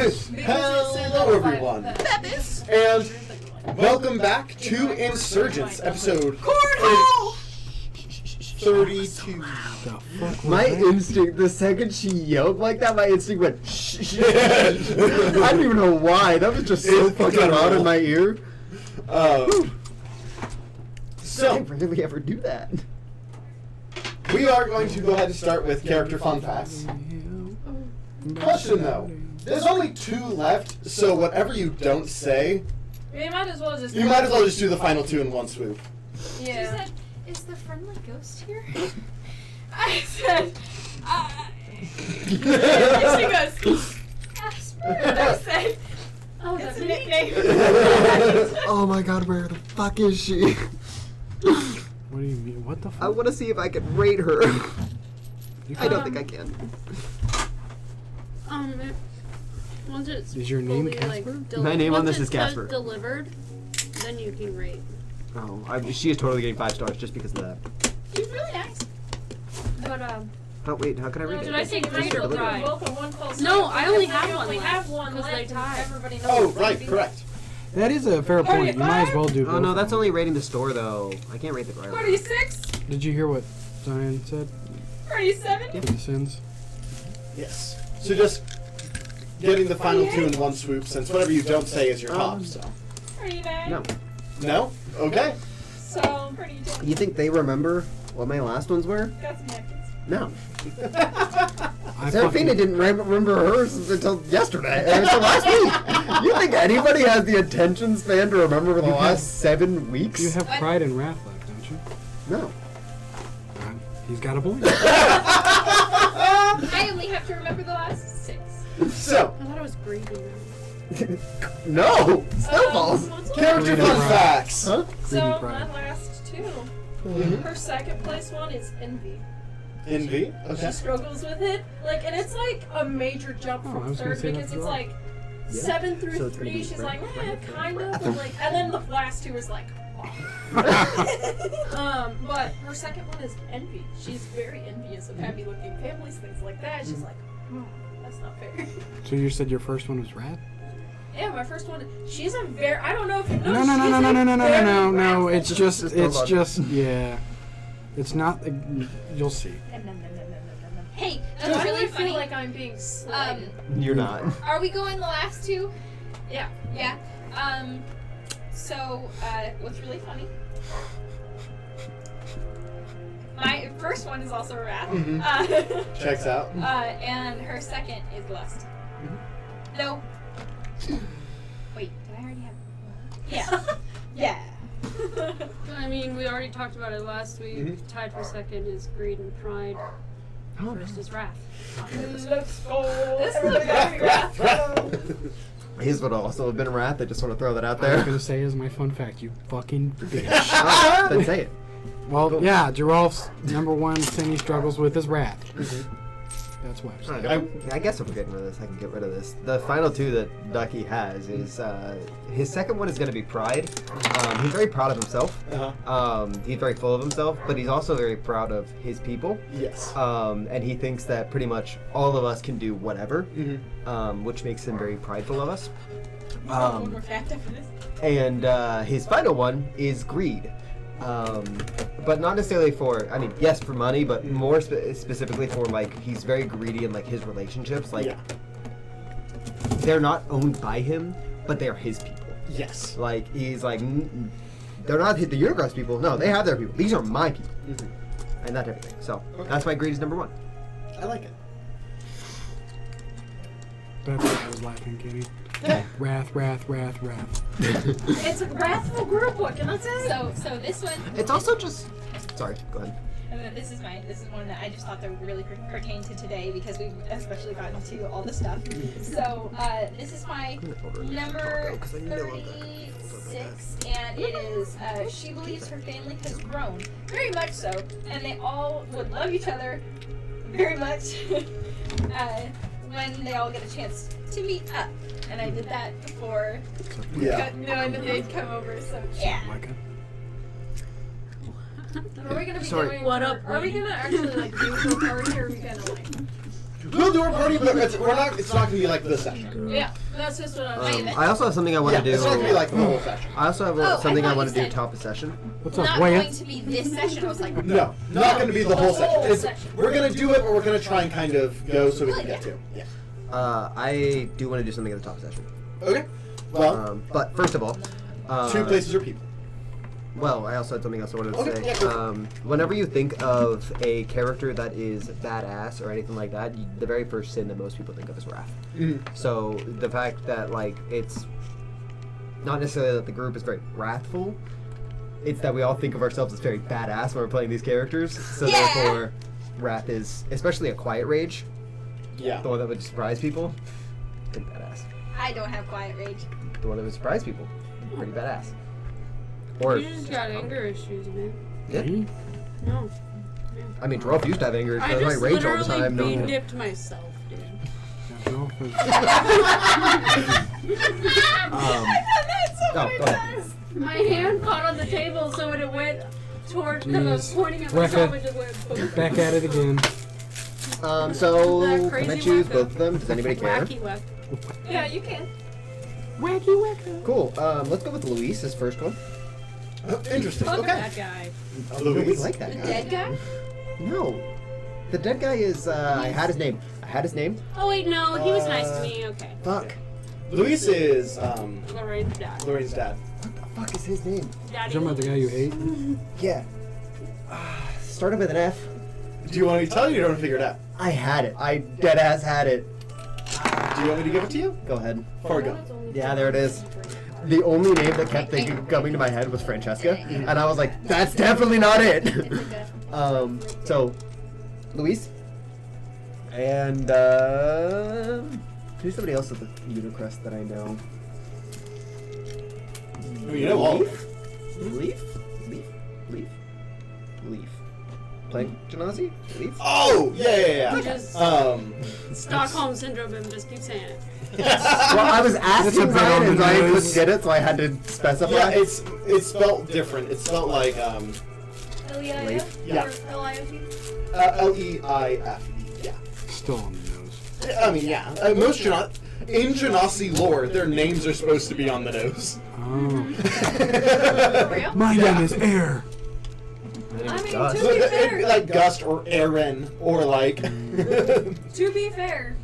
Hello everyone, and welcome back to Insurgence, episode 32. My instinct, the second she yelled like that, my instinct went shh. I don't even know why. That was just so fucking loud in my ear. So, I rarely ever do that. we are going to go ahead and start with character fun facts. Question though, there's only 2 left, so whatever you don't say, You might as well just do the final 2 in one swoop. Yeah. She said, is the friendly ghost here? I said, she goes, Asper. I said, oh, that's a nickname. Oh my god, where the fuck is she? What do you mean? What the fuck? I want to see if I can rate her. I don't think I can. Once it's Is your name fully, Casper? My name on once this is it says Casper. Delivered, then you can rate. Oh, she is totally getting 5 stars just because of that. She's really nice. But Oh wait, how can I rate did it? I say great or Delivered. dry? No, I only have one only left, have one 'cause they left, tied. Everybody knows Oh, what right, to do. correct. That is a fair point. You might as well do both. Oh no, of that's them. only rating the store though. I can't rate the driver. 46, Did you hear what Zion said? 47. For the sins? Yes. So just getting the final 2 in one swoop, since whatever you don't say is your top, so. 39. No. No? Okay. So, pretty good. You think they remember what my last ones were? Got some napkins. No. I Serafina didn't remember hers until yesterday, until last week. You think anybody has the attention span to remember the last 7 weeks? You have pride and wrath left, don't you? No. He's got a point. I only have to remember the last 6. So, I thought it was greedy. No! Snowballs! character Freedom fun Pride. facts. Huh? So, my pride. last 2. Her second place one is Envy. Envy. She Okay. struggles with it, and it's like a major jump Oh, I from was gonna 3rd say because that's it's wrong. like 7 through So it's gonna 3. be She's right, like, right, kind right. of, but and then the last 2 is like, but her second one is Envy. She's very envious of happy-looking families, things like that. She's like, that's not fair. So you said your first one was wrath? Yeah, my first one. She's a very. I don't know if you know. No. It's just, yeah. It's not. You'll see. Hey, I that's really feel funny. like I'm being slighted. You're not. Are we going the last 2? Yeah. Yeah. So, what's really funny? My first one is also Wrath. Checks out. And her second is Lust. No. Wait, did I already have? Yeah. I mean, we already talked about it last week. Mhm. Tied for second is greed and pride. Oh, First is wrath. Let's go. This is Everybody got me Wrath, wrath. His would also have been Wrath. I just want to throw that out I was there. gonna say as my fun fact, you fucking bitch. Oh, then say it. Well, yeah, Giralf's number one thing he struggles with is wrath. That's why I'm saying. I guess if we're getting rid of this, I can get rid of this. The final 2 that Ducky has is his second one is going to be pride. He's very proud of himself. He's very full of himself, but he's also very proud of his people. Yes. And he thinks that pretty much all of us can do whatever, Mm-hmm. which makes him very prideful of us. One more fact after this. And his final one is greed. But not necessarily for, I mean, yes, for money, but more specifically for, like, he's very greedy in, like, his relationships. Like, Yeah. they're not owned by him, but they're his people. Yes. Like, he's like, they're not the Unigrass people. No, they have their people. These are my people. And that type of thing. So, that's why greed is number 1. I like it. That's why I was laughing, Kenny. Wrath. It's a wrathful group. What can I say? So this one. It's also just... Sorry, go ahead. And then this is one that I just thought that would really pertain to today because we've especially gotten to all the stuff. So this is my number 36, and it is she believes her family has grown very much so, and they all would love each other very much when they all get a chance to meet up. And I did that before knowing that they'd come over. So yeah. Are we gonna be Sorry. doing? What up, Are we gonna actually like do a party, or are we gonna like? We'll do our party, but it's not going to be like this session. Yeah, that's just what I'm saying. I also have something I want to do. It's not going to be like the whole session. I also have something I want to do top of session. What's up, Not going Wyatt? to be this session. I was like, No, not going to be the whole whole session. We're going to do it, but we're going to try and kind of go so we can get to. Yeah. I do want to do something at the top of session. Okay. Well, But first of all, 2 places or people. well, I also had something else I wanted to Okay, say. yeah, go. Whenever you think of a character that is badass or anything like that, the very first sin that most people think of is wrath. Mhm. So the fact that like it's not necessarily that the group is very wrathful, it's that we all think of ourselves as very badass when we're playing these characters. So Yeah. therefore, wrath is especially a quiet rage, Yeah. the one that would surprise people. Pretty badass. I don't have quiet rage. The one that would surprise people. Pretty badass. Or You just got anger issues, man. yeah. Me? No. I mean, Giraffe used to have anger. I I just rage all the literally time. bean No. dipped myself, dude. No, Go ahead. My hand caught on the table, so when it went towards, because I was Jeez. pointing at Weka. myself, it just went boom. Back at it again. So That can I crazy choose wacko. both of them? Does anybody care? Wacky whack. Yeah, you can. Wacky wacko. Cool. Let's go with Luis as first one. Interesting. Fuck Okay. that guy. We like that The guy. dead guy? No. The dead guy is. I had his name. Oh wait, no, he was nice to me. Okay. Fuck. Luis is Lorraine's dad. Lorraine's dad. What the fuck is his name? Daddy. Talking about the guy you hate? Yeah. Started with an F. Do you want me to tell you or do you want to figure it out? I had it. I dead ass had it. Do you want me to give it to you? Go ahead. Fargo. Yeah, there it is. The only name that kept coming to my head was Francesca, and I was like, that's definitely not it. So, Luis, and who's somebody else at the Unicrest that I know? You know all. Leaf. Playing Genasi? Leaf? Oh, yeah. Just Stockholm syndrome and just keep saying it. Well, I was That's a asking bit Ryan, on and the Ryan nose. couldn't get it, so I had to specify. Yeah, it's spelled different. It's spelled like L-E-I-F? Yeah. Or L-I-F-E? L-E-I-F-E. Yeah. Still on the nose. I mean, yeah. Most in Genasi lore, their names are supposed to be on the nose. Oh. For real? My name is Air. I mean, Gus. to So be it'd fair, be like Gust or Aaron or like. to be fair,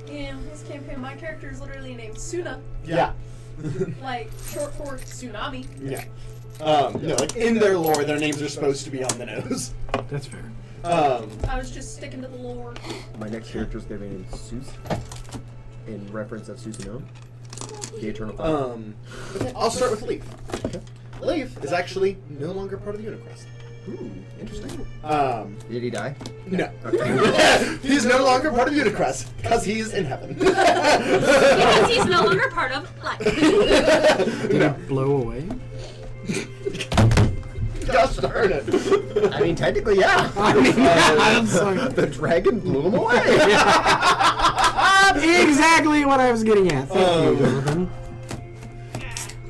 in this campaign, my character is literally named Suna, Yeah. like short for tsunami. Yeah. No, like in their lore, their names are supposed to be on the nose. That's fair. I was just sticking to the lore. My next character is going to be named Zeus, in reference of Susanoo, the Eternal Fire. Okay, I'll start with Leaf. Leaf is actually no longer part of the Unicrest. Ooh, interesting. Did he die? No. Okay. He's no longer part of Unicrest because he's in heaven. Because he's no longer part of life. Did it blow away? Gosh darn it. I mean, technically, yeah. I mean, I'm sorry. The dragon blew him away. Exactly what I was getting at. Thank you, Jonathan.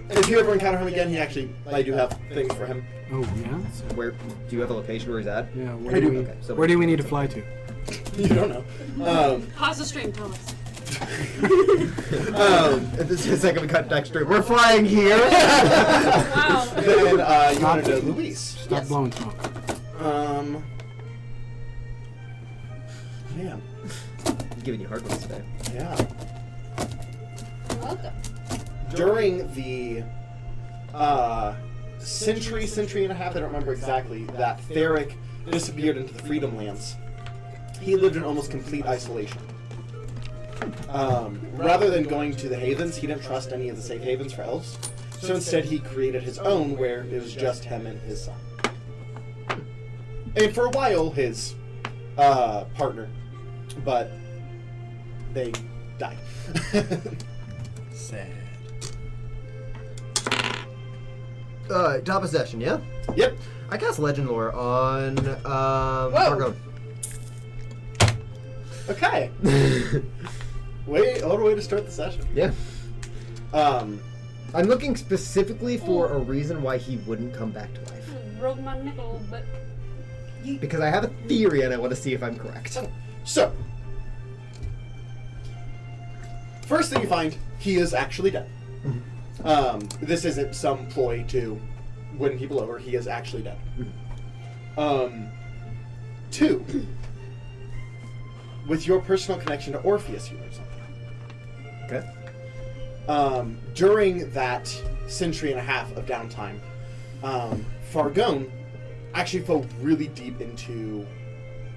If you ever encounter him again, I do have things for him. Oh, yeah? Where do you have a location where he's at? Yeah, I where do. do we, Okay, so where do we need to fly to? You don't know. Pause the stream, tell us. This is the second we cut next stream. We're flying here. Wow. Then you want to know Luis. Stop blowing smoke. Man. I'm giving you hard ones today. Yeah. You're welcome. During the century and a half, I don't remember exactly, that Theric disappeared into the Freedom Lands, he lived in almost complete isolation. Rather than going to the havens, he didn't trust any of the safe havens for elves, so instead he created his own where it was just him and his son. And for a while, his partner, but they died. Sad. Top of session, yeah? Yep. I cast Legend Lore on Margot. Okay. What a way to start the session. Yeah. Um, I'm looking specifically for a reason why he wouldn't come back to life. Broke my nickel, but Because I have a theory and I want to see if I'm correct. so, First thing you find, he is actually dead. This isn't some ploy to win people over. He is actually dead. 2, with your personal connection to Orpheus, you learn something. Okay. During that century and a half of downtime, Fargone actually fell really deep into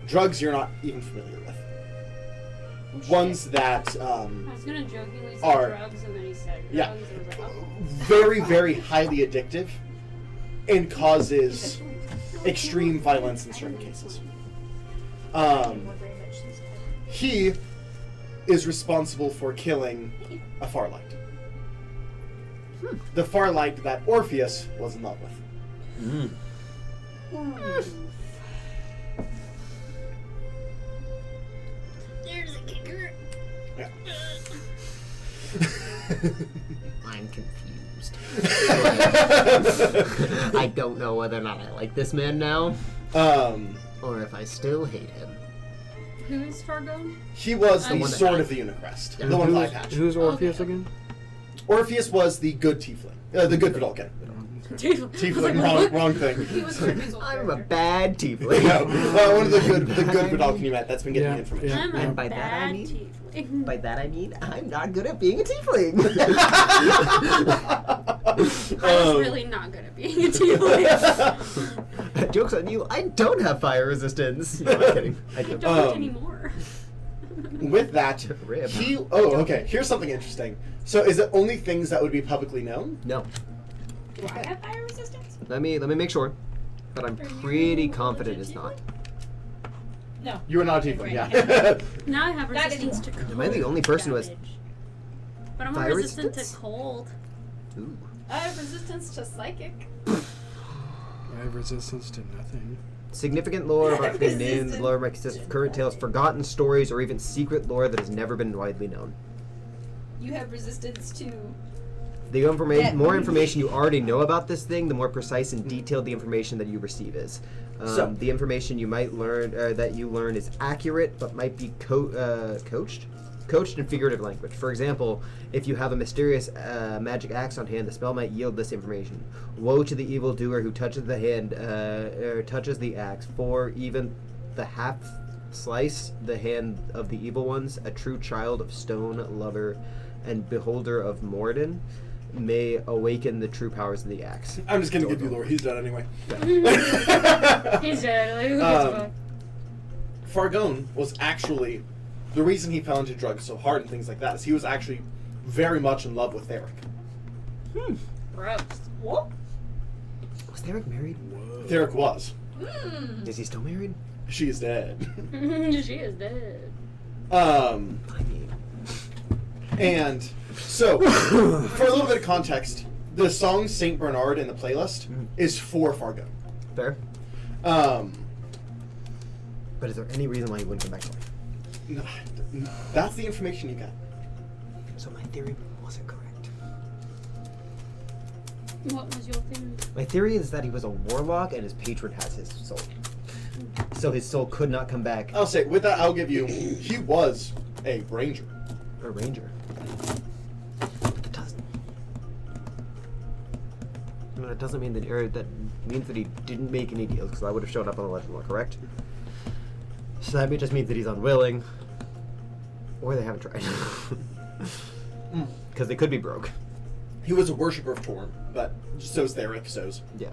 drugs you're not even familiar with. Ones that I was gonna jokingly say are- drugs, and then he said drugs. Yeah. And I was like, oh. very, very highly addictive and causes extreme violence in certain cases. He is responsible for killing a Farlight. The Farlight that Orpheus was in love with. There's a kicker. Yeah. I'm confused. I don't know whether or not I like this man now, or if I still hate him. Who is Fargo? He was the one that Sword died. of the Unicrest. The one with eye patch. Who's Orpheus Okay. again? Orpheus was the good tiefling. The good Vidalkin. Tiefling, wrong thing. He was Kirby's old I'm a character. bad tiefling. No, one of the good Vidalkin you met that's been getting Yeah, the information. I'm a And by that I bad mean- tiefling. By that I mean I'm not good at being a tiefling. I was really not good at being a tiefling. Joke's on you, I don't have fire resistance. No, I'm kidding. I I do. don't anymore. With that, Rip. okay, here's something interesting. So is it only things that would be publicly known? No. Do I have fire resistance? Let me make sure. But I'm pretty confident it's not. No. You are not a tiefling, yeah. Now I have Not resistance to cold Am I the only person who has damage. But I'm fire resistant resistance? to cold. Ooh. I have resistance to psychic. I have resistance to nothing. Significant lore about the named Resistance. lore might consist of current tales, forgotten stories, or even secret lore that has never been widely known. You have resistance to. The information, Yeah. more information you already know about this thing, the more precise and detailed the information that you receive is. So- The information you might learn, that you learn, is accurate, but might be coached in figurative language. For example, if you have a mysterious magic axe on hand, the spell might yield this information. Woe to the evildoer who touches the hand, or touches the axe, for even the half slice the hand of the evil ones, a true child of stone, lover, and beholder of Morden, may awaken the true powers of the axe. I'm just gonna give you lore. He's dead anyway. He's dead. Like, who gives a fuck? Fargone was actually the reason he fell into drugs so hard and things like that is he was actually very much in love with Theric. Gross. What? Was Theric married? Theric was. Is he still married? She is dead. She is dead. I mean, And so, for a little bit of context, the song Saint Bernard in the playlist is for Fargone. fair. Um, But is there any reason why he wouldn't come back to life? that's the information you got. So my theory wasn't correct. What was your theory? My theory is that he was a warlock and his patron has his soul. So his soul could not come back. I'll say, with that, I'll give you, he was a ranger. A ranger. But that doesn't. I mean, it doesn't mean that, or that means that he didn't make any deals, because I would have shown up on the legend lore, correct? So that just means that he's unwilling, or they haven't tried. Because they could be broke. He was a worshiper of Torm, but so's Theric, so's. Yeah.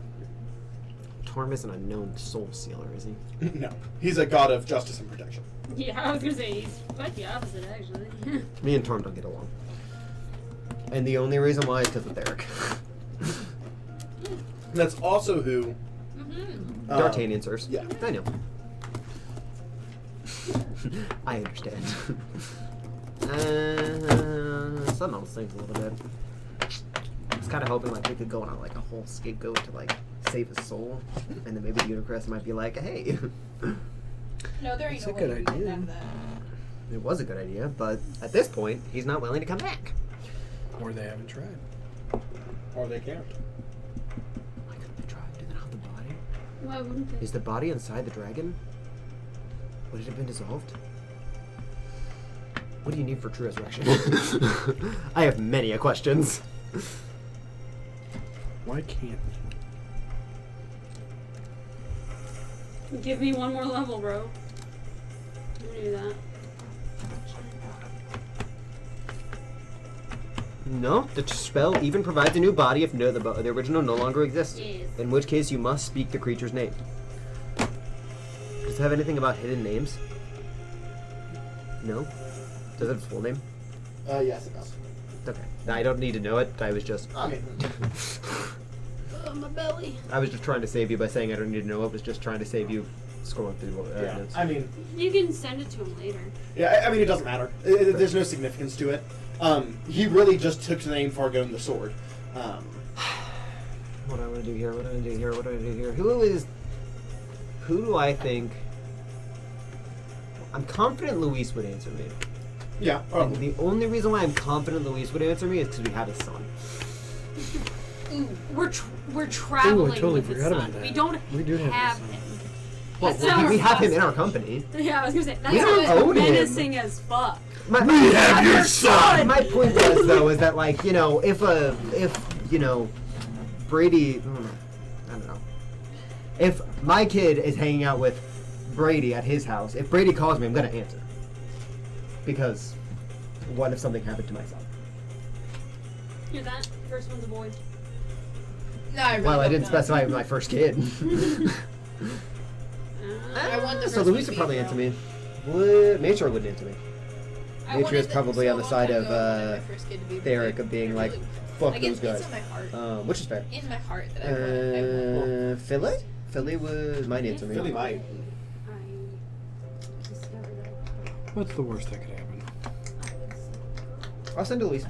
Torm isn't a known soul sealer, is he? No. He's a god of justice and protection. Yeah, I was gonna say he's quite the opposite, actually. Me and Torm don't get along. And the only reason why is because of Theric. And that's also who. D'Artagnan serves. Yeah. I know. I understand. Some else things a little bit. I was kind of hoping like we could go on like a whole scapegoat to like save his soul, and then maybe the Unicrest might be like, hey, No, there ain't That's no a way good you can idea. have that. it was a good idea, but at this point he's not willing to come back. Or they haven't tried. Or they can't. Why couldn't they try? Do they not have the body? Why wouldn't they? Is the body inside the dragon? Would it have been dissolved? What do you need for true resurrection? I have many questions. Why can't Give me one more level, bro. I knew that. No, the spell even provides a new body if the original no longer exists. Yes. In which case, you must speak the creature's name. Does it have anything about hidden names? No? Does it have its full name? Yes, it does. Okay. I don't need to know it. I was just... I mean, My belly. I was just trying to save you by saying I don't need to know it. I was just trying to save you scrolling through yeah. notes. I mean, You can send it to him later. yeah. I mean, it doesn't matter. There's no significance to it. He really just took the name Fargo and the sword. What do I want to do here? What do I do here? What do I do here? Who do I think... I'm confident Luis would answer me. Yeah, And probably. the only reason why I'm confident Luis would answer me is because we have a son. We're traveling totally with his forgot son. about that. We don't We do have have his son. him. Well, That sounds we have him in awesome. our company. Yeah, I was gonna say that We don't sounds own him. menacing as fuck. We have your son! My point was though is that like if Brady, I don't know, if my kid is hanging out with Brady at his house, if Brady calls me, I'm gonna answer. Because what if something happened to my son? Hear that? First one's a boy. No, I really Well, I don't didn't know. specify my first kid. I want the So first Luis one to would be probably a answer girl. me. Nature wouldn't answer me. I Nature wanted is probably so on the long side time of, ago, I wanted my first kid to be a boy. Theric of being I like, really- fuck like, those it's guys. in my heart. Which is fair. In my heart that I want. Philly? Philly might answer me. Philly might. I discovered that. What's the worst that could happen? I'll send to Luis.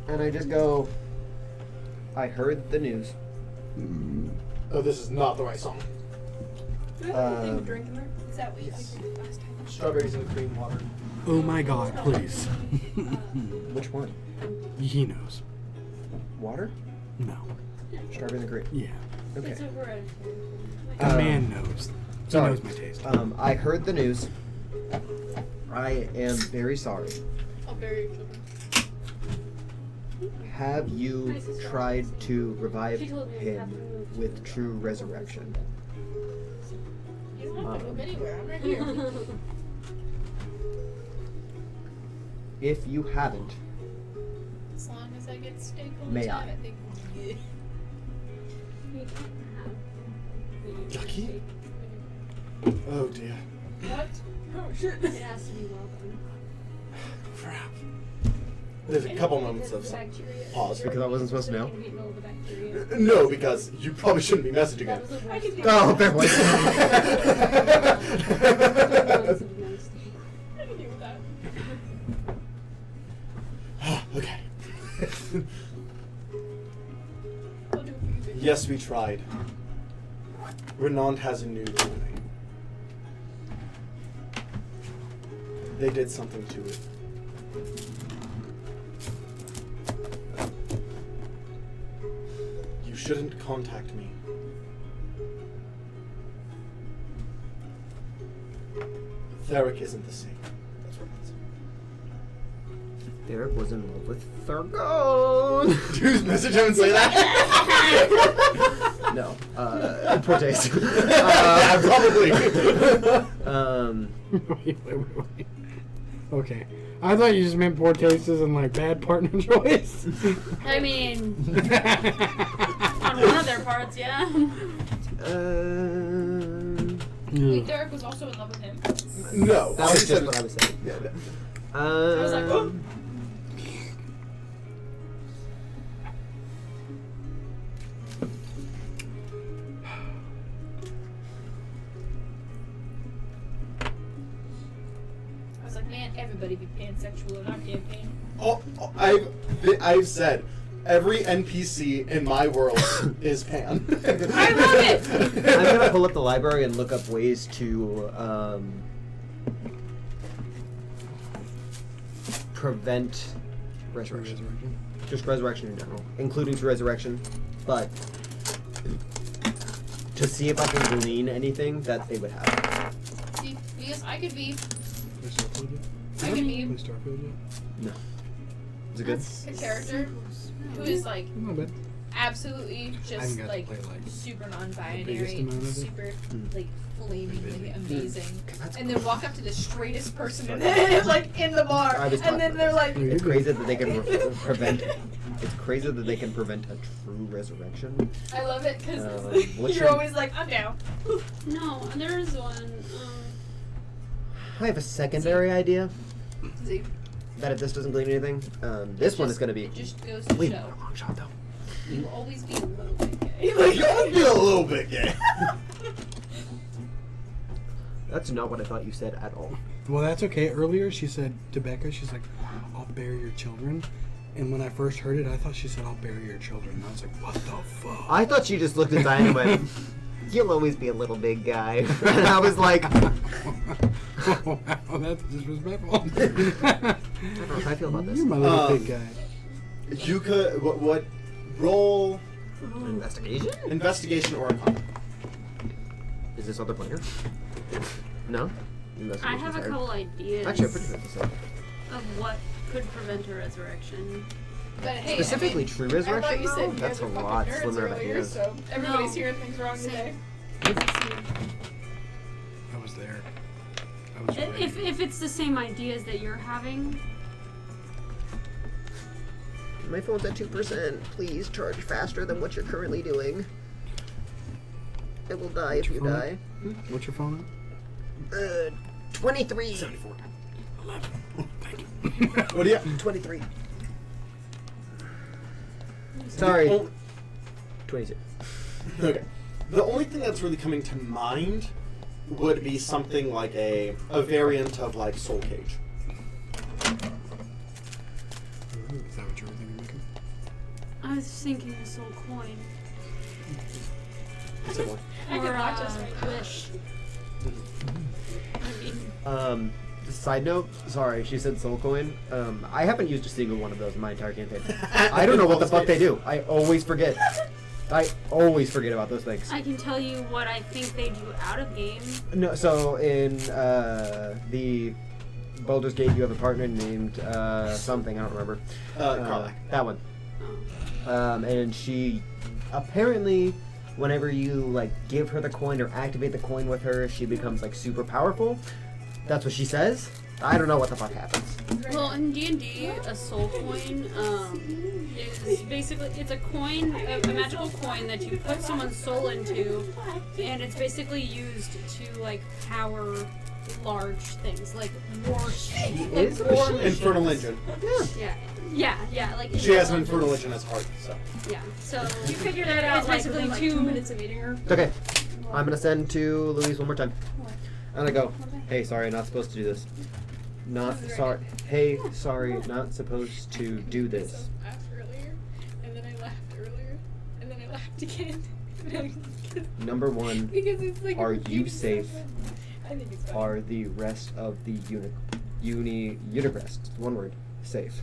And I just go, I heard the news. Oh, this is not the right song. Do I have anything to drink in there? Is that what you did last time? Strawberries and cream water. Oh my god, please. Which one? He knows. Water? No. Strawberry and cream. Yeah. Okay. It's over at The Um, man knows. He sorry. knows my taste. I heard the news. I am very sorry. I'll bury your children. Have you tried to revive She told me I have to him move. with true resurrection? You don't have to move anywhere. I'm right here. If you haven't, As long as I get steak all May the time, I? I think. Yeah. Ducky? Oh dear. What? Oh shit. It has to be well done. Crap. There's a couple moments of pause. because I wasn't supposed to know. No, because you probably shouldn't be messaging That him. was the I can do Oh, fair point. worst. I can deal with that. Okay. I'll do it for you, baby. Yes, we tried. Renond has a new toy. They did something to it. You shouldn't contact me. Theric isn't the same. That's what it said. Derek was in love with Thurgon. Dude, message him and say that. No, poor taste. Probably. Wait. Okay. I thought you just meant poor tastes and like bad partner choice. I mean, on one of their parts, yeah. Wait, Derek was also in love with him. No. That I was said- just what I was saying. Yeah, yeah. I was like, oh. I was like, man, everybody be pansexual in our campaign. I've said every NPC in my world is pan. I love it! I'm gonna pull up the library and look up ways to prevent resurrection. Just resurrection in general, including to resurrection, but to see if I can glean anything that they would have. See, because I could be Play Starfield yet? I can be Play Starfield yet? No. Is it good? That's a character who is like A little bit. absolutely I just haven't got like to play like super biggest non-binary, amount of it. super like flamingly amazing, That's and then walk up to the straightest person in like in the bar, I was and then talking they're about like, this. It's crazy that they can prevent. It's crazy that they can prevent a true resurrection. I love it because what's you're your- always like, I'm down. No, there's one. I have a secondary idea See, that if this doesn't glean anything, this one is going to be. it just goes to Wait, show long shot though. you will always be a little bit gay. You'll be a little bit gay. That's not what I thought you said at all. Well, that's okay. Earlier, she said to Becca, she's like, I'll bury your children. And when I first heard it, I thought she said, I'll bury your children. And I was like, what the fuck? I thought she just looked at Diane and went, "You'll always be a little big guy." And I was like, I Wow, that's disrespectful. don't know how I feel about this. You're my little big guy. You could what roll Investigation? investigation or arcana. Is this other player? No? I Investigation's have a hard. couple ideas Actually, I'm pretty good at this. of what could prevent a resurrection. But hey, Specifically, I mean, true I thought resurrection, you said though? you That's guys a are lot fucking nerds slimmer of earlier, ideas. so everybody's No. hearing things wrong Same. today. I was there. I was ready. If it's the same ideas that you're having, My phone's at 2%. Please charge faster than what you're currently doing. It will die if What's you your phone die. What's your phone 23. 74. 11. Thank you. What do you? 23. Sorry. Oh, 22. okay. The only thing that's really coming to mind would be something like a variant of like Soul Cage. Is that what you were thinking, Mika? I was thinking a soul coin. Similar. I could Or watch us right now. wish. I mean, Side note, sorry, she said soul coin. I haven't used a single one of those in my entire campaign. I don't know what the fuck they do. I always forget. I always forget about those things. I can tell you what I think they do out of game. No, so in the Baldur's Gate, you have a partner named something, I don't remember. Karlach. That one. Oh. And she apparently, whenever you like give her the coin or activate the coin with her, she becomes like super powerful. That's what she says. I don't know what the fuck happens. Well, in D&D, a soul coin is basically, it's a coin, a magical coin that you put someone's soul into, and it's basically used to like power large things like war. Is like war Infernal machines. Engine. Yeah, like She has an Infernal Engine as heart, so. Yeah, so You figure that out it's like basically within like 2 minutes of meeting her. It's okay. I'm gonna send to Louise one more time. I'm gonna go. Hey, sorry, not supposed to do this. Not sorry. Hey, sorry, not supposed to do this. I laughed earlier, and then I laughed earlier, and then I laughed again. Number one, Because it's like Are you repeating safe? myself. I think it's funny. are the rest of the Unicrest, one word, safe.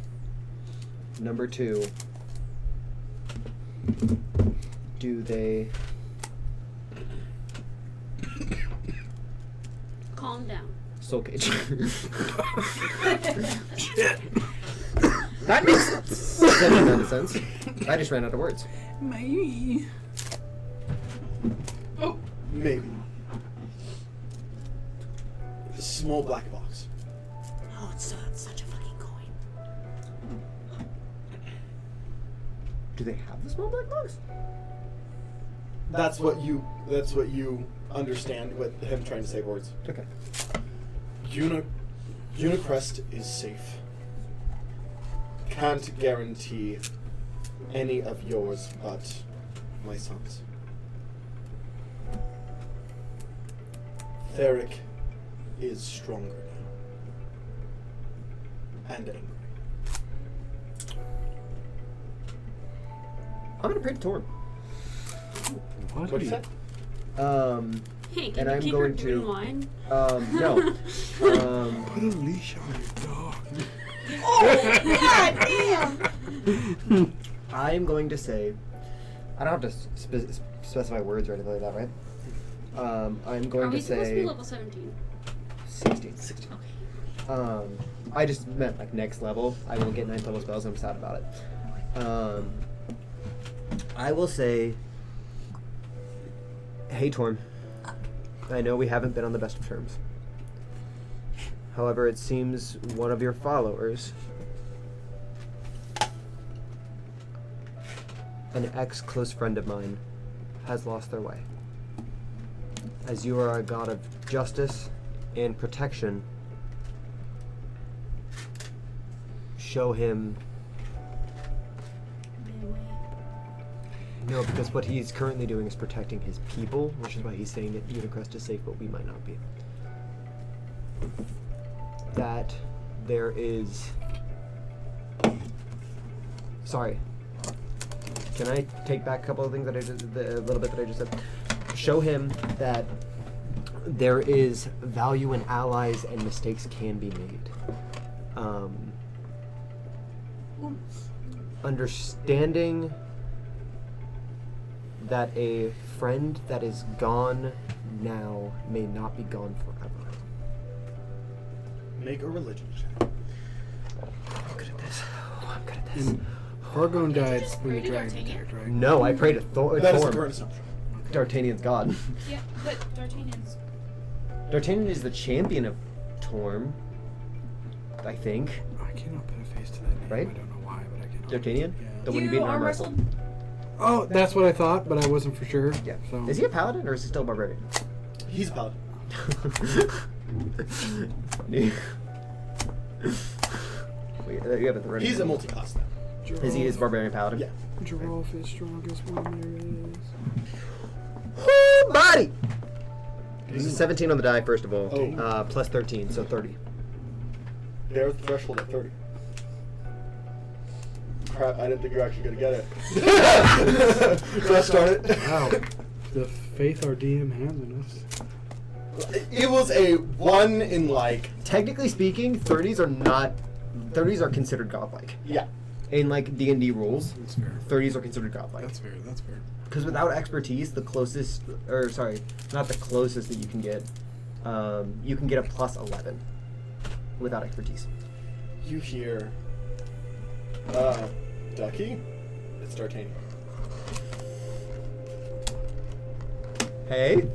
Number two, do they calm down. soul cage? That makes sense. That makes none sense. I just ran out of words. Maybe. Oh, maybe. A small black box. Oh, it's such a fucking coin. Do they have the small black box? That's what you understand with him trying to say words. Okay. Unicrest is safe. Can't guarantee any of yours but my son's. Theric is stronger now. And angry. I'm gonna pray to Torm. What? What do you say? Hey, can And you I'm keep going your green to- wine? No. Put a leash on your dog. Oh, God damn! I'm going to say, I don't have to specify words or anything like that, right? I'm Are going we to supposed to be say level 17? 16. I just meant like next level. I won't get 9th level spells. I'm sad about it. I will say, hey Torm, I know we haven't been on the best of terms. However, it seems one of your followers, an ex-close friend of mine, has lost their way. As you are a god of justice and protection, show him. No, because what he's currently doing is protecting his people, which is why he's saying that Unicrest is safe, but we might not be. That there is... Sorry. Can I take back a couple of things that I just... a little bit that I just said? Show him that there is value in allies and mistakes can be made. Understanding that a friend that is gone now may not be gone forever. Make a religion check. I'm good at this. Oh, I'm good at this. And Argon died Just when the pray to dragon D'Artagnan. attacked, right? No, I prayed to That is the Thorm. current assumption. D'Artagnan's god. Yeah, but D'Artagnan's. D'Artagnan is the champion of Torm, I think. I cannot put a face to that name. Right? I don't know why, but I cannot. D'Artagnan? Yeah. The one you beat in arm wrestle? Oh, that's what I thought, but I wasn't for sure. Yeah. So. Is he a paladin or is he still a barbarian? He's a paladin. Funny. Wait, you have it ready. He's a multi-class now. Is he his barbarian paladin? Yeah. Giraffe is strongest one there is. Whoo, body! This is 17 on the die, first of all. Oh. Plus 13, so 30. There's the threshold at 30. Crap, I didn't think you were actually going to get it. So I started. Wow. The faith our DM has in us. It was a 1 in like... Technically speaking, 30s are considered godlike. Yeah. In like D&D rules, That's fair. 30s are considered godlike. That's fair. That's fair. Because without expertise, the closest, or sorry, not the closest that you can get a plus 11 without expertise. You hear... Ducky? It's D'Artagnan. Hey?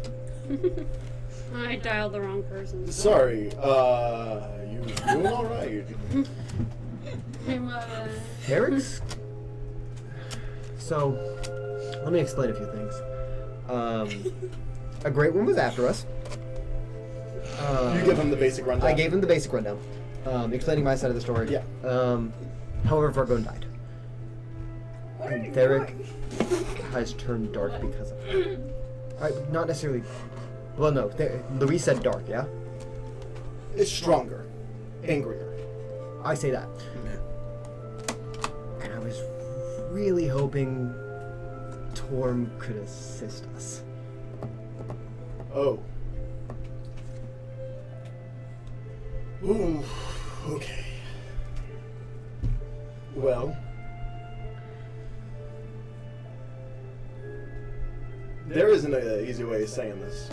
I dialed the wrong person. Sorry, you doing alright? I'm, Herrick's? So, let me explain a few things. A great one was after us. You give him the basic rundown. I gave him the basic rundown, explaining my side of the story. Yeah. However, Vargon died. And Theric has turned dark because of it. Not necessarily. Well, no. Louise said dark, yeah? It's stronger. Angrier. I say that. And I was really hoping Torm could assist us. Oh. Ooh, okay. Well, there isn't an easy way of saying this.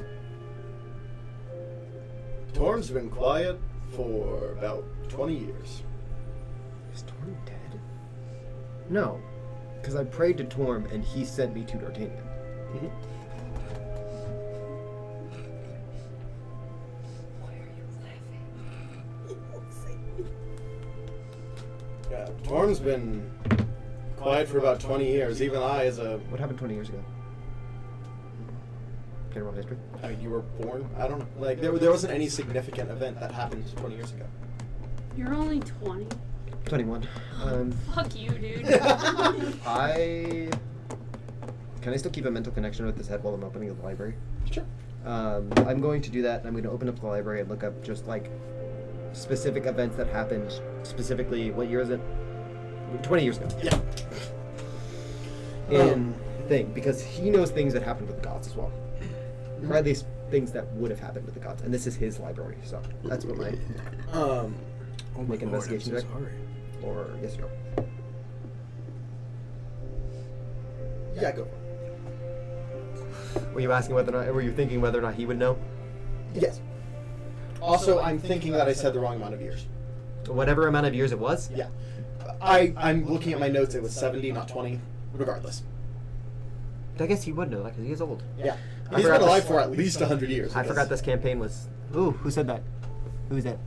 Torm's been quiet for about 20 years. Is Torm dead? No. Because I prayed to Torm and he sent me to D'Artagnan. Mm-hmm. Yeah, Torm's been quiet for about 20 years. Even I, as a... What happened 20 years ago? General history? You were born? I don't know. Like, there wasn't any significant event that happened 20 years ago. You're only 20. 21. Fuck you, dude. Can I still keep a mental connection with this head while I'm opening the library? Sure. I'm going to do that, and I'm going to open up the library and look up just, like, specific events that happened, specifically, what year is it? 20 years ago. Yeah. In thing, because he knows things that happened with the gods as well. Or at least things that would have happened with the gods. And this is his library, so that's what my... Oh Make an investigation I'm check. so sorry. Or, yes or no? Yeah, go for it. Were you asking whether or not, were you thinking whether or not he would know? Yes. Also, I'm thinking that I said the wrong amount of years. Whatever amount of years it was. Yeah. I'm looking at my notes. It was 70, not 20. Regardless. I guess he would know that because he is old. Yeah. I He's forgot been alive this- for at least 100 years. I because forgot this campaign was. Ooh, who said that? Who's that?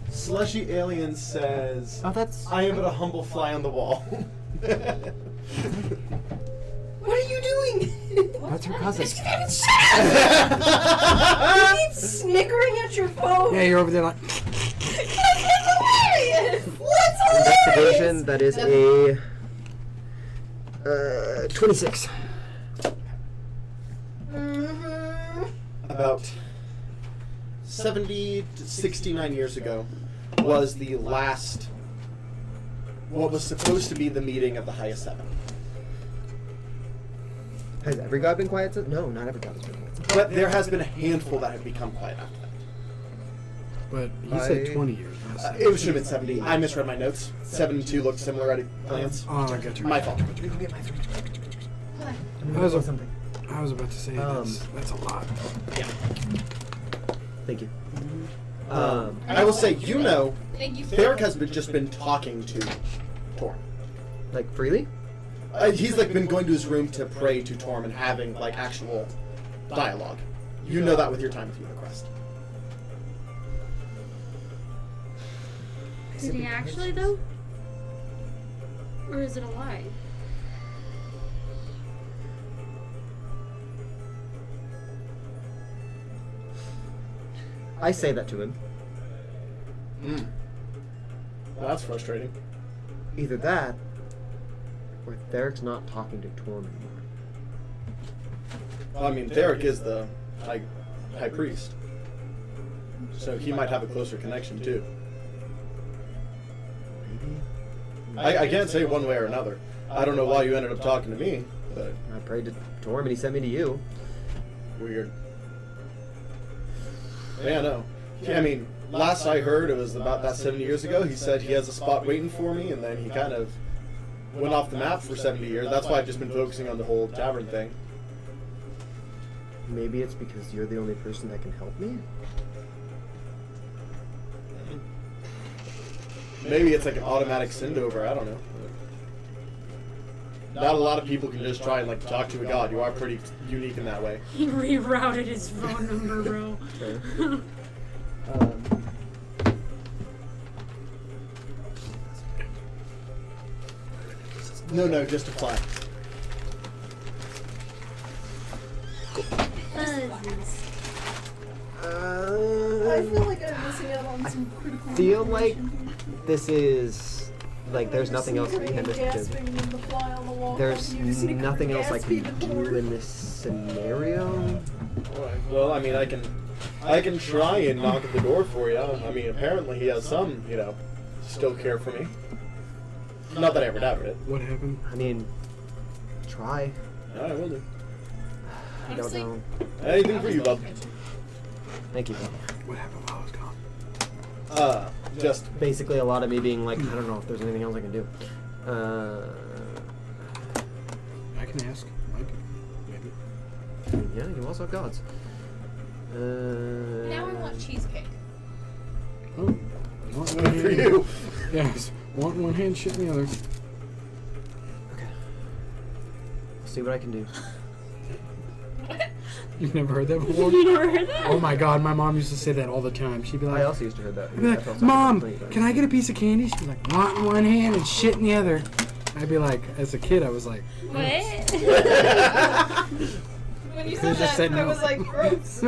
Slushy Alien says, Oh, that's. I am but a humble fly on the wall. What are you doing? That's her cousin. You keep snickering at your phone. Yeah, you're over there like. That's hilarious. What's Investigation. That is a 26. About 70 to 69 years ago was the last, what was supposed to be the meeting of the highest seven. Has every god been quiet? No, not every god has been quiet. But there has been a handful that have become quiet after that. But he said 20 years. Not 70. It should have been 70. I misread my notes. 72 looked similar at a glance. Oh, I got you. My fault. I was about to say that's a lot. Yeah. Thank you. I will say, Thank you. Theric has just been talking to Torm. Like freely? He's like been going to his room to pray to Torm and having like actual dialogue. You know that with your time with you request. Did he actually though? Or is it a lie? I say that to him. That's frustrating. Either that, or Theric's not talking to Torm anymore. I mean, Theric is the high priest, so he might have a closer connection too. Maybe. I can't say one way or another. I don't know why you ended up talking to me, but I prayed to Torm and he sent me to you. weird. Yeah, no. I mean, last I heard, it was about that 70 years ago. He said he has a spot waiting for me, and then he kind of went off the map for 70 years. That's why I've just been focusing on the whole tavern thing. Maybe it's because you're the only person that can help me? Maybe it's like an automatic send over. I don't know. Not a lot of people can just try and like talk to a god. You are pretty unique in that way. He rerouted his phone number, bro. Okay. No, just a fly. I feel like I'm missing out on some critical feel like information. this is like there's nothing else we Snickering can and gasping and the fly on the wall. there's causing you to snicker nothing and else I gasp can even do more. in this scenario. Well, I mean, I can try and knock at the door for you. I mean, apparently he has some, still care for me. Not that I ever doubted it. What happened? I mean, try. Yeah, I will do. I don't Honestly, know. Anything for you, bub. Thank you. What happened while I was gone? Just Basically, a lot of me being like, I don't know if there's anything else I can do. I can ask. Mike, maybe. Yeah, you also have gods. now I want cheesecake. Oh, want one for hand. you. Yes, want one hand, shit in the other. Okay. I'll see what I can do. You've never heard that before? You never heard that? Oh my god, my mom used to say that all the time. She'd be I like, also used to hear that. I'd be like, Mom, can I get a piece of candy? She'd be like, want in one hand and shit in the other. I'd be like, as a kid, I was like, What? When you Could've said just that, said I no. was like, gross.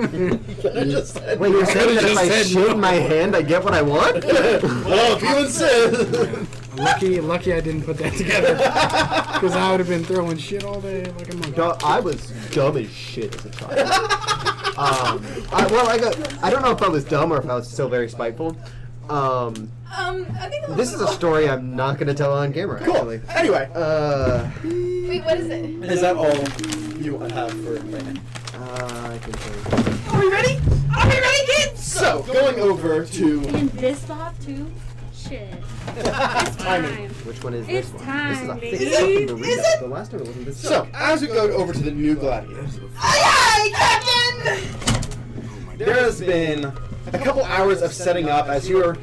Just said, Wait, you're saying that if just I said shit no. in my hand, I get what I want? well, if you insist. lucky I didn't put that together. Because I would have been throwing shit all day like a monkey. I was dumb as shit as a child. I don't know if I was dumb or if I was still very spiteful. I think This is a story I'm not going to tell on camera, Cool. actually. Anyway, Wait, what is it? is that all you have for right now? I can tell you. Are we ready? Are we ready, kids? So, going over to And this off too? Shit. It's time. Which one is It's this one? time, This is a baby. thick something to read Is up. it? The last time it wasn't this so as we go over to the new gladiators. Aye, aye, Captain! Oh my there has been a couple hours of setting up as you're,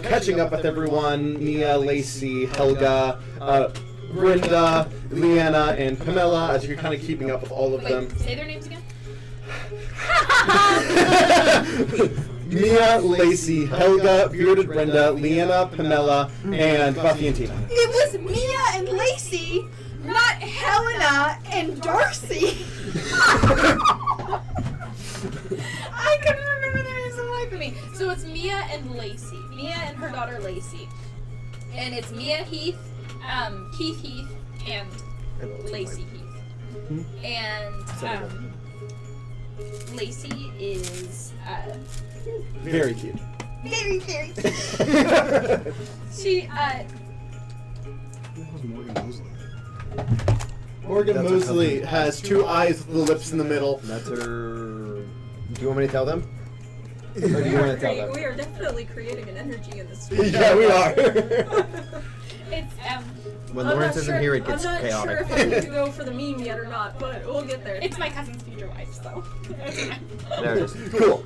catching up with everyone. Mia, Lacey, Helga, Brenda, Leanna, and Pamela, as you're kind of keeping up with all of them. Say their names again. Mia, Lacey, Helga, Bearded Brenda, Leanna, Pamela, and Buffy and Tina. It was Mia and Lacey, not Helena and Darcy. I couldn't remember their names for the life of me. So it's Mia and Lacey. Mia and her daughter Lacey. And it's Mia Heath, Keith Heath, and Lacey Heath. And Lacey is very cute. very cute. She That was Morgan Mosley. Morgan That's Mosley has 2 eyes with the lips in the middle. That's her. Do you want me to tell them? Or do you want to tell them? We are definitely creating an energy in this. Yeah, we are. it's When Lawrence isn't here, it gets I'm not chaotic. sure if I need to go for the meme yet or not, but we'll get there. it's my cousin's future wife, so. There it is. Cool.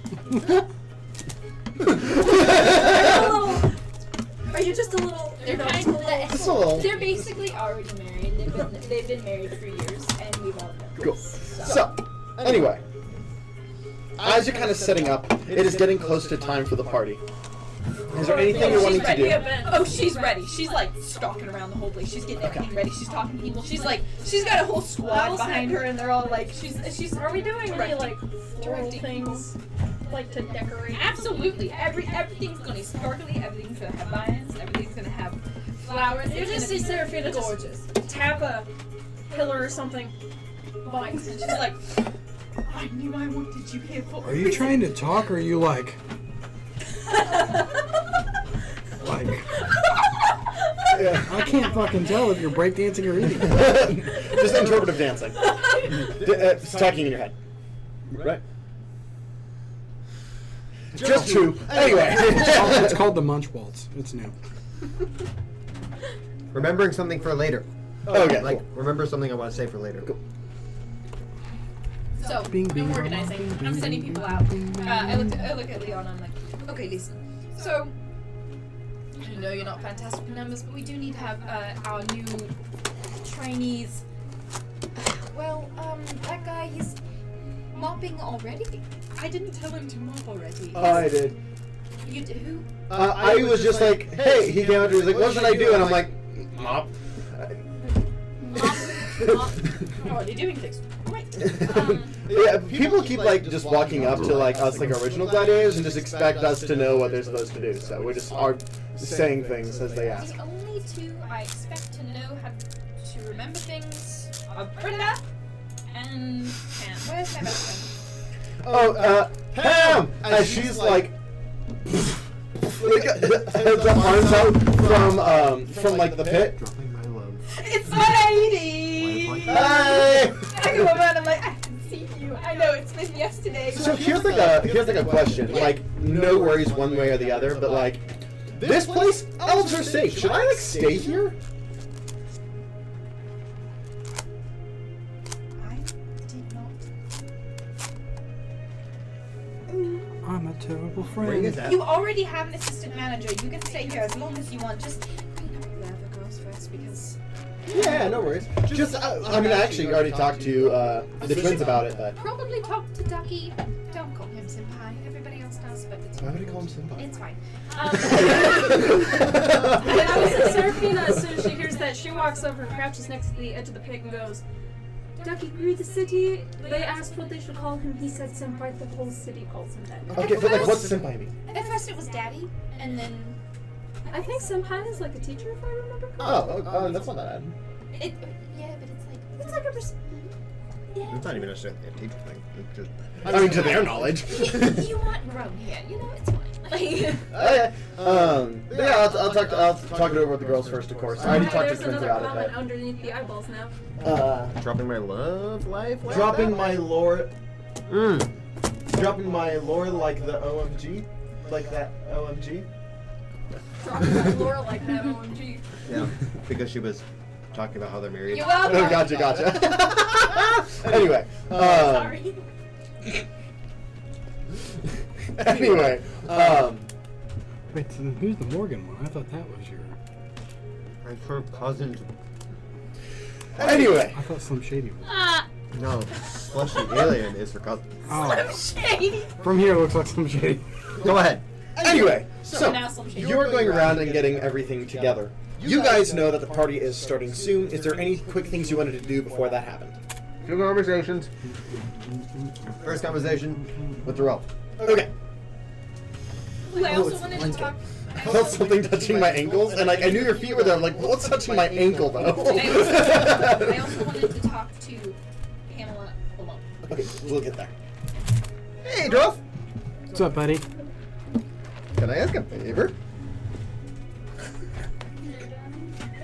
Are you just a little? They're just kind a little- Just a little. They're basically already married. They've been married for years, and we've all known. Cool. So, anyway, as you're kind of setting up, it is getting close to time for the party. Is there anything you're wanting to do? Oh, she's ready. She's like stalking around the whole place. She's getting everything ready. She's talking to people. She's got a whole squad behind her, and they're all like, she's. Are we doing any like floral Directing. things, like to decorate? Absolutely. Everything's gonna be sparkly. Everything's gonna have vines. Everything's gonna have flowers. You just see Seraphina gorgeous. just tap a pillar or something. Vines. And she's like, I knew I wanted you here for. Are you trying to talk or are you like Yeah. I can't fucking tell if you're breakdancing or eating. Just interpretive dancing. It's talking in your head. Right? Just 2. Anyway. It's called the Munch Waltz. It's new. Remembering something for later. Okay. Like, Cool. remember something I want to say for later. Cool. So Bing, bing, I'm organizing. bing, bing, I'm sending bing, people out. bing, bing, I look at Leon. I'm like, okay, listen. So I know you're not fantastic with numbers, but we do need to have our new trainees. Well, that guy, he's mopping already. I didn't tell him to mop already. I did. You did who? I was just like, hey, he came out and he was like, what should I do? And I'm like, mop. Mop. Already doing things. Right. Yeah, people keep like just walking up to like us like original gladiators and just expect us to know what they're supposed to do. So we just are saying things as they ask. The only 2 I expect to know how to remember things are Brenda and Pam. Where's my best friend? Oh, Pam! As she's like heads up, arms out from like the pit. Dropping my love. It's my lady! Hey! I go over and I'm like, I haven't seen you. I know it's been yesterday. So here's like a question. Like, no worries one way or the other, but like, this place, elves are safe. Should I like stay here? I did not. I'm a terrible Bring it friend. down. You already have an assistant manager. You can stay here as long as you want. Just clean up the other girls first because. Yeah, no worries. Just, I mean, I actually already talked to the twins about it, but. Probably talk to Ducky. Don't call him senpai. Everybody else does, but it's Why would he call him senpai? It's fine. And I was at Seraphina, as soon as she hears that, she walks over and crouches next to the edge of the pig and goes, Ducky grew the city. They asked what they should call him. He said senpai. The whole city calls him that. Okay, but like, what's senpai mean? At first it was Daddy, and then I think senpai is like a teacher, if I remember correctly. Oh, that's not that bad. it. Yeah, but it's like a. Yeah. It's not even necessarily a teacher thing. It's just. I mean, to their knowledge. You want grown here, you know, it's fine. Like, But yeah, I'll talk it over with the girls first, of course. I already talked to There's the twins another about comment it, underneath the eyeballs now. but Dropping my love life? Like dropping that? my lore, Mm. dropping my lore like the OMG, like that OMG. Dropping my lore like that, OMG. Yeah, because she was talking about how they're married. You're welcome. Oh, gotcha. Anyway. Sorry. Anyway. Wait, so who's the Morgan one? I thought that was your. I'm her cousin. Anyway. I thought Slim Shady was. No, Slushy Alien is her cousin. Oh, Shady. from here it looks like Slim Shady. Go ahead. Anyway. So, now Slim Shady. you're going around and getting everything together. You guys know that the party is starting soon. Is there any quick things you wanted to do before that happened? Two conversations. First conversation with the rope. Okay. Ooh, I also wanted to talk. I felt something touching my ankles, and like I knew your feet were there. I'm like, what's touching my ankle though? I also wanted to talk to Pamela alone. Okay, we'll get there. Hey, Dwarf. What's up, buddy? Can I ask a favor?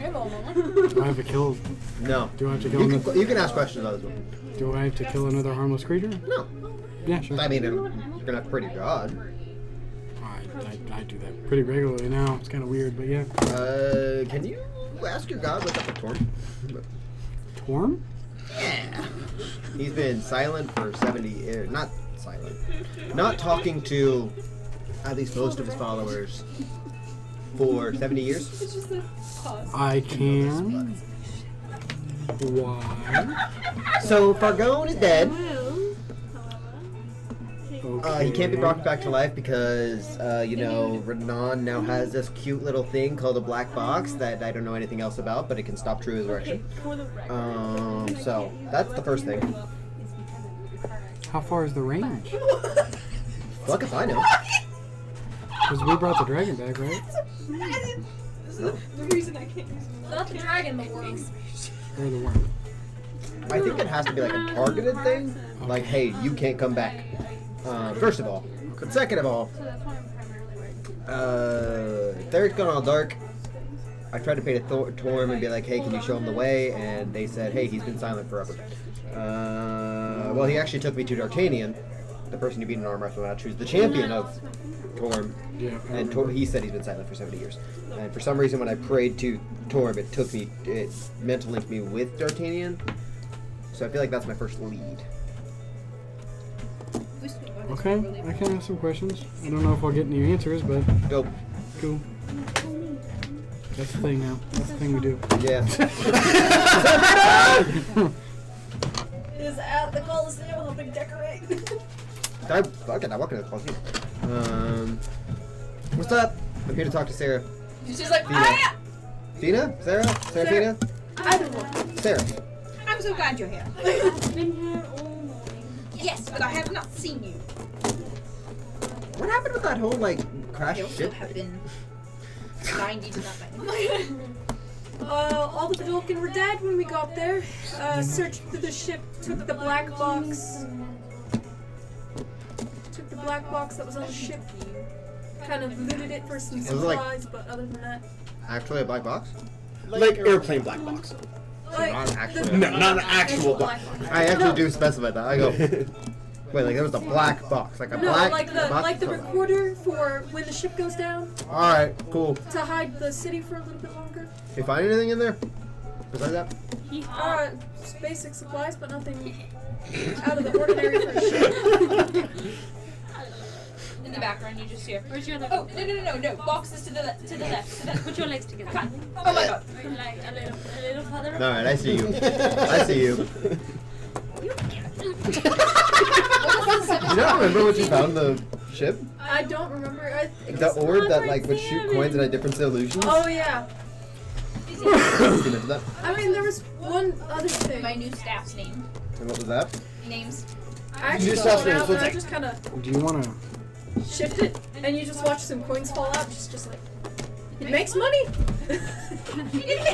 Do I have to kill? No. Do I have to kill? You can ask questions on this one. Do I have to kill another harmless creature? No. Yeah, sure. I mean, you're gonna have to pray to God. I do that pretty regularly now. It's kind of weird, but yeah. Can you ask your God what's up with Torm? Torm? Yeah. He's been silent for 70 years. Not silent. Not talking to at least most of his followers for 70 years. It's just a pause. I can. Why? So Fargone is dead. Okay. He can't be brought back to life because, Renond now has this cute little thing called a black box that I don't know anything else about, but it can stop true resurrection. So that's the first thing. How far is the range? Fuck if I know. Because we brought the dragon back, right? This is the reason I can't use it. Not the dragon, the worm. Or the worm? I think it has to be like a targeted thing. Like, hey, you can't come back. First of all. But second of all, So that's why I'm primarily right. They're gone all dark. I tried to pay to Torm and be like, hey, can you show him the way? And they said, hey, he's been silent forever. Well, he actually took me to D'Artagnan, the person you beat in arm wrestle, and I choose the champion of Torm. Yeah. And he said he's been silent for 70 years. And for some reason, when I prayed to Torm, it meant to link me with D'Artagnan. So I feel like that's my first lead. Okay, I can ask some questions. I don't know if I'll get any answers, but Dope. cool. That's the thing now. That's the thing we do. Yeah. Is at the Coliseum helping decorate. I walk in the Coliseum. What's up? I'm here to talk to Sarah. She's like, Dina. ah! Dina? Sarah? Sarafina? Either one. Sarah. I'm so glad you're here. I've been here all morning. Yes, but I have not seen you. What happened with that whole, crash They also ship? have been 90 to nothing. All the Vulcan were dead when we got there. Searched through the ship, took the black box. Took the black box that was on the ship. Kind of looted it for some Was it like- supplies, but other than that. Actually a black box? Like airplane black box. Like, Not actually. No, not an actual black box. I actually do specify that. I go, wait, there was a black box. Like a No, black like box? the recorder for when the ship goes down Alright, cool. to hide the city for a little bit longer. You find anything in there? Besides that? Basic supplies, but nothing out of the ordinary for a ship. In the background, you just hear. Where's your other? Oh, no. Boxes to the left. Put your legs together. Oh my god. Like a little further. Alright, I see you. I see you. Do you not remember what you found in the ship? I don't remember. The orb that would shoot coins in a different solutions? Oh yeah. Do you remember that? I mean, there was one other thing. My new staff's name. And what was that? Names. I actually New pulled stuff's it name, out, so but I it's just kind of Do you want to? shift it, and you just watch some coins fall out. Just like it makes money. It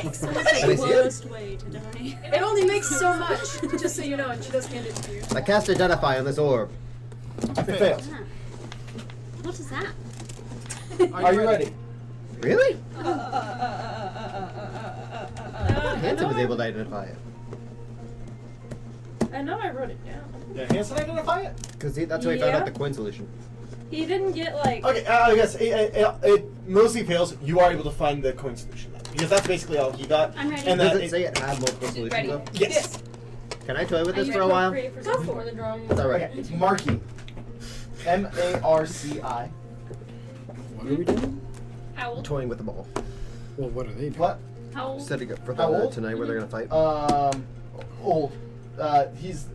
makes Can I money. see it? Worst way to die. It only makes so much, just so you know. And she does hand it to you. I cast Identify on this orb. It failed. What is that? Are you ready? Really? I Hanson was know able to identify it. I know I wrote it down. Yeah, Hanson identify it? Because that's how he found Yeah. out the coin solution. He didn't get like. Okay, I guess it mostly fails. You are able to find the coin solution then. because that's basically all he got. I'm ready. And Does that it say it had multiple solutions Ready? though? Yes. Can I toy with Are this you for a while? appropriate for Go something for more it. than drawing? It's alright. Okay, it's Marky. M-A-R-C-I. What are we doing? How old? Toying with the ball. Well, what are they doing? What? How old? Setting up for How the old? tonight where they're gonna fight. Old. She's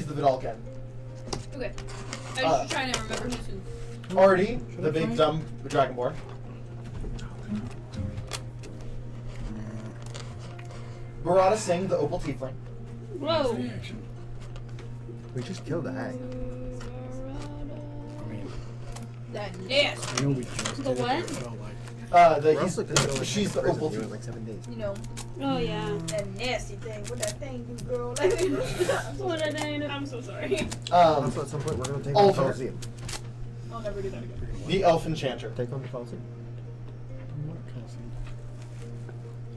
the Vidalcan. Okay. I was just trying to remember who's who. Artie, Should the I big try? dumb Dragonborn. Barada Singh, the Opal Tiefling. Whoa. Reaction. We just killed the hag. I mean, That nasty. I know we just The did it, what? but it felt like We're also gonna go, like, she's the prison. Opal We went, Tiefling. like 7 days. You know, Oh yeah. that nasty thing. What that thing do, girl? What a day. I'm so sorry. Also, at some point, we're gonna take on the Alternate. Coliseum. I'll never do that again. The Elf Enchanter. Take on the Coliseum. what Kelsey?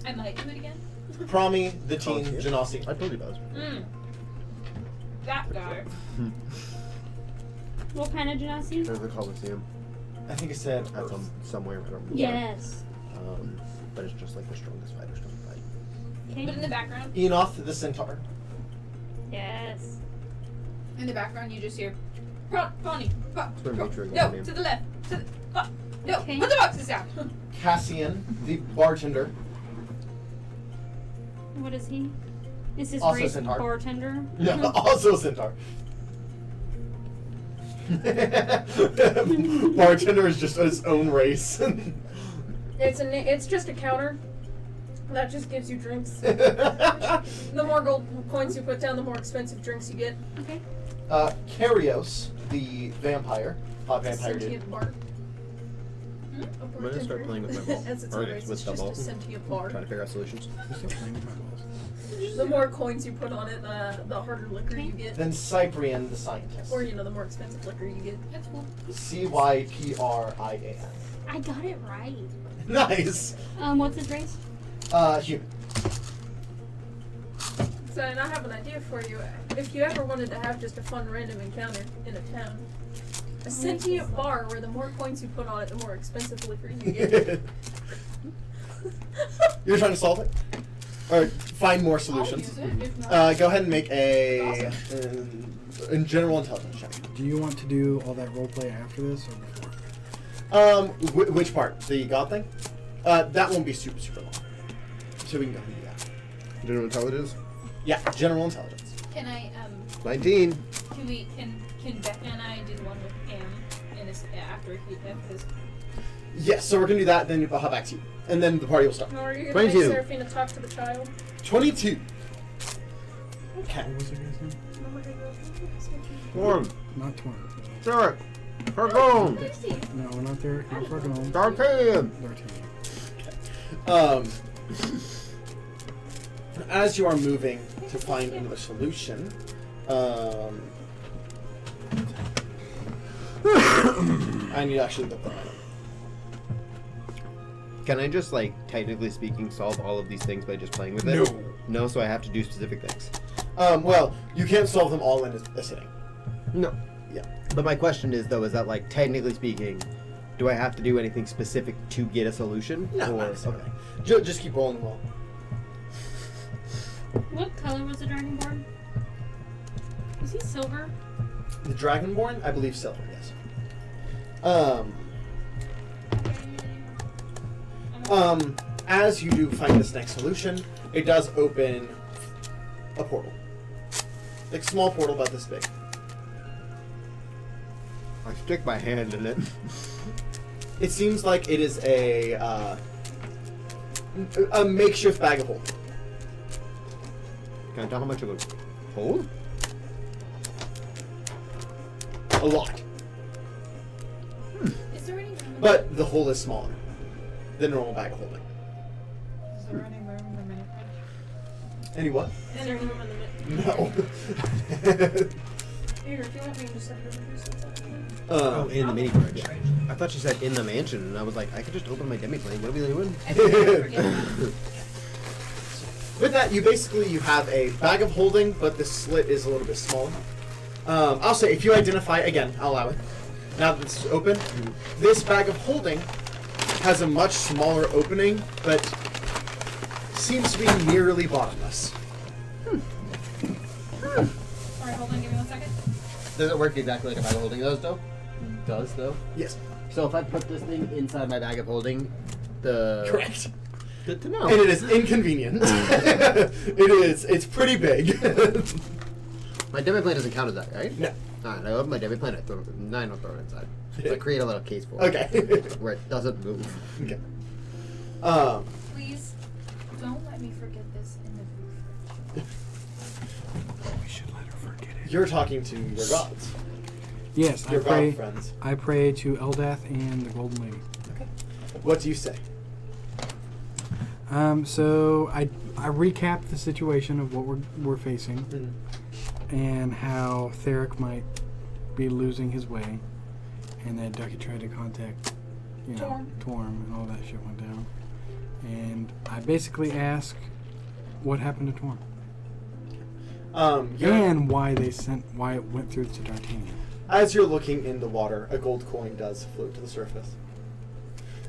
I might do it again. Promi, the teen Coliseum? Genasi. I told you about That guy. What kind of genasi? There's the Coliseum. I think it said That's somewhere. I don't remember. Yes. But it's just like the strongest fighters don't fight. Okay. But in the background, Enoth, the Centaur. Yes. you just hear, pony, where Mitra goes no, in. to the left, to the, no, Okay. put the boxes down. Cassian, the Bartender. What is he? Is his Also race centaur. bartender? No, also Centaur. Bartender is just his own race. It's just a counter that just gives you drinks. The more gold coins you put down, the more expensive drinks you get. Okay. Carios, the vampire. Hot vampire dude. Sentient bar. I'm gonna start playing with my ball. As it's Or always, with it's the just ball. a sentient bar. Trying to figure out solutions. I'm still playing with my balls. The more coins you put on it, the harder liquor you get. Then Cyprian, the scientist. Or, the more expensive liquor you get. That's cool. Cyprian. I got it right. Nice. What's his race? Human. So, and I have an idea for you. If you ever wanted to have just a fun random encounter in a town, a sentient bar where the more coins you put on it, the more expensive liquor you get. You're trying to solve it? Or find more solutions? I'll use it, if not. Go ahead and make a in general intelligence check. Do you want to do all that roleplay after this or before? Which part? The god thing? That won't be super long. So we can go ahead and do that. General intelligence? Yeah, general intelligence. Can I 19. can Becca and I do the one with Am in this after his? Yes, so we're gonna do that, then I'll have back to you. And then the party will start. Or are you going to 22. make Seraphina talk to the child? 22. Okay. What was the guy's name? Torm. Not Torm. Derek. Cargone. No, not there. Not Fargon. D'Artagnan. D'Artagnan. As you are moving to find another solution, I need to actually look that up. Can I just, like, technically speaking, solve all of these things by just playing with it? No. No, so I have to do specific things. Well, you can't solve them all in a sitting. No. Yeah. But my question is, though, is that, like, technically speaking, do I have to do anything specific to get a solution? No, Or- not necessarily. okay. Just keep rolling the roll. What color was the dragonborn? Was he silver? The Dragonborn, I believe silver, yes. As you do find this next solution, it does open a portal. Like small portal about this big. I stick my hand in it. It seems like it is a makeshift bag of holding. Can I tell how much it would hold? A lot. Is there any room? But the hole is smaller than a normal bag of holding. Is there any room in the mini fridge? Any what? Is there room in the mid? No. Here, if you want me to just have her do something. Oh, in the mini fridge. I thought she said in the mansion, and I was like, I could just open my demi-plane. What are we doing? I forget. With that, you have a bag of holding, but the slit is a little bit smaller. I'll say, if you identify, again, I'll allow it. Now that it's open, this bag of holding has a much smaller opening, but seems to be nearly bottomless. Alright, hold on, give me 1 second. Does it work exactly like a bag of holding though? Does though? Yes. So if I put this thing inside my bag of holding, the Correct. Good to know. And it is inconvenient. It's pretty big. My debit plan doesn't count as that, right? No. Alright, I open my debit plan, I don't throw it inside. So I create a little case for it. Okay. Where it doesn't move. Okay. Please, don't let me forget this in the booth. We should let her forget it. You're talking to your gods. Yes, Your I pray. god friends. I pray to Eldath and the Golden Lady. Okay. What do you say? So I recap the situation of what we're facing and how Theric might be losing his way, and that Ducky tried to contact, Torm, and all that shit went down. And I basically ask what happened to Torm. And why it went through to D'Artagnan. As you're looking in the water, a gold coin does float to the surface.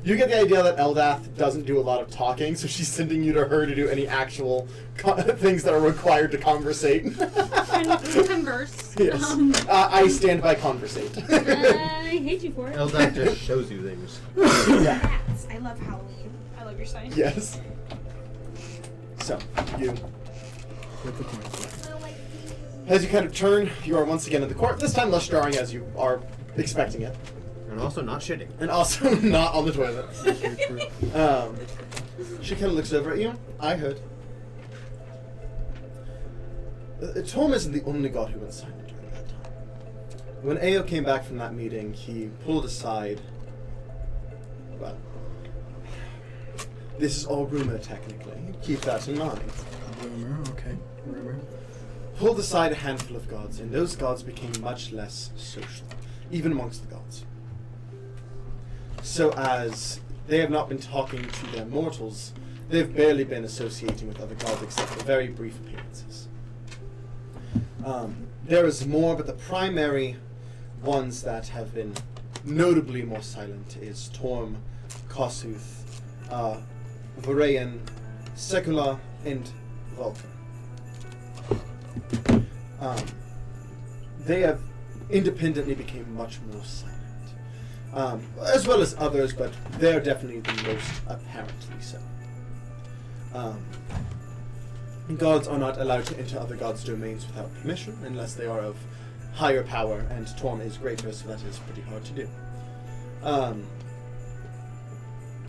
You get the idea that Eldath doesn't do a lot of talking, so she's sending you to her to do any actual things that are required to conversate. Converse. Yes. I stand by conversate. I hate you for it. Eldath just shows you things. Yeah. Hats. I love Halloween. I love your sign. Yes. So, you. With the coin. As you kind of turn, you are once again in the court, this time less jarring as you are expecting it. And also not shitting. And also not on the toilet. She kind of looks over at you. I heard. Torm isn't the only god who went silent during that time. When Ao came back from that meeting, he pulled aside. Well, this is all rumor, technically. Keep that in mind. Rumor, okay. Rumor. Pulled aside a handful of gods, and those gods became much less social, even amongst the gods. So as they have not been talking to their mortals, they've barely been associating with other gods except for very brief appearances. There is more, but the primary ones that have been notably more silent is Torm, Kossuth, Varayan, Secula, and Vulcan. They have independently become much more silent, as well as others, but they're definitely the most apparently so. Gods are not allowed to enter other gods' domains without permission, unless they are of higher power, and Torm is greater, so that is pretty hard to do.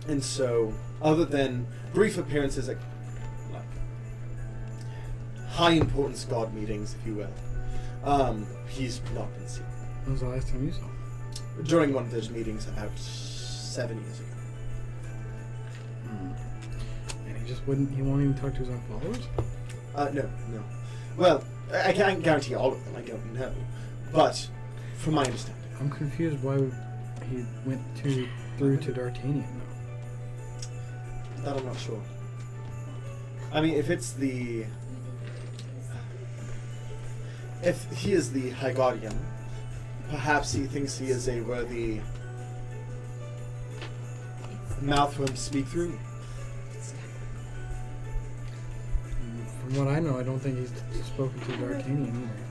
And so, other than brief appearances at high importance god meetings, if you will, he's not been seen. When was the last time you saw him? During one of those meetings about 7 years ago. And he won't even talk to his own followers? No. Well, I can't guarantee all of them, I don't know. But, from my understanding. I'm confused why he went through to D'Artagnan, though. That I'm not sure. I mean, if he is the High Guardian, perhaps he thinks he is a worthy mouth for him to speak through. From what I know, I don't think he's spoken to D'Artagnan either.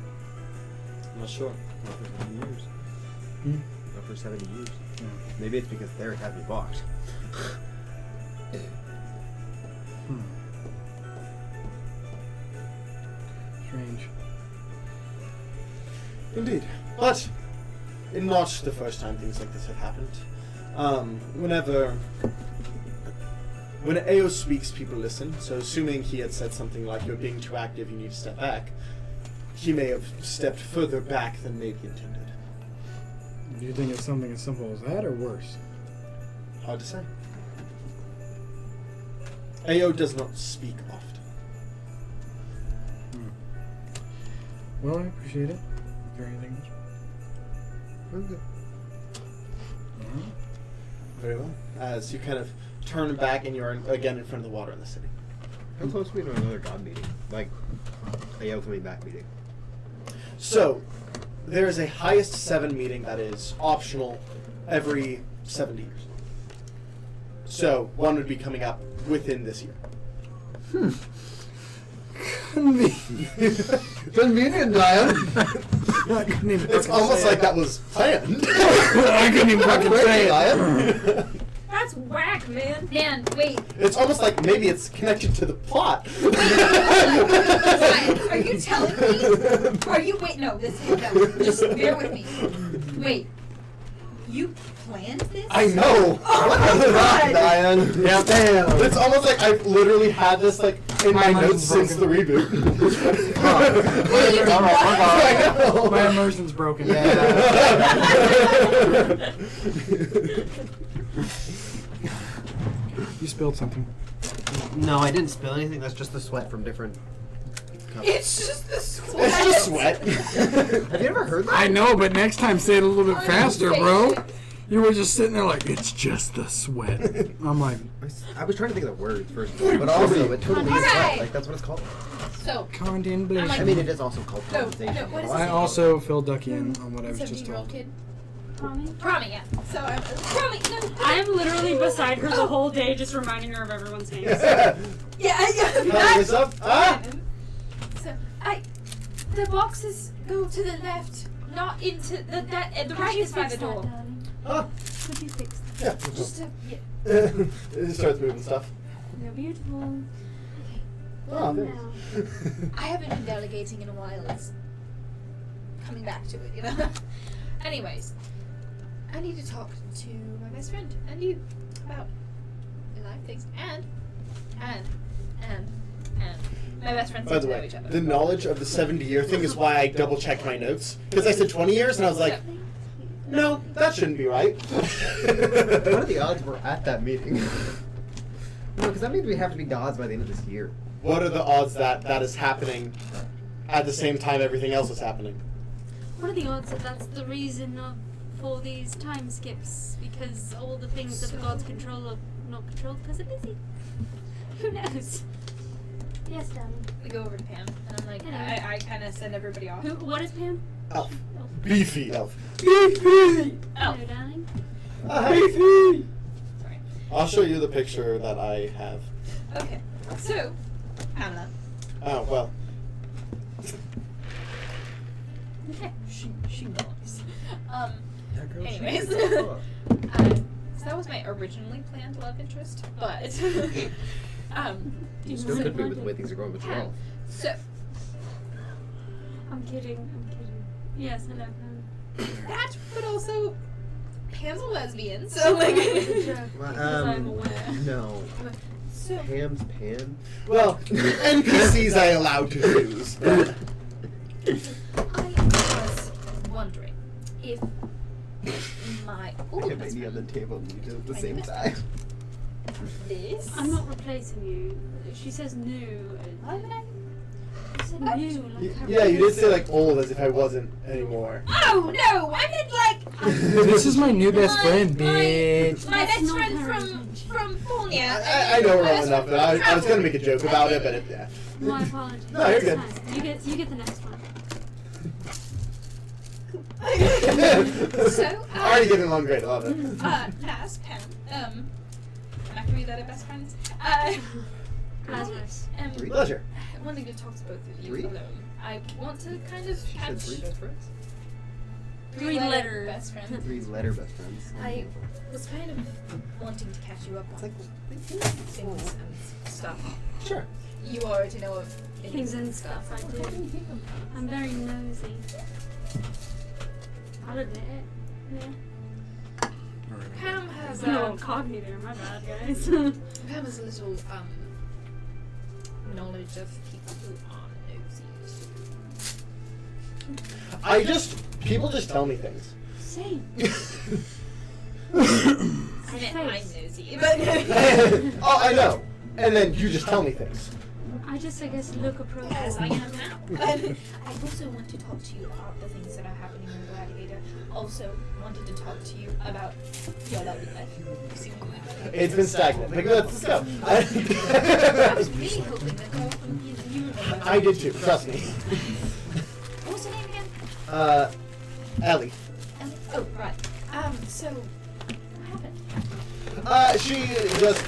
I'm not sure. Not for 70 years. Not for 70 years. Yeah. Maybe it's because Theric had me blocked. Strange. Indeed. But, not the first time things like this have happened. When Ao speaks, people listen, so assuming he had said something like, "You're being too active, you need to step back," he may have stepped further back than maybe intended. Do you think it's something as simple as that, or worse? Hard to say. Ao does not speak often. Well, I appreciate it. Is there anything else? Okay. Very well. As you kind of turn back and you're again in front of the water in the city. How close are we to another god meeting? Like, AO coming back meeting. So, there is a highest 7 meeting that is optional every 70 years. So, one would be coming up within this year. Convenient, Diane. It's almost like that was planned. I couldn't even fucking say it. Lion. That's whack, man. Man, wait. It's almost like maybe it's connected to the plot. Ryan, are you telling me? Are you wait? No, this is no. Just bear with me. Wait. You planned this? I know. Oh my God. Diane. Yeah, damn. It's almost like I've literally had this like in my My notes mind's since the reboot. I know. My immersion's broken. You spilled something. No, I didn't spill anything. That's just the sweat from different cups. It's just the sweat. It's just sweat. Have you ever heard that? I know, but next time say it a little bit faster, bro. You were just sitting there like, it's just the sweat. I'm like, I was trying to think of the words first, but also it totally is sweat. Alright. Like that's what it's called. So, condensation. I mean, it is also called No, condensation. what is I it? also filled Ducky in on what I was just 17-year-old told. kid. Promise? Promi, yeah. So I'm Promi. No. I'm literally beside her the whole day, just reminding her of everyone's names. Yeah. What's up? Ah! So the boxes go to the left, not into the the Could right you is by fix the that, door. darling? Huh? Could you fix that? Yeah. Just to, yeah. It starts moving stuff. You're beautiful. Oh, Now. thanks. I haven't been delegating in a while. It's coming back to it, you know. Anyways, I need to talk to my best friend and you about life things and my best friends By the know way, each other. the knowledge of the 70-year thing is why I double-checked my notes. Because I said 20 years, and I was like, no, that shouldn't be right. What are the odds we're at that meeting? No, because that means we have to be gods by the end of this year. What are the odds that that is happening at the same time everything else is happening? What are the odds that that's the reason for these time skips? Because all the things that the gods control are not controlled because they're busy. Who knows? Yes, darling. We go over to Pam and I'm like, Hello. I kind of send everybody off. What is Pam? Elf. Elf. Beefy elf. Hello, darling. Beefy! Sorry. I'll show you the picture that I have. Okay. So, Pamela. Oh, well. Okay. She knows. Anyways. Oh. So that was my originally planned love interest, but You still could be with the way things are going with Pam. Rolf. So I'm kidding. Yes, hello, Pam. that, but also Pam's a lesbian, so like. Because I'm aware. No. So Pam's Pan? Well, NPCs I allowed to choose. I was wondering if my old Have best any on friend, the table and you do it at the My same best time. this. I'm not replacing you. She says new. Why would I? You said What? new. Like her Yeah, you did race. say like old as if I wasn't anymore. Oh no! I meant like This is my new best friend, my- bitch. my That's best not friend her from intention. Fulnia. I know her well enough that I was going to make a joke about it, but it, yeah. My apologies. No, you're good. It's fine. You get the next one. So Already getting along great, I love it. Past Pam. Am I can read that at best friends? Lazarus. Pleasure. Wanting to talk to both of you Three? alone. I want to kind of She said catch 3 best friends? Three-letter. best friends. 3 letter best friends. I was kind of wanting to catch you up on things and stuff. Sure. You already know of Things and stuff I do. I'm very nosy. I'll admit it. Yeah. Pam has No, incognito. My bad, guys. Pam has a little knowledge of people who are nosy. People just tell me things. Same. I meant I'm nosy, but Oh, I know. And then you just tell me things. I just, I guess, look approachable. as I am now. I also want to talk to you about the things that are happening in Gladiator. Also wanted to talk to you about your lovely life. You see what I mean? It's been stagnant. Like, let's go. I was really hoping that girl from you remember. I did too, trust me. What was her name again? Ellie. Oh, right. So what happened? She just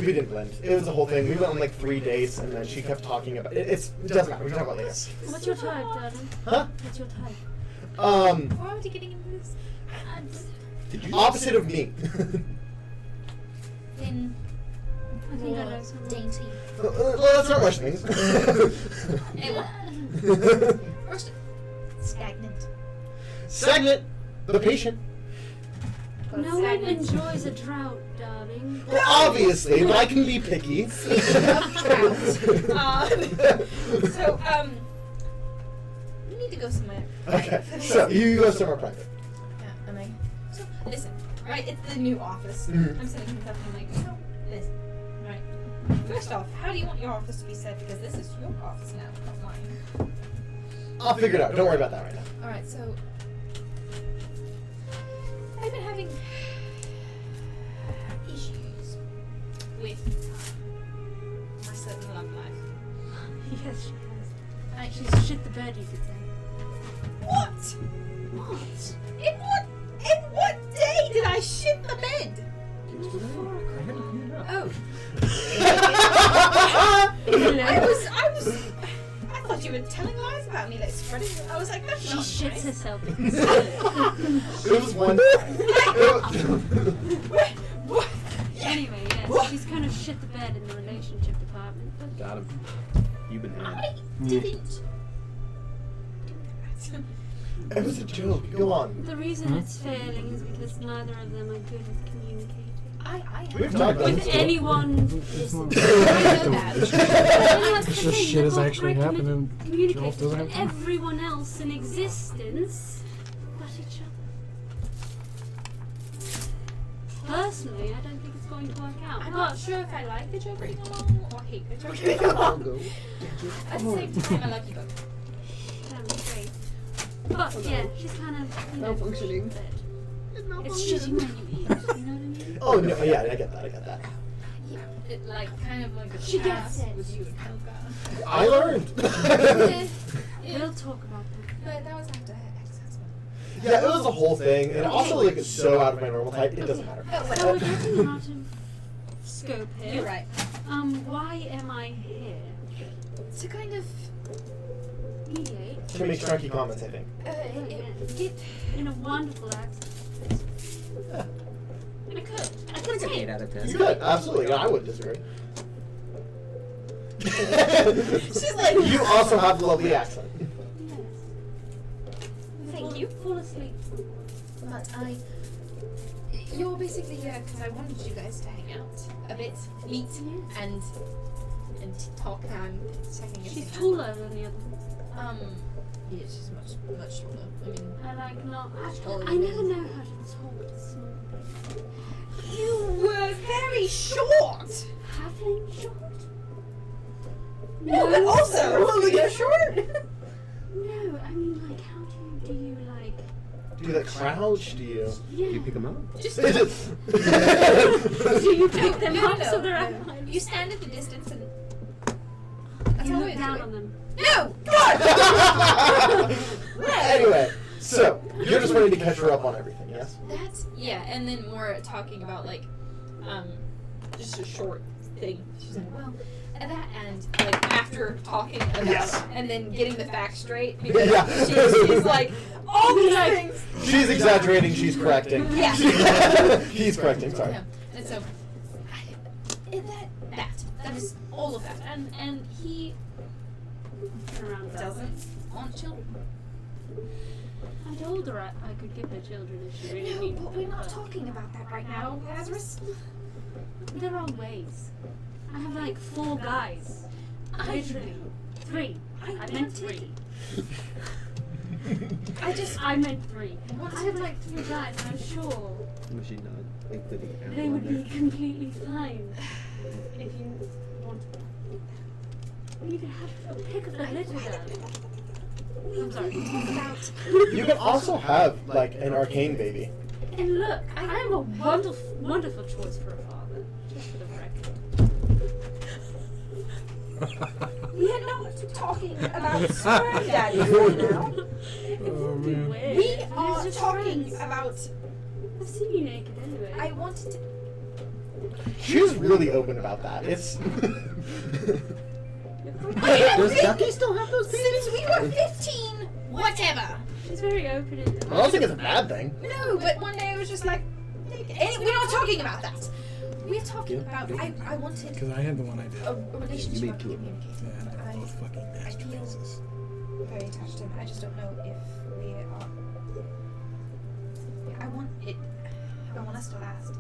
we didn't blend. It was a whole thing. We went on like 3 dates, and then she kept talking about it. It doesn't matter. We can talk about it later. What's your type, darling? Huh? What's your type? Why are we getting into this? Opposite of me. Then I think I know someone. dainty. Let's not rush things. First, stagnant. Stagnant. The patient. No one enjoys a drought, darling. Well, obviously, but I can be picky. So, we need to go somewhere. Okay, so you go somewhere private. Yeah, am I? So, listen, right? It's the new office. Mhm. I'm sitting here and like, so, listen, right? First off, how do you want your office to be set? Because this is your office now, not mine. I'll figure it out. Don't worry about that right now. Alright, so, I've been having issues with my certain love life. Yes, she has. I, She's shit the bed, you could say. what? What? In what day did I shit the bed? Oh. I thought you were telling lies about me, like spreading. I was like, that's She not shits nice. herself. It was one. What? Anyway, yes, she's kind of shit the bed in the relationship department. But Got him. You've been had. I didn't. It was a joke. Go on. the reason it's failing is because neither of them are good with communicating. I We've talked about With this before. anyone. It's not. I know that. It's just shit has actually happened and communicate Joel doesn't with have time. everyone else in existence but each other. Personally, I don't think it's going to work out. I'm But not sure if I like the joke getting along or hate the joke getting along. At the same time, I like you both. that would be great. But yeah, she's kind of Malfunctioning. It's shitty when you eat. You know what I mean? Oh no, yeah, I get that. Yeah, it like kind of like a She gets past it. with you and Helga. I learned. We'll talk about that. But that was after her ex-husband. Yeah, it was a whole thing, and also like it's so out of my normal type. It doesn't matter. Oh, So whatever. we're getting out of scope here. You're right. Why am I here? To kind of Mediate. To make snarky comments, I think. get. In a wonderful accent. I could. I could say 8 out of 10. You could absolutely. No, I wouldn't disagree. She's like, You also have a lovely accent. yes. Thank you. Fall asleep. But you're basically here because I wanted you guys to hang out a bit, meet, and talk. I'm checking She's everything taller than the other one. out. Yeah, she's much taller. I mean, I like not. taller I than never me. know how to talk to small people. You were very short. Halfling short? No, but also you're short. No, I mean, like, how do you like. Do that crouch? Do you? Yeah. You pick him up? Just Do you pick them up so they're no. at You stand at the distance and that's You how look we down do on it. them. No, God. Anyway, so you're just wanting to catch her up on everything, yes? That's and then more talking about like, just a short thing. She's like, well, at that end, like after talking about, Yes. and then getting the facts straight because Yeah. she's like, all these Like- things. She's exaggerating. She's correcting. Yeah. He's correcting. Sorry. Yeah. And so, that is all of that, and he Turn around. doesn't want children. I told her I could give her children if she really No, needed but them. we're not talking about that right now, Lazarus. There are ways. I have like 4 guys. Literally. 3. I meant 3. I meant 3. I have like 3 guys, and I'm sure Was she not including they would be completely fine if you wanted them. You can have a pick of the litter, darling. I'm sorry. You can also have like an arcane baby. And look, I am a wonderful choice for a father. Just for the record. We are not talking about sperm daddy right now. It would be man. weird. We It's are just talking friends. about. I've seen you naked anyway. I wanted to. She was really open about that. It's. Does Ducky still have those Since we were 15, whatever. She's very open. And I don't think it's a bad thing. No, but one day I was just like, we're not talking about that. We're talking about, I wanted Because I had the one I did. a relationship You of made two of them. communicating. Yeah, But they're both fucking I feel masterpieces. very attached to him. I just don't know if we are. I want it. I want us to last.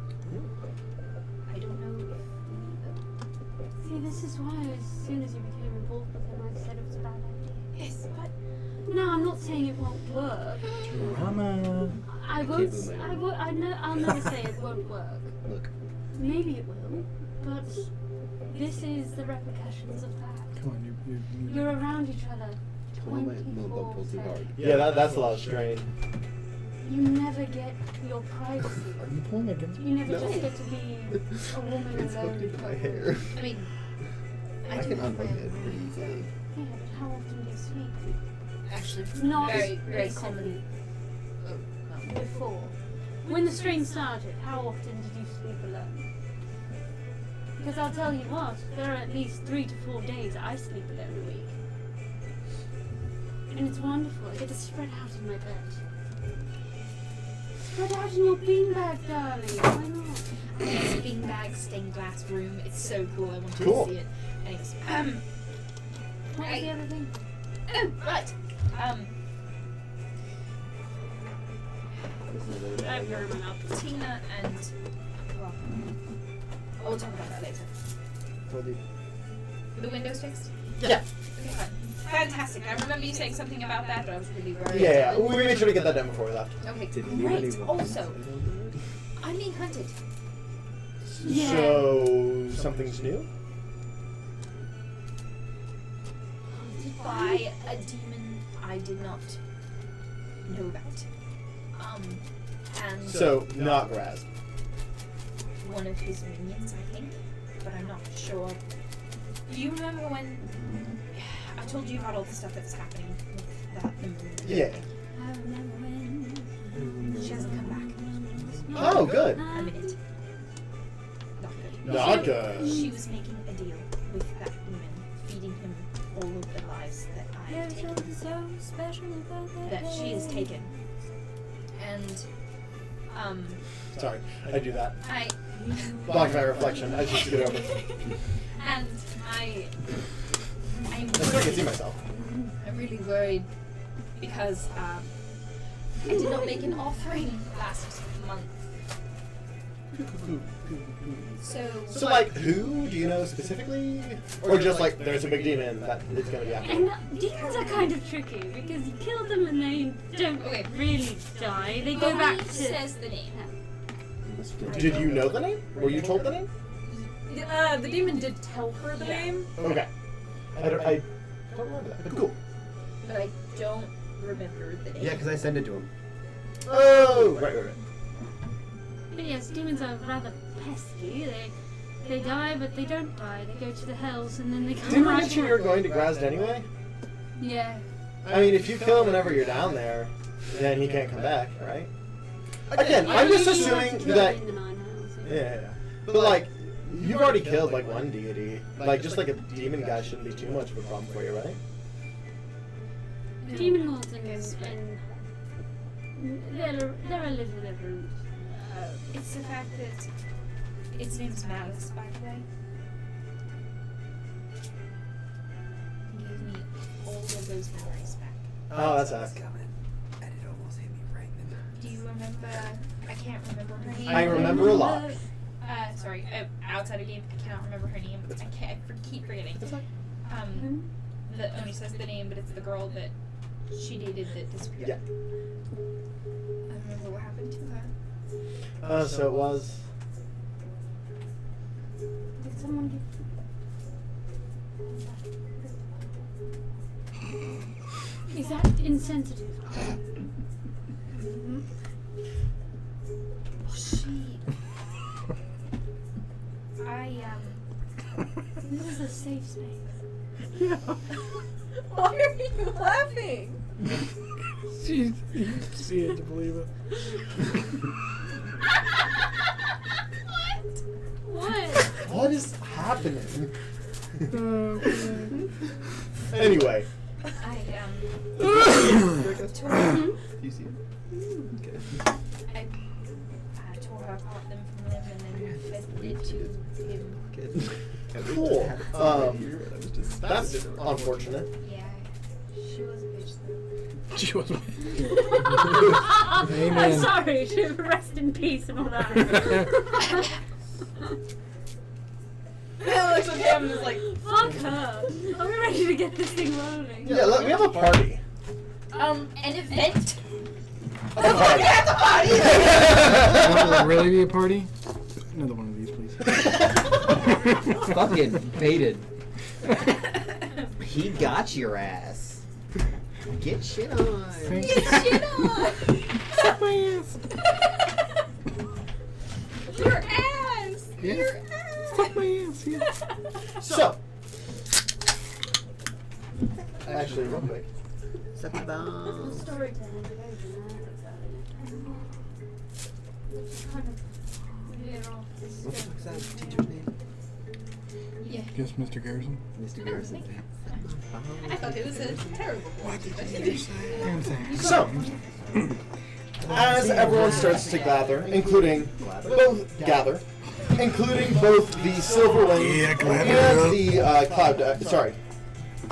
I don't know if See, this is why as soon as you became involved with him, I said it was a bad idea. yes, but No, I'm not saying it won't work. Drama. I won't. I'll never say it won't work. Look. Maybe it will, but this is the repercussions of that. Come on, you. You're around each other. Pull my no, don't pull too hard. Yeah, that's a lot of strain. You never get your privacy. Are you pulling against me? You never just get to be a woman It's alone. hooked into my hair. I mean, I do can have my unhook own it pretty mind, so easily. Yeah, but how often do you sleep? actually, Not very, very recently. commonly. Oh, no. Before. When the strain started, how often did you sleep alone? Because I'll tell you what, there are at least 3 to 4 days I sleep alone a week. And it's wonderful. I get to spread out in my bed. Spread out in your beanbag, darling. Why not? This beanbag stained glass room. It's so cool. I want you Cool. to see it. Anyways, What was the other thing? oh, right. I have your in my mouth. Tina and well, we'll talk about that later. The Windows fixed? Yeah. Okay, fine. Fantastic. I remember you saying something about that, but I was really worried. Yeah, we made sure to get that done before we left. Okay, Did great. anybody Also, I'm being hunted. Yeah. So something's new. By a demon I did not know about. And So not Graz. one of his minions, I think, but I'm not sure. Do you remember when I told you about all the stuff that's happening with that moon? Yeah. I remember when She hasn't come back. Oh, good. A minute. Not good. Not good. She was making a deal with that demon, feeding him all of the lives that I have taken. so special about That she has taken. And Sorry, I do that. I Block my reflection. I just get over. and I'm I still can see myself. I'm really worried because I did not make an offering last month. So like, who do you know specifically, or just like there's a big demon that is gonna be after? And demons are kind of tricky because you kill them and they don't really die. They go back to. Says the name. Did you know the name? Were you told the name? The demon did tell her the name. Okay. I don't remember that, but cool. But I don't remember the name. Yeah, because I sent it to him. Oh, right. But yes, demons are rather pesky. They die, but they don't die. They go to the hells and then they come Didn't we right mention back. you were going to Grazd anyway? Yeah. I mean, if you kill him whenever you're down there, then he can't come back, right? Again, I'm just You have assuming to kill that. them in the 9 hells, Yeah. But like, you've already killed like one deity. Like, just like a demon guy shouldn't be too much of a problem for you, right? Demon lords and they're a little different. It's the fact that its name's Malice, by the way. It gave me all of those memories back. Oh, that's us. And it almost hit me right in the Do you remember? I can't remember her name. I remember a lot. Sorry, outside of game, I cannot remember her name. Keep forgetting. That only says the name, but it's the girl that she dated that disappeared. Yeah. I remember what happened to her. So it was. Did someone give... Is that insensitive? This is a safe space. Yeah. Why are you laughing? She's, you see it to believe it. happening? Anyway. I You see it? Okay. tore apart them from them and then fed it to him. Good. Cool. That's That's unfortunate. Yeah, she was a bitch though. She was. I'm Amen. sorry. Rest in peace and all that. It looks like him and is like, Fuck her. I'm ready to get this thing rolling. Yeah, we have a party. an event? A party. Will it really be a party? Another one of these, please. Fucking baited. He got your ass. Get shit on. Thank Get shit on! Suck my ass. Your ass! Yeah. Your ass! Suck my ass. Yeah. So, actually, real quick. Suck my balls. What the fuck's that teacher's name? Guess Mr. Garrison. Mr. Garrison. I thought it was a terrible one. I'm saying. So, as everyone starts to gather, including both the Silver Wing Yeah, and gather. the Cloud.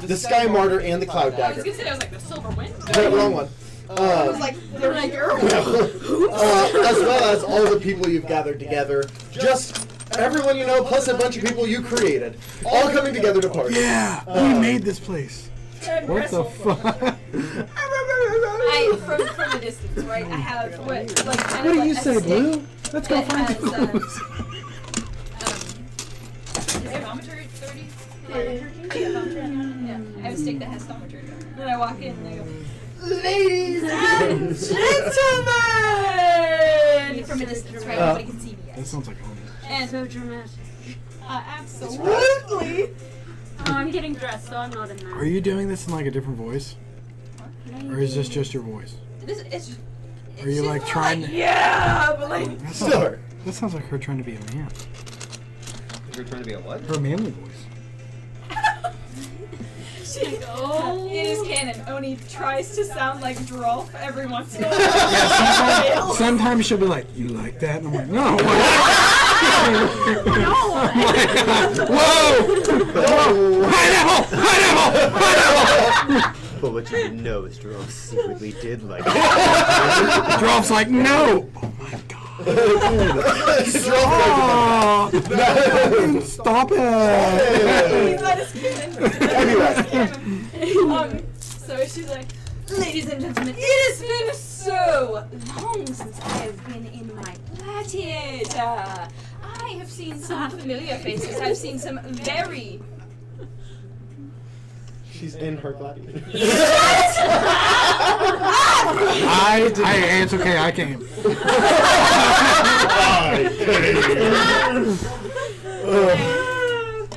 The Sky Martyr and the Cloud I was Dagger. gonna say, I was like, the silver wind? The wrong one. I was like, they're like, As well as all the people you've gathered together, just everyone you know, plus a bunch of people you created, all coming together to party. Yeah, we made this place. What the fuck? from a distance, right? I have what kind What of do like you a say, stick Blue? Let's go that find has, the clues. thermometer 30? Yeah. I have a stick that has thermometer. Then I walk in and I go, ladies and gentlemen! From a distance, right? Nobody can see me That yet. sounds like home. And So dramatic. absolutely. Oh, I'm getting dressed, so I'm not in there. Are you doing this in like a different voice? Or is this just your voice? It's just. Are you like trying to... Yeah, but like. That Still sounds, her. that sounds like her trying to be a man. You're trying to be a what? Her manly voice. Oh. It is canon. Oni tries to sound like Drolf every once in a while. Yeah, sometimes she'll be like, "You like that?" And I'm like, "No." Whoa! Pineapple! Pineapple! Pineapple! But what you didn't know is Jerome secretly did like it. Drolf's like, "No!" Oh my god! Stop it! That is canon. So she's like, ladies and gentlemen, it has been so long since I have been in my gladiator. I have seen some familiar faces. I've seen some very... She's in her gladiator. It's okay, I came.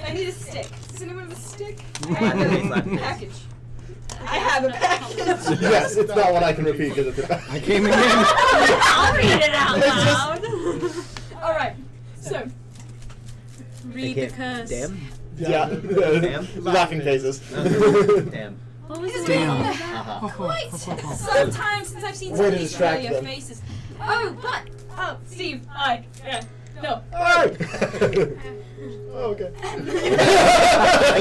I need a stick. Does anyone have a stick? I have a package. I have a package. Yes, it's not what I can repeat because it's I came again. I'll read it out loud. Alright, so... Read the curse. Damn. yeah. Damn. Laughing faces. Damn. What was it? Damn. Uh-huh. Quite some time since I've seen Way some to of these distract familiar them. faces. Oh, Steve, hi. Yeah, no. Alright. Oh, okay. I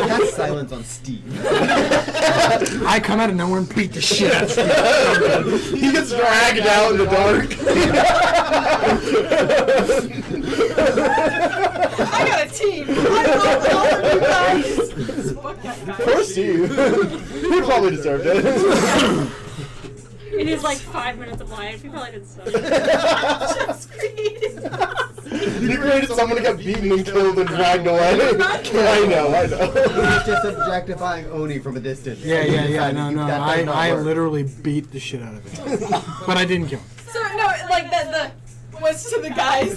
cast silence on Steve. I come out of nowhere and beat the shit out of Steve. He gets dragged out in the dark. I got a team. I love all of you guys. Fuck that guy. Poor Steve. He probably deserved it. It is like 5 minutes of life. You probably didn't stop. Just created. You created someone to get beaten and killed and dragged away. I know. He's just objectifying Oni from a distance. Yeah. No. That does not I work. literally beat the shit out of it. But I didn't kill him. So, no, like the was to the guys.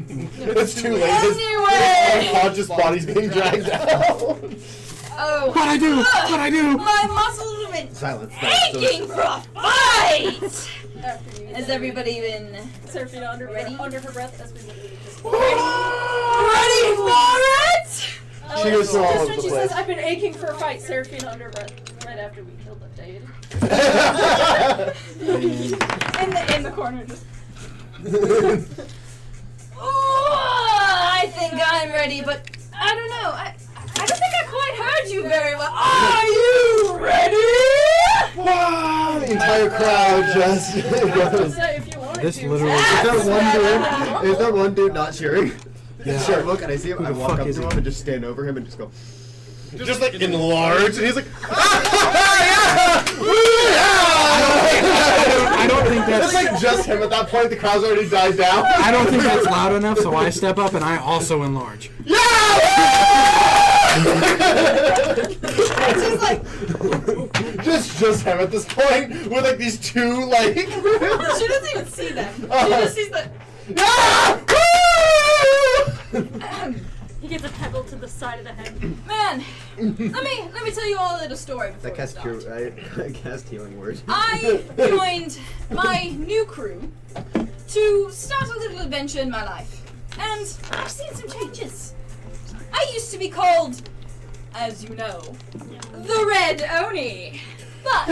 It's too late. His Anyway. unconscious body's being dragged out. Oh. What'd I do? What'd I do? My muscles have been Silence. aching for a fight! Has everybody been Serafina under ready? under her breath as we just ready? Ready for it? She goes so all Just over when the she place. says, I've been aching for a fight, Seraphina under breath, right after we killed the deity. In the corner, just. I think I'm ready, but I don't know. I don't think I quite heard you very well. Are you ready? Wow, the entire crowd just goes. If you wanted This to. literally. Is there one dude not cheering? Yeah. Sure. Look, and I see him. Who I the walk fuck up is to he? him and just stand over him and just go. Just like enlarged, and he's like, I don't think It's that's. like just him at that point. The crowd's already died down. I don't think that's loud enough, so I step up and I also enlarge. It's just like just him at this point with like these two like. she doesn't even see them. She just sees the. He gets a pebble to the side of the head. Man, let me tell you all a little story before That we cast start. I cast healing word. I joined my new crew to start a little adventure in my life, and I've seen some changes. I used to be called, as you know, the Red Oni, but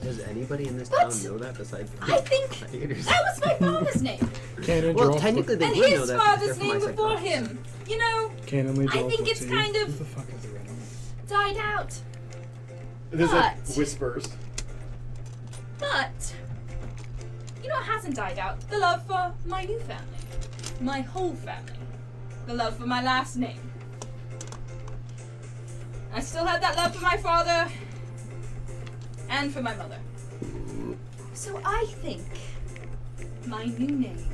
Does anybody in this What? town know that besides? I think that was my father's name, Canon Well, draw technically they and would know his that. father's They're from name my before psychosis. him. You know, Canonly I draw think foot it's to kind you. of- Who the fuck is the red one? died out. There's like But- whispers. But, you know what hasn't died out? The love for my new family. My whole family. The love for my last name. I still have that love for my father and for my mother. So I think my new name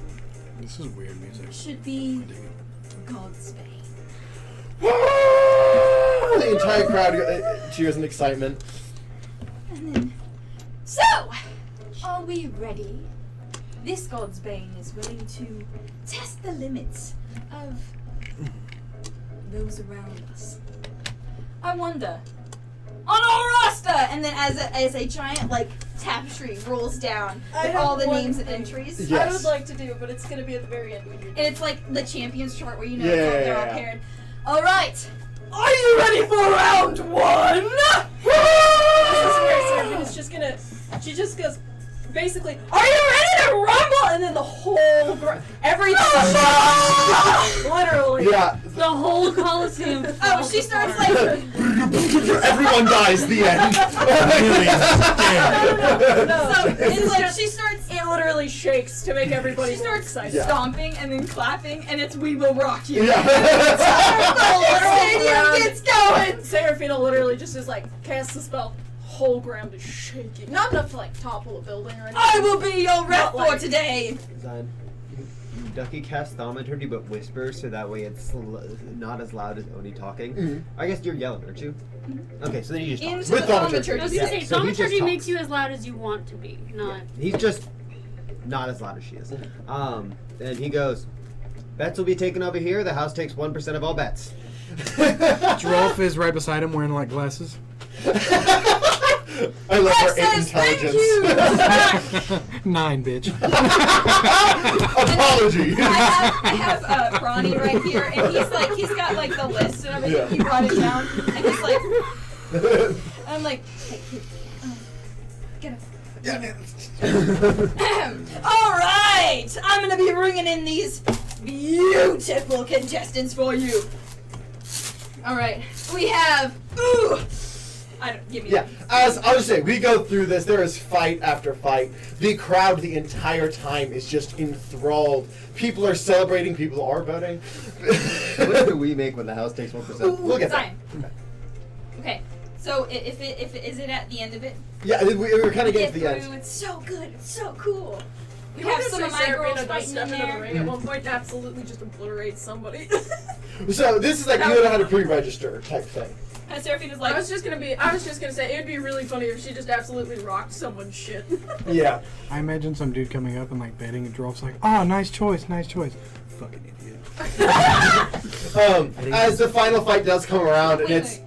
This is weird music. should be God's Bane. The entire crowd cheers in excitement. And then, so, are we ready? This God's Bane is willing to test the limits of those around us. I wonder, on our roster, and then as a giant like tapestry rolls down I with have all the one names and thing. entries, Yeah. I Yes. would like to do, but it's going to be at the very end when you're and it's like the champions chart where you know Yeah, they're all yeah. paired. All right, are you ready for round one? This is where Seraphina's just gonna. She just goes, basically, are you ready to rumble? And then the whole. Everything. Literally. Yeah. The whole Coliseum. Oh, falls she starts apart. like. Everyone dies. The end. No. So it's like she starts. It literally shakes to make everybody She starts excited. Yeah. stomping and then clapping, and it's "We Will Rock You." Yeah. The whole stadium gets going. Seraphina literally just is like, casts the spell, whole ground is shaking. Not enough to like topple a building or anything. I will be your rep Not like- for today. Zan, Ducky casts thaumaturgy but whispers so that way it's not as loud as Oni talking. Mhm. I guess you're yelling, aren't you? Okay, so then you just talk. Into With the thaumaturgy. I was thaumaturgy. gonna say, so he just thaumaturgy talks. makes you as loud as you want to be, not. He's just not as loud as she is. And he goes, bets will be taken over here. The house takes 1% of all bets. Rolf is right beside him wearing like glasses. I love her Says thank intelligence. 9, bitch. Apology. I have Ronnie right here, and he's got like the list and everything. Yeah. He brought it down, and he's like, I'm like, hey, kid, get up. All right, I'm gonna be bringing in these beautiful contestants for you. All right, we have I don't give me. Yeah, as I was saying, we go through this. There is fight after fight. The crowd the entire time is just enthralled. People are celebrating. People are voting. What do we make when the house takes 1%? We'll get that. Zion. Okay, so if it is it at the end of it? Yeah, we're kind of getting Get to the through. end. It's so good. It's so cool. We You have have some of my Seraphina girls does fighting step in into the there. ring at one point to absolutely just obliterate somebody. So this is like you know how to pre-register type thing. And Seraphina's I like, was just gonna say it'd be really funny if she just absolutely rocked someone's shit. Yeah. I imagine some dude coming up and like betting, and Rolf's like, "Oh, nice choice, nice choice." Fucking idiot. As the final fight does come around, and wait, it's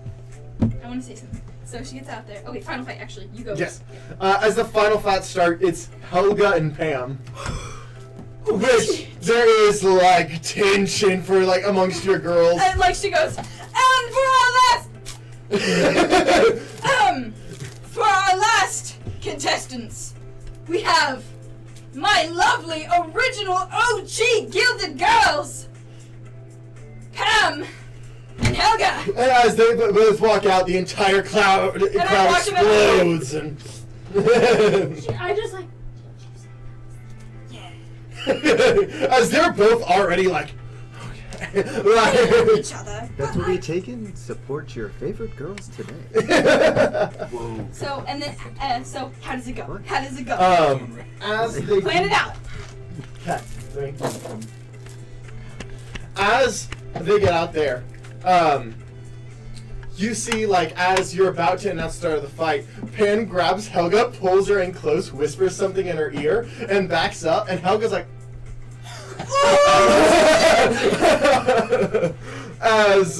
wait. I want to say something. So she gets out there. Okay, final fight. Actually, you go. yes. As the final fights start, it's Helga and Pam. which there is like tension for like amongst your girls. And like she goes, and for our last contestants, we have my lovely original OG Gilded Girls, Pam and Helga. And as they both walk out, the entire crowd explodes and. I just like. As they're both already like. Each other. That's what we take in. Support your favorite girls today. Whoa. So and then so how does it go? What? How does it go? As they Plan it out. Okay. As they get out there, you see, like, as you're about to announce the start of the fight, Pan grabs Helga, pulls her in close, whispers something in her ear, and backs up, and Helga's like, as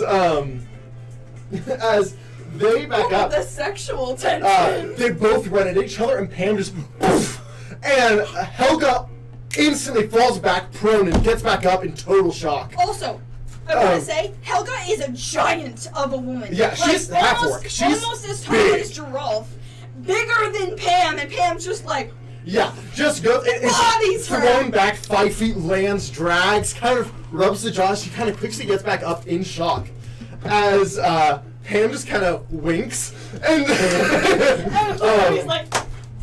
they back up, The sexual tension. they both run at each other, and Pam just poof, and Helga instantly falls back prone and gets back up in total shock. Also, I want to say, Helga is a giant of a woman. Yeah, she's half orc. almost, She's almost as tall big. as Giraffe. Bigger than Pam, and Pam's just like, Yeah, just goes. Bodies her. Thrown back 5 feet, lands, drags, kind of rubs the jaw. She kind of quickly gets back up in shock. As Pam just kind of winks. And he's like,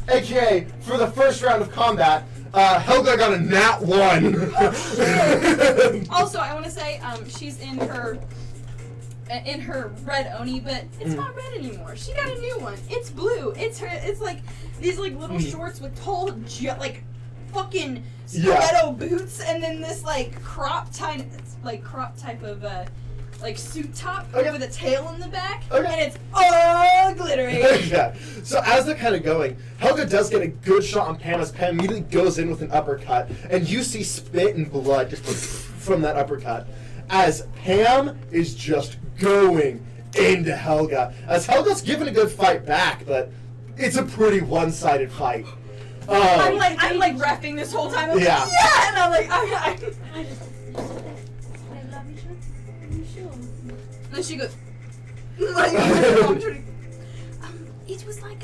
AKA, for the first round of combat, Helga got a nat 1. Also, I want to say, she's in her red oni, but it's not red anymore. She got a new one. It's blue. It's like these like little shorts with tall, like fucking stiletto boots, and then this like crop type of like suit top with a tail in the back, and it's all glittery. Yeah. So as they're kind of going, Helga does get a good shot on Pam as Pam immediately goes in with an uppercut, and you see spit and blood just from that uppercut. As Pam is just going into Helga. As Helga's given a good fight back, but it's a pretty one-sided fight. I'm like rapping this whole time. I'm like, Yeah. yeah, and I'm like, I just I love each other. You sure? and then she goes, like, it was like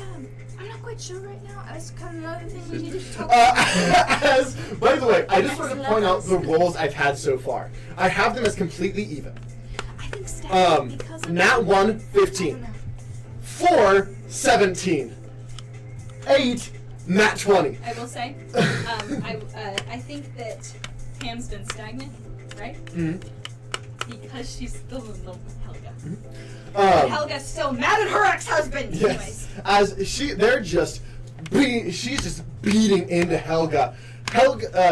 I'm not quite sure right now. It's kind of another thing we needed to talk about. By the way, I just want to point out the rolls I've had so far. I have them as completely even. I think Stephanie, because of Nat 1, 15. 4, 17. 8, Nat 20. I will say, I think that Pam's been stagnant, right? Mm-hmm. Because she's still in love with Helga. Um, Helga's still mad at her ex-husband. Yes. As she's just beating into Helga.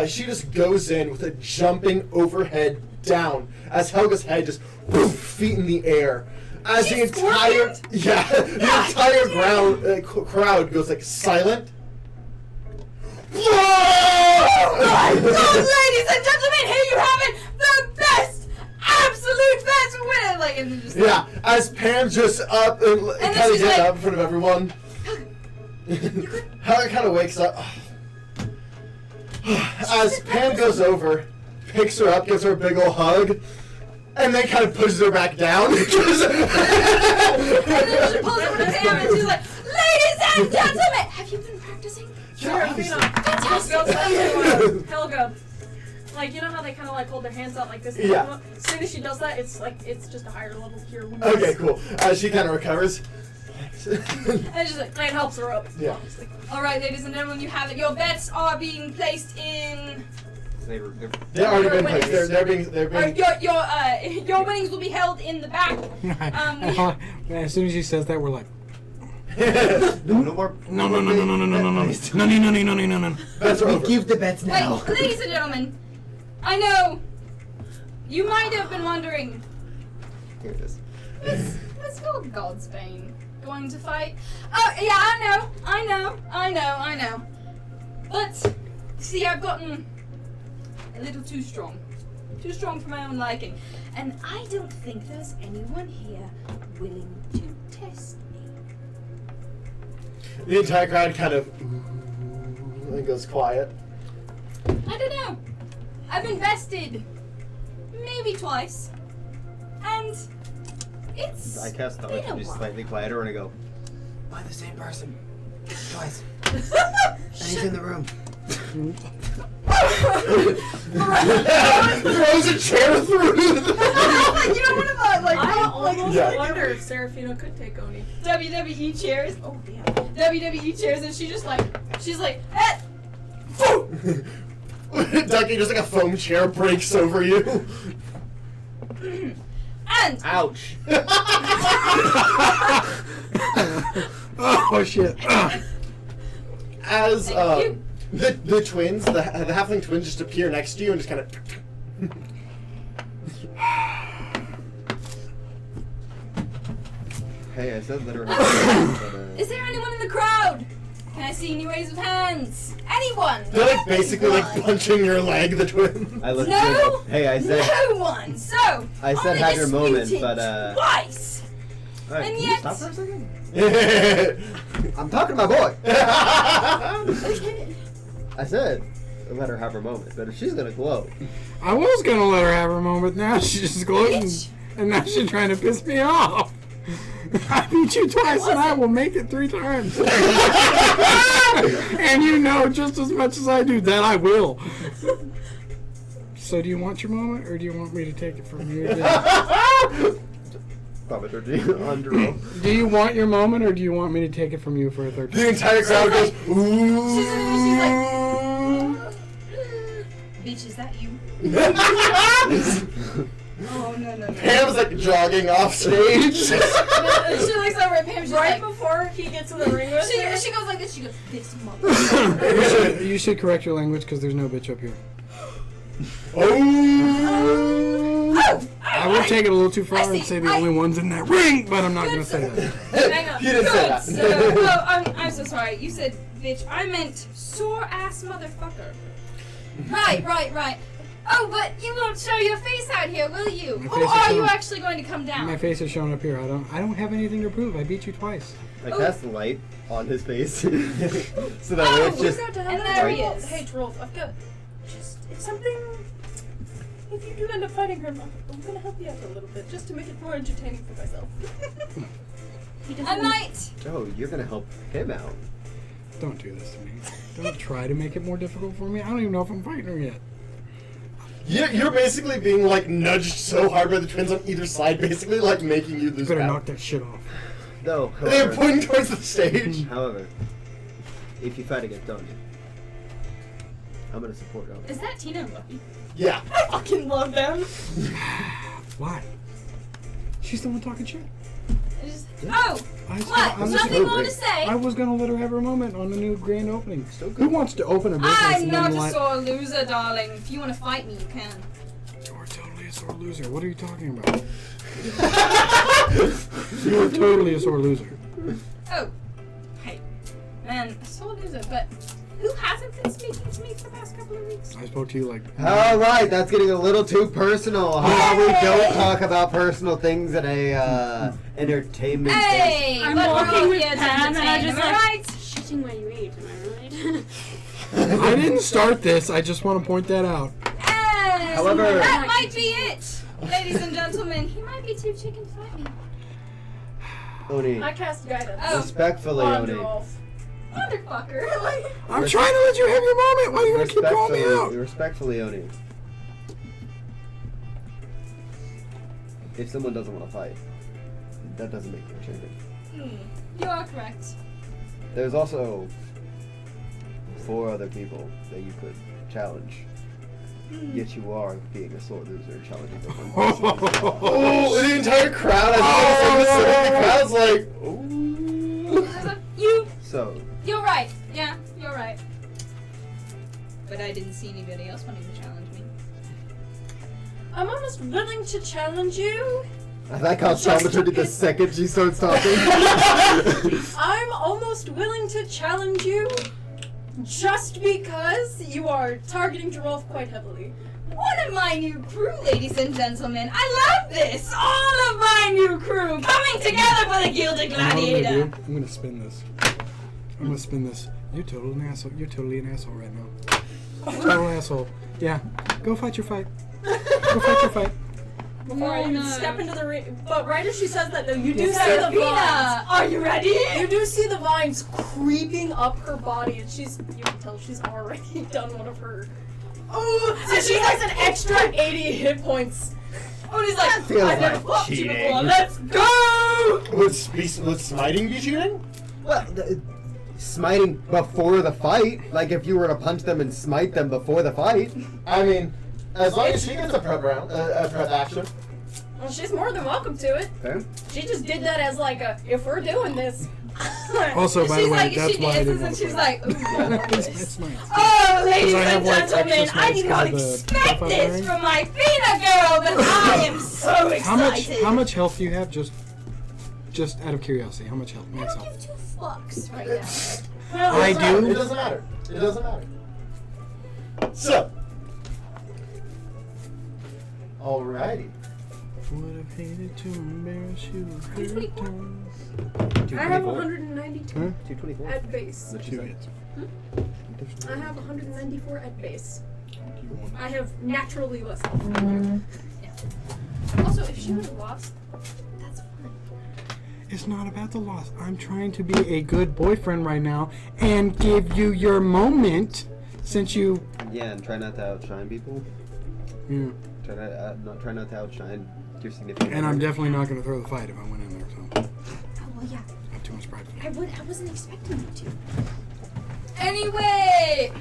She just goes in with a jumping overhead down as Helga's head just feet in the air. As She's the entire scorpioned? crowd goes like silent. Oh, ladies and gentlemen, here you have it, the best, absolute best winner. Like, and then just Yeah, as Pam just up and then kind of she's gets like- up in front of everyone. Helga kind of wakes up. As Pam goes over, picks her up, gives her a big ol' hug, and then kind of pushes her back down. And then she pulls over to Pam and she's like, ladies and gentlemen, have you been practicing? Yeah, obviously. Fantastic. Helga. Like, you know how they kind of like hold their hands out like this? Yeah. As soon as she does that, it's like, it's just a higher level cure. Okay, cool. She kind of recovers. And she's like, it helps her up. Yeah. Obviously. All right, ladies and gentlemen, you have it. Your bets are being placed in. They've They've already been Winnings. placed. They're being. Your winnings will be held in the back. As soon as she says that, we're like, no more. no. Bets are We over. give the bets now. Wait, ladies and gentlemen, I know you might have been wondering, Here it is. is Lord Godsbane going to fight? Oh, yeah, I know. But, see, I've gotten a little too strong. Too strong for my own liking. And I don't think there's anyone here willing to test me. The entire crowd kind of and goes quiet. I don't know. I've invested maybe twice, and it's I cast been knowledge a and just while. slightly quieter and I go, by the same person. Twice. And he's in the room. Throws a chair through. You know what about like I like almost Yeah. wonder if Serafina could take Oni. WWE chairs? Oh damn. WWE chairs, and she's like, eh! Ducky, just like a foam chair breaks over you. And Ouch. Oh shit. As Thank you. the twins, the halfling twins, just appear next to you and just kind of. Hey, I said let her is there anyone in the crowd? Can I see any raise of hands? Anyone? They're like basically like Anyone? punching your leg. The twins. I looked No. Hey, I said No one. So I said only have your moment, disputed but twice. Alright, And can you yet- stop for a second? I'm talking to my boy. I said let her have her moment, but if she's gonna glow. I was gonna let her have her moment. Now she's just gloating, Bitch. and now she's trying to piss me off. I beat you twice, and I will make it 3 times. And you know just as much as I do that I will. So, do you want your moment, or do you want me to take it from you again? Thaumaturgy on Jerome. Do you want your moment, or do you want me to take it from you for a third time? The entire crowd goes. Ooh. She's like, bitch, is that you? Oh no. Pam's like jogging off stage. She looks over at Pam. She's Right like, before he gets in the ring with her. she goes like this. She goes, this mother. You should correct your language because there's no bitch up here. Oh. I would take it a little too far I see. and say the only ones in that ring, but I'm not going to say that. Hang on. You didn't say that. So, I'm so sorry. You said bitch. I meant sore ass motherfucker. Right. Oh, but you won't show your face out here, will you? My Or face is are you showing. actually going to come down? My face is showing up here. I don't have anything to prove. I beat you twice. I cast light on his face. So that way it's just And there he is. Hey, Trolls, I've got it's something. If you do end up fighting her, I'm gonna help you out a little bit, just to make it more entertaining for myself. I might. oh, you're gonna help him out. Don't do this to me. Don't try to make it more difficult for me. I don't even know if I'm fighting her yet. You're basically being like nudged so hard by the twins on either side, basically like making you lose Better power. knock that shit off. No, They're however, pointing towards the stage. however, if you fight against Oni, I'm gonna support Oni. Is that Tina and Buffy? Yeah. I fucking love them. Why? She's the one talking shit. Oh, what? I'm Nothing more to say. I was gonna let her have her moment on the new grand opening. So good. Who wants to open a business I'm and not then a let... sore loser, darling. If you want to fight me, you can. You're totally a sore loser. What are you talking about? You're totally a sore loser. Oh, hey, man, a sore loser, but who hasn't been speaking to me for the past couple of weeks? I spoke to you like... All right, that's getting a little too personal. How about we don't talk about personal things at a entertainment? Hey, I'm but we're walking all with here to Pam and I entertain, just am I like right? shitting what you ate, am I right? I didn't start this. I just want to point that out. Yes, However- that might be it, ladies and gentlemen. He might be too chicken to fight me. Oni, I cast guidance. Oh, respectfully, on Oni. Rolf. motherfucker! I'm trying to let you have your moment. Why are you going to keep calling me out? Respectfully, Oni. If someone doesn't want to fight, that doesn't make you a champion. You are correct. There's also 4 other people that you could challenge. Yet you are being a sore loser, challenging them. Oh, the entire crowd, the crowd's like, ooh. So, You're right. Yeah, you're right. But I didn't see anybody else wanting to challenge me. I'm almost willing to challenge you. I like how Salvatore did the second she starts talking. I'm almost willing to challenge you just because you are targeting Girolf quite heavily. One of my new crew, ladies and gentlemen. I love this. All of my new crew coming together for the Gilded You know what I'm gonna Gladiator. do? I'm gonna spin this. I'm gonna spin this. You're totally an asshole. You're totally an asshole right now. Total asshole. Yeah. Go fight your fight. Go fight your fight. Before I even step into the ring. But right as she says that, though, you do see the Serafina, vines. are you ready? You do see the vines creeping up her body, and you can tell she's already done one of her. Oh, So she has an extra 80 hit points. Oh, he's like, Feels I've never like fought you cheating. before. Let's go! Would smiting be cheating? Well, smiting before the fight. Like if you were to punch them and smite them before the fight. I mean, as long as she gets a prep round, a prep action. Well, she's more than welcome to it. Fair. She just did that as like a, if we're doing this. Also, by the She's way, like, that's she why I dances didn't and want she's to like, ooh. It's nice. Oh, ladies I have, and like, extra gentlemen, I smites did not because of the expect stuff I'm this wearing. from my Fina girl, but I am so excited. How much health do you have? Just out of curiosity, how much health? I Max don't health. give two fucks right now. Well, I do. It doesn't matter. It doesn't matter. So. Alrighty. Would have hated to embarrass you. I have 192 Huh? 224. at base. The two hits. I have 194 at base. I have naturally less. Also, if she would have lost, that's fine. It's not about the loss. I'm trying to be a good boyfriend right now and give you your moment since you. Yeah, and try not to outshine people. Yeah. Try not to outshine your significant And I'm other. definitely not going to throw the fight if I went in there. So Oh, well, yeah. I have too much pride for that. I wasn't expecting you to. Anyway!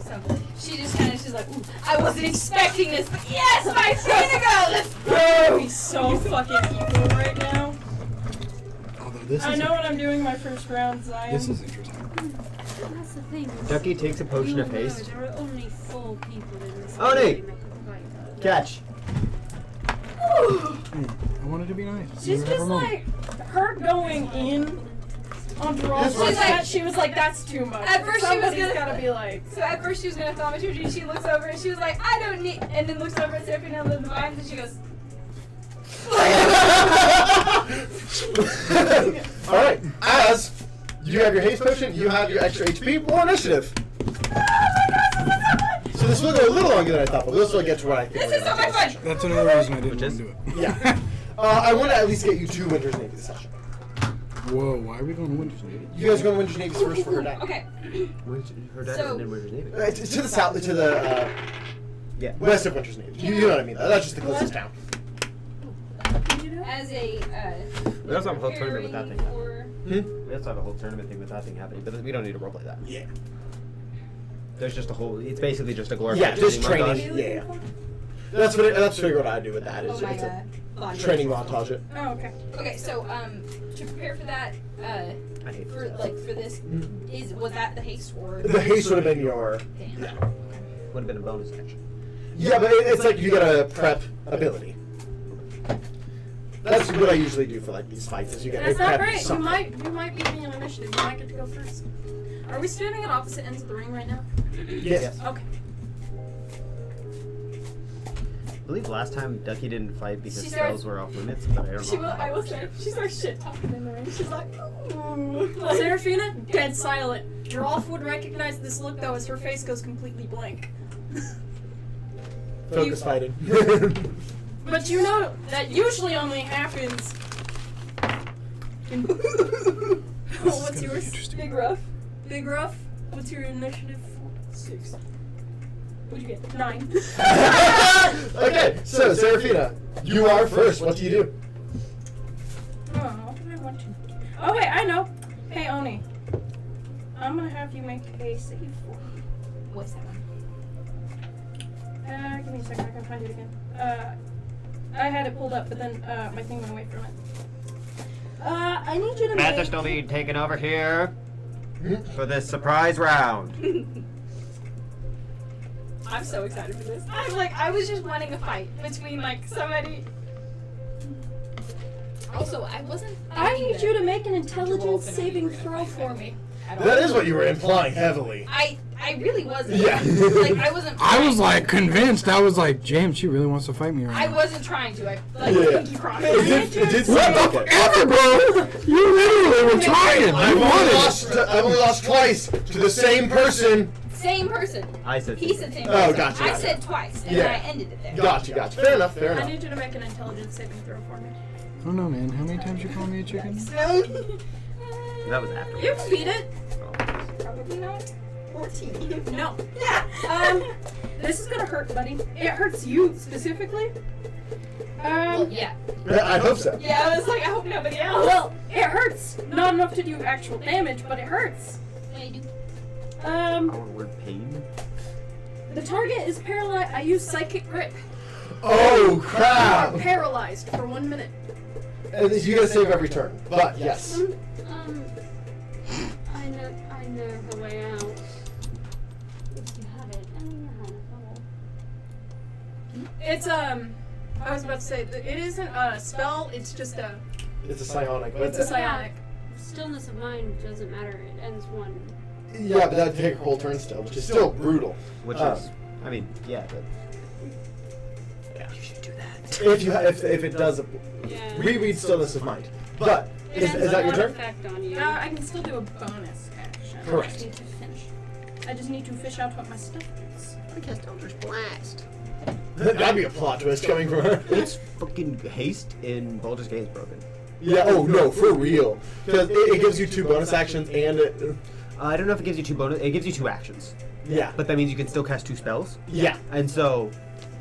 So, she just kind of, she's like, ooh, I wasn't expecting this, but yes, my Fina girl, let's go! He's so fucking evil right now. Although this I is know what I'm doing my first round, Zion. this is interesting. That's the thing. Ducky takes a potion of haste. There are only 4 people in this Oh, game Nate. that can fight. Catch. I wanted to be nice. She's You would have just a moment. like, her going in onto all This like was- that, she was like, that's too much. At first she was Somebody's gonna- gotta be like, So at first she was gonna thaumaturgy, and she looks over and she was like, I don't need, and then looks over at Serafina and the vines and she goes, Alright, as you have your haste potion, you have your extra HP, more initiative. So this will go a little longer than I thought, but we'll still get to what I think. this we're is so gonna much do. fun! That's another reason I didn't Which want is? to do it. Yeah. I want to at least get you 2 Winter's Navy this session. Whoa, why are we going to Winter's Navy? You guys are going to Winter's Navy first for her dad. Okay, Her dad So- isn't in Winter's Navy. To the south, to the Yeah. west of Winter's Navy. You know what I mean? That's just the closest town. as a, We also have a whole tournament with that thing. or, We also have a whole tournament thing with that thing happening, but we don't need to roleplay that. Yeah. There's just a whole. It's basically just a glorified Yeah, just training training. montage. Yeah. That's figure what I do with that. oh Is my it's a god. training montage. It. oh, okay. Okay, so, to prepare for that, I hate for, this. like, for this, was that the haste or? The haste would have been your. Damn. Yeah. Would have been a bonus action. Yeah, but it's like you get a prep ability. That's what I usually do for like these fights. Is you get That's a not prep great. something. You might beat me in initiative. You might get to go first. Are we standing at opposite ends of the ring right now? Yes. Okay. I believe last time Ducky didn't fight because She spells starts- were off limits, but I don't She know. will, I will say, she starts shit talking in the ring. She's like, ooh. Serafina, dead silent. Rolf would recognize this look though as her face goes completely blank. Focus fighting. But you know that usually only happens. What's yours? Big rough. Big Rough? What's your initiative? 6. What'd you get? 9. Okay, so Serafina, you are first. What do you do? Oh, what do I want to do? Oh wait, I know. Hey Oni, I'm gonna have you make a save for me. What's that one? Give me a second, I can find it again. I had it pulled up, but then my thing went away from it. I need you to Matt, they're make... still being taken over here for this surprise round. I'm so excited for this. I'm like, I was just wanting a fight between like somebody. Also, I wasn't. I need you to make an Roll intelligence if I knew you saving were gonna throw fight for back. me. That is what you were implying heavily. I really wasn't. Yeah. Like I wasn't. I was trying. like convinced. I was like, James, she really wants to fight me I right now. wasn't trying to. I like Yeah. pinky crossed. It did What seem the like it. ever, bro? You literally were trying. I've only lost twice to the same person. Same person. I said. He said same Oh, person. gotcha, I gotcha. said twice, and Yeah. I ended it there. Gotcha. Fair enough. I need you to make an intelligence saving throw for me. I don't know, man. How many times you call me a chicken? That was after. You can beat it. Probably not. 14. No. This is gonna hurt, buddy. It hurts you specifically. Yeah. I hope so. Yeah, I was like, I hope nobody else. Well, it hurts. Not enough to do actual damage, but it hurts. I do. Our word pain. The target is paralyzed. I use psychic grip. Oh You crap! are paralyzed for 1 minute. And you gotta save every turn. But yes. I know the way out. If you have it, you have it. It's I was about to say that it isn't a spell. It's just a. It's a psionic. But It's a psionic. Stillness of mind doesn't matter. It ends one. yeah, but that'd take a whole turn still, which is still brutal. Which is, I mean, yeah, but. Yeah. You should do that. If it does, Yeah. reread stillness of mind. But It is has that your one turn? effect on you. I can still do a bonus action. Correct. I just need to finish. I just need to fish out what my stuff is. That'd be a plot twist coming from her. It's fucking haste in Baldur's Gate is broken. Yeah. Oh no, for real. Because it gives you 2 bonus actions and I don't know if it gives you 2 bonus. It gives you 2 actions, yeah. but that means you can still cast 2 spells. Yeah. And so,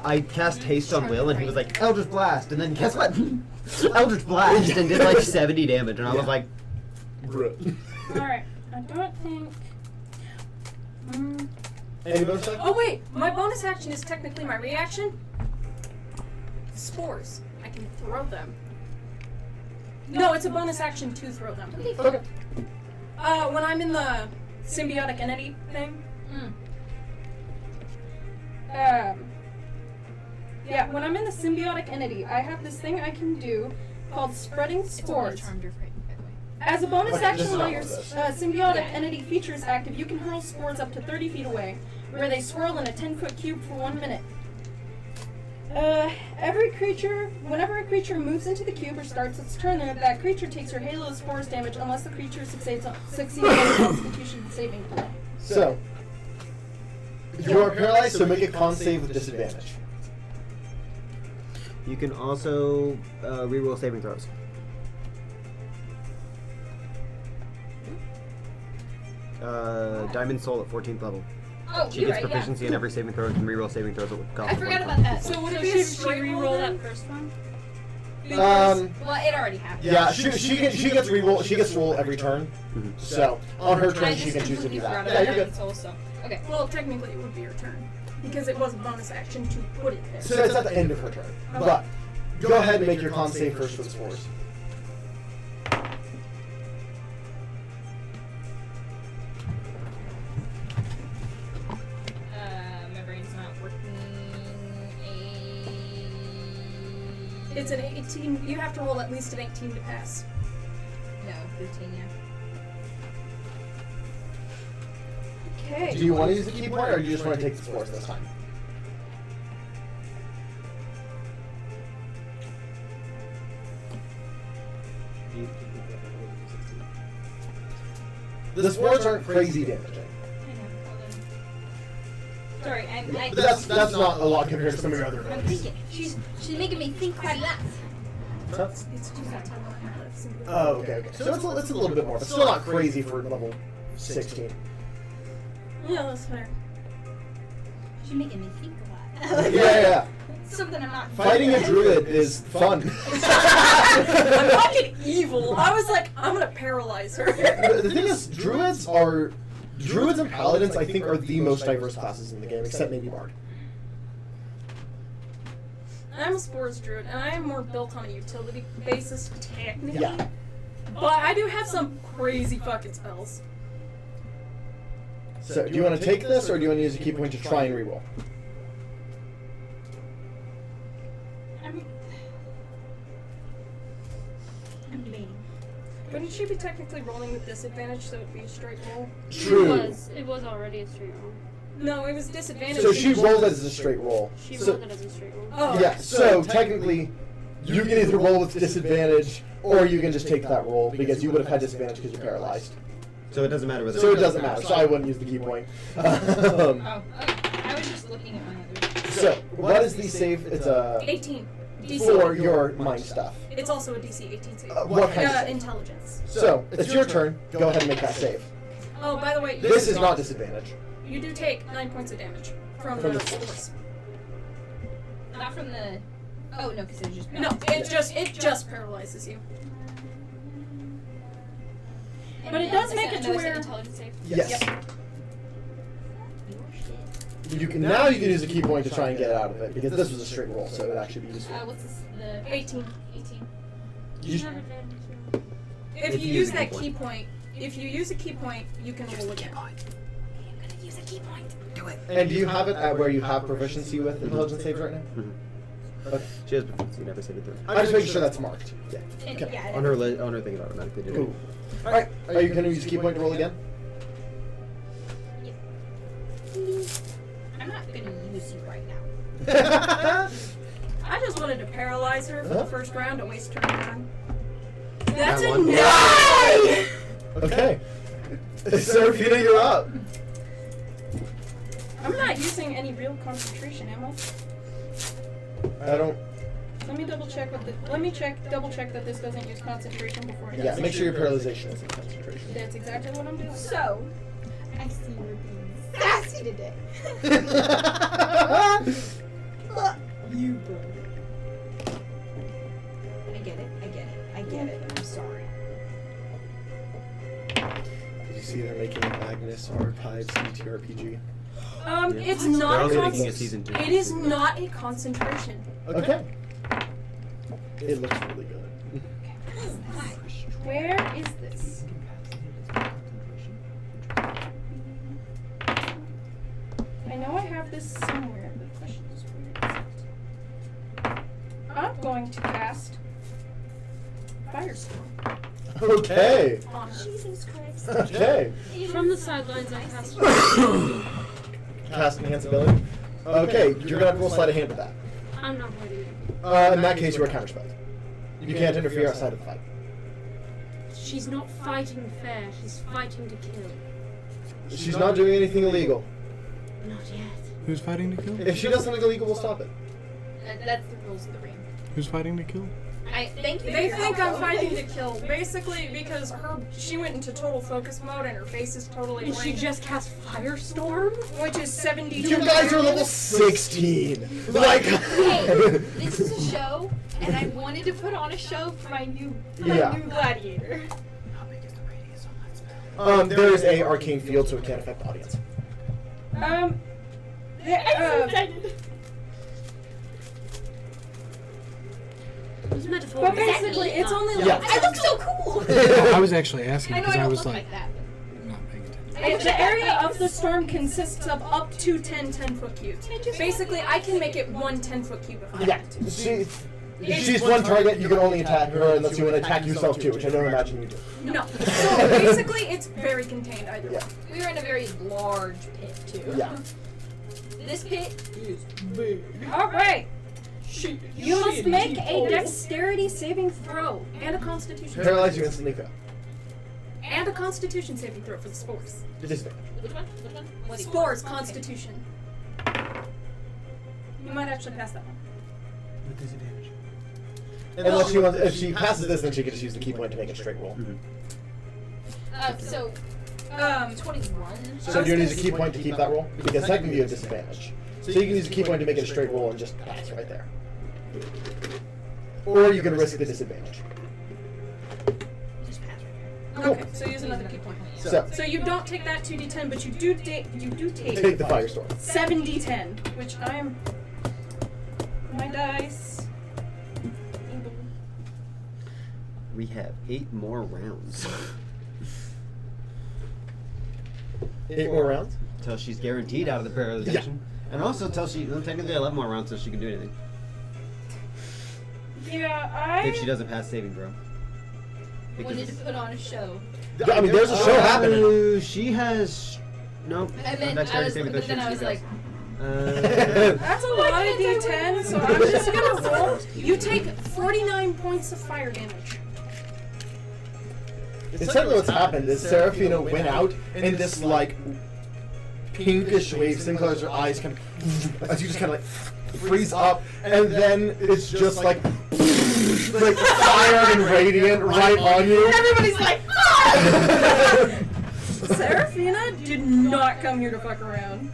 I cast haste on Will, and he was like Eldritch Blast, and then guess what? Eldritch Blast, and did like 70 damage, and I was like, Alright. I don't think. Any bonus action? Oh wait, my bonus action is technically my reaction. Spores. I can throw them. No, it's a bonus action to throw them. Okay. When I'm in the symbiotic entity thing. Yeah, when I'm in the symbiotic entity, I have this thing I can do called spreading spores. As a bonus Okay, this action is while not your one of those. symbiotic entity feature is active, you can hurl spores up to 30 feet away, where they swirl in a 10-foot cube for 1 minute. Whenever a creature moves into the cube or starts its turn, that creature takes her halo of spores damage unless the creature succeeds on a Constitution saving throw. So you are paralyzed, so make a con save with disadvantage. you can also reroll saving throws. Diamond Soul at 14th level. Oh, She you're gets right, yeah. proficiency in every saving throw and can reroll saving throws at cost I of forgot 1 about that. So would it So be a should she straight roll re-roll then? that first one? Because Well, it already happened. Yeah, she gets reroll. She gets to roll every turn. So on her turn, she can choose to do that. Yeah, you're good. So, okay. well, technically it would be your turn because it was a bonus action to put it there. So it's at the end of her turn. But go ahead and make your con save first for the spores. My brain's not working. It's an 18. You have to roll at least an 18 to pass. No, 15, yeah. Okay. Do you want to use the key point, or do you just want to take the spores this time? The spores aren't crazy damaging. Sorry, But that's not a lot compared to some of your other I'm abilities. thinking. She's making me think quite a lot. It's just that time I have left. Oh, okay. So it's a little bit more, but still not crazy for level 16. Yeah, that's fair. She's making me think a lot. Yeah. Something I'm not. Fighting a druid is fun. I'm fucking evil. I was like, I'm gonna paralyze her. The thing is, druids and paladins, I think, are the most diverse classes in the game, except maybe bard. I'm a spores druid, and I am more built on a utility basis, technically. Yeah. But I do have some crazy fucking spells. So, do you want to take this, or do you want to use a key point to try and reroll? I'm debating. Wouldn't she be technically rolling with disadvantage, so it'd be a straight roll? True. It was already a straight roll. No, it was disadvantage. So she rolled as a straight roll. She So- rolled it as a straight roll. Oh. Yeah, so technically, you can either roll with disadvantage, or you can just take that roll, because you would have had disadvantage because you're paralyzed. So it doesn't matter whether. So it doesn't matter, so I wouldn't use the key point. Oh, okay. I was just looking at my other. So, what is the save? It's a 18. DC. for your mind stuff. It's also a DC 18 save. What kind of save? Intelligence. So, it's your turn. Go ahead and make that save. Oh, by the way, This is not disadvantage. you do take 9 points of damage from From the the force. Not from the. Oh no, because it's just. No, it just paralyzes you. But it does make it to where. Intelligence save. Yes. Yep. You can now you can use a key point to try and get out of it, because this was a straight roll, so it would actually be useful. What's this? The 18. 18. You If you use that key point, if you use a key point, you can roll again. I'm gonna use a key point. Do it. And do you have it at where you have proficiency with intelligence saves right now? Mm-hmm. Okay. She has proficiency, never saved it through. I'm just making sure that's marked. Yeah. Okay. Yeah. On her thing, it automatically did it. Cool. All right. Are you going to use a key point to roll again? I'm not gonna use you right now. I just wanted to paralyze her for Huh? the first round to waste her time. That's That a one. 9! Okay. Serafina, you're up. I'm not using any real concentration, am I? I don't. Let me double check with the. Double check that this doesn't use concentration before I. Yeah. Make sure your paralyzation is in concentration. That's exactly what I'm doing. So, I see you're being sassy today. You bro. I get it. I'm sorry. Did you see they're making Agnes Archives ETRPG? It's They're not only a making a season 2. It is not a concentration. Okay. It looks really good. Where is this? I know I have this somewhere. The question is where is it? I'm going to cast Firestorm Okay. on her. Jesus Christ. Okay. From the sidelines, I cast. Cast enhance ability. Okay, you're gonna have to roll sleight of hand with that. I'm not fighting it. In that case, you are counterspelled. You can't interfere outside of the fight. She's not fighting fair. She's fighting to kill. She's not doing anything illegal. Not yet. Who's fighting to kill? If she does something illegal, we'll stop it. That's the rules of the ring. Who's fighting to kill? I thank you. They for think your I'm help. fighting to kill, basically because she went into total focus mode and her face is totally Did she blank, just cast Firestorm? which is 72. You guys are level 16. Like. Hey, this is a show, and I wanted to put on a show for my new gladiator. There is a arcane field, so it can't affect the audience. I'm so excited. It's metaphor. But basically, it's only Yeah. like I look so cool. I was actually asking I know because I I don't was look like like that. not paying attention. the area of the storm consists of up to 10 10-foot cubes. Basically, I can make it one 10-foot cube if I Yeah. want to. She's one target. You can only attack her unless you want to attack yourself too, which I don't imagine you do. No. So basically, it's very contained either way. Yeah. We were in a very large pit too. Yeah. This pit is big. All right. You must make a dexterity saving throw and a constitution. Paralyze you instantly fail. And a constitution saving throw for the spores. Disadvantage. Which one? What do you Spores, want? constitution. You might actually pass that one. Unless she wants, if she passes this, then she can just use the key point to make it a straight roll. So 21. So do you use a key point to keep that roll? Because technically you have disadvantage. So you can use a key point to make it a straight roll and just pass right there. Or you can risk the disadvantage. Just pass right here. Cool. Okay, so use another key point. So So you don't take that 2d10, but you do take take the firestorm. 7d10, which I am my dice. We have 8 more rounds. 8 more rounds. Until she's guaranteed out of the paralyzation. And also until technically 11 more rounds so she can do anything. Yeah, If she doesn't pass saving throw. Wanted to put on a show. I mean, there's a show happening. She has... No. I meant, Dexterity saving throw, but then she I was does. like, That's a lot of D10, so I'm just gonna roll. You take 49 points of fire damage. Essentially what's happened is Seraphina went out and this like pinkish wave sinclares her eyes kind of as you just kind of like freeze up, and then it's just like fire and radiant right on you. Everybody's like, ah! Seraphina did not come here to fuck around.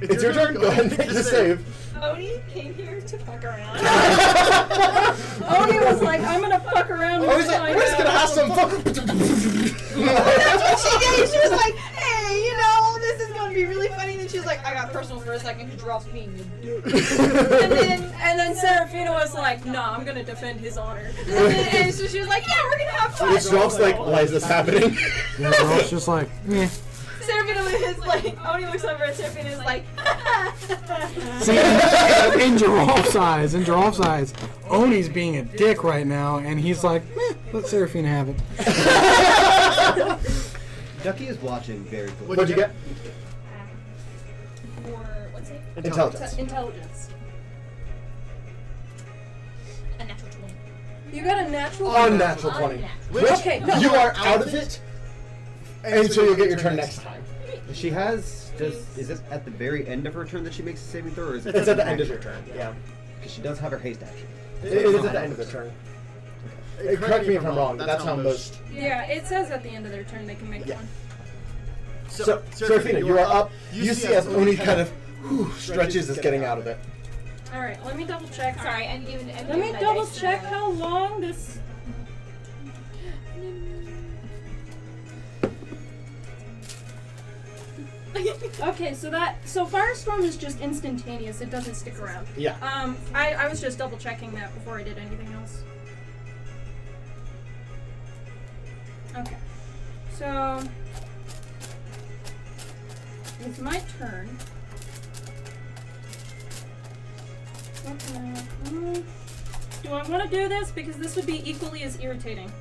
It's your turn. Go ahead and make the save. Oni came here to fuck around. Oni was like, I'm gonna fuck around. I was like, we're just gonna have some fun. That's what she did. She was like, hey, you know, this is gonna be really funny. And she was like, I got personal for a second. He drops me. And then Seraphina was like, no, I'm gonna defend his honor. And so she was like, yeah, we're gonna have fun. Which Drops like, why is this happening? Yeah, Rolf's just like, meh. Seraphina is like, Oni looks over at Seraphina and is like, See, in Giraf's eyes, Oni's being a dick right now, and he's like, meh, let Seraphina have it. Ducky is watching very closely. What'd you get? or what's it? Intelligence. Intelligence. A natural 20. You got a natural. Unnatural 20. Which Okay, no. you are out of it, and so you'll get your turn next time. She has. Is it at the very end of her turn that she makes a saving throw, or is it? It's at the end of your turn. Yeah. Because she does have her haste action. It is at the end of the turn. Correct me if I'm wrong, but that's how most. Yeah, it says at the end of their turn they can make Yeah. one. So, Seraphina, you are up. You see as Oni kind of stretches is getting out of it. All right, let me double check. Sorry, and Let me double check how long this. Okay, so Firestorm is just instantaneous. It doesn't stick around. Yeah. I was just double checking that before I did anything else. Okay. So it's my turn. Okay. Do I want to do this? Because this would be equally as irritating.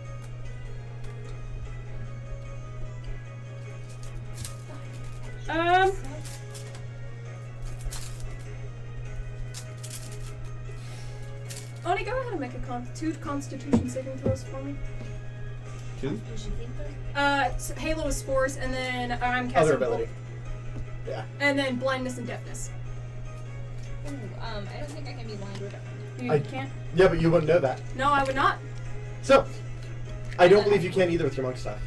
Oni, go ahead and make a two Constitution saving throws for me. 2? Halo of Spores, and then I'm casting Other ability. Yeah. and then blindness and deafness. Ooh, I don't think I can be blind or deaf. You can't? Yeah, but you wouldn't know that. No, I would not. So, I don't believe you can either with your monk stuff.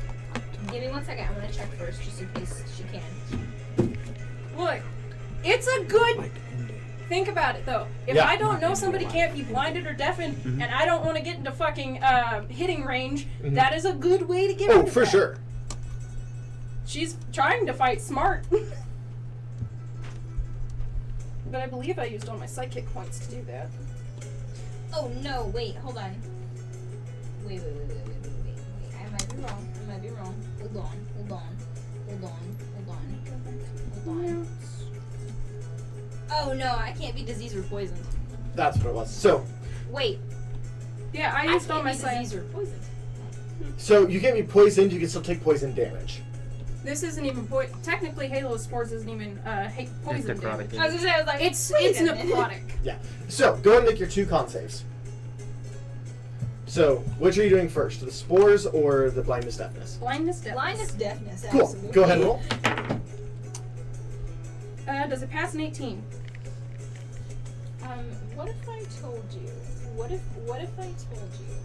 Give me 1 second. I'm gonna check first, just in case she can. Look, it's a good. Think about it though. If Yeah. I don't know somebody can't be blinded or deafened, Mm-hmm. and I don't want to get into fucking hitting range, that is a good way to get. Oh, into for that. sure. She's trying to fight smart. But I believe I used all my psychic points to do that. Oh no! Wait, hold on. Wait. I might be wrong. Hold on. Oh no! I can't be diseased or poisoned. That's what it was. So, Wait. Yeah, I used all my diseased psychic. or poisoned. you can't be poisoned. You can still take poison damage. This isn't even technically Halo of Spores isn't even poison necrotic. damage. I was gonna say, I was like, It's wait a minute. necrotic. Yeah. So, go ahead and make your 2 con saves. So, which are you doing first? The spores or the blindness deafness? Blindness, deafness. Blindness, deafness. Cool. Absolutely. Go ahead and roll. Does it pass an 18? What if I told you? What if I told you?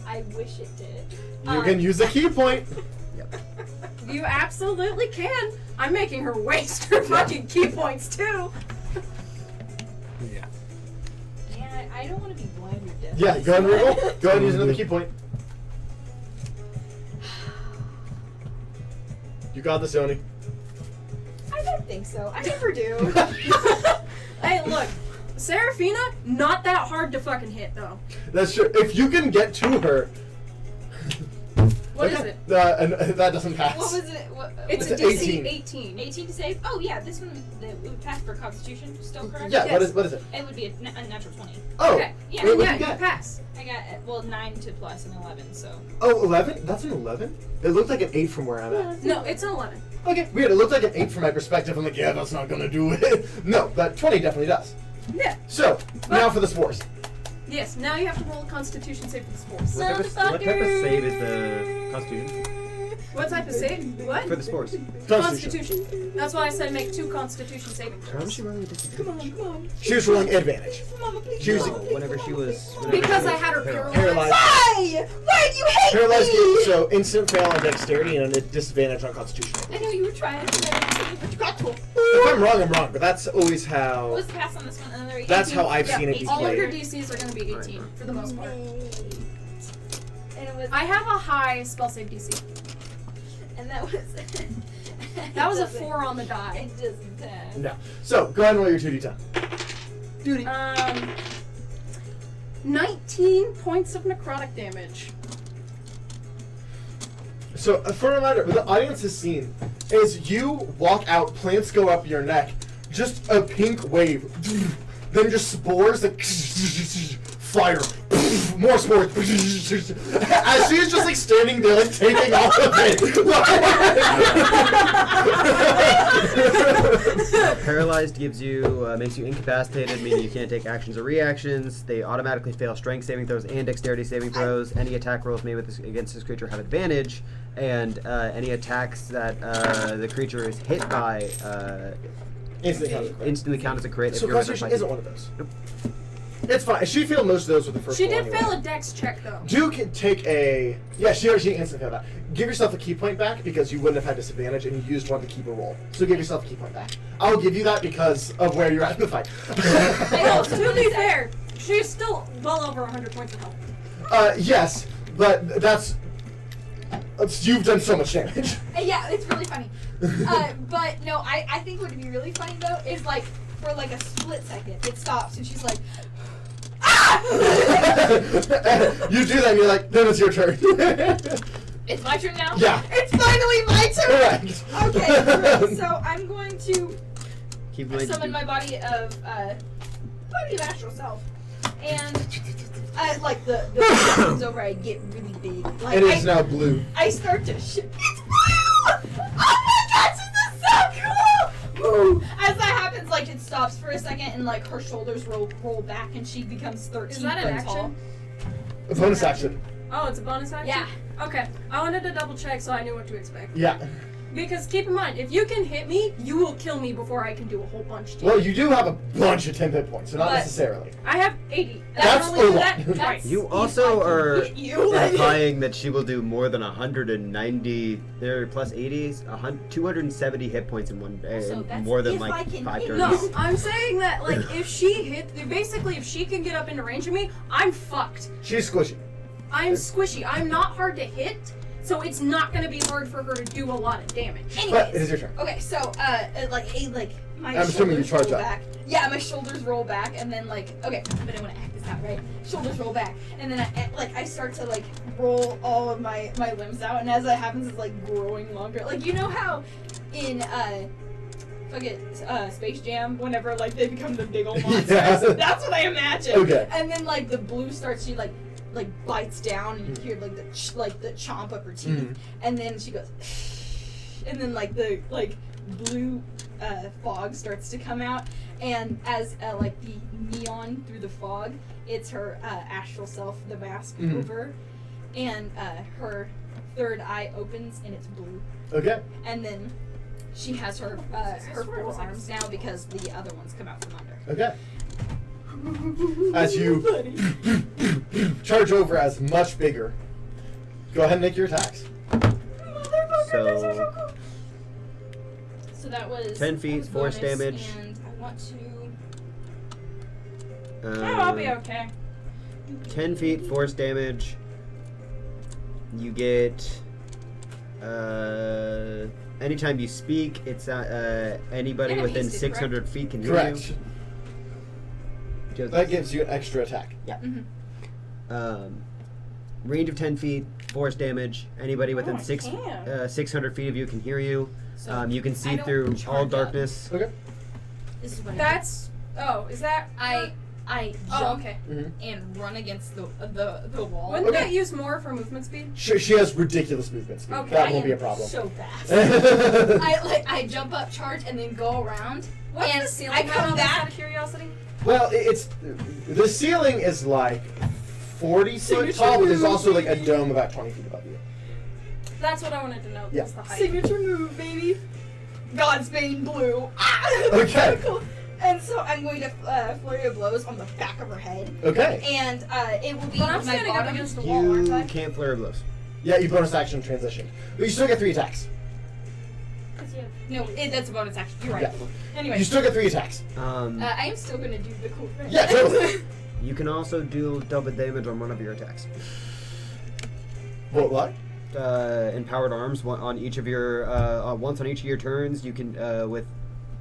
I wish it did. You can use a key point. You absolutely can. I'm making her waste her fucking key points too. Yeah. Yeah, I don't want to be blind or deaf. Yeah, go ahead and roll. Go ahead and use another key point. You got this, Oni. I don't think so. I never do. Hey, look, Seraphina, not that hard to fucking hit though. That's true. If you can get to her. What is it? And that doesn't pass. What was it? It's It's a DC 18. 18. 18 to save? Oh yeah, this one would pass for Constitution. Still correct? Yeah, Yes. what is it? It would be a natural 20. Oh, Okay. Yeah. Wait, what Yeah, do you you get? pass. I got 9 to plus and 11. So. Oh, 11? That's an 11? It looked like an 8 from where I'm at. No, it's an 11. Okay, weird. It looked like an 8 from my perspective. I'm like, yeah, that's not gonna do it. No, but 20 definitely does. Yeah. So, now for the spores. Yes, now you have to roll a Constitution save for the spores. What type of save is the Constitution? What type of save? What? For the spores. Constitution. That's why I said make 2 Constitution saving How was throws. she rolling a disadvantage? She was rolling advantage. Mama, please. She was Whenever she was... Because I had her paralyzed. paralyzed. Why? Why do you hate Paralyzed me? gave so instant fail on dexterity and a disadvantage on constitution. I know you were trying to, but you got to. If I'm wrong, I'm wrong, but that's always What how. was the pass on this one? Another 18? That's how I've Yeah, seen it be all of your played. DCs are going to be 18 for the most part. And it was. I have a high spell save DC. And that was. That was a It 4 on the die. doesn't pass. No. So go ahead and roll your 2d10. 19 points of necrotic damage. So for a reminder, what the audience has seen is you walk out, plants go up your neck, just a pink wave, then just spores that fire, more spores. As she's just like standing there, like taking off the thing. Paralyzed gives you, makes you incapacitated, meaning you can't take actions or reactions. They automatically fail strength saving throws and dexterity saving throws. Any attack rolls made with against this creature have advantage, and any attacks that the creature is hit by instantly count as a crit. So if you're within Constitution 5 isn't one of those. Nope. It's fine. She failed most of those with the first She roll did anyway. fail a dex check though. Duke can take a... Yeah, she instantly failed that. Give yourself a key point back because you wouldn't have had disadvantage and you used one to keep a roll. So give yourself a key point back. I'll give you that because of where you're at in the fight. Well, to be fair, she's still well over 100 points of health. Yes, but that's... You've done so much damage. Yeah, it's really funny. But no, I think what would be really funny though is like for like a split second it stops and she's like, ah! You do that and you're like, then it's your turn. It's my turn now? Yeah. It's finally my turn! Correct. Okay, so I'm going to Keep going. summon my body of astral self. And like the comes over, I get really big. Like It is now blue. I start to it's blue! Oh my gosh, this is so cool! Woo! As that happens, like it stops for a second and like her shoulders roll back and she becomes 13 Is that an feet tall. action? A bonus action. Oh, it's a bonus action? Yeah. Okay. I wanted to double check so I knew what to expect. Yeah. Because keep in mind, if you can hit me, you will kill me before I can do a whole bunch to you. Well, you do have a bunch of 10 hit points, so not But- necessarily. I have 80. That's I only do a lot. that twice. That's- You If also I can are hit you. implying that she will do more than 190, there plus 80s, 270 hit points in one day, So and that's more than if I like can 5 hit turns. No, I'm saying that, like, if she hit, basically, if she can get up into range of me, I'm fucked. She's squishy. I'm squishy. I'm not hard to hit, so it's not going to be hard for her to do a lot of damage. But it is Anyways, your turn. okay, so like my I'm assuming you shoulders charge roll up. back. Yeah, my shoulders roll back, and then like okay, but I want to act this out right. Shoulders roll back, and then I start to like roll all of my limbs out, and as that happens, it's like growing longer. Like you know how in Space Jam, whenever like they become the big old monsters, Yeah. that's what I imagine. Okay. And then like the blue starts to like bites down, and you hear like the chomp of her teeth, Mhm. and then she goes, and then like the blue fog starts to come out, and as like the neon through the fog, it's her astral self, the mask Mhm. over, and her third eye opens and it's blue, Okay. and then she has her four arms now because the other ones come out from under. Okay. As you charge over as much bigger, go ahead and make your attacks. So, So that was 10 feet, that was force bonus, damage. and I want to. Oh, I'll be okay. 10 feet, force damage. You get, anytime you speak, it's anybody And within hasted, 600 feet can hear Correct. you. Just, That gives you an extra attack. yeah. Mhm. Range of 10 feet, force damage. Anybody within I can. 600 feet of you can hear you. So You can I see don't through all charge up. darkness. Okay. This is what That's. Oh, is that? I Oh, jump okay. and run against the wall. Wouldn't Okay. that use more for movement speed? She has ridiculous movement speed. Okay. That I won't be a am problem. So fast. well, I jump up, charge, and then go around. What's and the ceiling I height come on this, out back. of curiosity? it's the ceiling is like 40 foot Signature tall, but there's move, also like a baby. dome about 20 feet above you. That's what I wanted to know. Yeah. Was the height. Signature move, baby. Godspeed blue. Ah! Okay. Cool. And so I'm going to flurry of blows on the back of her head, Okay. and it will be But I'm with my standing up bottom. against the wall, aren't You I? can't flare blows. Yeah, you bonus action transition, but you still get 3 attacks. No, that's a bonus action. You're right. Yeah. Anyway, You still get 3 attacks. I am still going to do the cool thing. Yeah, totally. You can also do double damage on one of your attacks. What? Empowered arms on each of your once on each of your turns. You can with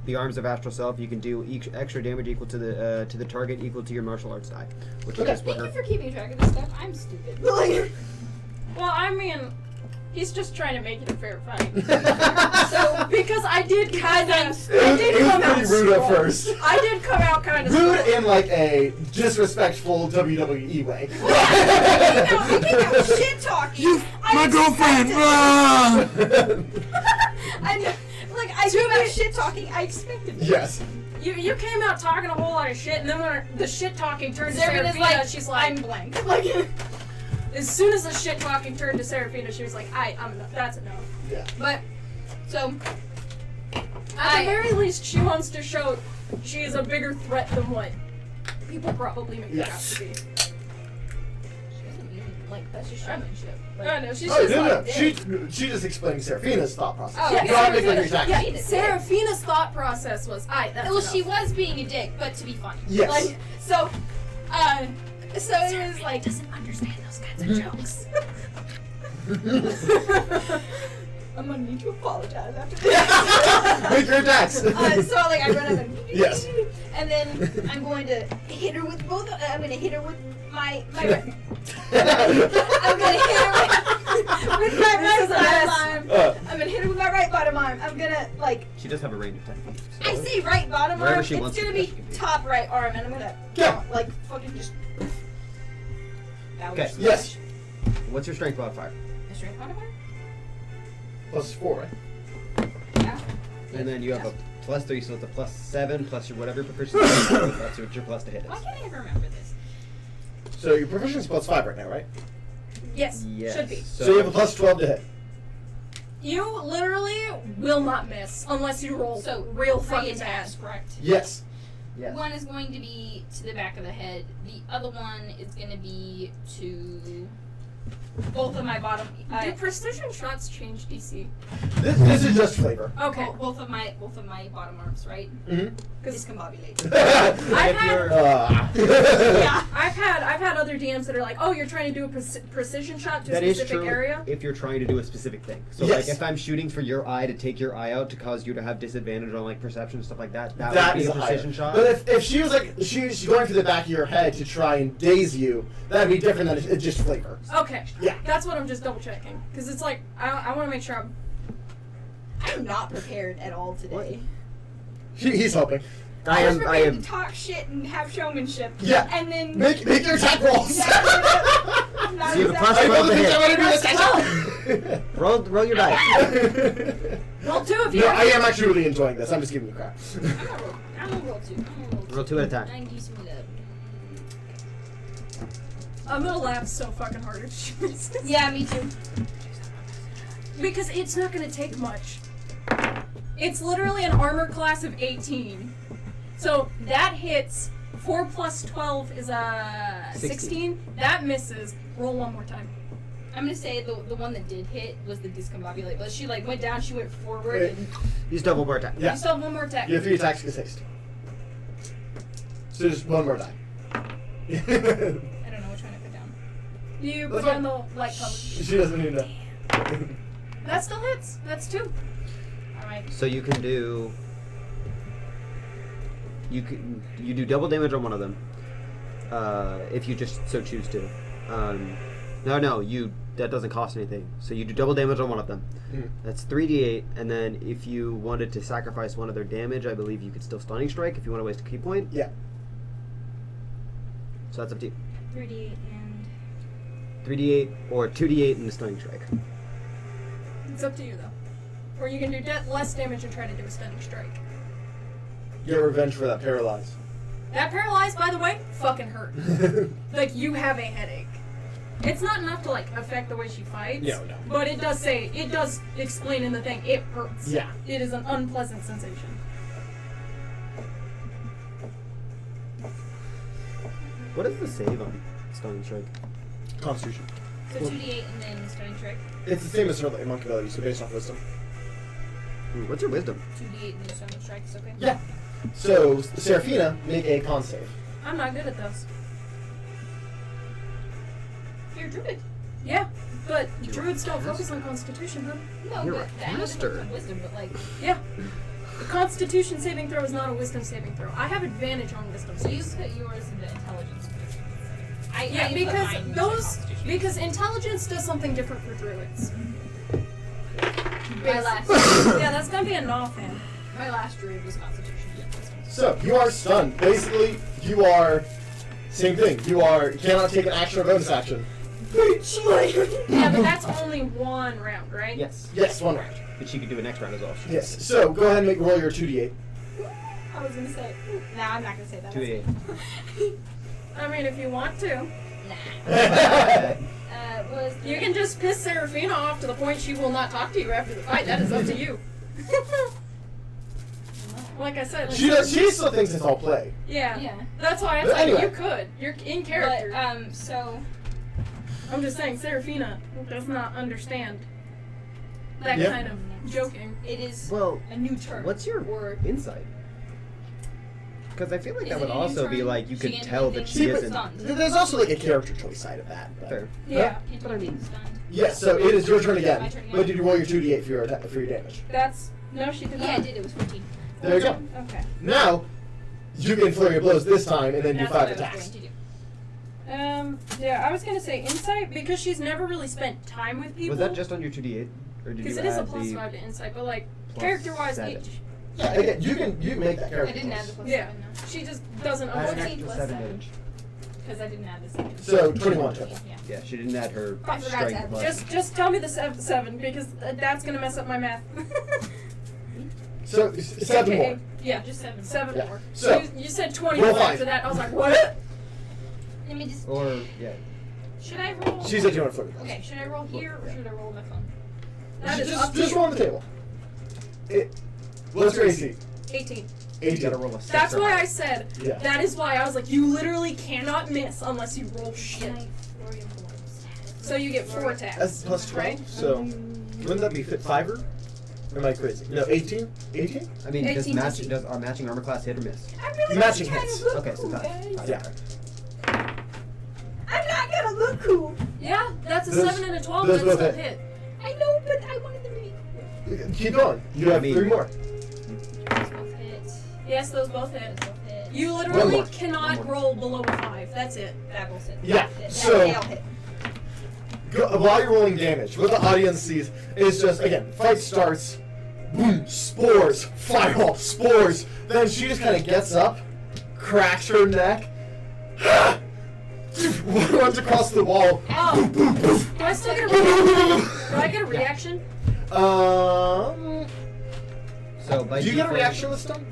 the arms of astral self. You can do extra damage equal to the target equal to your martial arts die, which Okay. is what Thank you her. for keeping track of this stuff. I'm stupid. Well, I mean, he's just trying to make it a fair fight. So Because I did kind of. I It was did come out pretty rude at strong. first. I did come out kind of Rude strong. in like a disrespectful WWE way. I think I'm shit talking. My girlfriend! Ah! I came out shit talking. I expected it. Yes. You came out talking a whole lot of shit, and then when the shit talking turned to Serapina's Serafina, like, she's like, I'm blank. Like, as soon as the shit talking turned to Serafina, she was like, I'm enough. That's enough. Yeah. but so At the very least, she wants to show she is a bigger threat than what people probably make her out to be. that's just showmanship. I know, she's Oh, just no, like, no. She just explaining Seraphina's thought process. Oh, Yeah, okay. Not making her attack. yeah, Serafina's thought process was, that's Well, enough. she was being a dick, but to be funny. Yes. Like, so it was like. doesn't understand those kinds of jokes. I'm gonna need to apologize after this. Make your attacks. So like I run up and Yes. and then I'm going to hit her with both. I'm gonna hit her with my right. I'm gonna hit her with my right bottom arm. I'm gonna hit her with my right bottom arm. I'm gonna like She does have a range of 10 feet. I say right bottom Wherever arm. she It's wants gonna to, be she can do. top right arm, and I'm gonna Yeah. like fucking just. Okay. Yes. What's your strength modifier? A strength modifier? Plus 4, right? Yeah. And then you have a +3, so it's a +7 plus your whatever proficiency. That's what your plus to hit Why is. can't I ever remember this? So your proficiency is plus 5 right now, right? Yes, Yes. should be. So you have a plus 12 to hit. You literally will not miss unless you roll So real three fucking bad. attacks, correct? Yes. Yes. One is going to be to the back of the head. The other one is going to be to both of my bottom. Do precision shots change DC? This is just flavor. Okay. Both of my bottom arms, right? Mm-hmm. Discombobulate. I've If had, you're- Yeah. I've had other DMs that are like, oh, you're trying to do a precision shot to That a is specific true area. if you're trying to do a specific thing. So Yes. like if I'm shooting for your eye to take your eye out to cause you to have disadvantage on like perception and stuff like that, that That would is be a a higher. precision shot. But if she was like she's going for the back of your head to try and daze you, that'd be different than it's just flavor. Okay. Yeah. That's what I'm just double checking because it's like I want to make sure I'm not prepared at all today. He's hoping. I was am prepared to talk shit and have showmanship. Yeah. And then Make your attack rolls. Not So you have a plus I 12 know the to things I hit. want to do this. Roll your dice. roll 2 if you. No, I am actually really enjoying this. I'm just giving you crap. I'm gonna roll 2. Roll 2 at a time. 90 some love. I'm gonna laugh so fucking hard if she misses. Yeah, me too. Because it's not gonna take much. It's literally an armor class of 18. So that hits. 4 plus 12 is a 16. That misses. Roll one more time. I'm gonna say the one that did hit was the discombobulate, but she like went down, she went forward, and Use double more attack. Yeah. you still have one more attack. You have 3 attacks against haste. So just one more die. I don't know which one I put down. You That's put on fine. the light color. She doesn't need to. That still hits. That's 2. Alright. So you can do. You do double damage on one of them, if you just so choose to. No, you that doesn't cost anything. So you do double damage on one of them. That's 3d8, and then if you wanted to sacrifice one of their damage, I believe you could still stunning strike if you want to waste a key point. Yeah. So that's up to you. 3d8 and 3d8 or 2d8 and the stunning strike. It's up to you though. Or you can do less damage and try to do a stunning strike. Get revenge for that paralyze. That paralyzed, by the way, fucking hurt. Like, you have a headache. It's not enough to, like, affect the way she fights. No. But it does explain in the thing, it hurts. Yeah. It is an unpleasant sensation. What is the save on stunning strike? Constitution. so 2d8 and then stunning strike. It's the same as her monk ability, so based off wisdom. What's your wisdom? 2d8 and then stunning strike is okay. Yeah. So, Seraphina, make a con save. I'm not good at those. You're a druid. Yeah, but druids don't focus on constitution, huh? No, You're but a I know caster. it's wisdom, but like Yeah. A constitution saving throw is not a wisdom saving throw. I have advantage on wisdom so you saves. put yours in the intelligence. Yeah, I put because mine in those Constitution. because intelligence does something different for druids. my last Yeah, that's gonna be a no fan. my last druid was Constitution. So, you are stunned. Basically, you are... Same thing. You cannot take an action or bonus action. Yeah, but that's only one round, right? Yes. Yes, one round. But she could do it next round as well. Yes. So, go ahead and roll your 2d8. I was gonna say. Nah, I'm not gonna say that. 2d8. I mean, if you want to. Was You can just piss Seraphina off to the point she will not talk to you after the fight. That is up to you. Like I said, like, She still thinks it's all play. yeah. Yeah. That's why I But said anyway. you could. You're in character. But so I'm just saying, Seraphina does not understand that Yeah. kind of joking. it is Well, a new term. what's your or insight? Because I feel like Is that it would a new also be term? like you She could can do tell that things. she See, but isn't. stunned. There's also like a character choice side of that. But. Fair. Yeah. But I mean, stunned. Yes, so it is your turn again. My turn again. But did you roll your 2d8 for your damage? That's no, she did not. Yeah, I did. It was 14. There you go. Okay. Now, you can flurry of blows this time and then do That's 5 what I was attacks. going to do. Yeah, I was gonna say insight because she's never really spent time with people. was that just on your 2d8, or did because you it is a add plus the 5 to insight, but like plus character-wise, 7? Yeah, again, you can make that I character didn't add choice. the plus Yeah. 7 though. she just doesn't Add an understand. extra 14 plus 7 7. damage. Because I didn't add the second. So, 21 total. Yeah. Yeah, she didn't add her I forgot to strength add plus. Just tell me the 7 because that's gonna mess up my math. So, 7 AKA, more. Yeah, Just 7. 7 Yeah. more. So, You said 21 roll 5. after that. I was like, what? Let me just. Or yeah, Should I roll? She said you want to flurry. Okay, should I roll here or should I roll my phone? That is up to Just you. roll on the table. What's your AC? 18. you 18. gotta roll a 6 That's or why higher. I said. Yeah. That is why I was like, you literally cannot miss unless you roll shit. Flurry of blows. So you get 4 attacks. That's plus 12. Right? So, wouldn't that be fit 5er? Or am I crazy? No, 18? 18? I mean, does 18 match does our matching armor class hit or miss? I'm really Matching trying hits. to look Okay, so cool, tie. guys. Yeah. I'm not gonna look cool. Yeah, that's a Those- 7 and a 12. those That's both still hit. hit. I know, but I wanted them to be cool. Keep going. You have I mean- 3 more. Those both hit. Yes, those both hit. Those both hit. You One literally more. cannot One more. roll below a 5. That's it. That both hit. Yeah, That so- they all hit. While you're rolling damage, what the audience sees is just, again, fight starts, boom, spores, fireball, spores. Then she just kind of gets up, cracks her neck, runs across the wall. Oh. Do I still get a reaction? Do I get a reaction? So by Do you get a default- reaction with stun?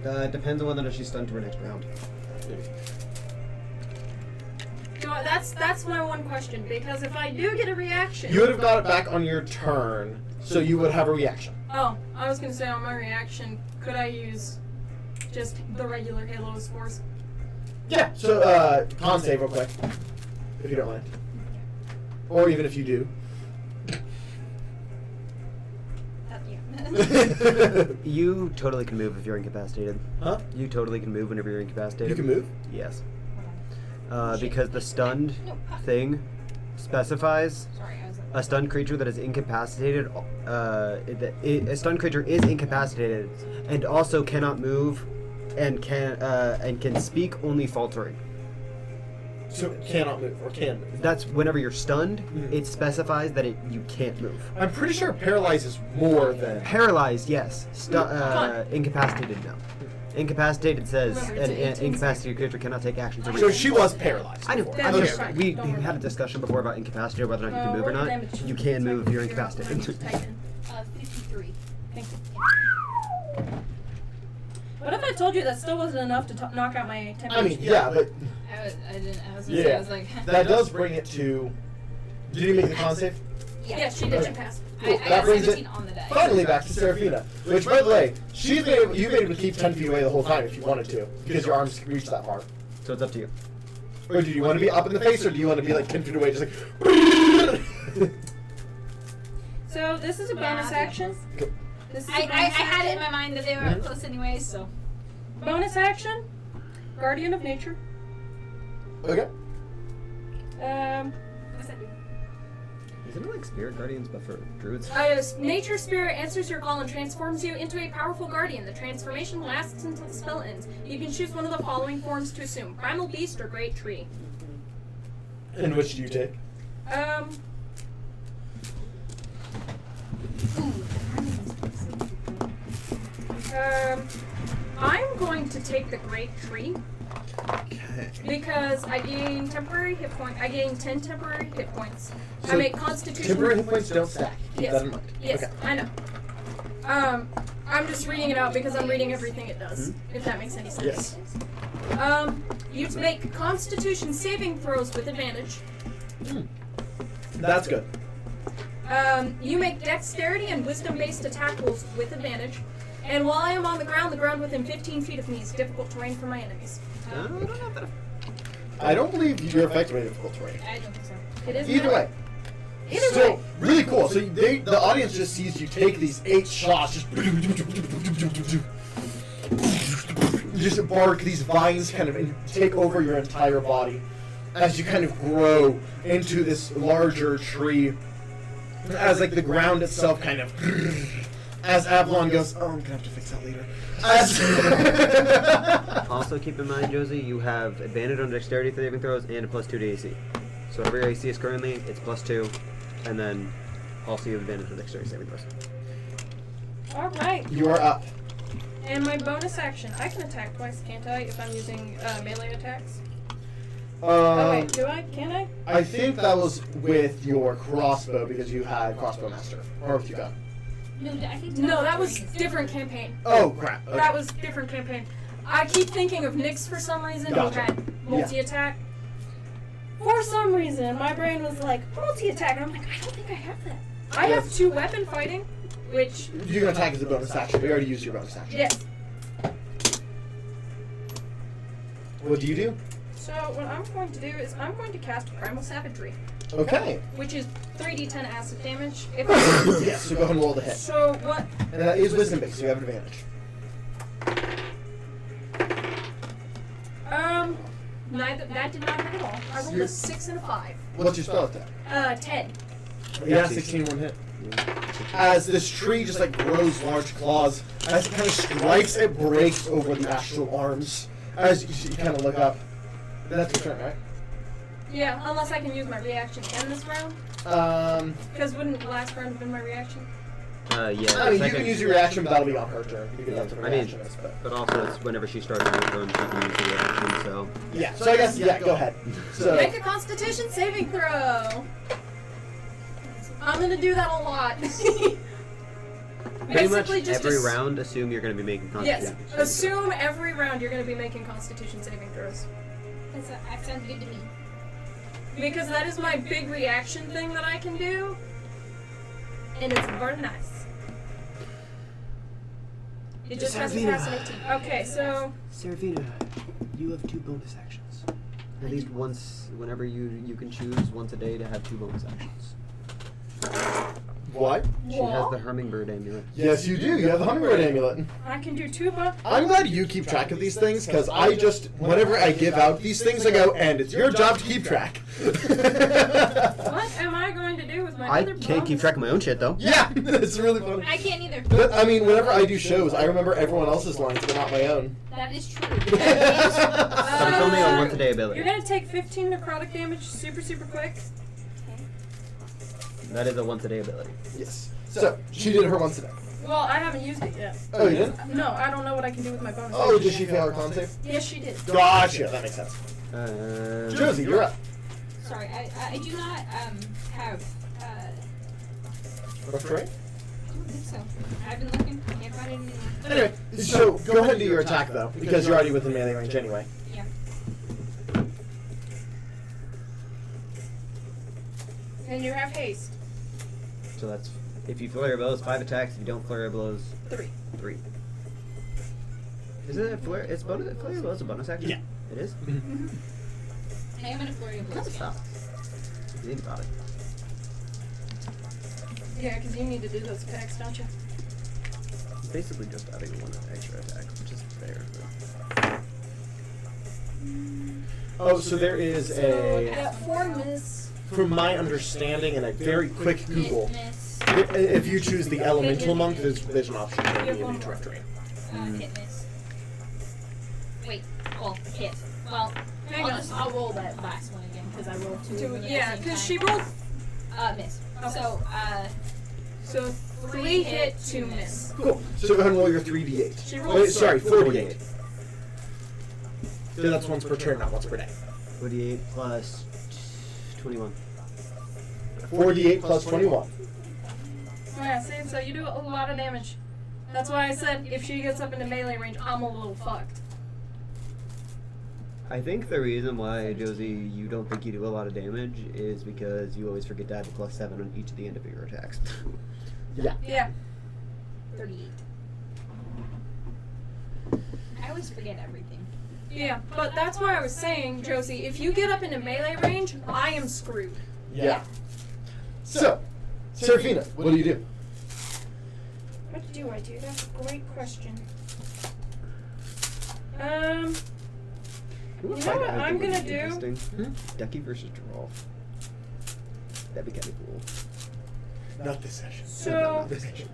It depends on whether or not she's stunned to her next round. That's my one question, because if I do get a reaction... You would have got it back on your turn, so you would have a reaction. Oh, I was gonna say on my reaction, could I use just the regular Halo spores? Yeah, so, con save real quick, if you don't mind. Or even if you do. Yeah. You totally can move if you're incapacitated. Huh? You totally can move whenever you're incapacitated. You can move? Yes. Because the stunned thing specifies Sorry, I was like, a stunned creature that is incapacitated. A stunned creature is incapacitated and also cannot move and can speak only faltering. So it cannot move, or can move. That's whenever you're stunned, it specifies that you can't move. I'm pretty sure paralyzed is more than... Paralyzed, yes. Incapacitated, no. Incapacitated says Remember, it's an 18 incapacitated creature cannot take actions or So reactions. she was paralyzed. I know. before. I'm That's just, right. we Don't worry. had a discussion before about incapacitated, whether or not you can move or roll not. damage. You can So I move if you're figure out what I incapacitated. need to type in. 53. Thank you. What if I told you that still wasn't enough to knock out my temperature? I mean, yeah, but I was gonna say, I yeah, was like, that does bring it to... Did you make the con save? Yeah, she did. She passed. Cool. I That got brings 17 it on the day. finally back to Seraphina. Which, by the way, you've been able to keep 10 feet away the whole time if you wanted to, because your arms reach that far. So it's up to you. Or do you want to be up in the face, or do you want to be like 10 feet away, just like... So this is a bonus action. Cool. This is a I bonus had it in action. my mind that they were close anyways, so. Bonus action. Guardian of Nature. Okay. What's that do? Isn't it like spirit guardians, but for druids? Nature Spirit answers your call and transforms you into a powerful guardian. The transformation lasts until the spell ends. You can choose one of the following forms to assume: Primal Beast or Great Tree. And which do you take? I'm going to take the Great Tree Okay. because I gain temporary hit point. I gain 10 temporary hit points. I So make Constitution. Temporary hit points don't stack. Keep Yes. that in mind. Yes, Okay. I know. I'm just reading it out because I'm reading everything it does. If that makes any sense. Yes. You make Constitution saving throws with advantage. That's good. You make Dexterity and Wisdom-based attack rolls with advantage. And while I am on the ground within 15 feet of me is difficult terrain for my enemies. I don't know that. I don't believe you're effectively difficult terrain. I don't think so. It is Either way. Either Still, way. really cool. So the audience just sees you take these 8 shots, just bark, these vines kind of take over your entire body as you kind of grow into this larger tree. As like the ground itself kind of, as Avalon goes, oh, I'm gonna have to fix that later. Also, keep in mind, Josie, you have advantage on dexterity saving throws and a +2 to AC. So whatever your AC is currently, it's +2, and then also you have advantage on dexterity saving throws. Alright. You are up. And my bonus action, I can attack twice, can't I, if I'm using melee attacks? Oh wait, do I? Can I? I think that was with your crossbow because you had crossbow master, or with your gun. No, I think No, that was different campaign. Oh crap! Okay. That was different campaign. I keep thinking of Nyx for some reason Gotcha. who had multi-attack. For some reason, my brain was like, multi-attack, and I'm like, I don't think I have that. I have Yes. 2 weapon fighting, which, You can attack as a bonus action. We already used your bonus action. yes. What do you do? So what I'm going to do is I'm going to cast Primal Savagery, Okay. which is 3d10 acid damage. If Yes. So go ahead and roll the hit. so what? And that is wisdom based, so you have advantage. That did not hit at all. I rolled a 6 and a 5. What's your spell attack? 10. Yeah, 16 one hit. As this tree just like grows large claws, as it kind of strikes, it breaks over the astral arms. As you kind of look up. That's your turn, right? Yeah, unless I can use my reaction in this round. Because wouldn't the last round have been my reaction? Yeah. I mean, you second- can use your reaction, but that'll be on her turn because Yeah, that's what her I mean, reaction is. But But also, it's whenever she starts her turn, she can use the reaction, so... yeah, so I guess go ahead. So Make a Constitution saving throw. I'm gonna do that a lot. Pretty much Basically, just every round, assume you're going to be making Yes. constitution. Assume every round you're gonna be making Constitution saving throws. That sounds good to me. Because that is my big reaction thing that I can do. And it's very nice. It just has to pass an 18. Okay, so Seraphina, you have 2 bonus actions. At least once, whenever you can choose once a day to have 2 bonus actions. what? She has the hummingbird amulet. Yes, you do. You have the hummingbird amulet. I can do 2 I'm glad you keep track of these things because I just, whenever I give out these things, I go, and it's your job to keep track. What? am I going to do with my I other can't keep track of my own shit though. Yeah, it's really funny. I can't either. But, I mean, whenever I do shows, I remember everyone else's lines, but not my own. That is true. I'm filming on once a day ability. You're gonna take 15 necrotic damage super quick. That is a once a day ability. Yes. So, she did her once a day. Well, I haven't used it yet. Oh, you did? No, I don't know what I can do with my bonus. Oh, action. did she fail her con save? Yes, she did. Gotcha, that makes sense. Josie, you're up. Sorry, I do not have. Rough terrain? I don't think so. I've been looking. Can't find it anymore. Anyway, so go ahead and do your attack, though, because you're already within melee range anyway. Yeah. And you have haste. So that's if you flurry of blows, 5 attacks. If you don't flurry of blows, 3. Is it a flurry? It's bonus. Flurry of blows a bonus action. Yeah. It is. I am in a flurry of blows. Stop. You need about it. Yeah, because you need to do those attacks, don't you? It's basically just adding 1 extra attack, which is fair. Oh, so there is a... At 4 miss. From my understanding and a very quick Google, Miss. if you choose the Elemental Monk, there's an option to be able to rough terrain. Hit miss. Wait. Well, hit. Well, Hang on. I'll roll that last one again because I rolled 2. of them at the Yeah, same because time. she rolled. Miss. Okay. So 3 hit, 2 miss. Cool. So go ahead and roll your 3d8. She rolled. Wait, sorry, 4d8. So that's once per turn, not once per day. 48 plus 21. 4d8 plus 21. Yeah, see, so you do a lot of damage. That's why I said if she gets up into melee range, I'm a little fucked. I think the reason why, Josie, you don't think you do a lot of damage is because you always forget to add the +7 on each of the end of your attacks. Yeah. Yeah. 38. I always forget everything. Yeah, but that's why I was saying, Josie, if you get up into melee range, I am screwed. Yeah. So, Seraphina, what do you do? What do I do? That's a great question. Ooh, You fight know what adds I'm would be gonna do? interesting. Ducky versus Draw. That'd be kind of cool. Not this session. So- Not this session.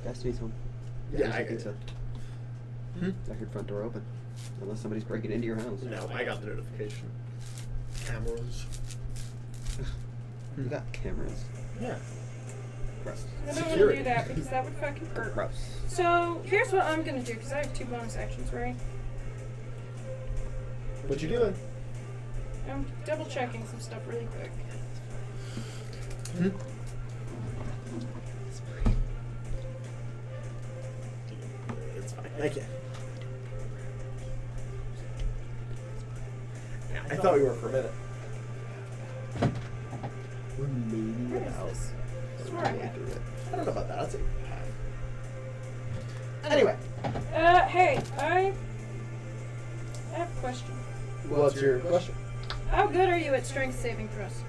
Destiny's home. Yeah, I I think so. I heard front door open. Unless somebody's breaking into your house. No, I got the notification. Cameras. You got cameras. Yeah. Gross. I don't want to Security. do that because that would fucking hurt. Gross. So here's what I'm gonna do because I have 2 bonus actions, right? What you doing? I'm double checking some stuff really quick. It's fine. Thank you. Yeah, I thought we were for a minute. We're maybe What is about this? Swear I halfway had- through it. I don't know about that. I'd say half. Anyway, Hey, I have a question. what's your question? How good are you at strength saving throws?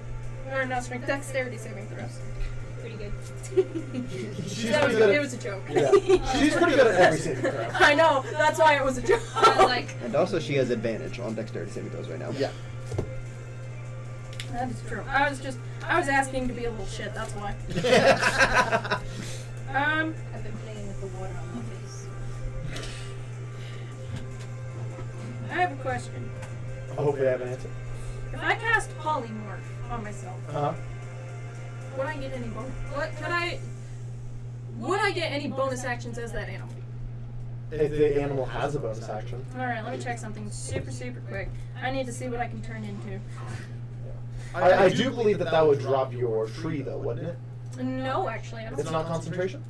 Or not strength, dexterity saving throws. Pretty good. She's That pretty was, good it at, was a joke. yeah. She's pretty good at every saving throw. I know, that's why it was a joke. I was like, And also, she has advantage on dexterity saving throws right now. Yeah. That is true. I was asking to be a little shit, that's why. I've been playing with the water on my face. I have a question. Hopefully I have an answer. If I cast polymorph on myself, Uh-huh. would I get any bonus? Would I get any bonus actions as that animal? If the animal has a bonus action. Alright, let me check something super quick. I need to see what I can turn into. I do believe that would drop your tree, though, wouldn't it? No, actually, I don't It's not concentration?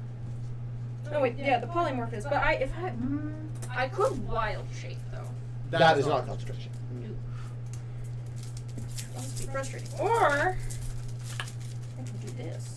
Oh wait, yeah, the polymorph is. But I could wild shape though. That is not concentration. That must be frustrating. Or I can do this.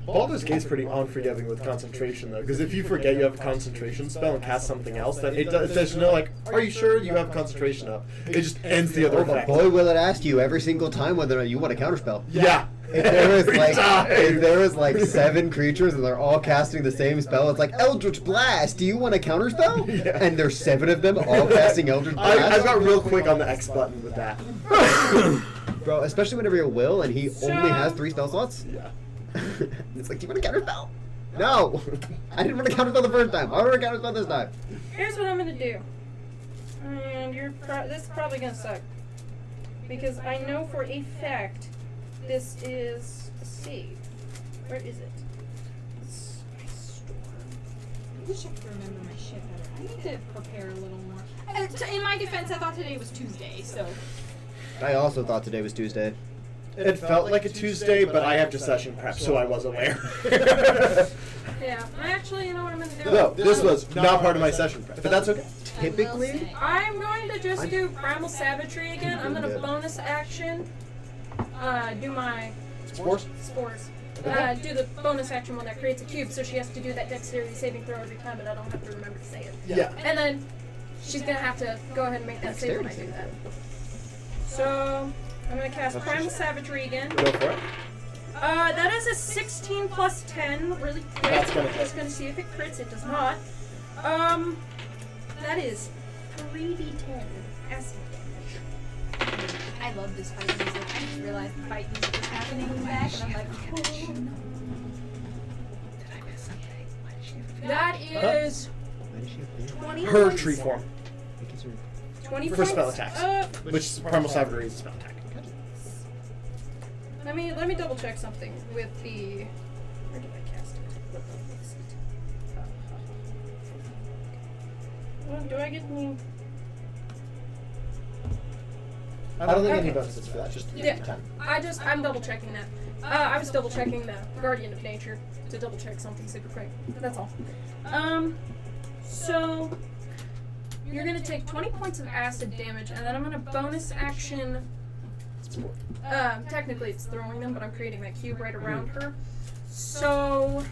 Baldur's Gate's pretty unforgiving with concentration, though, because if you forget you have a concentration spell and cast something else, then there's no, like, are you sure you have concentration up? It just ends the other Oh, but effect. boy, will it ask you every single time whether or not you want a counterspell. Yeah. if there was like 7 creatures and they're all casting the same spell, it's like Eldritch Blast. Do you want a counter spell? Yeah. And there's 7 of them all casting Eldritch Blast. I got real quick on the X button with that. Bro, especially whenever you're Will and he only has 3 spell slots. Yeah. It's like, do you want a counter spell? No, I didn't want to counter spell the first time. I want to counter spell this time. Here's what I'm gonna do. And this is probably gonna suck. Because I know for a fact this is a save. Where is it? It's my store. I wish I could remember my shit better. I need to prepare a little more. In my defense, I thought today was Tuesday, so. I also thought today was Tuesday. It felt like a Tuesday, but I have to session prep, so I was aware. Yeah, actually, you know what I'm gonna do? No, this was not part of my session prep, but that's okay. Typically, I'm going to just do Primal Savagery again. I'm gonna bonus action, do my Spores? spores. Do the bonus action one that creates a cube, so she has to do that dexterity saving throw every time, but I don't have to remember to say it. Yeah. And then she's gonna have to go ahead and make that save when I do that. So I'm gonna cast Primal Savagery again. Go for it. That is a 16 plus 10, really quick. That's gonna hit. Just gonna see if it crits. It does not. That is 3d10 acid damage. I love this fight music. I just realized the fight music was happening in the back, and I'm like, oh. That is 20 Her points. tree form, 20 for points. spell attacks. Which Primal Savagery is a spell attack. Let me double check something with the. Where did I cast it? What is it? Well, do I get any? I don't think Okay. any bonuses for that, just Yeah. 10. I'm double checking that. I was double checking the Guardian of Nature to double check something super quick. That's all. So you're gonna take 20 points of acid damage, and then I'm gonna bonus action. Technically it's throwing them, but I'm creating that cube right around her. So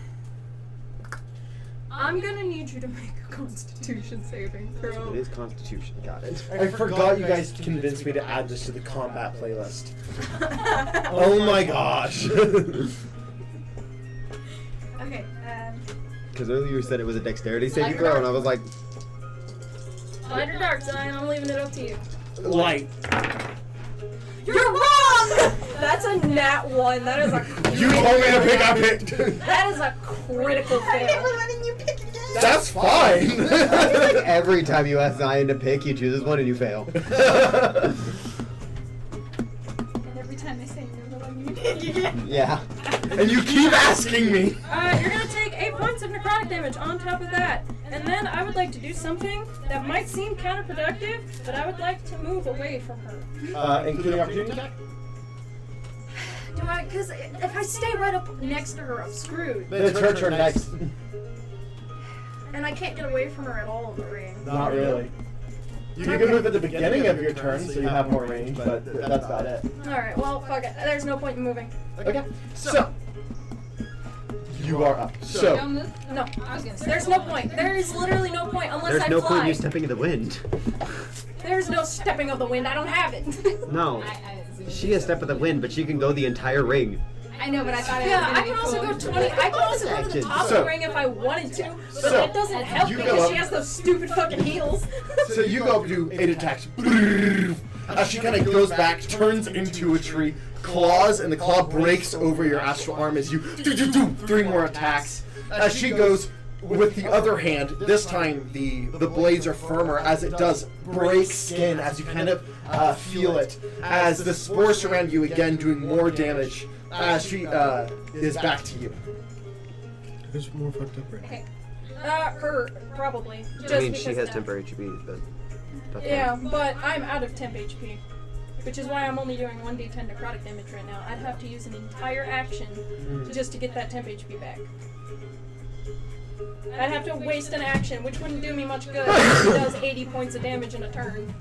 I'm gonna need you to make a Constitution saving throw. It is Constitution. Got it. I forgot you guys convinced me to add this to the combat playlist. Oh my gosh. Okay, Because earlier you said it was a dexterity saving Light throw, or and I was like, Light or dark, Zion, I'm leaving it up to you. Light. You're wrong! That's a nat 1. That is a You told me to pick, I picked. that is a critical fail. letting you pick again. That's fine. every time you ask Zion to pick, he chooses one and you fail. And every time they say no, they're letting you pick again. Yeah. And you keep asking me. You're gonna take 8 points of necrotic damage on top of that. And then I would like to do something that might seem counterproductive, but I would like to move away from her. Including opportunity attack? Do I? Because if I stay right up next to her, I'm screwed. It's her turn next. And I can't get away from her at all in the ring. Not really. You can move at the beginning of your turn, so you have more range, but that's about it. Alright, well, fuck it. There's no point in moving. Okay. So you are up. Don't So move. No. I was gonna say. There's no point. There is literally no point unless There's I no fly. point in you stepping in the wind. There's no stepping of the wind. I don't have it. No. She has step of the wind, but she can go the entire ring. I know, but I thought it was Yeah, gonna I be can also cool. go 20. I can also go to the top of So- the ring if I wanted to, but So, that doesn't help you go because up- she has those stupid fucking heels. so you go up to 8 attacks. As she kind of goes back, turns into a tree, claws, and the claw breaks over your astral arm as you do 3 more attacks. As she goes with the other hand, this time the blades are firmer as it does break skin as you kind of feel it. As the spores surround you again, doing more damage. As she is back to you. Who's more fucked up right now? Okay. Her, probably. Just I mean, she because has now. temporary HP, but that's Yeah, fine. but I'm out of temp HP. Which is why I'm only doing 1d10 necrotic damage right now. I'd have to use an entire action just to get that temp HP back. I'd have to waste an action, which wouldn't do me much good if it does 80 points of damage in a turn.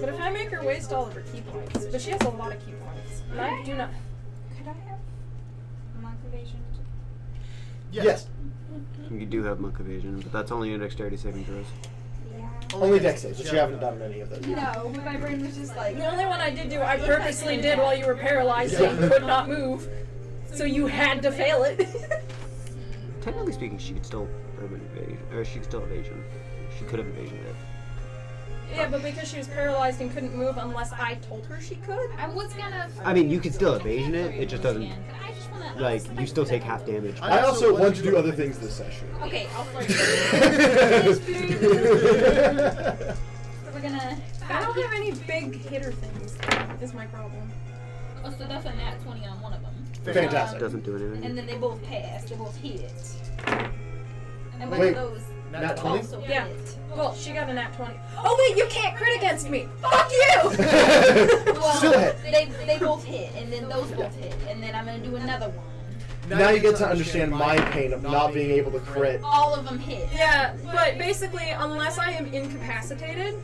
But if I make her waste all of her key points, but she has a lot of key points, and I do not. Could I have monk evasion? Yes. You do have monk evasion, but that's only in dexterity saving throws. Yeah. Only dex saves, which you haven't done any of those. No, but my brain was just like. The only one I did do, I purposely did while you were paralyzed so you could not move. So you had to fail it. Technically speaking, she could still urban evasion, or she could still evasion. She could have evasioned it. Yeah, but because she was paralyzed and couldn't move unless I told her she could. I was gonna. I mean, you could still evasion it. It just doesn't. But I just wanna. Like, you still take half damage. I also want to do other things this session. Okay, I'll flirt. We're gonna. I don't have any big hitter things, is my problem. Oh, so that's a nat 20 on one of them. Fantastic. Doesn't do anything. And then they both pass. They both hit. And one Wait, of those nat 20? also Yeah. hit. Well, she got a nat 20. Oh wait, you can't crit against me! Fuck you! Well, Still hit. they both hit, and then those both hit, and then I'm gonna do another one. Now you get to understand my pain of not being able to crit. All of them hit. Yeah, but basically, unless I am incapacitated,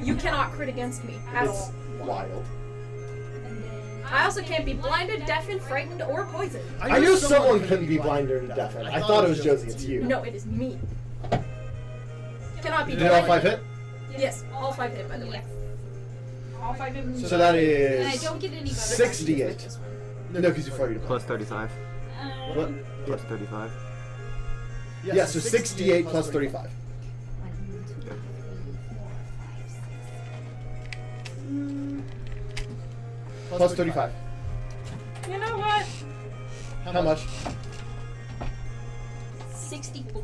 you cannot crit against me at It's all. wild. And then I also can't be blinded, deafened, frightened, or poisoned. I knew someone couldn't be blinded and deafened. I thought it was Josie. It's you. No, it is me. Cannot be Did all blinded. 5 hit? Yes, all 5 hit, by the way. all 5 of them. So that And I is don't get any better. 68. No, because you already Plus 35. What? Plus 35. Yeah, so 68 plus 35. Plus 35. You know what? How much? 64.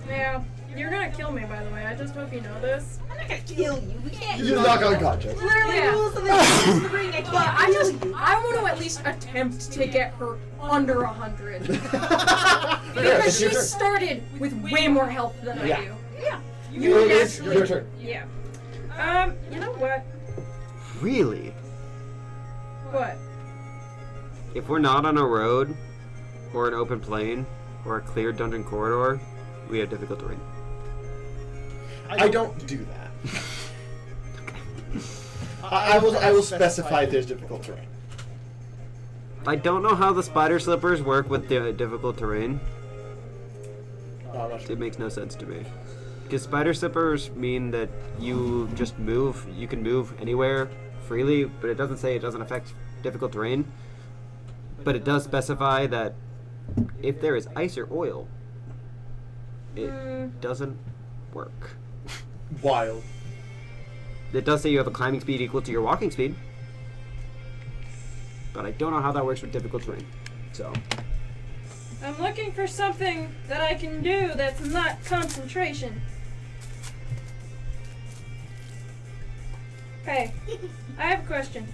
Yeah, you're gonna kill me, by the way. I just hope you know this. I'm not gonna kill you. We can't. You're not unconscious. Literally Yeah. rules of the ring. I But can't I kill just, you. I want to at least attempt to get her under 100. Fair, Because it's she your turn. started with way more health than I Yeah. do. Yeah. It's naturally- your turn. Yeah. You know what? Really? What? If we're not on a road, or an open plain, or a clear dungeon corridor, we have difficult terrain. I don't do that. I will specify if there's difficult terrain. I don't know how the spider slippers work with the difficult terrain. No, I'm not sure. It makes no sense to me. Because spider slippers mean that you just move, you can move anywhere freely, but it doesn't say it doesn't affect difficult terrain. But it does specify that if there is ice or oil, it doesn't work. Wild. It does say you have a climbing speed equal to your walking speed. But I don't know how that works with difficult terrain. So, I'm looking for something that I can do that's not concentration. Hey, I have a question.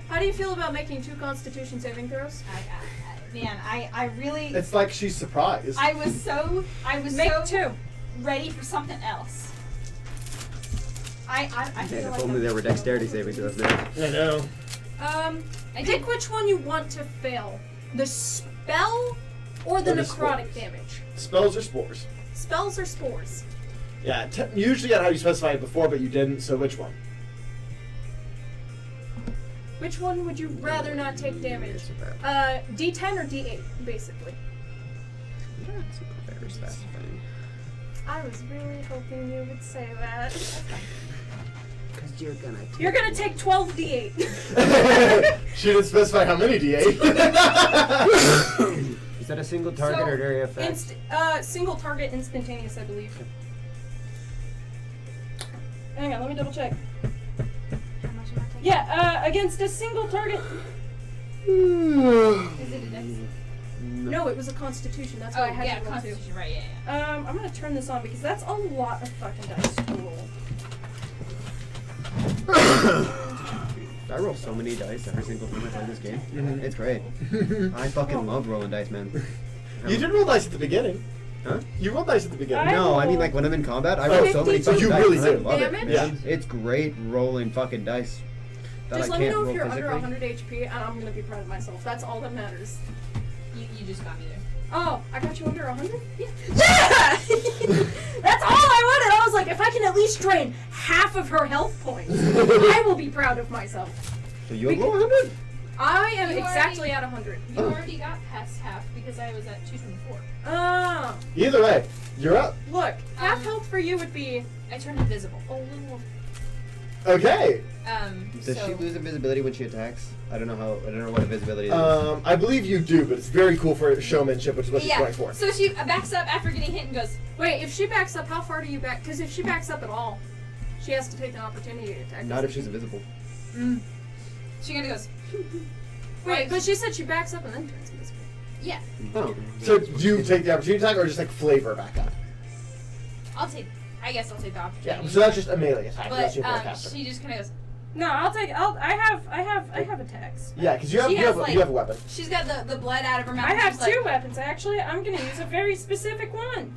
How do you feel about making 2 Constitution saving throws? Man, I really. It's like she's surprised. I was so Make so 2. ready for something else. I feel if like only there were dexterity saving throws now. I know. Pick which one you want to fail. The spell or the Or the necrotic spores. damage. Spells or spores? Spells or spores? Yeah, usually I had how you specified it before, but you didn't, so which one? Which one would you rather not take damage? D10 or D8, basically. Very specifying. I was really hoping you would say that. Because You're gonna take 12 D8. She didn't specify how many D8. Is that a single target or area effect? Single target instantaneous, I believe. Hang on, let me double check. How much am I taking? Yeah, against a single target. Is it a dex? No, it was a constitution. That's why I had yeah, to roll 2. Constitution, right? Yeah. I'm gonna turn this on because that's a lot of fucking dice to roll. I roll so many dice every single time I play this game. It's great. I fucking love rolling dice, man. You did roll dice at the beginning. Huh? You rolled dice at the beginning. No, I mean like when I'm in combat, I roll so many 52 fucking You dice. really and I do. love it, Damage? man. It's great rolling fucking dice. That Just I let me can't know roll if you're physically. under 100 HP, and I'm gonna be proud of myself. That's all that matters. You just got me there. Oh, I got you under 100? Yeah! That's all I wanted! I was like, if I can at least drain half of her health points, I will be proud of myself. So you'll roll 100? I am You exactly at 100. You already got past half because I was at 224. Oh. Either way, you're up. Look, half health for you would be. I turned invisible. Okay. Does so she lose invisibility when she attacks? I don't know what invisibility is. I believe you do, but it's very cool for showmanship, which is what she's going for. So she backs up after getting hit and goes, Wait, if she backs up, how far do you back? Because if she backs up at all, she has to take an opportunity attack. Not if she's invisible. she kind of goes, Wait, but she said she backs up and then turns invisible. yeah, Oh. So do you take the opportunity attack or just like flavor back up? I guess I'll take the opportunity. Yeah, so that's just a melee attack. But That's your forecaster. she just kind of goes, No, I have attacks. Yeah, because you She have has, you have a weapon. she's got the blood out of her mouth. I and have she's like- two weapons. Actually, I'm gonna use a very specific one.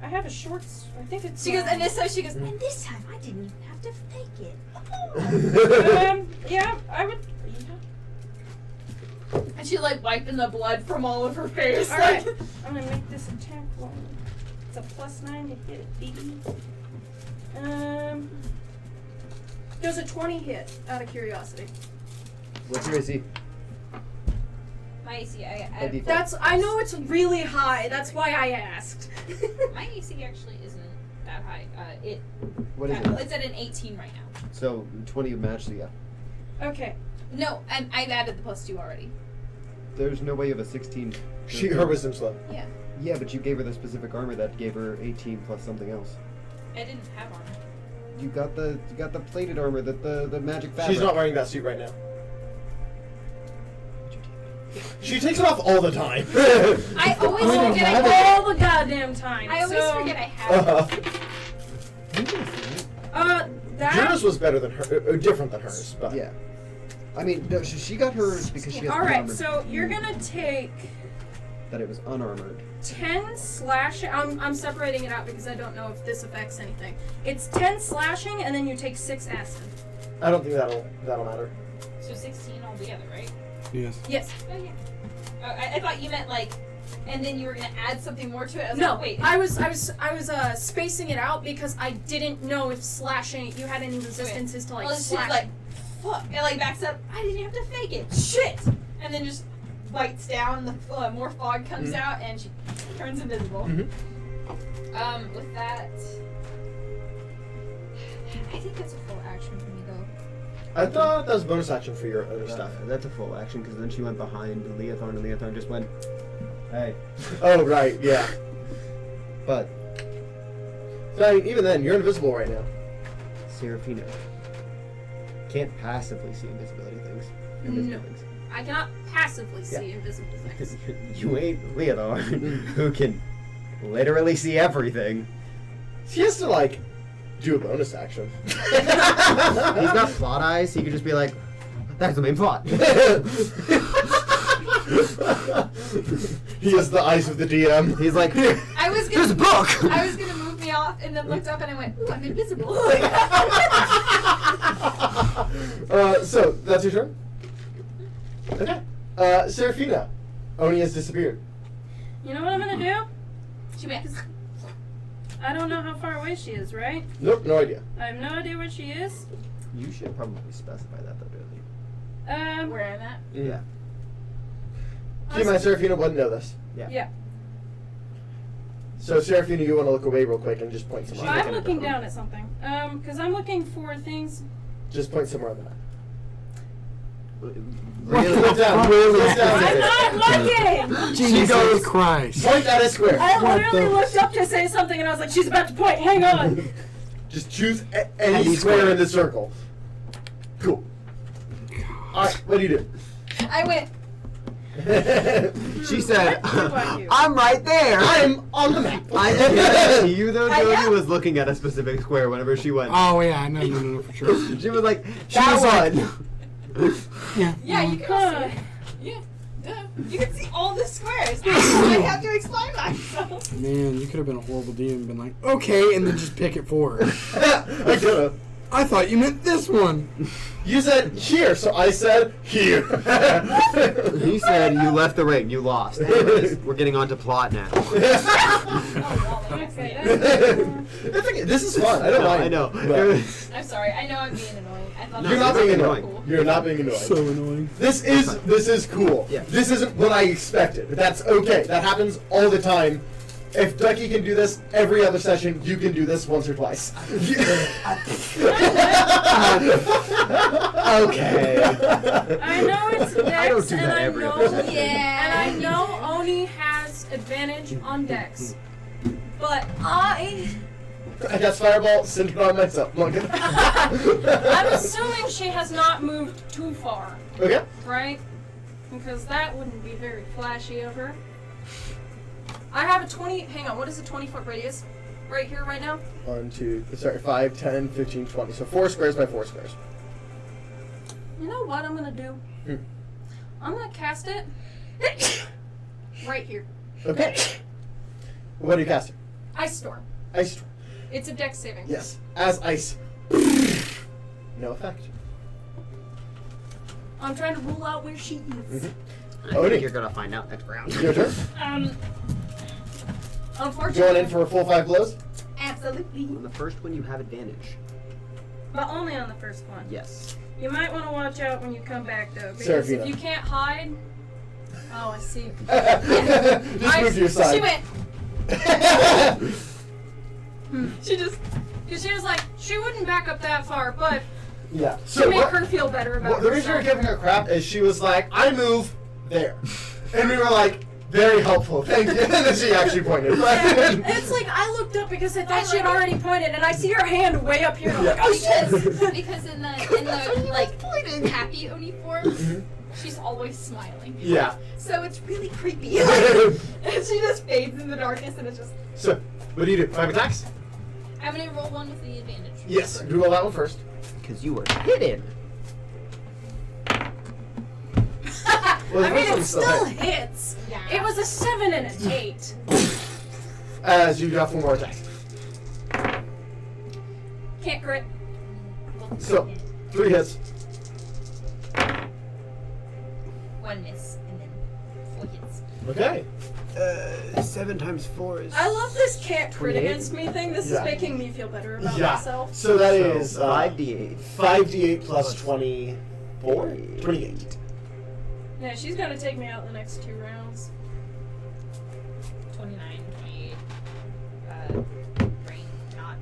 I have a short. I think it's. She goes, and this time, and this time I didn't even have to fake it. Yeah, I would. And she like wiping the blood from all of her face. All right, I'm gonna make this attack roll. It's a +9 to hit it, baby. Does a 20 hit? Out of curiosity. What's your AC? My AC, By default. That's. I know it's really high. That's why I asked. my AC actually isn't that high. What is it? It's at an 18 right now. So 20 would match, so yeah. Okay. No, I've added the +2 already. There's no way you have a 16. Her wisdom's low. Yeah, Yeah, but you gave her the specific armor that gave her 18 plus something else. I didn't have armor. You got the plated armor that the magic fabric. She's not wearing that suit right now. She takes it off all the time. I always Oh, forget I have have. All the goddamn time. I always so, forget I have. That. Jura's was better than her, different than hers, but Yeah. I mean, no, she got hers because she has All right, unarmored. so you're gonna take That it was unarmored. 10 slashing. I'm separating it out because I don't know if this affects anything. It's 10 slashing, and then you take 6 acid. I don't think that'll matter. So 16 altogether, right? Yes. Yes. Oh yeah. Oh, I thought you meant like, and then you were gonna add something more to it. I was No, like, wait. I was spacing it out because I didn't know if slashing you had any resistances to like Well, she's slash. like, fuck, and like backs up. I didn't have to fake it. Shit. And then just bites down. The more fog comes out, and she turns invisible. With that, I think that's a full action for me though. I thought that was a bonus action for your other stuff. That's a full action because then she went behind Leothorn and Leothorn just went, hey. Oh right, yeah. But So even then, you're invisible right now. Serafina can't passively see invisibility things. Invisible No. things. I cannot passively see invisible things. You ain't Leothorn, who can literally see everything. She has to like do a bonus action. He's got plot eyes, he could just be like, that's the main plot. He has the eyes of the DM. He's like, I was there's a gonna, book! I was gonna move me off, and then looked up, and I went, ooh, I'm invisible. So that's your turn. Okay. Serafina, Oni has disappeared. You know what I'm gonna do? She went. I don't know how far away she is, right? Nope, no idea. I have no idea where she is. You should probably specify that though, really. Where I'm at. Yeah. Keep in mind, Serafina wouldn't know this. Yeah. So Serafina, you want to look away real quick and just point somewhere. I'm looking down at something. Because I'm looking for things. Just point somewhere on the map. Really? Look down. Look down. I'm not looking! Jesus Christ. Point at a square. I What literally the- looked up to say something and I was like, she's about to point, hang on! Just choose any square in the circle. Cool. Alright, what do you do? I went. She said, What do I do? I'm right there! I'm on the map. I guarantee you though, I Jody am. was looking at a specific square whenever she went. Oh yeah, no, for sure. She was like, She was that like- one! Yeah, you can all see it. Yeah, duh. You can see all the squares. I have to explain myself. Man, you could have been a horrible DM and been like, okay, and then just pick it for her. I could've. I thought you meant this one. You said here, so I said here. He said, you left the ring, you lost. Anyways, we're getting on to plot now. Oh, Okay. It's okay. This is fun. I don't mind. I know. But I'm sorry. I know I'm being annoying. I thought you're that not was being really annoying. cool. You're not being annoying. So annoying. This is cool. Yeah. This isn't what I expected. But that's okay. That happens all the time. If Ducky can do this every other session, you can do this once or twice. Okay. I know it's Dex, I don't do and that I every know, other session. and I know Oni has advantage on Dex, but I cast Fireball, send it on myself. I'm assuming she has not moved too far, Okay. right? Because that wouldn't be very flashy of her. I have a 20. Hang on, what is a 20-foot radius? Right here, right now. 5, 10, 15, 20. So 4 squares by 4 squares. You know what I'm gonna do? I'm gonna cast it right here. Okay. What are you casting? Ice Storm. Ice Storm. It's a Dex saving. Yes. As ice. No effect. I'm trying to rule out where she is. I think you're gonna find out next round. Your turn. Unfortunately. Going in for a full 5 blows? Absolutely. On the first one, you have advantage. But only on the first one. Yes. You might want to watch out when you come back, though, because Seraphina. if you can't hide. Oh, I see. Just move to your side. She went. She just. Because she was like, she wouldn't back up that far, but Yeah. to So make what, her feel better about the reason we're herself. giving her crap is she was like, I move there. And we were like, very helpful, thank you. And then she actually pointed. And it's like, I looked up because I thought she had already pointed, and I see her hand way up here, and I'm like, oh shit! Because in the like happy Oni form, she's always smiling. Yeah. So it's really creepy. And she just fades in the darkness, and it's just. So, what do you do? 5 attacks? I'm gonna roll one with the advantage. Yes. Do roll that one first. Because you were hidden. Well, the I mean, first it one still hit. hits. Yeah. It was a 7 and an 8. As you got 4 more attacks. Can't crit. So, 3 hits. One miss, and then 4 hits. Okay. 7 times 4 is. I love this can't crit 28? against me thing. This Yeah. is making me feel better about Yeah. myself. So that is 5d8. 5d8 plus 24? 28. Yeah, she's gonna take me out the next 2 rounds. 29, 28. Brain not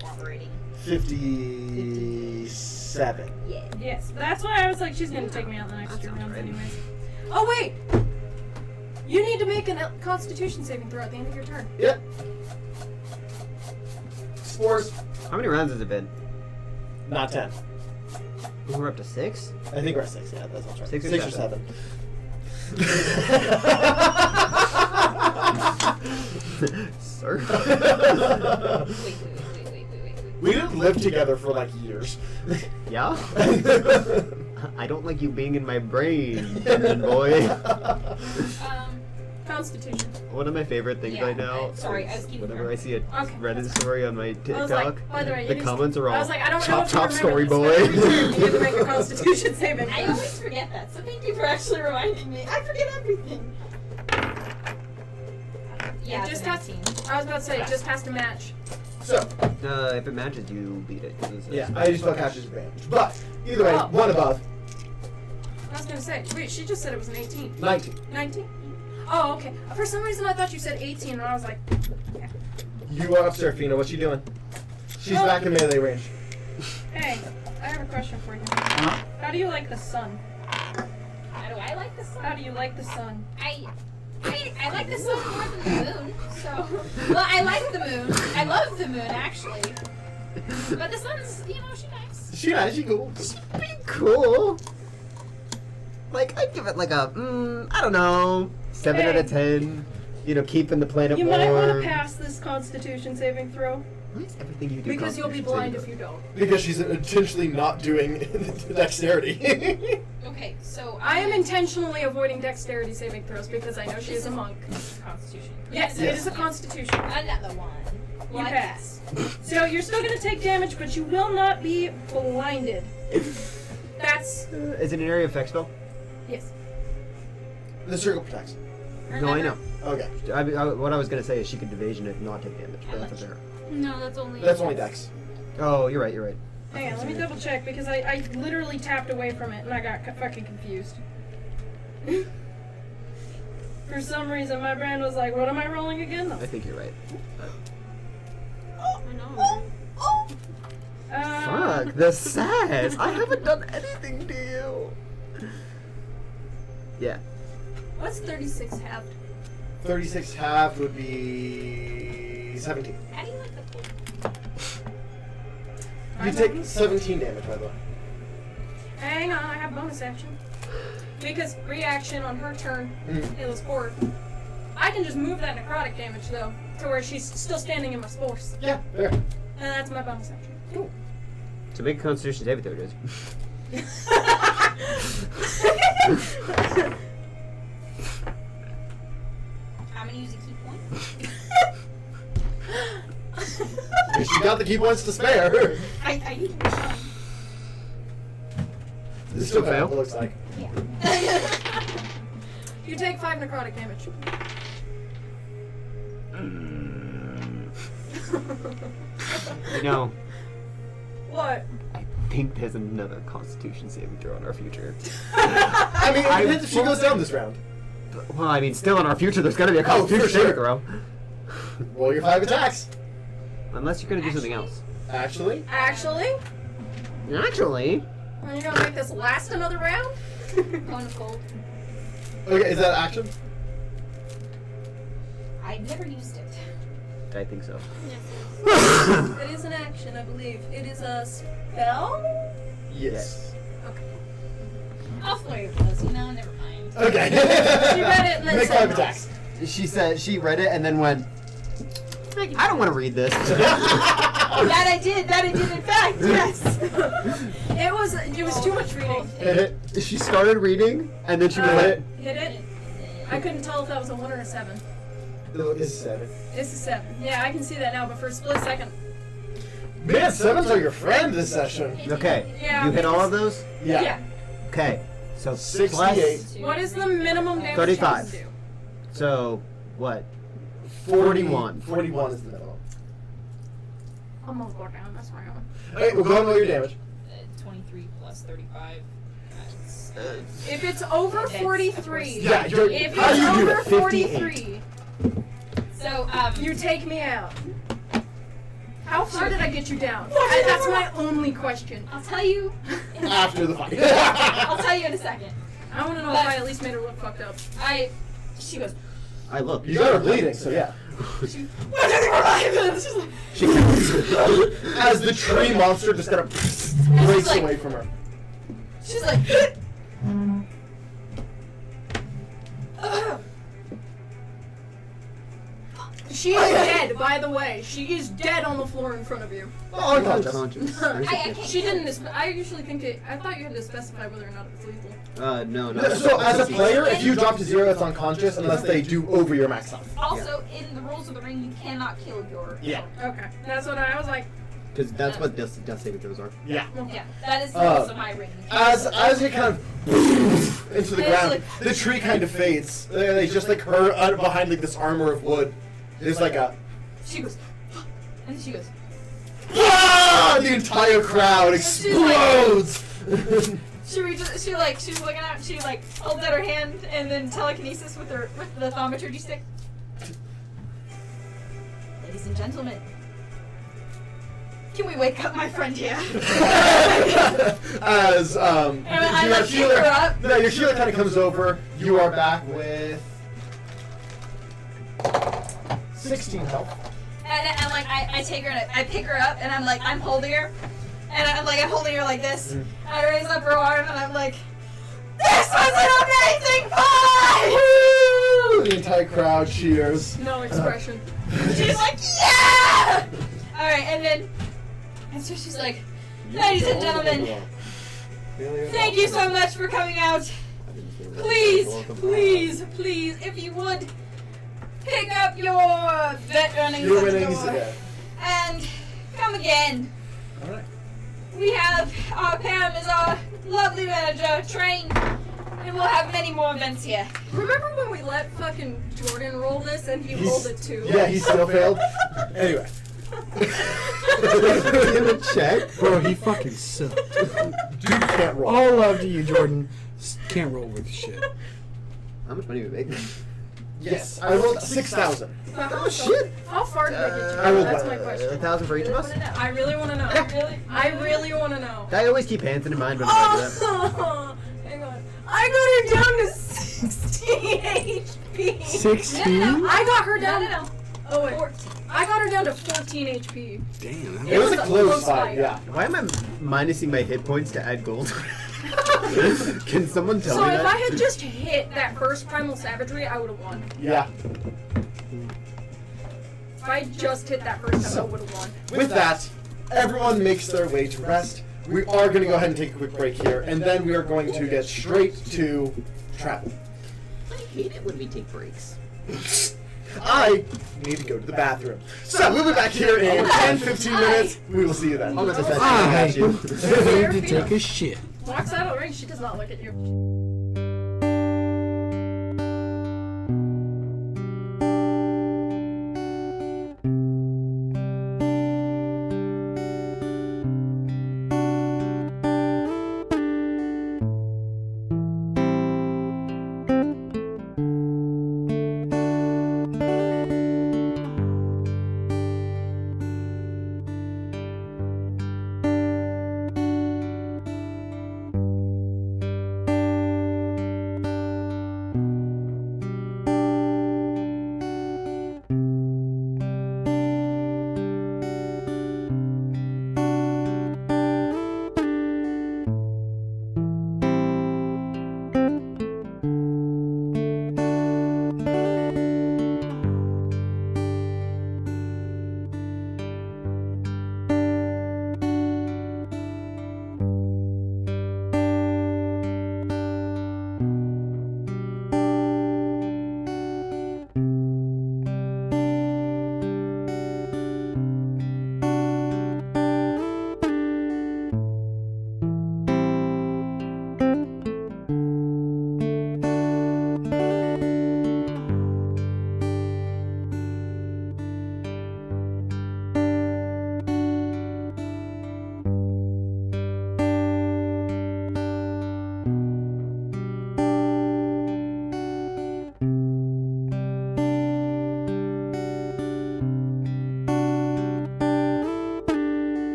cooperating. 57. Yeah. Yes, that's why I was like, she's gonna take me out the next That 2 sounds rounds right. anyways. Oh wait! You need to make a Constitution saving throw at the end of your turn. Yep. Spores. How many rounds has it been? Not 10. We're up to 6? I think we're at 6. Yeah, that sounds right. 6 or 6 or 7. 7. Sir? Wait. We didn't live together for like years. Yeah? I don't like you being in my brain, Dungeon boy. Constitution. One of my favorite things Yeah, right now. sorry, I is was keeping whenever track. I see a Okay. Reddit story on my I was TikTok, like, by the way, the comments are all I was like, I don't know chop if you chop remember story this, but boy. every turn you need to make a Constitution saving I throw. always forget that, so thank you for actually reminding me. I forget everything. Yeah, It just has. 19. I was about to say, it just has to match. So, If it matches, you beat it. 'cause it's a yeah, spell. I just felt Cash's advantage. But, either way, Oh. one above. I was gonna say, wait, she just said it was an 18. 19. 19? Oh, okay. For some reason, I thought you said 18, and I was like, You are up, Seraphina. What you doing? She's Oh. back in melee range. hey, I have a question for you. How do you like the sun? How do I like the sun? How do you like the sun? I like the sun more than the moon, so... Well, I like the moon. I love the moon, actually. But the sun's, she's nice. She cool. Pretty cool. Like, I'd give it like a, I don't know, 7 out of 10. Keeping the planet You warm. might want to pass this Constitution saving throw, Why is everything you do because you'll be blind if you don't. Because she's intentionally not doing dexterity. Okay, so... I am intentionally avoiding dexterity saving throws because I know she is a monk. Constitution. Yes, it is a Constitution. Another one. You Like pass. So you're still going to take damage, but you will not be blinded. That's... Is it an area effect spell? Yes. The circle protects. No, I know. Okay. What I was gonna say is she could evasion it and not take damage. But that's fair. No, that's only. That's only Dex. Oh, you're right. You're right. Hang on, let me double check because I literally tapped away from it and I got fucking confused. For some reason, my brain was like, what am I rolling again? I think you're right. I know. Fuck the sass. I haven't done anything to you. Yeah. What's 36 halved? 36 halved would be 17. How do you like the pool? You take 17 damage, by the way. Hang on, I have bonus action. Because reaction on her turn, it was forward. I can just move that necrotic damage though, to where she's still standing in my spores. Yeah, fair. And that's my bonus action. Cool. So make a Constitution saving throw, guys. I'm gonna use a key point. She got the key points to spare. I used one. This still fail? fail. It looks like. Yeah. You take 5 necrotic damage. You know, What? I think there's another Constitution saving throw in our future. I mean, it depends if she goes down this round. Well, I mean, still in our future, there's gonna be a Oh, Constitution for sure. saving throw. Roll your 5 attacks. Unless you're gonna do something else. Actually, Actually? Actually, Are you gonna make this last another round? Cone of cold. okay, is that action? I've never used it. I think so. It is an action, I believe. It is a spell? Yes. I'll flurry of blows, never mind. Okay. She read it and then Make said 5 no. attacks. She said she read it and then went, I don't want to read this. That I did in fact, yes. It was too much reading. Hit it. She started reading and then she Hit went, it. Hit it? I couldn't tell if that was a 1 or a 7. It's 7. It's a 7. Yeah, I can see that now, but for a split second. Man, 7s are your friend this session. okay, Yeah, you hit all because- of those? Yeah. Okay, so 68. What is the minimum damage 35. you can do? So, what? 41. 41 is the minimum. I'm gonna go down, that's my own. Okay, we'll go and roll your damage. 23 plus 35. That's If it's over 43, Yeah, you're, if how do you it's do over that? 43, so you take me out. How far did I get you down? That's my only question. I'll tell you. After the fight. I'll tell you in a second. I want to know if I at least made her look fucked up. She goes. I look. You got her bleeding, so yeah. She, She's like, She as the tree monster just kind of breaks like- away from her. she's like. She is dead, by the way. She is dead on the floor in front of you. Oh, unconscious. Unconscious. I can't. She didn't. I usually think it. I thought you had to specify whether or not it was lethal. No. So as a player, if you drop to 0, it's unconscious unless they do over your max health. Also, in the rules of the ring, you cannot kill your. Yeah. Okay, that's what I was like. Because that's what death saving throws are. Yeah. Yeah, that is the rules of my ring. As you kind of into the ground, the tree kind of fades. They just like her behind like this armor of wood. There's like a She goes. And she goes. ah! The entire crowd explodes. She reaches. She's looking out. She like holds out her hand and then telekinesis with the thaumaturgy stick. Ladies and gentlemen, can we wake up my friend here? As I like pick her up. No, your Sheila kind of comes over. You are back with 16 health. And like I take her and I pick her up and I'm holding her, and I'm holding her like this. I raise up her arm and I'm like, this was an amazing fight! Woo! The entire crowd cheers. No expression. She's like, yeah! All right, and so she's like, ladies and gentlemen, thank you so much for coming out. Please, if you would, pick up your vet earnings Your at the winnings, door yeah. and come again. Alright. We have our Pam is our lovely manager, trained We will have many more events here. Remember when we let fucking Jordan roll this and he rolled a 2? Yeah, he still failed. Anyway. In the check. Bro, he fucking sucked. Dude can't roll. All love to you, Jordan. Can't roll with shit. How much money we make? Yes, I rolled 6,000. Oh shit! How far did I get you? I rolled That's one. my question. 1,000 for each of us. I really want to know. I really want to know. I always keep Hanson in mind when I do that. Oh, hang on. I got her down to 16 HP. 16? I got her down. No. Oh wait. 14. I got her down to 14 HP. Damn. It was a close fight, yeah. Why am I minusing my hit points to add gold? Can someone tell So me if that? I had just hit that first primal savagery, I would have won. Yeah. If I just hit that first time, I would have won. With that, everyone makes their way to rest. We are going to go ahead and take a quick break here, and then we are going to get straight to travel. I hate it when we take breaks. I need to go to the bathroom. So we'll be back here in 10-15 minutes. We will see you then. I'll let this I got you. need to take a shit. Walks out of the ring, she does not look at you.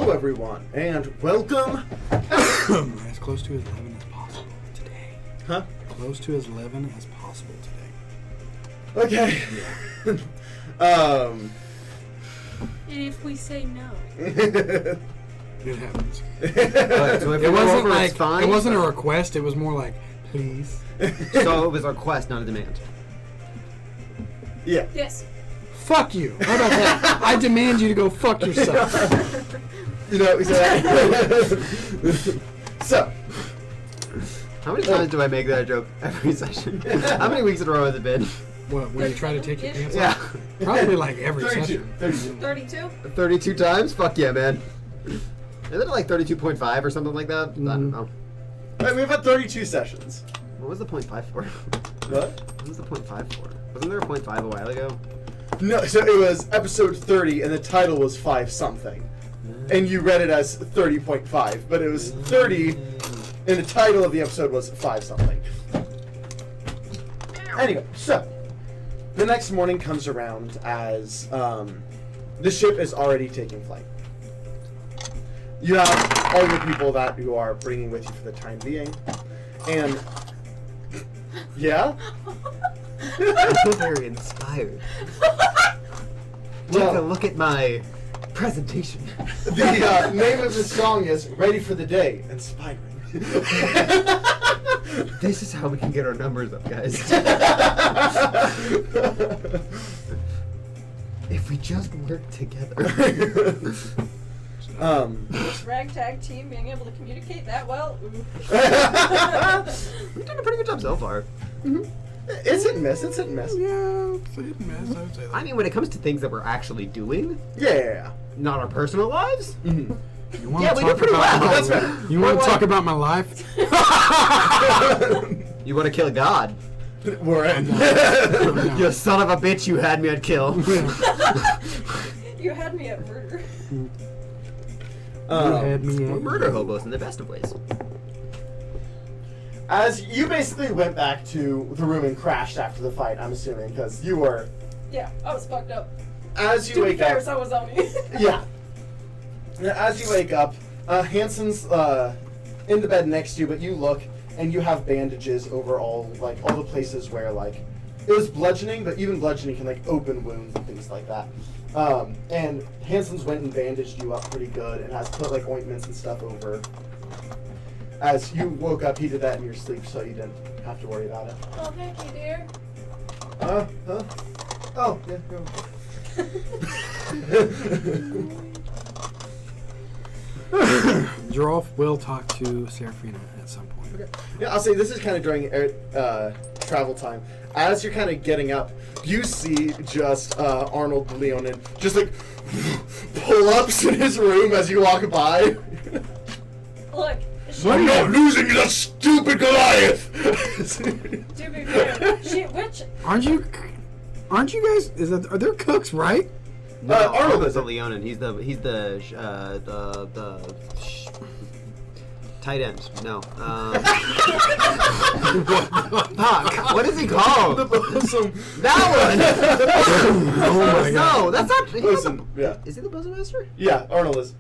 Hello, everyone, and welcome. As close to as 11 as possible today. Huh? Close to as 11 as possible today. Okay. And if we say no, It happens. Alright, so if It we go wasn't over, like it's fine. it wasn't a request. It was more like, please. So it was a request, not a demand. Yeah. Yes. Fuck you. How about that? I demand you to go fuck yourself. You know, so, How many times do I make that joke every session? How many weeks in a row has it been? What? When you try to take your pants Yeah. off? Probably like every 32. session. 32? 32 times? Fuck yeah, man. Isn't it like 32.5 or something like that? I don't know. We've had 32 sessions. What was the 0.5 for? What? What was the 0.5 for? Wasn't there a 0.5 a while ago? No, so it was episode 30, and the title was 5 something. And you read it as 30.5, but it was 30, and the title of the episode was 5 something. Anyway, so, the next morning comes around as the ship is already taking flight. You have all the people that you are bringing with you for the time being, and yeah. I feel very inspired. Take a look at my presentation. The name of the song is "Ready for the Day," inspiring. This is how we can get our numbers up, guys. If we just work together. Ragtag team being able to communicate that well? Ooh. We've done a pretty good job so far. It's hit and miss. It's hit and miss. Yeah, it's a hit and miss. I would say that. I mean, when it comes to things that we're actually doing, Yeah. not our personal lives. You wanna Yeah, we talk did pretty about well. my- That's right. You want to talk about my life? You want to kill God? We're in. You son of a bitch! You had me at kill. You had me at murder. You had me We're at murder hobos in the best of ways. As you basically went back to the room and crashed after the fight, I'm assuming, because you were. Yeah, I was fucked up. As you To be wake fair, up. so was Oni. Yeah. As you wake up, Hanson's in the bed next to you, but you look and you have bandages over all the places where it was bludgeoning, but even bludgeoning can open wounds and things like that. And Hanson's went and bandaged you up pretty good and has put ointments and stuff over. As you woke up, he did that in your sleep, so you didn't have to worry about it. Oh, thank you, dear. Huh? Oh, yeah. Girolf will talk to Seraphina at some point. Yeah, I'll say this is kind of during travel time. As you're kind of getting up, you see just Arnold Leonin just pull-ups in his room as you walk by. Look, I'm not losing to that stupid Goliath! to be fair, Aren't you guys? Are there cooks, right? No, Arnold Arnold is is a it. Leonin. He's the tight end. No. Fuck. What is he called? The bosom. That one. Oh my god. No, that's not. Bosom, yeah. Is he the bosom master? Yeah, Arnold is.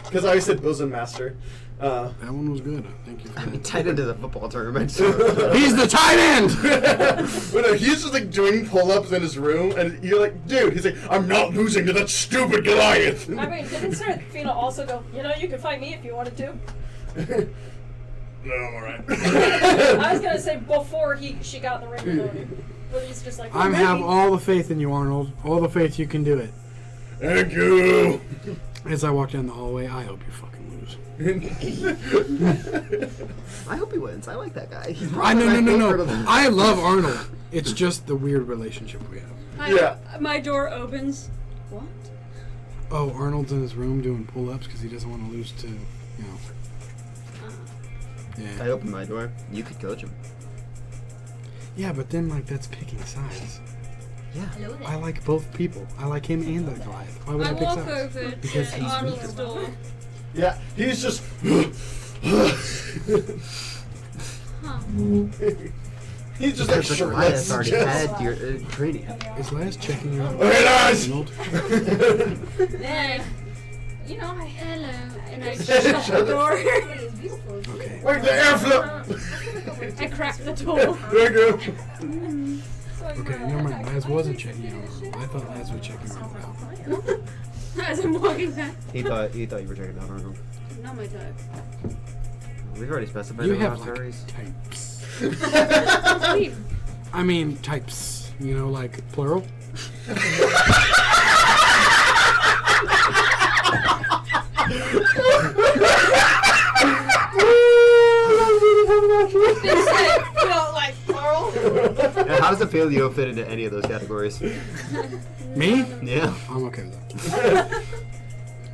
Because I always said bosom master. That one was good. Thank you. For that. Tight end is a football term. He's the tight end. But no, he's just doing pull-ups in his room, and you're like, dude, he's like, I'm not losing to that stupid Goliath! I mean, didn't Seraphina also go, you could fight me if you wanted to? No, I'm alright. I was gonna say before she got in the ring with Oni. But he's just like, I maybe. have all the faith in you, Arnold. All the faith you can do it. Thank you! As I walk down the hallway, I hope you fucking lose. I hope he wins. I like that guy. He's No. probably my favorite of them. I love Arnold. It's just the weird relationship we have. Yeah. my door opens. What? Oh, Arnold's in his room doing pull-ups because he doesn't want to lose to, I Yeah. opened my door. You could coach him. Yeah, but then that's picking sides. Yeah. Hello there. I like both people. I like him and the Goliath. Why would I, I pick walk sides? over Because to he's Arnold's weaker. door. Yeah, he's just. Huh. He's just Because the shirtless. Goliath already just- had your training. Is Laz checking you out? Okay, guys! Arnold? Then, You know, Hello. And I shut the door. it's beautiful. Okay. Where's the airflow? I cracked the door. There you go. Okay, never mind. Laz wasn't checking out. I thought Laz was checking out. As I'm walking back. He thought you were checking out Arnold. Not my type. We've already specified You the have stories. like types. What do you mean? I mean types. You know, like plural. Like plural. And how does it feel you don't fit into any of those categories? Me? Yeah. I'm okay with that.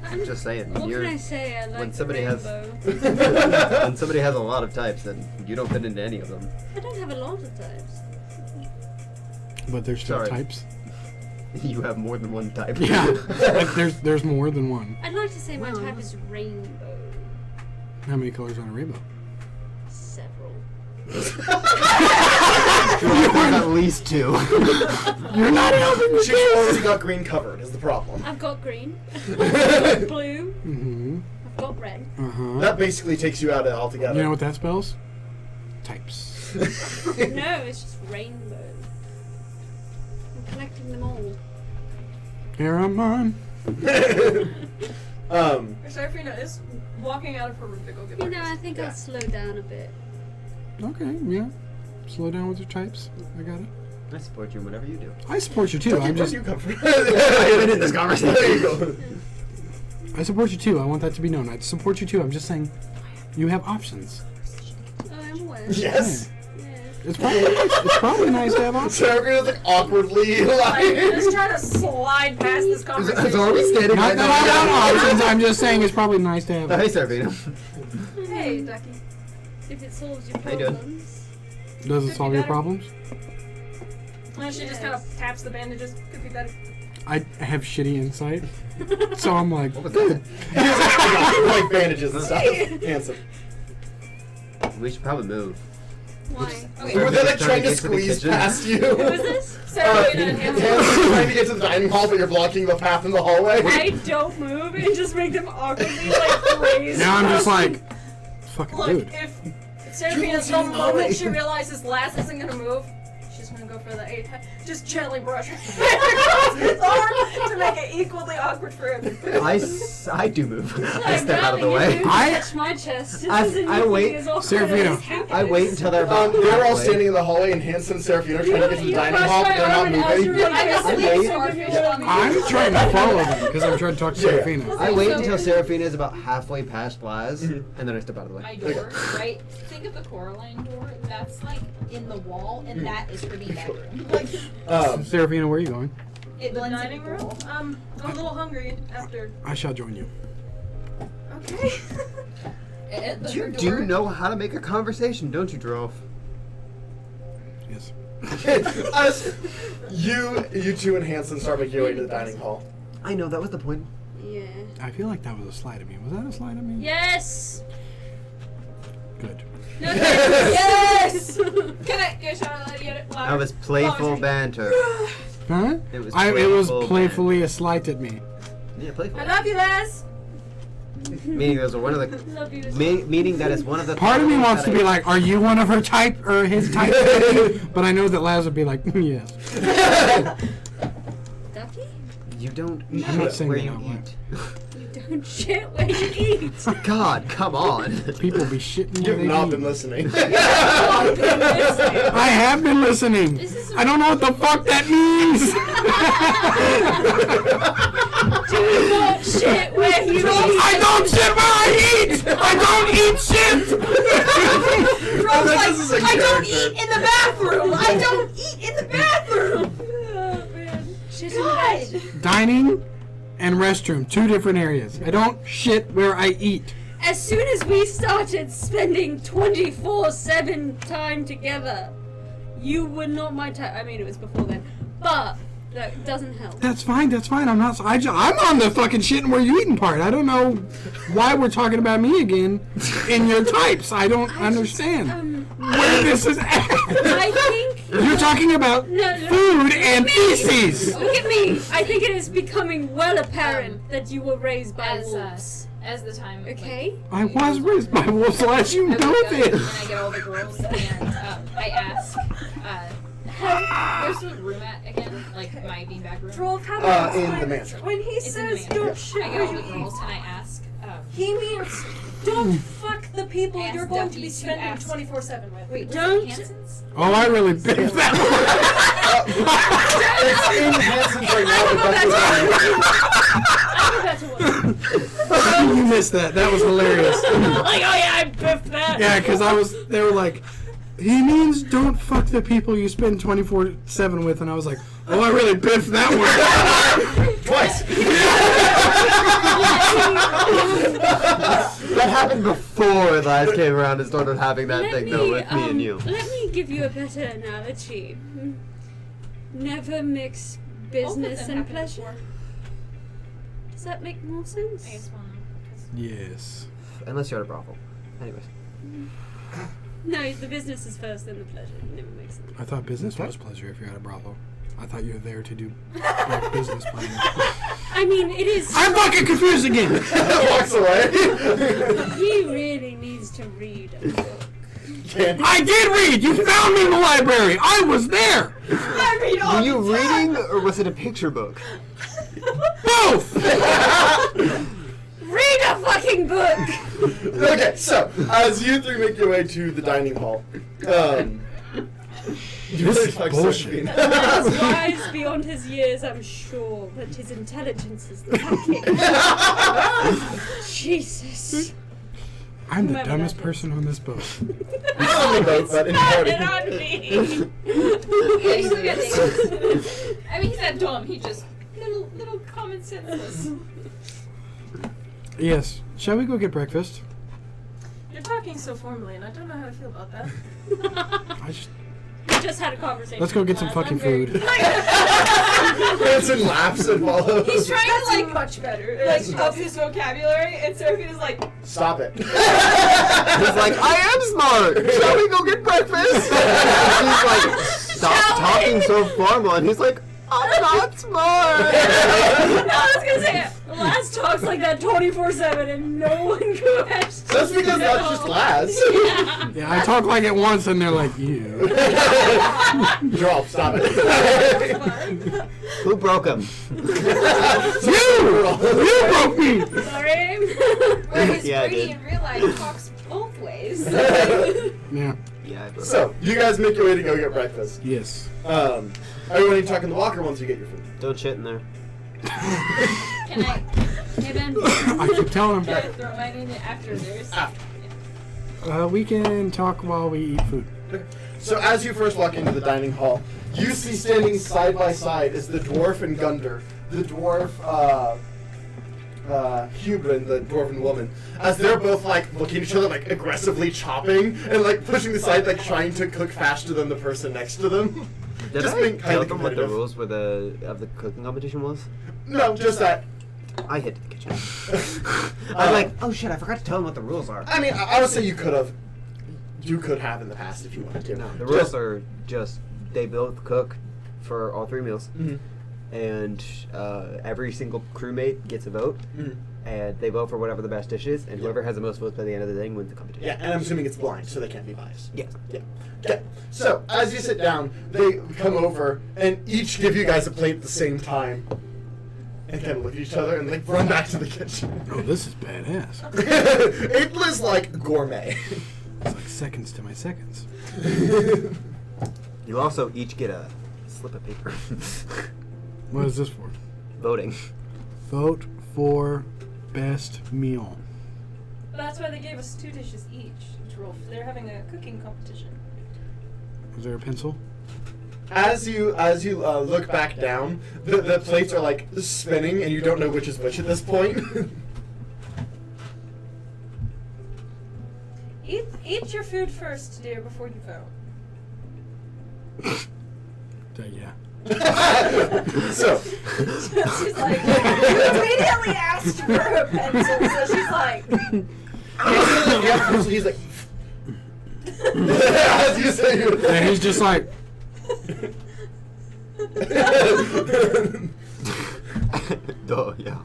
I'm just saying. What You're, can I say? I like when the somebody has rainbow. when somebody has a lot of types, then you don't fit into any of them. I don't have a lot of types. But there's still Sorry. types. You have more than one type. Yeah. Like, there's more than one. I'd like to say my type is rainbow. How many colors on a rainbow? Several. At least two. You're not helping. She's already got green covered, is the problem. I've got green. I've got blue. Mm-hmm. I've got red. Uh-huh. That basically takes you out altogether. You know what that spells? Types. No, it's just rainbow. I'm collecting them all. Here I'm on. Seraphina is walking out of her room to go get You know, breakfast. I think I'll slow down a bit. Okay, yeah. Slow down with your types. I got it. I support you whenever you do. I support you too. Where I'm do just. you come from? I've been in this conversation. There you go. I support you too. I want that to be known. I support you too. I'm just saying, you have options. Oh, I'm aware. Yes. Yeah. It's probably nice to have options. Seraphina's like awkwardly Like, like. just trying to slide past this conversation. standing Not that I want options. I'm just saying it's probably nice to have. Hey, Seraphina. Hey, Ducky. If it solves your How you doing? problems. Does it solve your problems? And she just kind of taps the bandages. Could be better. I have shitty insight, so I'm like, What was that? Like bandages and stuff. Handsome. We should probably move. Why? Were they like trying to Get to the squeeze kitchen. past you? Who is this? Seraphina and Handsome Handsome. trying to get to the dining hall, but you're blocking the path in the hallway. I don't move and just make them awkwardly like raise. now I'm just like, fucking Look, dude. if Seraphina, the moment she realizes Lass isn't gonna move, she's gonna go for the 8. Just gently brush her hand across his arm to make it equally awkward for him. I do move. I step out of the way. Touch my chest. This I- isn't I anything wait. as awkward Seraphina. as you I wait until they're about They're all halfway. standing in the hallway, and Hanson and Seraphina are trying to get to the dining hall, but they're not moving. I'm trying to follow them because I'm trying to talk to Yeah. Seraphina. I wait until Seraphina is about halfway past Blaz, and then I step out of the My way. door, right? Think of the Coraline door. That's like in the wall, and that is for the bedroom. Like Seraphina, where are you going? it The blends dining in the room? wall. I'm a little hungry after. I shall join you. Okay. You do know how to make a conversation, don't you, Drof? Yes. Us, you two and Hanson start making your way to the dining hall. I know, that was the point. Yeah. I feel like that was a slide at me. Was that a slide at me? Yes. Good. No, yes. Can I shout out yet? That was playful banter. Huh? It was It was playful playfully a slight at me. Yeah, playful. I love you, Lass. Meaning those are one of the. Love you as Meaning that is one of the. Part of me things wants that to be like, are you one of her type or his type? But I know that Laz would be like, yes. Ducky? You don't I'm not shit saying where that you out loud. eat. You don't shit where you eat. God, come on. People be shitting where You've they not eat. been listening. I have been listening. This is I don't know what the fuck that means. Do not shit where you eat. I don't shit where I eat. I don't eat shit. This is a I don't character. eat in the bathroom. I don't eat in the bathroom. Oh, man. Shit in God. bed. Dining and restroom, 2 different areas. I don't shit where I eat. As soon as we started spending 24/7 time together, you were not my type. I mean, it was before then, but that doesn't help. That's fine. That's fine. I'm not. I'm on the fucking shitting where you eating part. I don't know why we're talking about me again in your types. I don't understand. where this is at. I think You're talking about No. food and feces. look at me. I think it is becoming well apparent that you were raised by wolves. As the time. Okay. I was raised by wolves, as you I know look up and this. I get all the girls and I ask, where's the room at again? Like my beanbag room? Drove, how In the mansion. when he It's in the says mansion. don't shit I where get all you the eat, girls and I ask, he means don't fuck the people Ask you're going to Duffy be to spending ask. 24/7 with. wait, Don't- Hanson's? Oh, I really biffed that It's in Hanson's right now, but that's what one. You missed that. That was hilarious. Like, oh yeah, I biffed that. Yeah, because they were like, he means don't fuck the people you spend 24/7 with, and I was like, oh, I really biffed that one. Twice. That happened before the eyes came around and started having that thing though with me and you. Let me give you a better analogy. Never mix business them and happened pleasure. before. Does that make more sense? I guess one. Yes. Unless you're at a brothel. Anyways. No, the business is first, then the pleasure. It never makes sense. I thought business was pleasure if you're at a brothel. I thought you were there to do like, business planning. I mean, it is. I'm fucking confused again. Walks away. He really needs to read a book. Can't. I did read. You found me in the library. I was there. I read all Were you reading or was it a picture book? Both. Read a fucking book! Okay, so as you three make your way to the dining hall, This is bullshit. He's wise beyond his years, I'm sure, but his intelligence is lacking. Jesus. I'm the Whoever dumbest that is. person on this boat. Not on the boat, but in the party. Not on me! Yeah, he's look at things. I mean, he's not dumb. He just little common senseless. Yes. Shall we go get breakfast? You're talking so formally, and I don't know how to feel about that. We just had a conversation. Let's go get some class. fucking I'm very- food. Hanson laughs and follows. He's trying That's to like much better. up his vocabulary, and Seraphina's like, Stop it. He's like, I am smart. Shall we go get breakfast? And she's like, stop talking so formal. And he's like, I'm not smart. No, I was gonna say, Laz talks like that 24/7 and no one questions. That's because that's just Laz. Yeah, I talk like it once and they're like, you. Drop, stop it. Who broke him? You broke me. Sorry. whereas Yeah, I Brady did. in real life talks both ways. Yeah. Yeah, I broke So, you guys make your way to go get breakfast. Yes. Everyone, you talk in the locker once you get your food. Don't shit in there. Can I Hey, Ben. I keep telling can I him. throw mine in after theirs? We can talk while we eat food. So as you first walk into the dining hall, you see standing side by side is the dwarf and Gunder. The dwarf, Hubrin, the dwarven woman, as they're both like looking at each other, like aggressively chopping and like pushing aside, like trying to cook faster than the person next to them. Did Just I being tell kinda them what the competitive. rules of the cooking competition was? No, just that. I hit the kitchen. I was like, oh shit, I forgot to tell them what the rules are. I mean, I would say you could have. You could have in the past if you wanted to. No, the rules are just they both cook for all 3 meals, Mhm. and every single crewmate gets a vote, Mhm. and they vote for whatever the best dish is, and whoever has the most votes by the end of the thing wins the competition. Yeah, and I'm assuming it's blind, so they can't be biased. Yeah. Yeah. Okay. So as you sit down, they come over and each give you guys a plate at the same time, and kind of look at each other and like run back to the kitchen. Oh, this is badass. It was like gourmet. It's like seconds to my seconds. You also each get a slip of paper. What is this for? Voting. Vote for best meal. That's why they gave us 2 dishes each. They're having a cooking competition. Is there a pencil? As you look back down, the plates are like spinning, and you don't know which is which at this point. Eat your food first, dear, before you vote. Yeah. So. She's like, you immediately asked for a pencil, so she's like, Yeah, so he's like, I was gonna say you. And he's just like, Duh, yeah.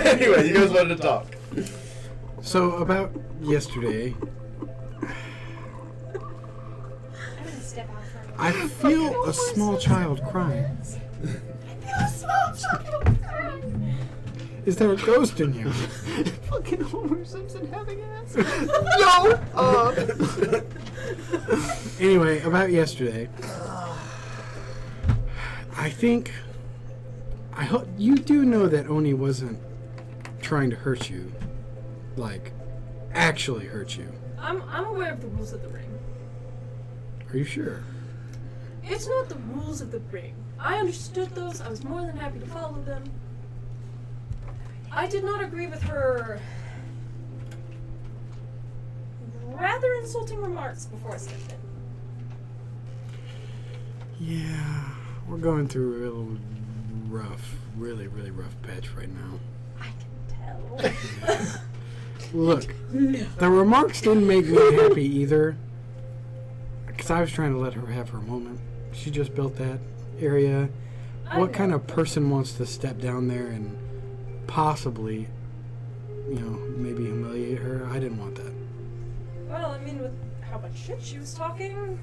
Anyway, you guys wanted to talk. so about yesterday, I'm gonna step out for a minute. I feel a small child crying. Is there a ghost in here? Fucking Homer Simpson having ass. No! Anyway, about yesterday, I think, I hope you do know that Oni wasn't trying to hurt you, like, actually hurt you. I'm aware of the rules of the ring. Are you sure? It's not the rules of the ring. I understood those. I was more than happy to follow them. I did not agree with her rather insulting remarks before I stepped in. Yeah, we're going through a little rough, really, really rough patch right now. I can tell. Look, the remarks didn't make me happy either, because I was trying to let her have her moment. She just built that area. What kind of person wants to step down there and possibly, maybe humiliate her? I didn't want that. Well, I mean, with how much shit she was talking,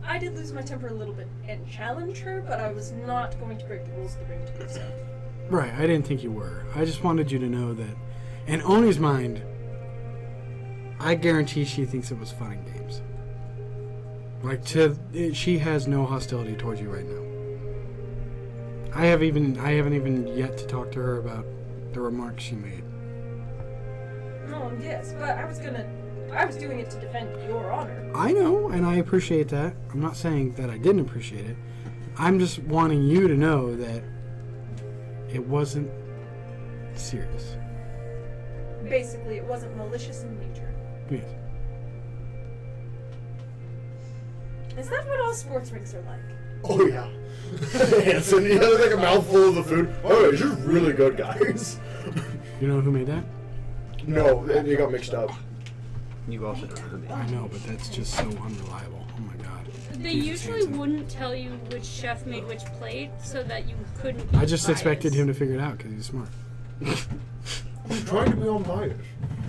I did lose my temper a little bit and challenge her, but I was not going to break the rules of the ring to do so. Right, I didn't think you were. I just wanted you to know that, in Oni's mind, I guarantee she thinks it was fun and games. Like, she has no hostility towards you right now. I haven't even yet to talk to her about the remarks she made. No, yes, but I was doing it to defend your honor. I know, and I appreciate that. I'm not saying that I didn't appreciate it. I'm just wanting you to know that it wasn't serious. Basically, it wasn't malicious in nature. Yes. Is that what all sports rings are like? Oh yeah. Hanson, he has like a mouthful of the food. Oh, you're really good, guys. You know who made that? No, they got mixed up. You also don't know who made I know, but that's just so unreliable. Oh my god. They Jesus, usually Hanson. wouldn't tell you which chef made which plate so that you couldn't. I just expected him to figure it out because he's smart. I'm trying to be on diet.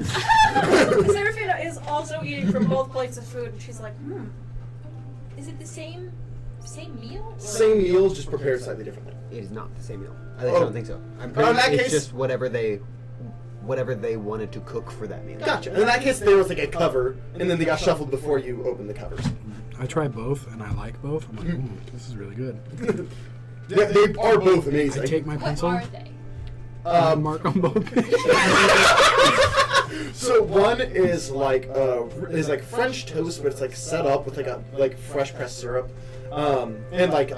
Serafina is also eating from both plates of food, and she's like, Is it the same meal? Or? Same meals, just prepared slightly differently. It is not the same meal. I don't think so. I'm pretty in that it's case- just whatever they wanted to cook for that meal. Gotcha. In that case, there was like a cover, and then they got shuffled before you opened the covers. I tried both, and I like both. I'm like, this is really good. Yeah, they are both I amazing. take my What pencil, are they? mark on both. So one is like French toast, but it's like set up with like fresh pressed syrup, and like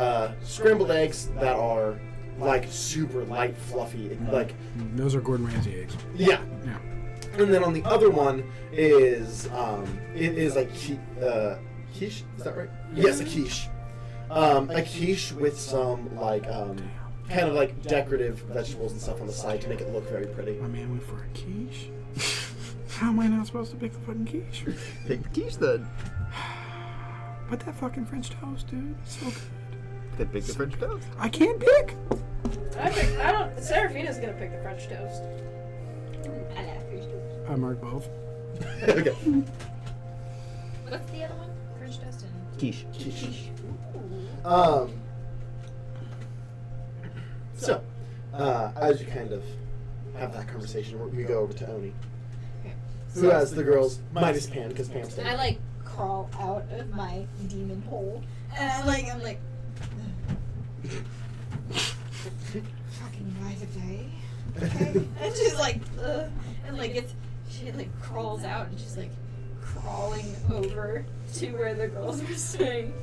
scrambled eggs that are like super light, fluffy, like Those are Gordon Ramsay eggs. yeah. Yeah. And then on the other one is it is like quiche. Is that right? Yes, a quiche. A quiche with some like kind of like decorative vegetables and stuff on the side to make it look very pretty. My man went for a quiche. How am I not supposed to pick the fucking quiche? Pick the quiche then. But that fucking French toast, dude, it's so good. Then pick the French toast. I can't pick. Serafina's gonna pick the French toast. I love French toast. I marked both. Okay. What's the other one? French toast and Quiche. Quiche. So, as you kind of have that conversation, we go over to Oni, who has the girls minus Pam because Pam's I there. like crawl out of my demon hole, and I'm like, fucking wife of day, okay? And she's like, and like she like crawls out and she's like crawling over to where the girls are staying.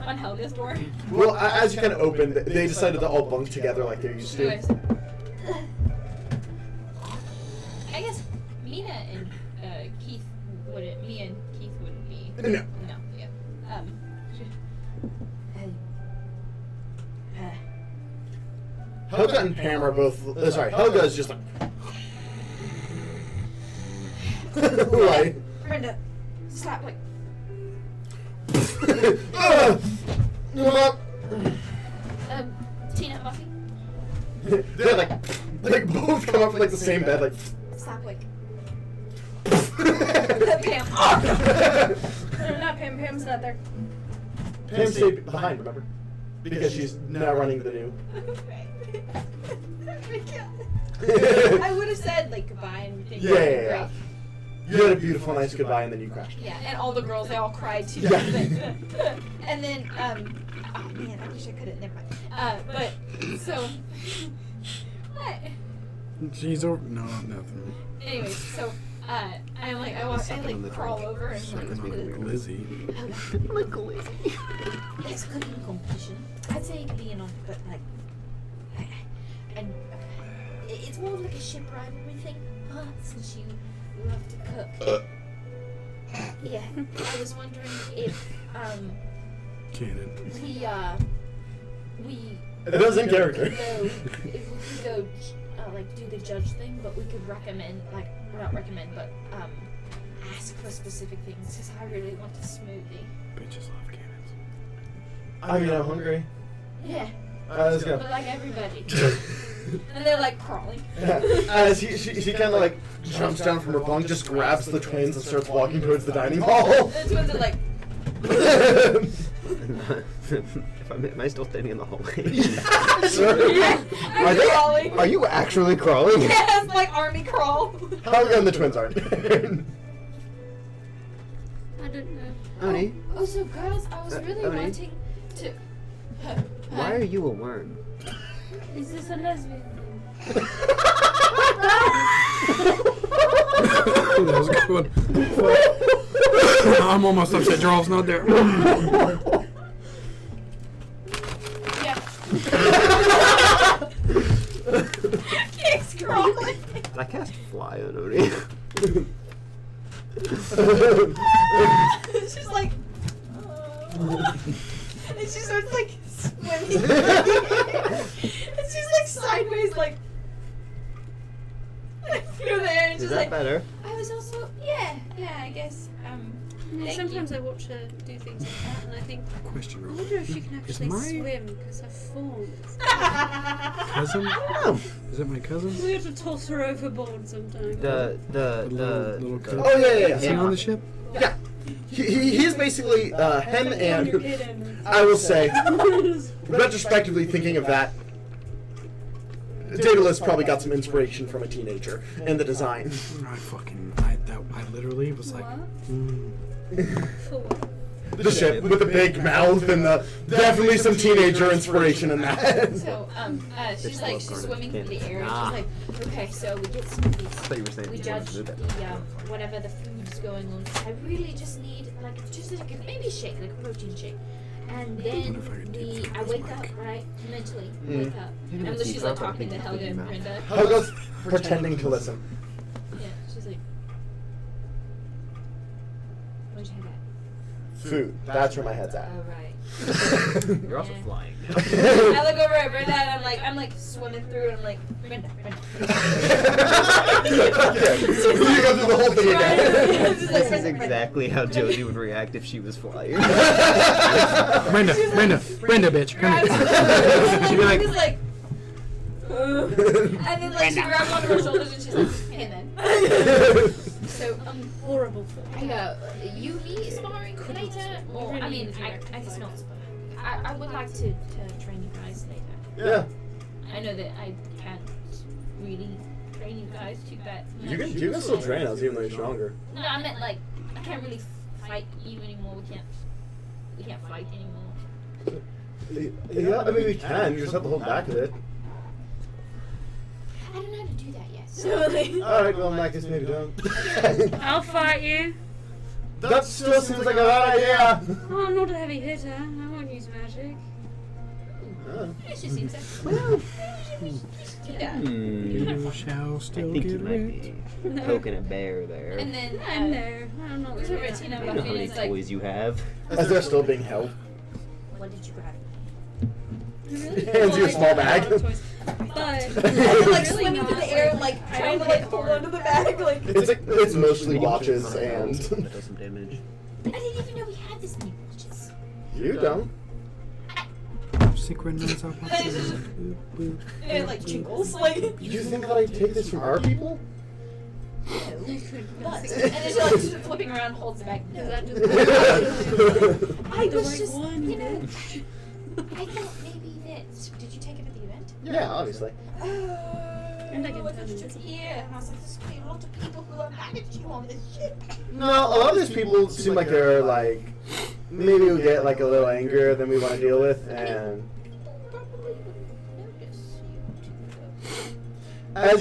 On Helga's door. Well, as you kind of opened, they decided to all bunk together like they're used to. I guess Mina and Keith wouldn't. Me and Keith wouldn't be. No. No. Yeah. Helga and Pam are both. Sorry, Helga is just like. Like. Brenda, stop, like. Tina, Buffy, They're like both come up from like the same bed, like. stop, like. Pam. No, not Pam. Pam's not there. Pam stayed behind, remember? Because she's now running the new. I would have said, like, goodbye and everything. Yeah. You had a beautiful, nice goodbye, and then you crashed. Yeah, and all the girls, they all cried too. Yeah. And then, oh man, I wish I could have, never mind. But, so, what? She's over. No, nothing. Anyways, so, I'm like, I crawl over and Like Lizzie. Like Lizzie. it's cooking competition. I'd say being on, but like, and it's more like a ship rivalry thing. Since you love to cook. Yeah, I was wondering if, Cannon. we It was in character. if we could go like do the judge thing, but we could recommend, like, not recommend, but ask for specific things, because I really want a smoothie. Bitches love cannons. I mean, I'm hungry. Yeah, Let's go. but like everybody. And they're like crawling. As she kind of like jumps down from her bunk, just grabs the twins and starts walking towards the dining hall. The twins are like, Am I still standing in the hallway? I'm crawling. Are you actually crawling? Yes, like army crawl. Helga and the twins aren't. I don't know. Oni, Oh, so girls, I was really Oni? wanting to. why are you a worm? Is this a lesbian thing? That was a good one. I'm almost upset Jarl's not there. Yeah. Keeps crawling. I cast fly on Oni. She's like, and she starts like swimming. And she's like sideways, like through there, and Is she's that like, better? I was also, yeah, I guess. Thank Sometimes you. I watch her do things like that, and I think, Question I real wonder if she can Is actually my- swim because her form. cousin? Oh, Is it my cousin? We have to toss her overboard sometimes. The little kid. Oh yeah. Is he on the ship? Yeah. He's basically him You're and kidding. I will say, retrospectively thinking of that, Daedalus probably got some inspiration from a teenager in the design. I literally was like, For what? The ship with the big mouth and the definitely some teenager inspiration in that. So, she's like, she's swimming through the air, and Ah. she's like, okay, so we get I smoothies. thought you were saying We you judge wanted to the, do that. whatever the food's going on. I really just need, like, just like a baby shake, like a protein shake. And then Wonder if I could dip through I this wake mic. up, right? Mentally, Mm. wake up. Maybe And that's she's deep like throat, talking to but Helga and mouth. Brenda. Helga's pretending to listen. Yeah, she's like, where'd you have that? Food. That's where my head's at. Oh, right. You're also Yeah. flying. I look over at Brenda and I'm like swimming through and I'm like, Brenda. Okay. You go through the whole thing again. Just like, This is Brenda, exactly how Josie would react if she was flying. Brenda, bitch, come here. She'd be like, Brenda's like, and then like she grabs onto her shoulders and she's like, hey then. So Horrible for I you me sparring later, or I mean I guess not. I would like to train you guys later. Yeah. I know that I can't really train you guys too bad. You can still train us even though you're stronger. No, I meant like I can't really fight you anymore. We can't fight anymore. Yeah, I mean we can. You just have to hold back a bit. I don't know how to do that yet. So Alright, well in that case maybe don't. I'll fight you. That still seems like a bad idea. Oh, I'm not a heavy hitter. I won't use magic. it just seems like well, do that. You shall I still think you get might ripped. be poking a bear there. And then I know. I'm not Who's really over Tina I don't know Buffy how many is like, toys you have. As they're still being held. what did you grab? Hands you a small bag. But And then, like, really swimming not, through the air, like, I trying to, don't like, hit hold hard. onto the bag, like... It's mostly watches That and does some damage. I didn't even know we had this many watches. you don't. Synchronize our watches. And it, like, jingles, like... You think that I take this from our people? No. But, and then she, like, just flipping around, holds the bag. Is that just I the was right just, one, you know... bitch? I thought maybe that... Did you take it at the event? Yeah, obviously. And I can I tell thought you you. took it here. And I was like, there's gonna be a lot of people who are mad at you on this ship. No, a lot of these people seem like they're like maybe we'll get like a little angrier than we want to deal with, and Probably would notice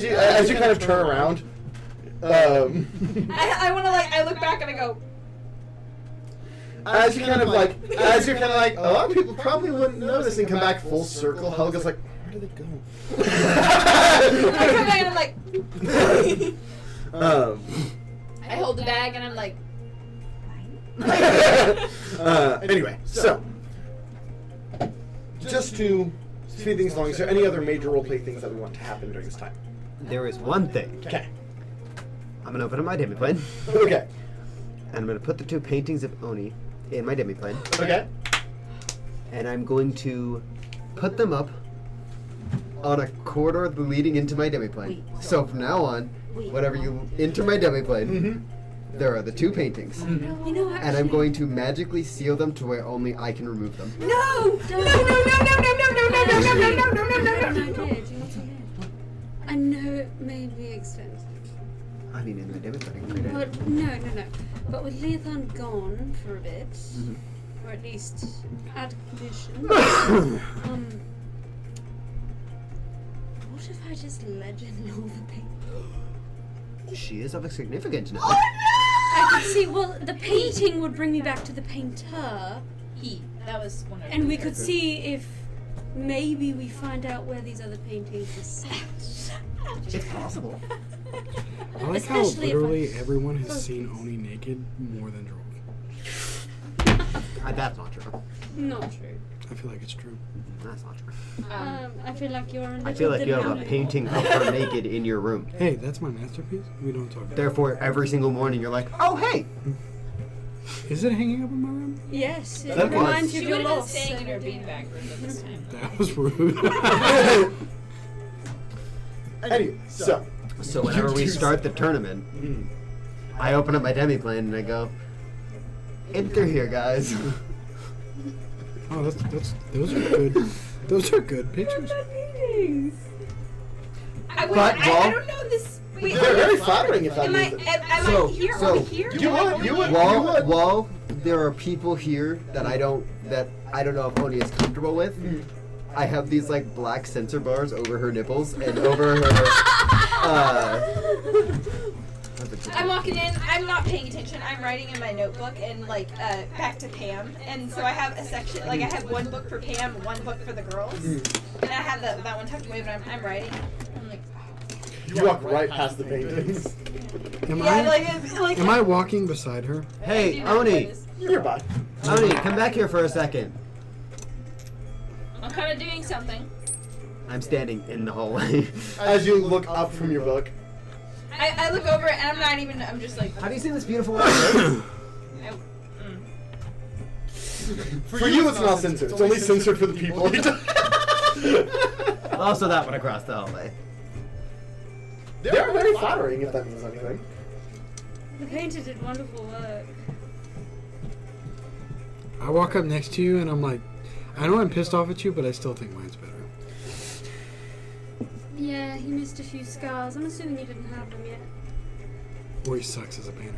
you. as you kind of turn around, I want to, like, I look back and I go, as you're kind of like a lot of people probably wouldn't notice and come back full circle. Helga's like, where did they go? I come back and I'm like, I hold the bag and I'm like, anyway, so just to speed things along, is there any other major roleplay things that we want to happen during this time? There is one thing. Okay. I'm gonna open up my demiplane, Okay. and I'm gonna put the 2 paintings of Oni in my demiplane, Okay. and I'm going to put them up on a corridor leading into my demiplane. So from now on, whenever you enter my demiplane, Mm-hmm. there are the 2 paintings, You know, actually, and I'm going to magically seal them to where only I can remove them. no, no, no, no, no, no, no, no, no, no, no, no, no, no, no, no, I no. did. You want to hear? I know it may be expensive. I mean, in my demiplane, I can create But no. But with Leothon gone for a bit, Mhm. or at least out of commission, what if I just legend all the paint? She is of a significance now. I could see. Well, the painting would bring me back to the painter, That was one of and we could see if maybe we find out where these other paintings are set. It's possible. I like how Especially if literally everyone has seen Oni naked more than Drove. That's not true. Not true. I feel like it's true. That's not true. I feel like you're a little I feel like you have a dynamic. painting of her naked in your room. Hey, that's my masterpiece. We don't talk about Therefore, every single morning you're like, oh, hey! it. Is it hanging up in my room? Yes, it That was- reminds you She of your would have been loss. staying in her beanbag room at this time. That was rude. Anyway, so So whenever we start the tournament, I open up my demiplane and I go, enter here, guys. Oh, that's those are good. Those are good pictures. I But, don't know this. Wait, they're very flattering if that am I, means it. am So- I here? so- Are we here? You would. While there are people here that I don't know if Oni is comfortable with, I have these like black sensor bars over her nipples and over her. I'm walking in. I'm not paying attention. I'm writing in my notebook and like back to Pam. And so I have a section. Like I have one book for Pam, one book for the girls, and I have that one tucked away. But I'm writing. I'm like, You walk right past the paintings. Am yeah, I? like. Am I walking beside her? Hey, do know what it Oni! is. Nearby. Oni, come back here for a second. I'm kind of doing something. I'm standing in the hallway. As you look up from your book. I look over and I'm not even. I'm just like. How do you see this beautiful light? For you, it's not censored. It's only censored for the people. Also, that one across the hallway. They're very flattering, if that means anything. The painter did wonderful work. I walk up next to you and I'm like, I know I'm pissed off at you, but I still think mine's better. Yeah, he missed a few scars. I'm assuming you didn't have them yet. Or he sucks as a painter.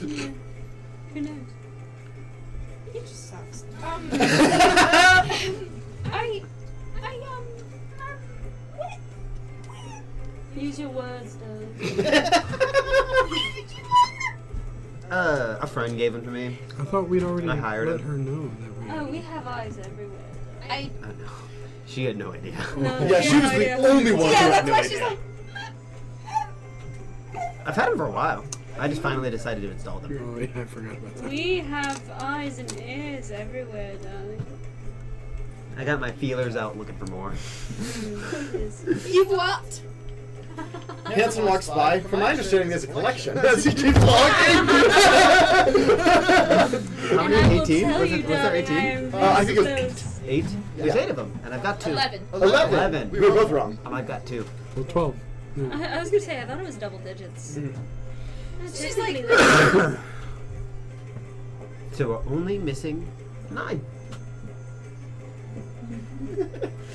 Yeah. Who knows? He just sucks. Use your words, darling. A friend gave them to me. I thought we'd already I hired let him. her know that we. Oh, we have eyes everywhere. I know. She had no idea. No, Yeah, she was the only one who Yeah, had that's no why she's idea. like. I've had them for a while. I just finally decided to install them. Oh yeah, I forgot about that. We have eyes and ears everywhere, darling. I got my feelers out looking for more. You what? Hanson walks by. From my understanding, there's a collection. As he keeps walking. How many? 18? Was there 18? I think it was 8? There's 8 of them, and I've got 2. 11. 11. We were both wrong. I've got 2. Well, 12. Yeah. I was gonna say, I thought it was double digits. She's like, So we're only missing 9.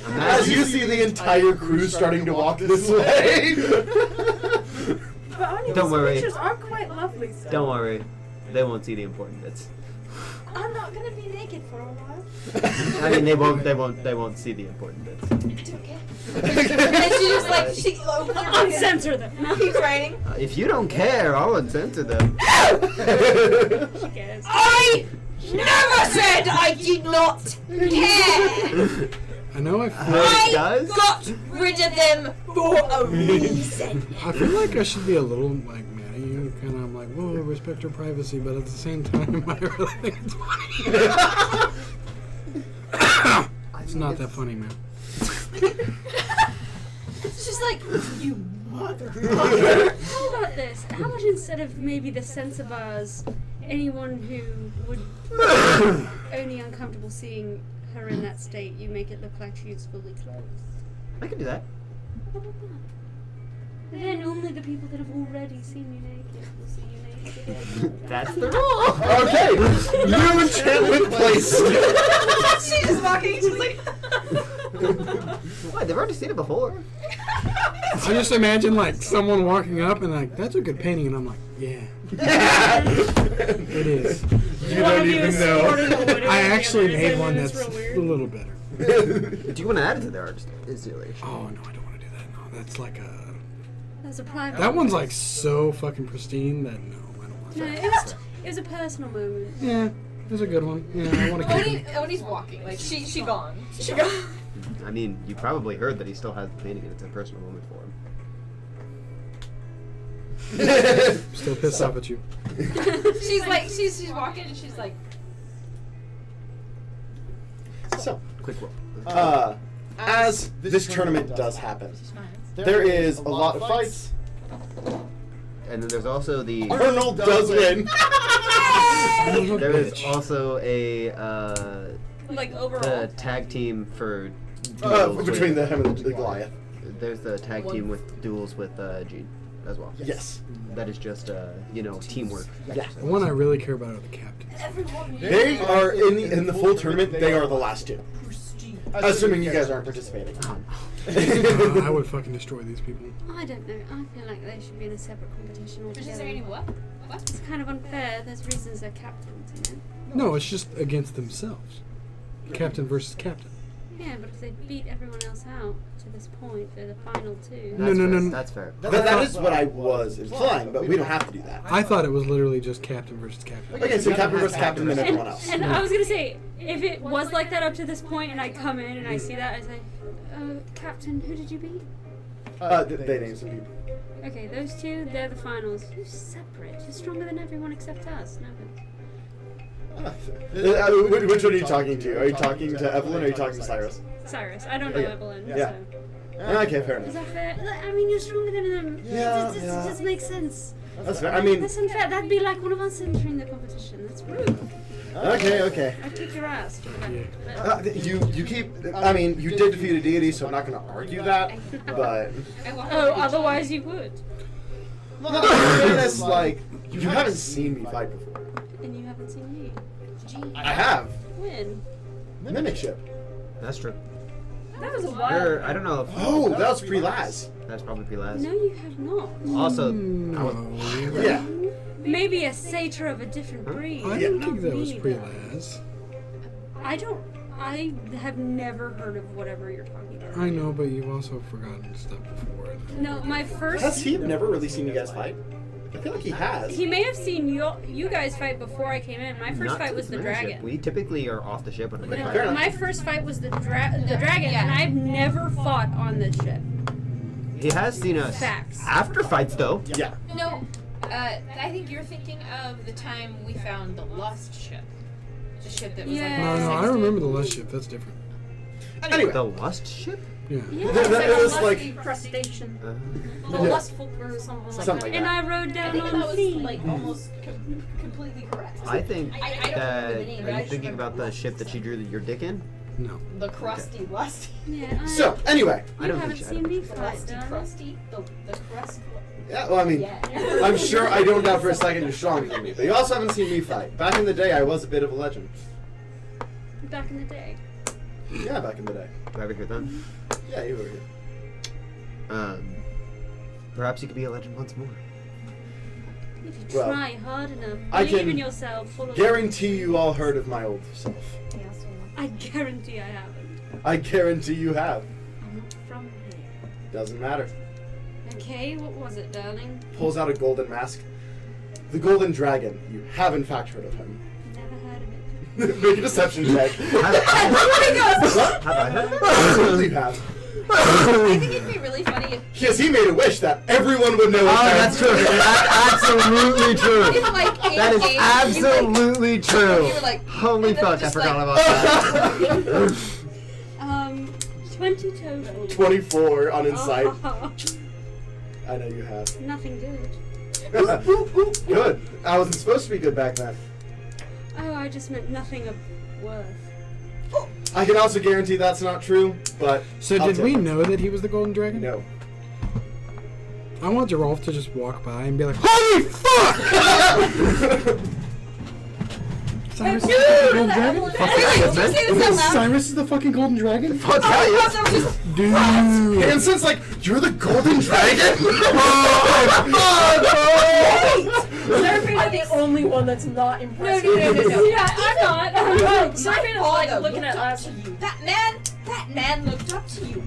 As you see the entire crew starting to walk this way. But only Don't these worry. pictures are quite lovely. So. Don't worry, they won't see the important bits. I'm not gonna be naked for a while. I mean, they won't see the important bits. it's okay. And then she just like, she opens her eyes, Uncensor them. keeps writing. If you don't care, I'll uncensor them. She cares. I never said I did not care. I know I feel, It does? Got rid of them for a reason. I feel like I should be a little like mad at you. Kind of, I'm like, whoa, respect your privacy, but at the same time, I really think it's funny. It's not that funny, man. She's like, you mother. How about this? How about instead of maybe the sense of ours, anyone who would only uncomfortable seeing her in that state, you make it look like she is fully clothed? I can do that. How about that? And then only the people that have already seen you naked will see you naked. That's the rule. Okay, new enchantment place. She's just walking, she's like, What? They've already seen it before. I just imagine like someone walking up and like, that's a good painting, and I'm like, yeah, it is. You don't even know. I actually made one that's real a weird. little better. Do you want to add it to their installation? Oh no, I don't want to do that. No, that's like a. That's a private. That one's like so fucking pristine that no, I don't want No, that. it was a personal moment. Yeah, it was a good one. Yeah, I want to keep it. Odie's walking, like she gone. She gone. I mean, you probably heard that he still has the painting and it's a personal moment for him. Still pissed off at you. She's like, she's walking and she's like, So, Quick roll. as this tournament does happen, there is a lot of fights. And then there's also the. Arnold does win. There is also a Like the overall. tag team for duels Between with, him and the Goliath. There's the tag team with duels with Gene as well. Yes. That is just teamwork. Yeah. The one I really care about are the captains. They are in the full tournament. They are the last 2. Assuming you guys aren't participating. I would fucking destroy these people. I don't know. I feel like they should be in a separate competition altogether. is there any what? It's kind of unfair. There's reasons they're captains, you know? No, it's just against themselves. Captain versus captain. Yeah, but if they beat everyone else out to this point, they're the final 2. No, no, no. That's fair. That is what I was implying, but we don't have to do that. I thought it was literally just captain versus captain. Okay, so captain versus captain, then everyone else. And I was gonna say, if it was like that up to this point, and I come in and I see that, I say, Captain, who did you beat? They named some people. Okay, those 2, they're the finals. You're separate. You're stronger than everyone except us. No good. Which one are you talking to? Are you talking to Evelyn or are you talking to Cyrus? Cyrus, I don't know Okay. Evelyn. Yeah. So. Okay, fair Is enough. that fair? I mean, you're stronger than them. Yeah, It just, yeah. it just makes sense. That's fair. I mean, That's unfair. That'd be like one of us entering the competition. That's rude. okay. I'd kick your ass. To You keep. I mean, you did defeat a deity, so I'm not going to argue that. But Oh, otherwise you would. no, in fairness, like you haven't seen me fight before. And you haven't seen me. I have. When? Mimic ship. That's true. That was a while. I don't know if Oh, that was pre-Laz. that's probably pre-last. No, you have not. Also, No. Yeah. Maybe a satyr of a different breed. I Yeah. don't think that was Me, pre-Laz. I have never heard of whatever you're talking about. I know, but you've also forgotten stuff before. No, my first. Has he never really seen you guys fight? I feel like he has. He may have seen you guys fight before I came in. My first not fight to was the diminish it. dragon. We typically are off the ship when we No, fight. Fair enough. my first fight was the dragon, and I've never fought on this ship. He has seen us Facts. after fights, though. Yeah. no, I think you're thinking of the time we found the lost ship. The ship that was Yeah. like. No, I remember the last ship. That's different. Anyway. The Lust ship? Yeah. Yeah, That- it's like that a was lusty like- crustacean. Yeah. Lustful or something like Something that. like And that. I wrote I down think that on was feet. like almost completely correct. I think I don't that. remember the name, but I Are you just thinking remember about the ship that she drew your dick in? No. The crusty, lusty, Yeah, So, anyway. I you don't haven't think seen me the fight, lusty, darling. crusty, the crust. Yeah, well, I mean, Yeah. I'm sure I don't doubt for a second you're stronger than me, but you also haven't seen me fight. Back in the day, I was a bit of a legend. Back in the day. Yeah, back in the day. Do I ever hear that? Yeah, you were here. Perhaps you could be a legend once more. If you Well, try hard enough, I believe can in yourself. Full of Guarantee you all heard of my old self. I guarantee I haven't. I guarantee you have. I'm not from here. Doesn't matter. Okay, what was it, darling? Pulls out a golden mask. The Golden Dragon. You have in fact heard of him. Never heard of it. Make a deception check. Have I heard? Absolutely have. I think it'd be really funny if Yes, he made a wish that everyone would know. Oh, his that's true. That's absolutely true. if like That is absolutely true. you were like, Holy and then fuck, I just forgot like- about that. 20 total. 24 on insight. Oh, I know you have. nothing good. Good. I wasn't supposed to be good back then. Oh, I just meant nothing of worth. I can also guarantee that's not true, but So I'll did take we it. know that he was the Golden Dragon? No. I want Gerolf to just walk by and be like, "Holy fuck!" Cyrus is the Golden Dragon? Fuck yeah, Did you man. say this out loud? Cyrus is the fucking Golden Dragon? Fuck Oh, I yeah, thought that was just Dude. Hanson's like, you're the Golden Dragon? Seraphina's the only one that's not impressed. No. Yeah, I'm not. My Seraphina's father like looking at looked up us. to you. That man looked up to you.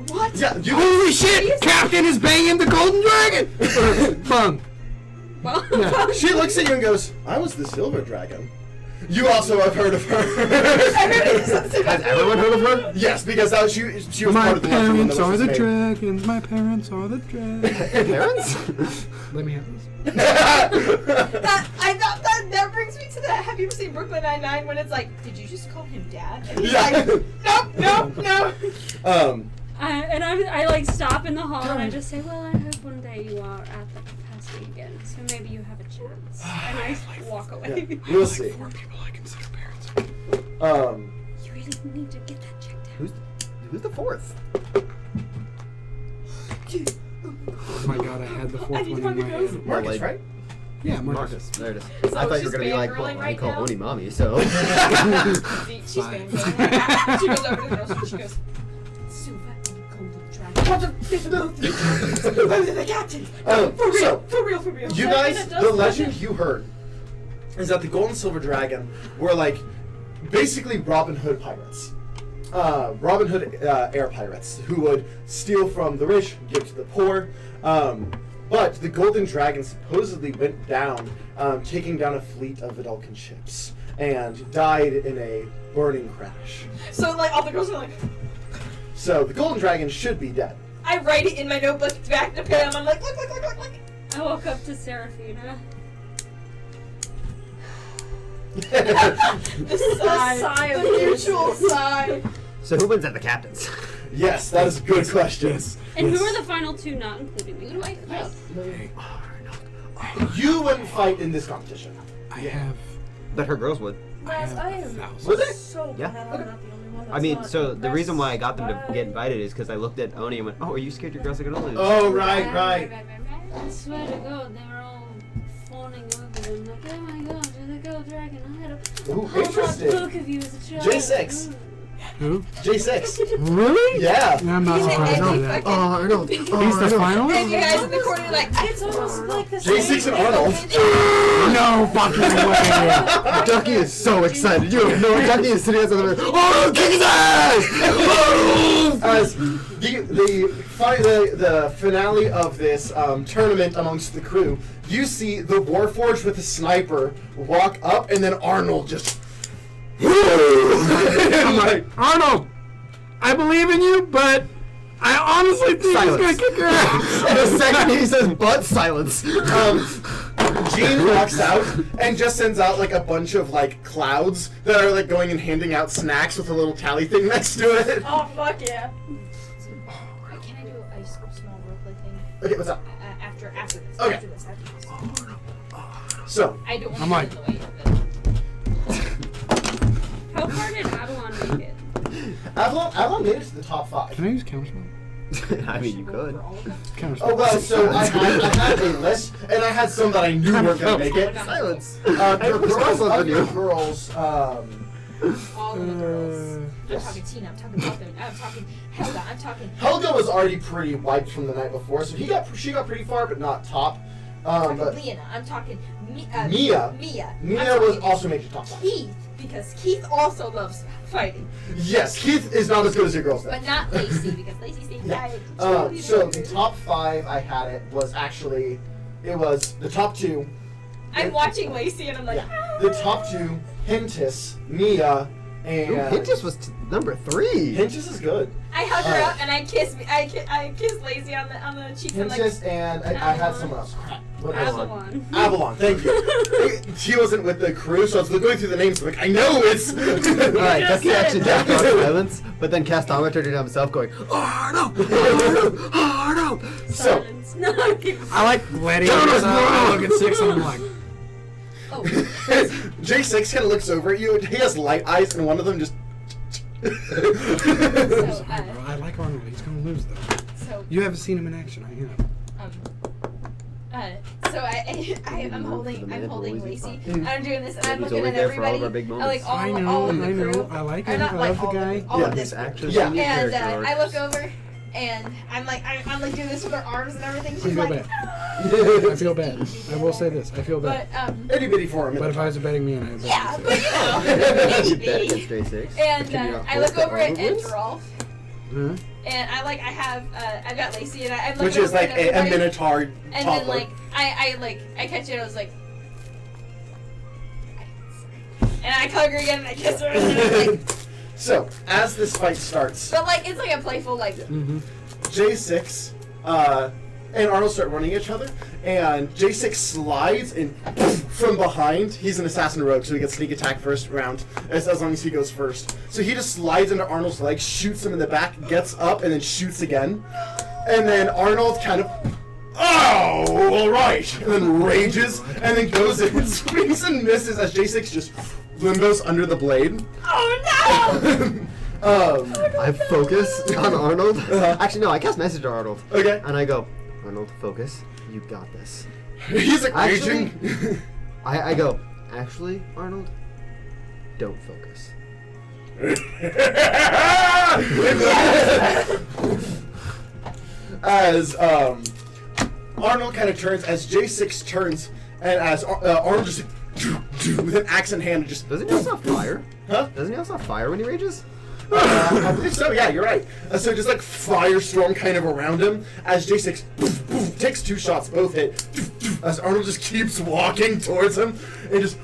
What? Yeah, you Holy shit! Captain is banging the Golden Dragon! Bung. Well, Yeah. She looks at you and goes, I was the Silver Dragon. You also have heard of her. Has everyone heard of her? Yes, because that was, she was My part of the legend when parents the are wish the was made. dragons. My parents are the dragons. Parents? Let me have this. that brings me to that. Have you ever seen Brooklyn Nine-Nine when it's like, did you just call him dad? And he's Yeah. like, no. I like stop in the hall and I just say, well, I hope one day you are at the capacity again, so maybe you have a chance. And I walk away. Yeah, we'll see. 4 people I consider parents. You really need to get that checked out. Who's the fourth? Oh my god, I had the fourth one in my head. Marcus, like- right? Yeah, Marcus. Marcus. There it is. So I thought you were she's gonna be like, well, fangirling I right call now? Oni mommy, so. She's Fine. fangirling. She goes over to the girls and she goes, Silver and Golden Dragon. The captain. For real. You guys, the legend you heard is that the Gold and Silver Dragon were like basically Robin Hood pirates. Robin Hood air pirates who would steal from the rich, give to the poor. But the Golden Dragon supposedly went down, taking down a fleet of Vidalcan ships, and died in a burning crash. So like all the girls are like, So the Golden Dragon should be dead. I write it in my notebook back to Pam. I'm like, look. I woke up to Seraphina. The sigh of the mutual sigh. So who wins at the captains? Yes, that is a good question. Yes. And yes. who are the final two, not including me? Hey, You wouldn't fight in this competition. I have. But her girls would. Guys, I am thousands. Would they? so Yeah. glad I'm not the only one that's I mean, not so the reason why I got them to impressed get by- invited is because I looked at Oni and went, "Oh, are you scared your girls are gonna lose?" Oh, right. I swear to God, they were all fawning over them, like, oh my God, you're the gold dragon. I had a Ooh, whole interesting. book of you as a child. J6. Who? J6. Really? Yeah. I'm not surprised by that. Oh, Arnold. He's the final? And you guys in the corner like, It's almost like the J6 and Arnold. No fucking way. Ducky is so excited. You have no Ducky is sitting outside the door. Oh, kick his ass! As the finale of this tournament amongst the crew, you see the Warforged with a sniper walk up, and then Arnold just. I'm like, Arnold, I believe in you, but I honestly think Silence. he's gonna kick your ass. And the second he says, "But," silence. Jean walks out and just sends out like a bunch of like clouds that are like going and handing out snacks with a little tally thing next to it. Oh fuck yeah. Can I do a small roleplay thing? Okay, what's up? After this. Okay. After this. So, I don't want I'm to like- get in the way of it. How far did Avalon make it? Avalon made it to the top 5. Can I use counterspell? I mean, you could. Counterspell. Oh well, so I had a list, and I had some that I knew weren't gonna make it. Silence. The was girls, also other new. girls, All of the girls. I'm yes. talking Tina, I'm talking Malcolm, I'm talking Helga, I'm talking Helga was already pretty wiped from the night before, so she got pretty far, but not top. But Lena, I'm talking Mia. Mia Mia I'm was talking also made to top 5. Keith, because Keith also loves fighting, Yes, Keith is not as good as your girls. but not Lacey, because Lacey stays Yeah. died. So the top 5 I had it was actually, it was the top 2. I'm watching Lacey and I'm like, Yeah, the top 2, Hintis, Mia, and Hintus was number 3. Hintis is good. I hug her up and I kiss Lacey on the cheek. I'm like, Hintis and I had someone else. Crap. What was it? Avalon. Avalon, thank you. She wasn't with the crew, so I was going through the names. Like, I know it's. Alright, just Ducky actually said jacked off silence, but then Castometer did it himself going, Arno! So, Silence. No, keep I like letting Jonas, I no! look at 6 and I'm like, oh, J6 kind of looks over at you. He has light eyes, and one of them just. so, I like Arnold. He's gonna lose though. so, You haven't seen him in action, I know. so I'm holding Lacey. Mm. I'm doing this and I'm He's looking always at there for all everybody. of our big I like moments. all of the crew. I like Or him. not I like love the all guy. of, all Yeah. of This this. actually Yeah. senior And character arc. I look over and I'm like doing this with her arms and everything. I She's feel like, bad. I feel bad. I will say this. I feel bad. but Itty bitty for him. But if I was a betting man, I would bet yeah, six. but You bet maybe. against J6. And Can you I hope look that over at Arnold wins? Rolf, Huh? and I've got Lacey, and I'm Which looking is over like at a everybody, minotaur and then toddler. like I catch it, and I was like, and I hug her again, and I kiss her, and then I'm like, So, as this fight starts, but like it's like a playful like, Mm-hmm. J6 and Arnold start running at each other, and J6 slides and from behind. He's an assassin rogue, so he gets sneak attack first round as long as he goes first. So he just slides into Arnold's leg, shoots him in the back, gets up, and then shoots again. And then Arnold kind of, oh, all right, and then rages, and then goes in and swings and misses as J6 just limbos under the blade. oh I focus on Arnold. Uh-huh. Actually, no, I cast message to Arnold. Okay. And I go, Arnold, focus. You got this. He's like Actually- raging. I go, actually, Arnold, don't focus. As Arnold kind of turns, as J6 turns, and as Arnold just with an axe in hand, just Doesn't he also have fire? huh? Doesn't he also have fire when he rages? I believe so. Yeah, you're right. So just like firestorm kind of around him, as J6 takes 2 shots, both hit. As Arnold just keeps walking towards him, and just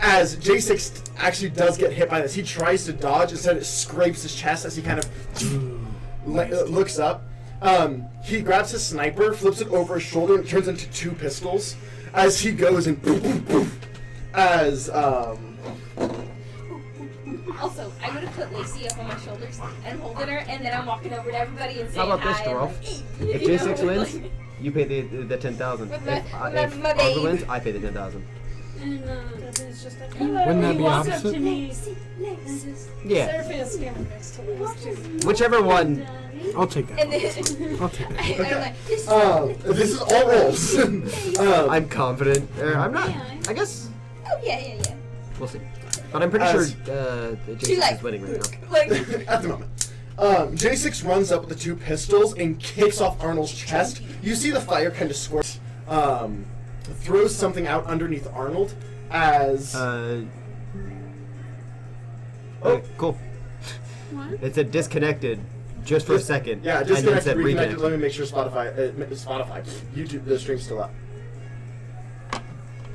as J6 actually does get hit by this, he tries to dodge. Instead, it scrapes his chest as he kind of looks up. He grabs his sniper, flips it over his shoulder, and it turns into 2 pistols. As he goes and as Also, I'm gonna put Lacey up on my shoulders and holding her, and then I'm walking over to everybody and How saying about this, hi. and, Rolf? like, If you know, J6 wins, like- you pay the 10,000. With my- If with if my Arnold babe. wins, I pay the 10,000. And It's just like, Wouldn't that he be walks up opposite? to me. Yeah. Seraphine is standing next to Liz too. Whichever one. I'll take that. And then I'll take that. I'm like, this is this is all rolls. I'm confident. I'm not. I guess oh yeah. we'll see. But I'm pretty As- sure She J6 like- is winning right now. Like, At the moment. J6 runs up with the 2 pistols and kicks off Arnold's chest. You see the fire kind of squirt, throws something out underneath Arnold as... Oh, cool. What? It said disconnected just for a second. Yeah, and then disconnected, said reconnected. Let reconnected. me make sure Spotify, YouTube, the stream's still up.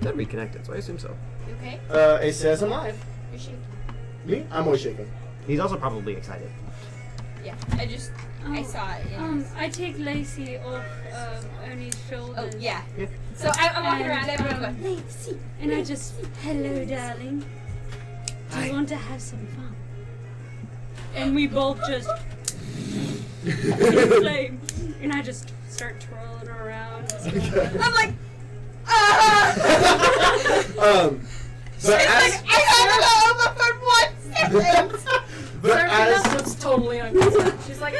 Said reconnected, so I assume so. okay, It says I'm live. you're shaking. Me? I'm always shaking. He's also probably excited. Yeah, I saw it. In I take Lacey off Ernie's shoulders. oh yeah. So I'm walking around, everyone going, And I just, hello, darling. Do you want to have some fun? And we both just flame. And I just start twirling around. I'm like, ah! But as, I don't know, for 1 second. but as That's totally unconscious. She's like,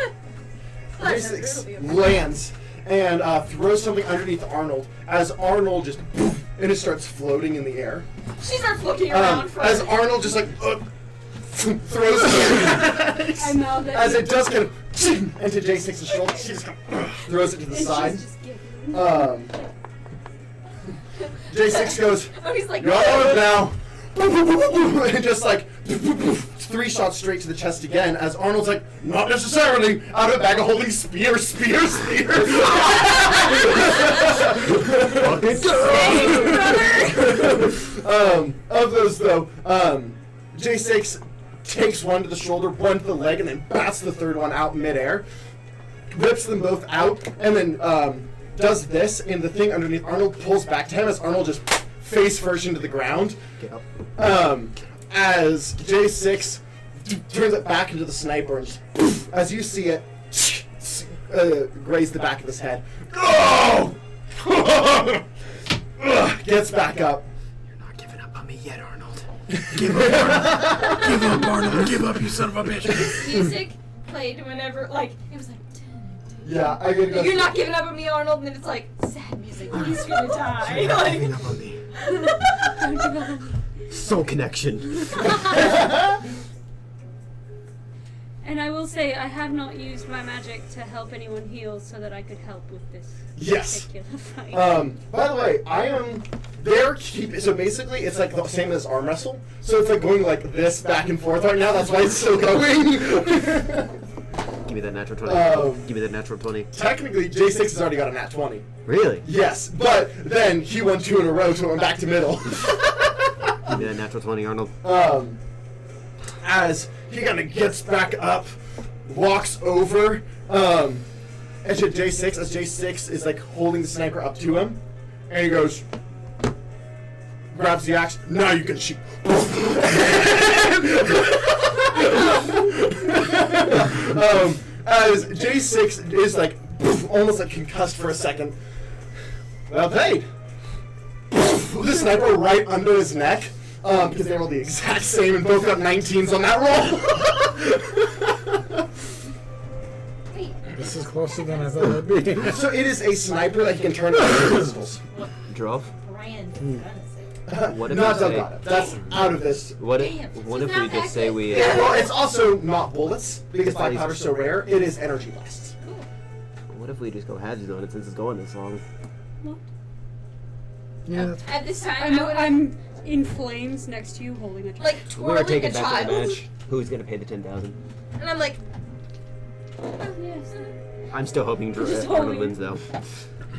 J6 lands and throws something underneath Arnold, as Arnold just poof, and it starts floating in the air. She starts looking around for As Arnold just like throws it I mouth it. as it does kind of into J6's shoulder. She just kind of throws it to the And side. she's just giggling. J6 goes, Oh, he's like, "You're Arnold now," and just like 3 shots straight to the chest again. As Arnold's like, "Not necessarily," out of a bag of holding spear. Of those though, J6 takes one to the shoulder, one to the leg, and then bats the third one out midair, whips them both out, and then does this, and the thing underneath Arnold pulls back to him as Arnold just face first into the ground. Get up. As J6 turns it back into the sniper, and just, as you see it graze the back of his head. Oh! Gets back up. You're not giving up on me yet, Arnold. Give up, Arnold. Give up, Arnold. Give up, you son of a bitch. music played whenever, like, it was like, Yeah, I gotta go. you're not giving up on me, Arnold, and then it's like, sad music, he's gonna die. You're not Like, giving up on me. Don't give up on me. Soul connection. And I will say, I have not used my magic to help anyone heal so that I could help with this Yes. particular fight. By the way, I am there. So basically, it's like the same as arm wrestle. So it's like going like this back and forth right now. That's why it's still going. Give me that natural 20. Give me that natural 20. Technically, J6 has already got a nat 20. Really? Yes, but then he won 2 in a row, so it went back to middle. Give me that natural 20, Arnold. As he kind of gets back up, walks over, and to J6, as J6 is like holding the sniper up to him, and he goes, grabs the axe, now you can shoot. As J6 is like almost like concussed for a second. Well played. The sniper right under his neck, because they rolled the exact same and both got 19s on that roll. This is closer than I thought it'd be. So it is a sniper that he can turn into pistols. Drove? Brand. What if Not we say, Delgado. That's out of this. what if we just say we Well, it's also not bullets because black powder's so rare. It is energy blasts. what if we just go halvesies on it since it's going this long? Yeah, that's At this time, I'm in flames next to you holding a like We were twirling taking a back to the child, match. Who's gonna pay the 10,000? and I'm like, Yes. I'm still hoping Just Arnold holding. wins though.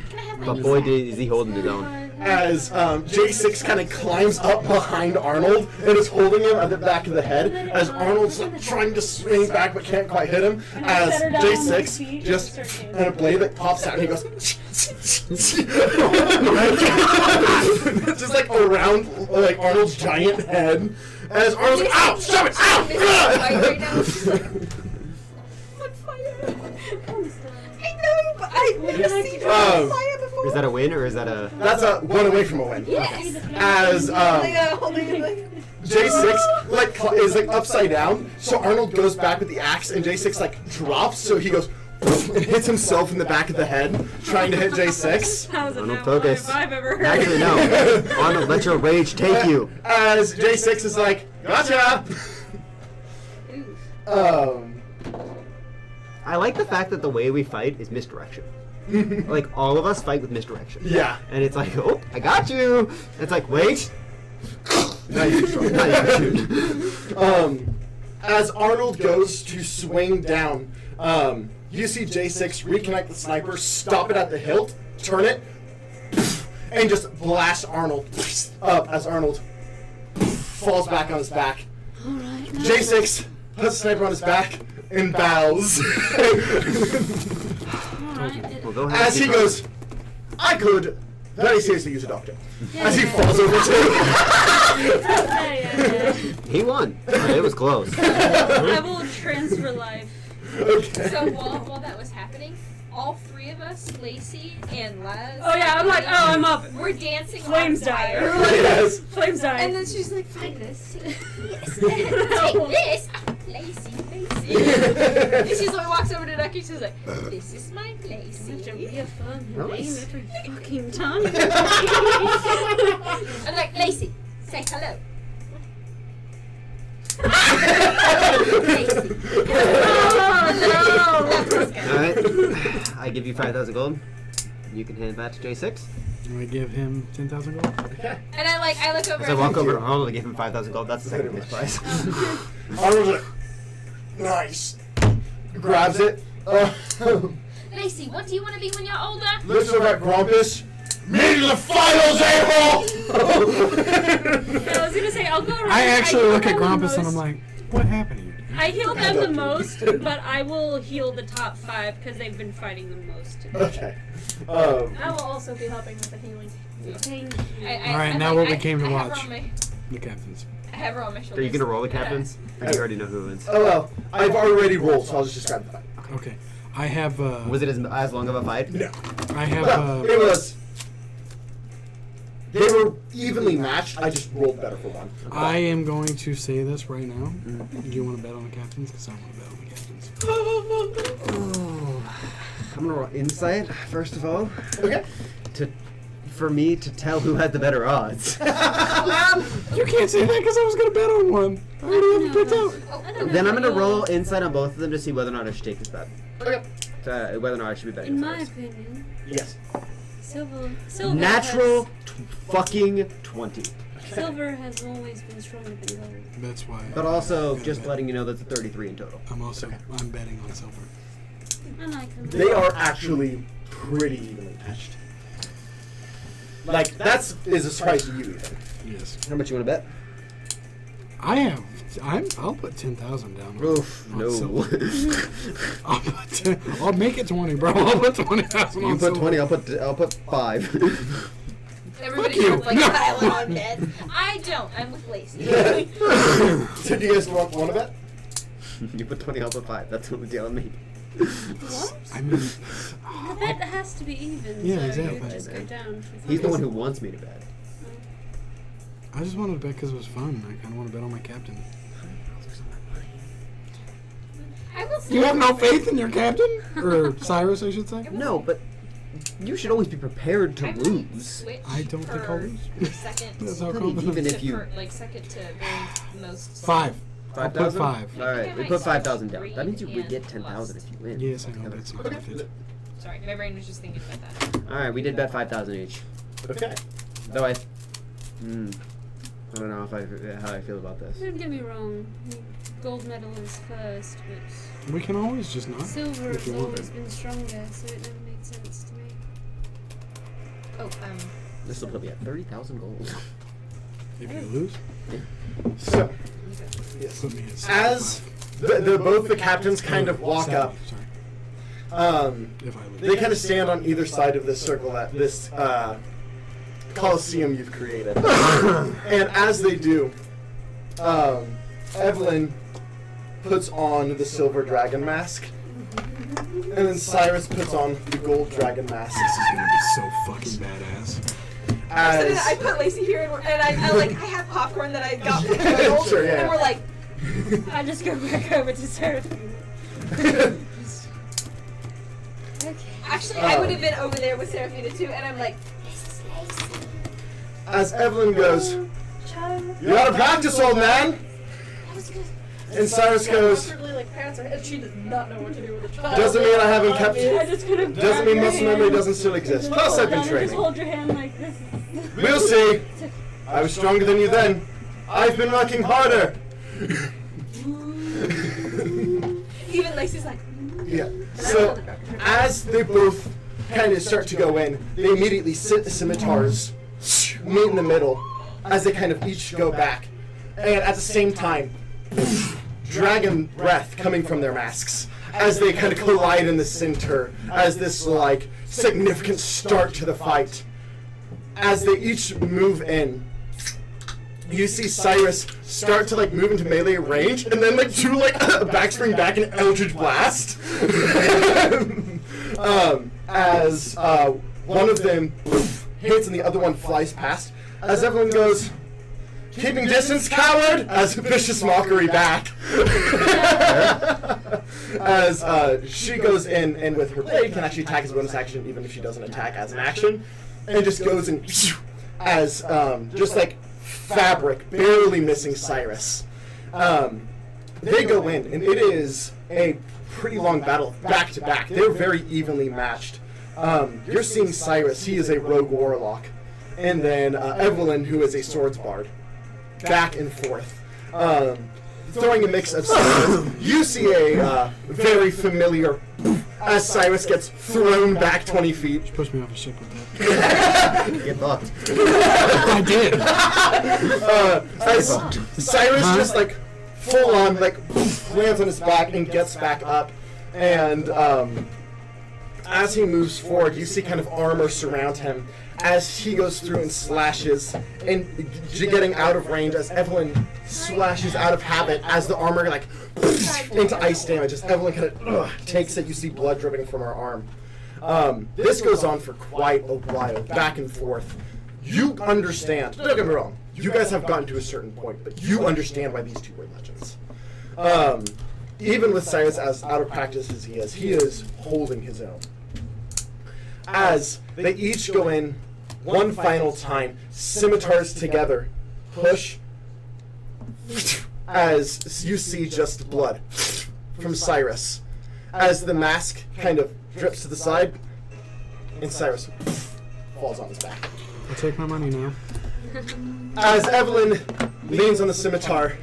can I have my But boy, is he holding his own. As J6 kind of climbs up behind Arnold and is holding him at the back of the head, as Arnold's like, trying to swing back but can't quite hit him, as J6 just and a blade that pops out and he goes just like around like Arnold's giant head, as Arnold's like, ow, stop it, ow! right now. She's like, on fire. I know, but I've never seen her on fire before. Is that a win or is that a? That's a one away from a win. Yes. As Holding it like. J6 like is like upside down, so Arnold goes back with the axe, and J6 like drops, so he goes and hits himself in the back of the head, trying to hit J6. That was a Arnold, no focus. if I've ever heard. Actually, no. Arnold, let your rage take you. As J6 is like, gotcha. I like the fact that the way we fight is misdirection. Like all of us fight with misdirection. Yeah. And it's like, oh, I got you. It's like, wait. Now you can shoot. Now you can shoot. As Arnold goes to swing down, you see J6 reconnect the sniper, stop it at the hilt, turn it, and just blast Arnold up as Arnold falls back on his back. J6 puts the sniper on his back and bows. Well, go ahead. As he goes, I could very seriously use a doctor. As he falls over too. He won. It was close. I will transfer life. Okay. So while that was happening, all three of us, Lacey and Laz. Oh yeah, I'm like, oh, I'm up. We're dancing. Flames on die. fire. Yes. Flames die. And then she's like, find this. Yes. Take this. Lacey. And she's like, walks over to Ducky. She's like, this is my Lacey. To reaffirm her name Nice. every fucking time. I'm like, Lacey, say hello. Lacey. Alright. I give you 5,000 gold. You can hand that to J6. And I give him 10,000 gold. Okay. And I look over. As I walk over to Arnold and give him 5,000 gold, that's the second place prize. Arnold's like, nice. Grabs it. Lacey, what do you want to be when you're older? Looks over at Grumpus. Me to the finals, a-hole! I was gonna say, I'll go around. I actually heal look at them the Grumpus and most. I'm like, what happened here? I heal them the most, but I will heal the top 5 because they've been fighting the most today. Okay. I will also be helping with the healing. Thank you. Alright, now what we came to watch. I The captains. have her on my shoulders. Are you gonna roll the captains? Or do you already know who wins? Oh well, I've already rolled, so I'll just describe the fight. Okay. I have, Was it as long of a fight? No. I have, Well, it was. They were evenly matched. I just rolled better for one. I am going to say this right now. Do you want to bet on the captains? Because I want to bet on the captains. I'm gonna roll insight first of all. Okay. For me to tell who had the better odds. You can't say that because I was going to bet on one. I already have it picked out. I don't know Then I'm how gonna you- roll insight on both of them to see whether or not I should take this bet. Okay. Whether or not I should be betting. In this my first. opinion, Yes. Silver Natural fucking 20. Silver has always been stronger than gold. That's why. But also, I'm just bet. letting you know that's a 33 in total. I'm betting on silver. I like them. They are actually pretty evenly matched. Like that's is a surprise to you even. Yes. How much you want to bet? I'll put 10,000 down. Oof, on no. silver. I'll make it 20, bro. I'll put 20,000 on You put silver. 20. I'll put 5. Everybody Fuck you. sounds like No. a pilot on bed. I don't. I'm with Lacey. So do you guys want to bet? You put 20. I'll put 5. That's the only deal on me. What? I mean, The bet has to be even. Yeah, so exactly. You just go down. He's the one who wants me to bet. I just wanted to bet because it was fun. I kind of want to bet on my captain. I will say. You have no faith in your captain? Or Cyrus, I should say? No, but you should always be prepared to I might lose. switch I don't think for I'll lose. Second. That's how Even confident. if you- For, like second to very most. 5. I'll put 5. All I right, think I we might put switch 5,000 down. green That means you would and get 10,000 if you win. Yes, I know. That's not worth it. Sorry, my brain was just thinking about that. All right, we did bet 5,000 each. Okay. Though I don't know if how I feel about this. Don't get me wrong. Gold medal is first, but We can always just not. silver If has you want always it. been stronger, so it never made sense to me. Oh, This will put me at 30,000 gold. If you lose, So put me at as 75. both the captains kind of walk up, Sorry. If I lose. they kind of stand on either side of this circle at this coliseum you've created, and as they do, Evelyn puts on the silver dragon mask, and then Cyrus puts on the gold dragon mask. This is gonna be so fucking badass. As I put Lacey here, and I have popcorn that I got from the gold, Sure, yeah. and we're like, I just go back over to Sarah. Okay. actually, I would have been over there with Seraphina too, and I'm like, this is Lacey. as Evelyn goes, "You gotta practice, old man." That was good. And Cyrus goes, Awkwardly, like, pats her head. She does not know what to do with a child. "Doesn't mean I haven't kept. I just could have. Doesn't mean muscle memory doesn't still exist. Plus, I've been Just training. hold your hand like this. We'll see. I was stronger than you then. I've been working harder." Even Lacey's like, Yeah. So, as they both kind of start to go in, they immediately sit the scimitars, meet in the middle, as they kind of each go back. And at the same time, dragon breath coming from their masks, as they kind of collide in the center, as this, like, significant start to the fight. as they each move in, you see Cyrus start to like move into melee range, and then like do like a backspring back and Eldritch Blast. As one of them hits and the other one flies past. As everyone goes, "Keeping distance, coward!" As a vicious mockery back. As she goes in and with her blade can actually attack as a bonus action, even if she doesn't attack as an action, and just goes and as just like fabric, barely missing Cyrus. They go in, and it is a pretty long battle, back to back. They're very evenly matched. You're seeing Cyrus; he is a rogue warlock, and then Evelyn, who is a swords bard. Back and forth, throwing a mix of Cyrus. You see a very familiar as Cyrus gets thrown back 20 feet. Push me off a ship with that. Get fucked. I did. As Cyrus just like full on like lands on his back and gets back up, and as he moves forward, you see kind of armor surround him as he goes through and slashes and getting out of range as Evelyn slashes out of habit as the armor like into ice damage as Evelyn kind of takes it. You see blood dripping from her arm. This goes on for quite a while, back and forth. You understand, don't get me wrong, you guys have gotten to a certain point, but you understand why these two were legends. Even with Cyrus as out of practice as he is holding his own. As they each go in one final time, scimitars together, push, as you see just blood from Cyrus, as the mask kind of drips to the side, and Cyrus falls on his back. I'll take my money now. As Evelyn leans on the scimitar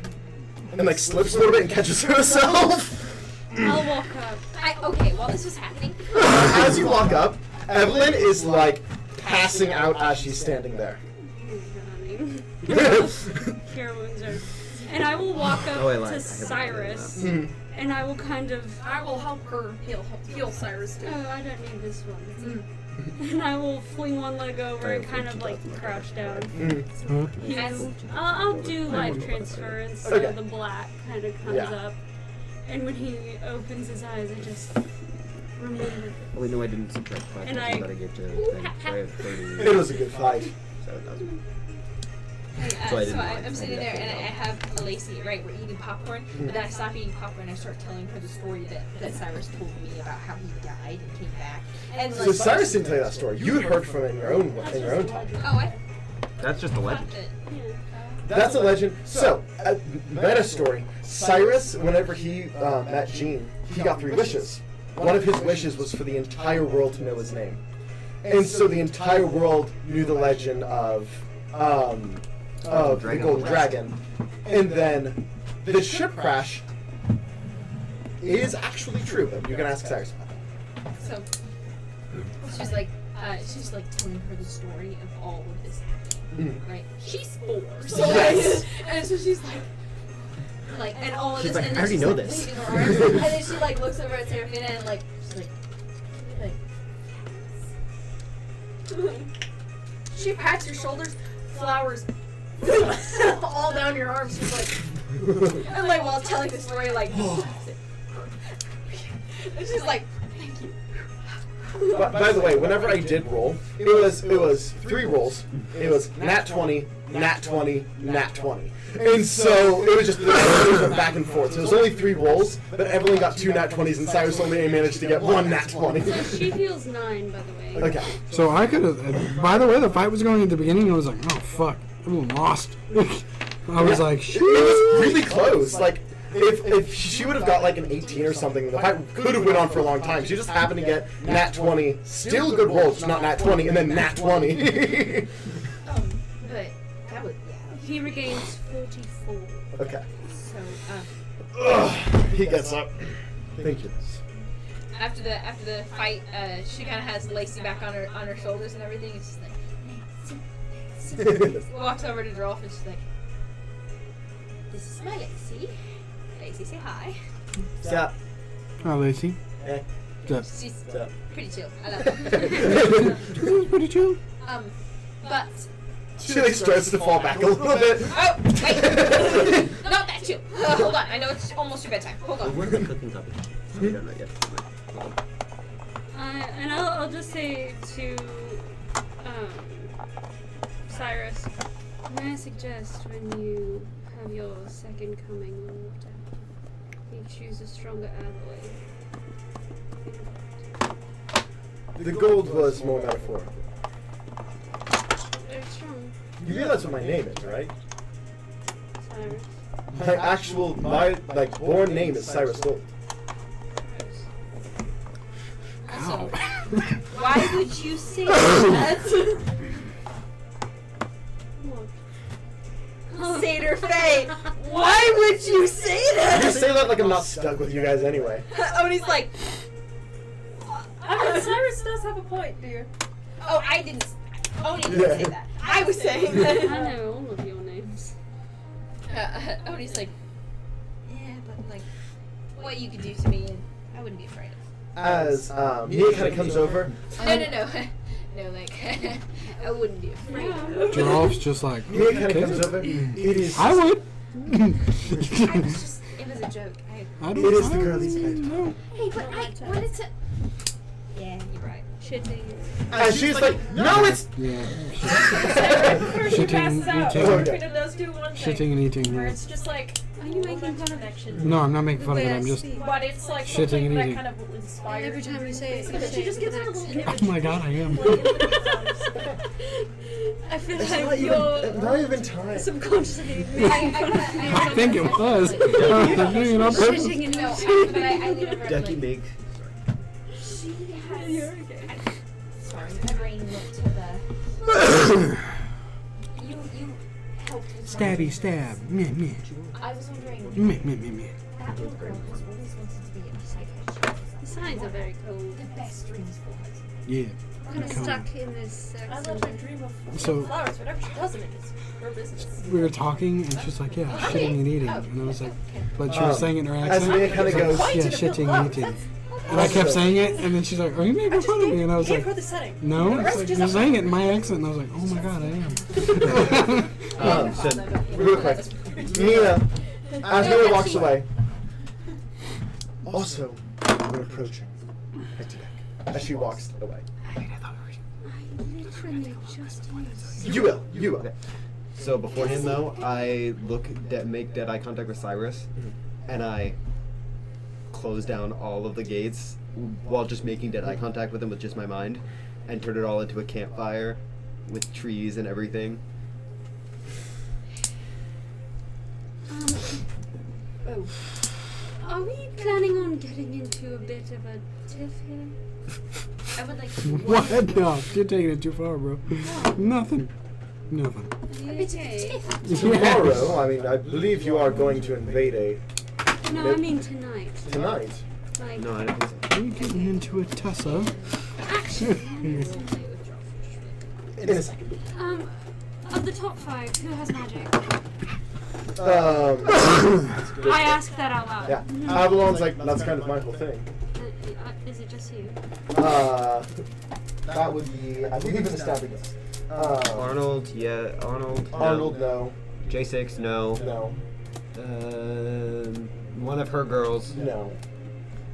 and like slips a little bit and catches herself. I'll walk up. Okay, while this was happening, As you walk up, Evelyn is like passing out as she's standing there. Cure wounds are. And I will walk up Oh, I lied. I to have Cyrus, and I will kind of. I will help her heal Cyrus too. Oh, I don't need this one. And I will fling one leg over and kind of like crouch down. Huh? I'll do life transference, so Okay. the black kind of comes Yeah. up. And when he opens his eyes, I just remember. Well, no, I didn't subtract 5. And I I- thought I get to thing. So I have 30. It was a good fight. 7,000. so I didn't I'm sitting there and I have a Lacey, right? We're eating popcorn, but then I stop eating popcorn and I start telling her the story that Cyrus told me about how he died and came back. And So Cyrus didn't tell you that story. You had heard from it in your own time. Oh, I That's just a legend. thought that. That's a legend. So, meta story. Cyrus, whenever he met Jean, he got 3 wishes. One of his wishes was for the entire world to know his name. And so the entire world knew the legend of the Golden Dragon. And then the ship crash is actually true, but you can ask Cyrus about that. So she's like telling her the story of all of this happening, right? She's 4, so Yes. and so she's like, and all of She's this, like, and I then already she's know like this. waving her arms, and then she like looks over at Serafina and like, she's like. She pats your shoulders, flowers all down your arms. She's like, And like while telling the story, like, and she's like, thank you. But by the way, whenever I did roll, it was 3 rolls. It was nat 20, nat 20, nat 20. And so it was just it went back and forth. So it was only 3 rolls, but Evelyn got 2 nat 20s and Cyrus only managed to get 1 nat 20. So she heals 9, by the way. Okay. So I could have. By the way, the fight was going at the beginning. I was like, oh fuck, everyone lost. I was like, It shit. was really close. Like, if she would have got like an 18 or something, the fight could have went on for a long time. She just happened to get nat 20, still good rolls, just not nat 20, and then nat 20. But that was He regains 44. Okay. so. He gets up. Thank you. After the fight, she kind of has Lacey back on her shoulders and everything. It's just like walks over to Drolf and she's like, "This is my Lacey. Lacey, say hi." Stop. Hi, Lacey. Eh. What's up? She's Stop. pretty chill. I love her. This is pretty chill. But She like starts to fall back a little bit. oh wait, not that too. Hold on, I know it's almost your bedtime. Hold on. Where's the cooking topic? We don't know yet. And I'll just say to Cyrus, may I suggest when you have your second coming on water, you choose a stronger alloy. The gold was more metaphorical. Very strong. You realize what my name is, right? Cyrus. My born name is Cyrus Gold. Also, why would you say that? Seder Faye, why would you say You that? say that like I'm not stuck with you guys anyway. Oni's like, I mean, Cyrus does have a point, dear. oh, I didn't. Oni didn't say that. I was saying I that. know all of your names. Oni's like, yeah, but like, what you could do to me, and I wouldn't be afraid of. As Mia kind of comes over. No. No, like, I wouldn't be afraid. Giraffe's just like, Mia kind of okay. comes over. It is. I would. It was a joke. I don't It is the know. girlies' night. No. Hey, but I wanted to. Yeah, you're right. Shitting. And she's like, no, it's. Yeah. Before she Shitting, passes out, eating. Frida does do one thing. Shitting and eating. Where Yeah. it's just like, Are you making fun of action? No, I'm not making fun of it. I'm just. But it's like Shitting something and that eating. kind of inspires. Every time you say it, you But say she it just with gives an her a little accent. Oh my god, I am. I feel It's like not you're even, not even time. subconsciously making fun of me. I think it was. I'm doing it on purpose. Shitting and No, eating. but I lean over and Ducky like, Big. she has. Sorry, my brain went to the. You helped with Stabby stab. Meh meh. I was wondering, Meh meh meh meh. that little girl has always wanted to be a psychiatrist. The signs are very cool. The best dreams for her. Yeah. Kind of Come on. stuck in this I love section. to dream of So- flowers. Whatever she does in it is her business. We were talking, and she's like, yeah, shitting and eating. And I was like, but she was Um, saying it in her as accent. Mia kinda I was like, goes- yeah, shitting and eating. And I kept saying it, and then she's like, are you making fun of me? And I was Gave like, her the setting. no. The It's rest like, just you're saying it in my accent. And I was like, oh my god, I am. So, Real quick. Mia, as Mia walks away. Also, we're approaching. Head to deck. As she walks away. I literally just used. You will. You will. so beforehand though, I make dead eye contact with Cyrus, and I close down all of the gates while just making dead eye contact with him with just my mind, and turn it all into a campfire with trees and everything. Oh. Are we planning on getting into a bit of a tiff here? I would like What? No, you're taking it too far, bro. Nothing. Nothing. Are you okay? Tomorrow, I mean, I believe you are going to invade No, I mean tonight. tonight. Like, No, I don't think so. Are you getting into a tussle? actually, In a second. of the top 5, who has magic? I asked that out loud. Yeah. Avalon's like, that's kind of my whole thing. Is it just you? That would be, I believe, an established. Arnold, yeah, Arnold. Arnold, no. J6, no. No. One of her girls. No.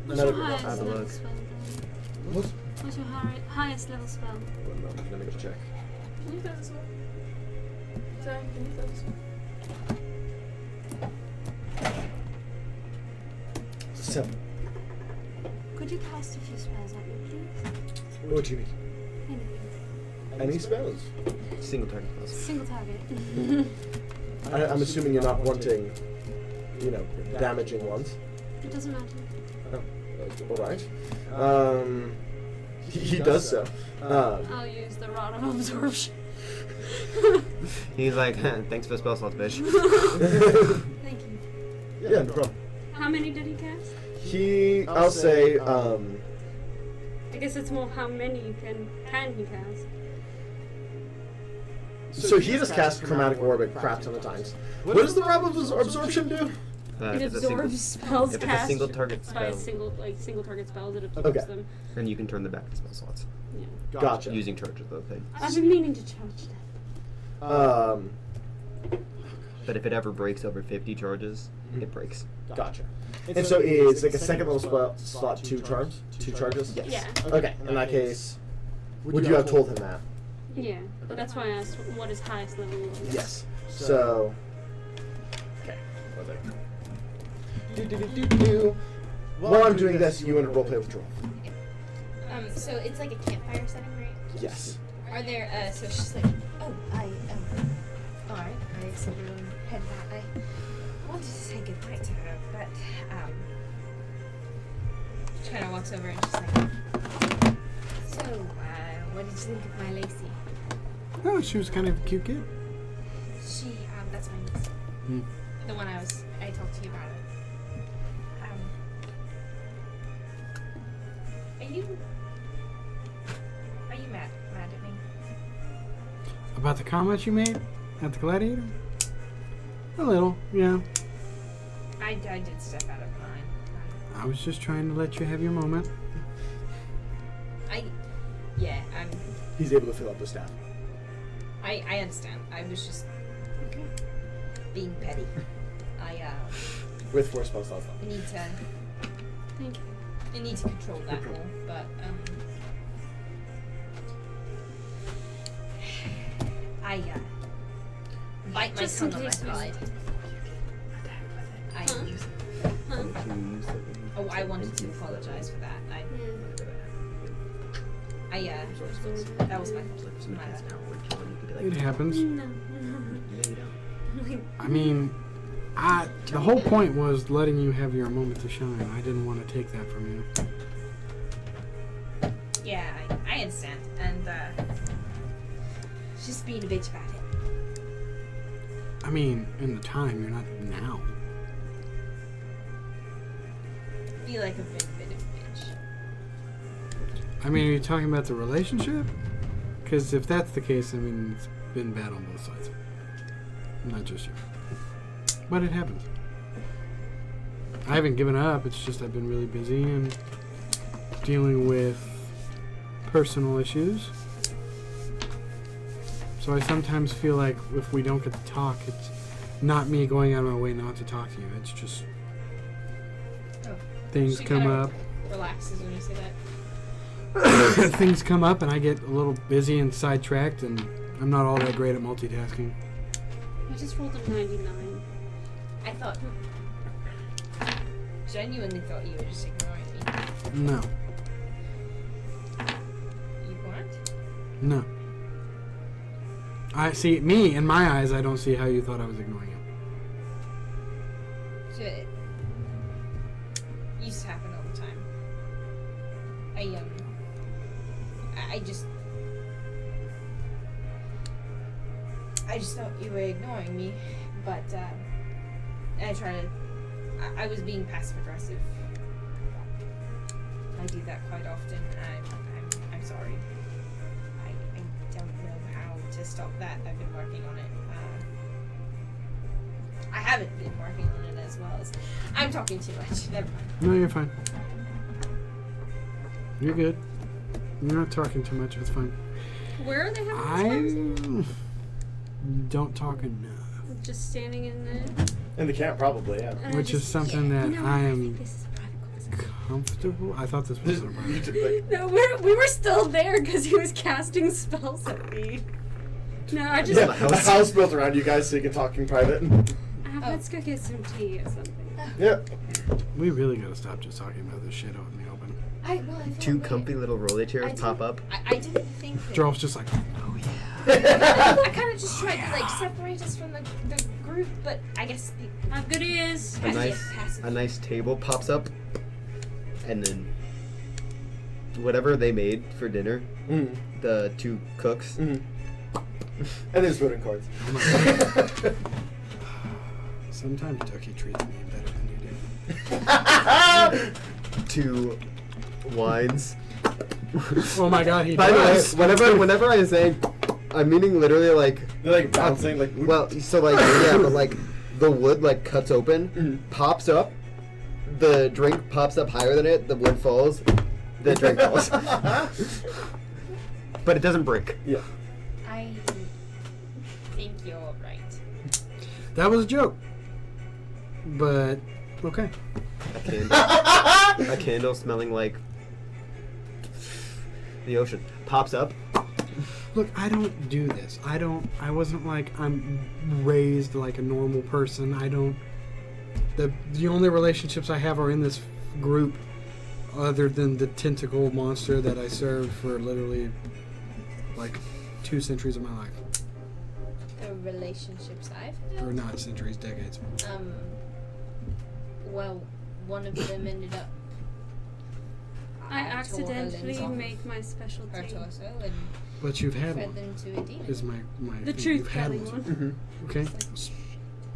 What's None your of it. highest Have a level look. spell then? What's? What's your highest level spell? Let me go check. Can you throw this one? Sorry, can you throw this one? 7. Could you cast a few spells at me, please? What do you mean? Anything. Any spells? Single target spells. Single target. I'm assuming you're not wanting, damaging ones. It doesn't matter. Oh, alright. He does so. I'll use the Rod of Absorption. He's like, thanks for the spell slots, bitch. Thank you. Yeah, no problem. How many did he cast? I'll say, I guess it's more how many can he cast? so he just cast Chromatic Orbit crap ton of times. What does the Rob of Absorption do? It If it's a single- absorbs spells if it's a cast single target by spell. single target spells. It absorbs Okay. them. And you can turn them back to spell slots Yeah. Gotcha. using charges though. Thing. I've been meaning to charge that. But if it ever breaks over 50 charges, it breaks. Gotcha. And so is like a second level slot 2 charms? 2 charges? Yes. Yeah. Okay, in that case, would you have told him that? Yeah. That's why I asked what his highest level was. Yes. So. Okay. Do. While I'm doing this, you want to roleplay with Joel. So it's like a campfire setting, right? Yes. Are there, so she's like, oh, alright, I said head back. I wanted to say goodbye to her, but, she kind of walks over and she's like, so, what did you think of my Lacey? Oh, she was kind of a cute kid. She, that's my niece. Hmm. The one I talked to you about it. Are you mad at me? About the comment you made at the Gladiator? A little, yeah. I did step out of mine. I was just trying to let you have your moment. I'm He's able to fill up the staff. I understand. I was just being petty. With 4 spell slots left. I need to Thank you. I need to control that more, but I bite my Just in tongue on my case we- pride. I wanted to apologize for that. That was my bad. It happens. No. I mean, the whole point was letting you have your moment to shine. I didn't want to take that from you. Yeah, I understand, and just being a bitch about it. I mean, in the time, you're not now. I feel like I've been a bit of a bitch. I mean, are you talking about the relationship? Because if that's the case, I mean, it's been bad on both sides. Not just you. But it happens. I haven't given up, it's just I've been really busy and dealing with personal issues. So I sometimes feel like if we don't get to talk, it's not me going out of my way not to talk to you. It's just things She come kinda up. Relaxes when you say that. Things come up and I get a little busy and sidetracked, and I'm not all that great at multitasking. I just rolled a 99. I thought, genuinely thought you were just ignoring me. No. You weren't? No. I see, me, in my eyes, I don't see how you thought I was ignoring you. So it used to happen all the time. I just thought you were ignoring me, but I was being passive aggressive. I do that quite often. I'm sorry. I don't know how to stop that. I've been working on it. I haven't been working on it as well as I'm talking too much. Never mind. No, you're fine. You're good. You're not talking too much. It's fine. Where are they having this I don't talk enough. conversation? Just standing in the. In the camp, probably, yeah. And I Which is just- something yeah, that you know, I think am this is a private conversation. comfortable. I thought this was a private. No, we were still there because he was casting spells at me. No, I just. Yeah, a house built around you guys so you can talk in private. Let's go get some tea or something. Yeah. We really gotta stop just talking about this shit out in the open. I felt Two weird. comfy little roller I chairs pop didn't- up. I didn't think that. Joel's just like, I kind of just tried to like separate us from the group, but I guess Have good ears. A nice table pops up, and then whatever they made for dinner, Mm. the two cooks. Mm. And there's voting cards. sometimes Ducky treats me better than you do. Two wines. Oh my god, he By the way, does. whenever I say, I'm meaning literally like. They're like bouncing, like. Well, so like yeah, but like the wood like cuts open, pops up, the drink pops up higher than it, the wood falls, the drink falls. But it doesn't break. Yeah. I think you're right. That was a joke. But okay. A candle smelling like the ocean pops up. Look, I don't do this. I wasn't like I'm raised like a normal person. I don't. The only relationships I have are in this group, other than the tentacle monster that I served for literally like 2 centuries of my life. The relationships I've Or had. not centuries, decades. Well, one of them ended up. I tore her limbs accidentally off make my her specialty. torso and But you've had fed one. them to a demon. Is my The thing. truth You've had telling one. Okay.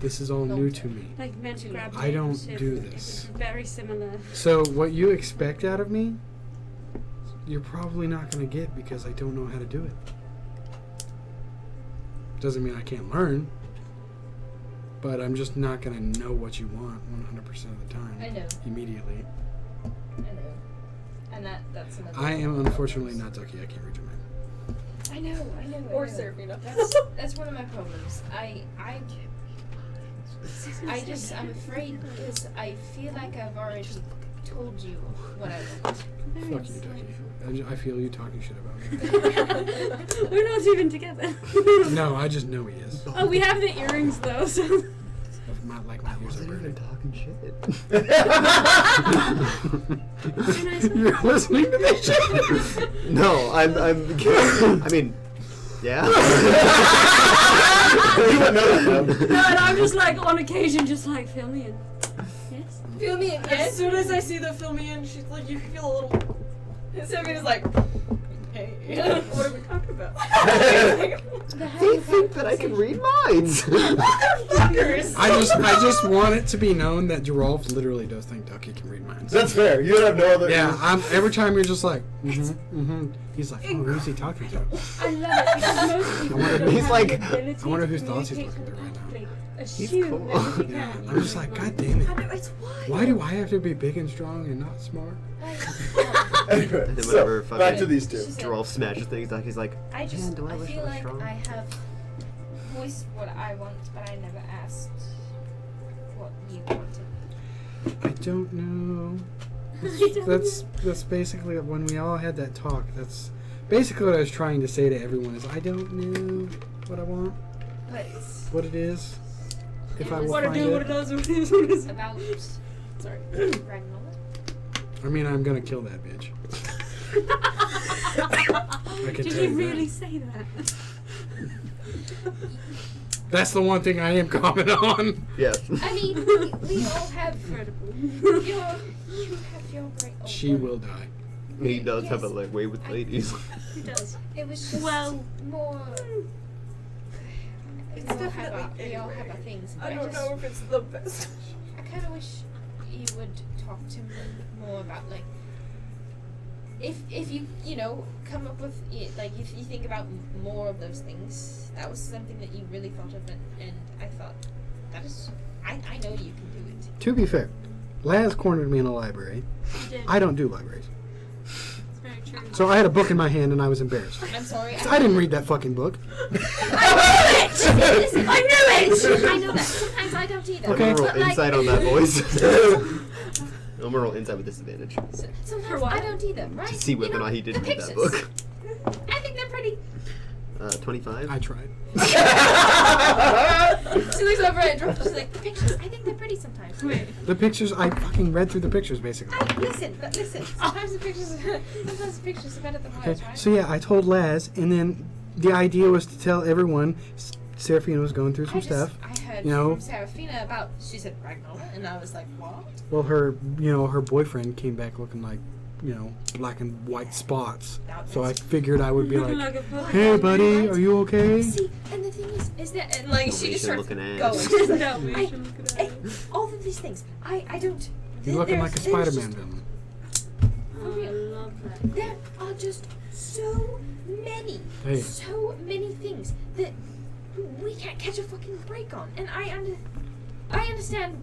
This is all new to me. Like meant to grab I don't leadership. do It this. was very similar. So what you expect out of me, you're probably not going to get because I don't know how to do it. Doesn't mean I can't learn, but I'm just not going to know what you want 100% of the time. I know. Immediately. I know. And that's another. I am unfortunately not Ducky. I can't read your mind. I know. Or I know. Seraphina. That's one of my problems. I'm afraid because I feel like I've already told you what I want. Fuck you, Ducky. I feel you talking shit about me. We're not even together. No, I just know he is. Oh, we have the earrings though, so. Not like my ears are burning. talking shit. You're listening to this shit? No, I'm I mean, yeah. You wouldn't know that, though. No, and I'm just like on occasion, just like fill me in. Yes. Fill me in. As soon as I see the fill me in, she's like, you can feel a little. And Seraphina's like, hey, what are we talking about? They think that I can read minds. Fuckers. I just want it to be known that Gerolf literally does think Ducky can read minds. That's fair. You don't have no other. Yeah, every time you're just like, He's like, oh, who's he talking to? I love it because most people don't He's have like- the ability I wonder to whose thoughts he's communicate looking through right now. telepathically. He's Assume cool. everything Yeah, can. I'm just like, God damn it. It's why. Why do I have to be big and strong and not smart? Anyway, And then so, whenever back fucking to these two. Gerolf smashes things, Ducky's like, I just do I I wish I feel was like strong? I have voiced what I want, but I never asked what you wanted. I don't know. That's basically when we all had that talk. That's basically what I was trying to say to everyone is I don't know what I want, But what it is. If I will What to find do, what it it. does, what it is, what it is. about Sorry. Ragnola? I mean, I'm gonna kill that bitch. I can Did tell he you really that. say that? That's the one thing I am comment on. yeah. I mean, we all have Incredible. you have your great old She one. will die. He does have a Yes. like way with ladies. He does. It was just Well- more. It's we all have our, definitely we all have our things. I but don't just, know if it's the best. I kind of wish you would talk to me more about like if you know come up with like if you think about more of those things. That was something that you really thought of, and I thought that is I know you can do it. To be fair, Laz cornered me in a library. He did. I don't do libraries. It's very true. So I had a book in my hand and I was embarrassed. I'm sorry. I didn't read that fucking book. Listen, I knew it. I know that. Sometimes I don't either. Okay. I'm gonna But, roll like, insight on that voice. I'm gonna roll insight with disadvantage Sometimes what? I don't either, right? to see whether or not he did the read that pictures. book. I think they're pretty. 25. I tried. She looks over at Drew. She's like, the pictures. I think they're pretty sometimes. Wait. The pictures, I fucking read through the pictures basically. Listen. Sometimes the pictures are better than words, Okay, right? so yeah, I told Laz, and then the idea was to tell everyone Seraphina was going through some stuff. I heard you know. from Seraphina about. She said Ragnola, and I was like, what? Well, her boyfriend came back looking like, black and white spots. So I figured I would be like, Like a puppy. hey, buddy, are you okay? See, and the thing is that, and like she just starts Looking going. ass. She's like, No, we should look at it. all of these things. I don't. You're looking like a there's Spider-Man just- villain. Oh, I love that. There are just so many things that we can't catch a fucking break on, and I understand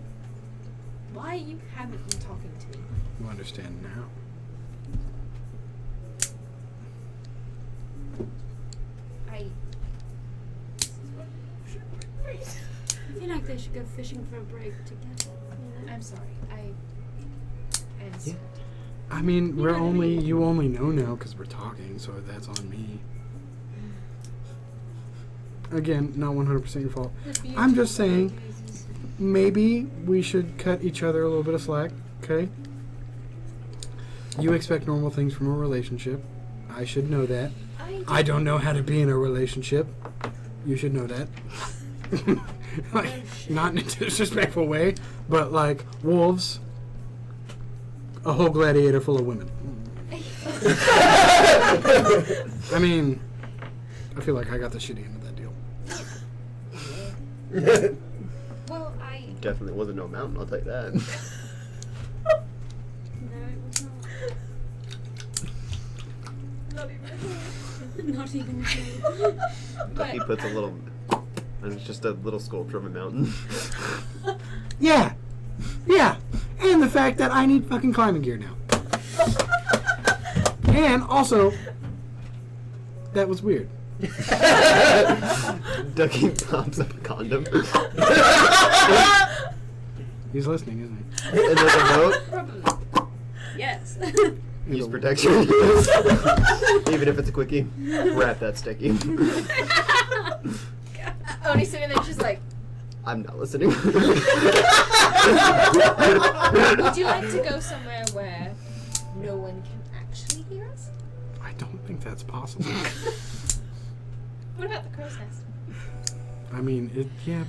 why you haven't been talking to me. You understand now. I feel like they should go fishing for a break together. I'm sorry. I understand. I mean, you only know now because we're talking, so that's on me. Again, not 100% your fault. I'm just saying, maybe we should cut each other a little bit of slack, okay? You expect normal things from a relationship. I should know that. I don't know how to be in a relationship. You should know that. Like, not in a disrespectful way, but like wolves, a whole gladiator full of women. I mean, I feel like I got the shitty end of that deal. Well, I Definitely wasn't no mountain, I'll tell you that. No, it was not. Not even. Ducky puts a little, and it's just a little sculpture of a mountain. Yeah, and the fact that I need fucking climbing gear now. And also, that was weird. Ducky pops up a condom. He's listening, isn't And there's a note. Yes. he? Use protection. Even if it's a quickie. Wrap that sticky.Oni's sitting there just like, I'm not listening. would you like to go somewhere where no one can actually hear us? I don't think that's possible. What about the crow's nest? I mean,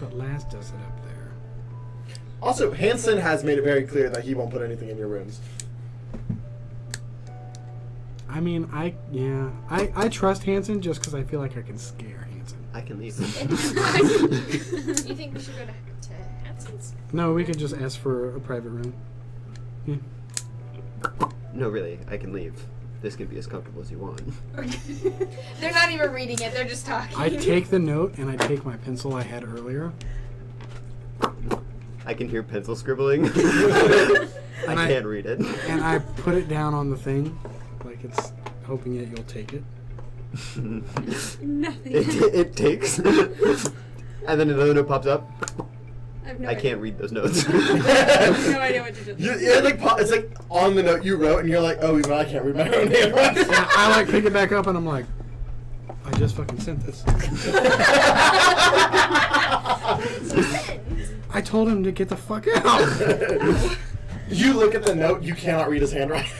but Laz does it up there. Also, Hansen has made it very clear that he won't put anything in your rooms. I mean, I trust Hansen just because I feel like I can scare Hansen. I can leave. You think we should go to Hanson's? No, we could just ask for a private room. Yeah. No, really, I can leave. This can be as comfortable as you want. They're not even reading it, they're just talking. I take the note and I take my pencil I had earlier. I can hear pencil scribbling. I can't read it. And I put it down on the thing, like it's hoping that you'll take it. Nothing. It takes. And then another note pops up. I have no I idea. can't read those notes. I have no idea what to do. You're like, it's like on the note you wrote, and you're like, oh, well, I can't read my own handwriting. And I like pick it back up and I'm like, I just fucking sent this. I told him to get the fuck out. You look at the note, you cannot read his handwriting.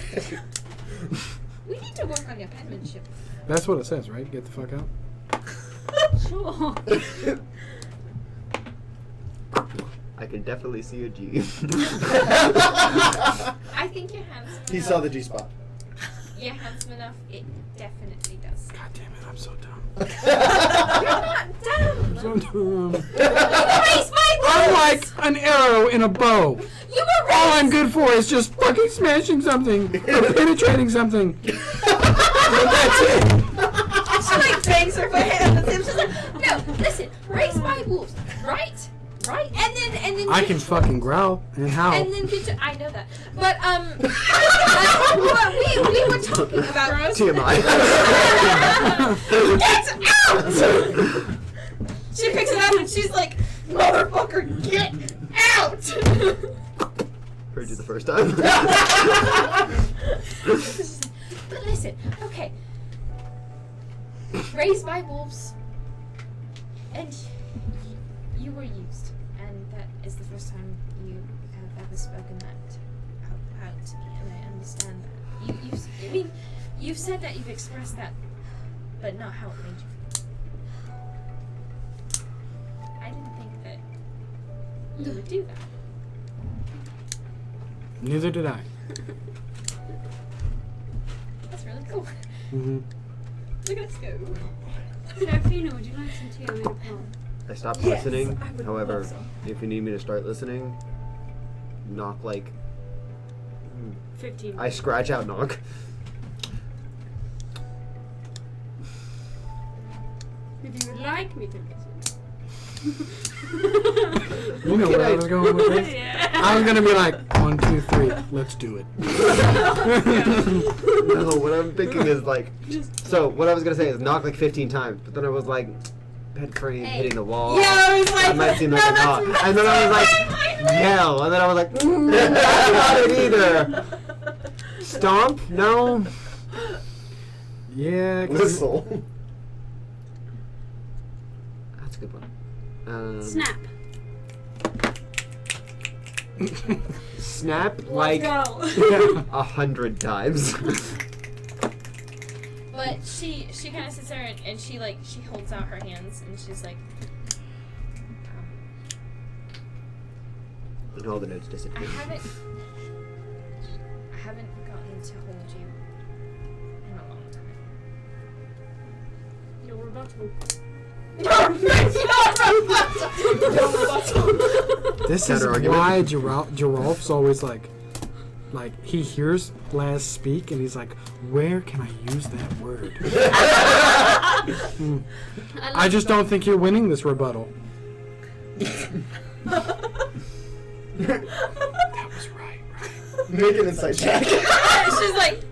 We need to work on your penmanship. That's what it says, right? Get the fuck out. Sure. I can definitely see a G. I think you're handsome enough. He saw the G spot. You're handsome enough, it definitely does. God damn it, I'm so dumb. You're not dumb! So dumb. Raise my I'm voice! like an arrow in a bow. You were All I'm raised! good for is just fucking smashing something or penetrating something. That's it. She like bangs her forehead on the tip. She's like, no, listen, raised by wolves, right? Right? And then I can fucking growl and howl. And then I know that. But we were talking about TMI. It's out! She picks it up and she's like, motherfucker, get out! Heard you the first time. But listen, okay. Raised by wolves, and you were used, and that is the first time you have ever spoken that out to me, and I understand that. You've said that, you've expressed that, but not how it made you feel. I didn't think that you would do that. Neither did I. That's really cool. Mm-hmm. Look at us go. Serafina, would you like some tea? I made a poem. I stopped Yes, listening. I would However, love some. if you need me to start listening, knock like 15. I scratch out knock. If you would like me to listen. You know where I was going with this? Yeah. I'm gonna be like, 1, 2, 3, let's do it. No, what I'm thinking is like, so what I was gonna say is knock like 15 times, but then I was like, bed frame hitting the wall. Yeah, I was like, That might seem like a knock. And then I was like, yell, and then I was like, that's not it either. Stomp? No. Yeah, 'cause Whistle. That's a good one. Snap. Snap like Go. 100 times. But she kind of sits there and she holds out her hands and she's like, And all the notes I disappear. haven't gotten to hold you in a long time. You're about to. this is Counter-argument. why Giralf's always like he hears Laz speak and he's like, where can I use that word? I just don't think you're winning this rebuttal. That was right. Make an insight check. She's like,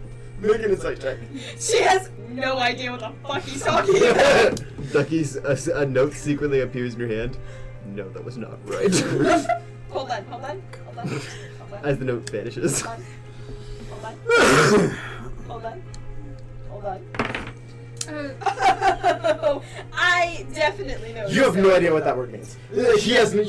Make an insight check. she has no idea what the fuck he's talking about. Ducky's a note secretly appears in your hand. No, that was not right. Hold on. As the note vanishes. Hold on. I definitely know. You have no idea what that word means. He has no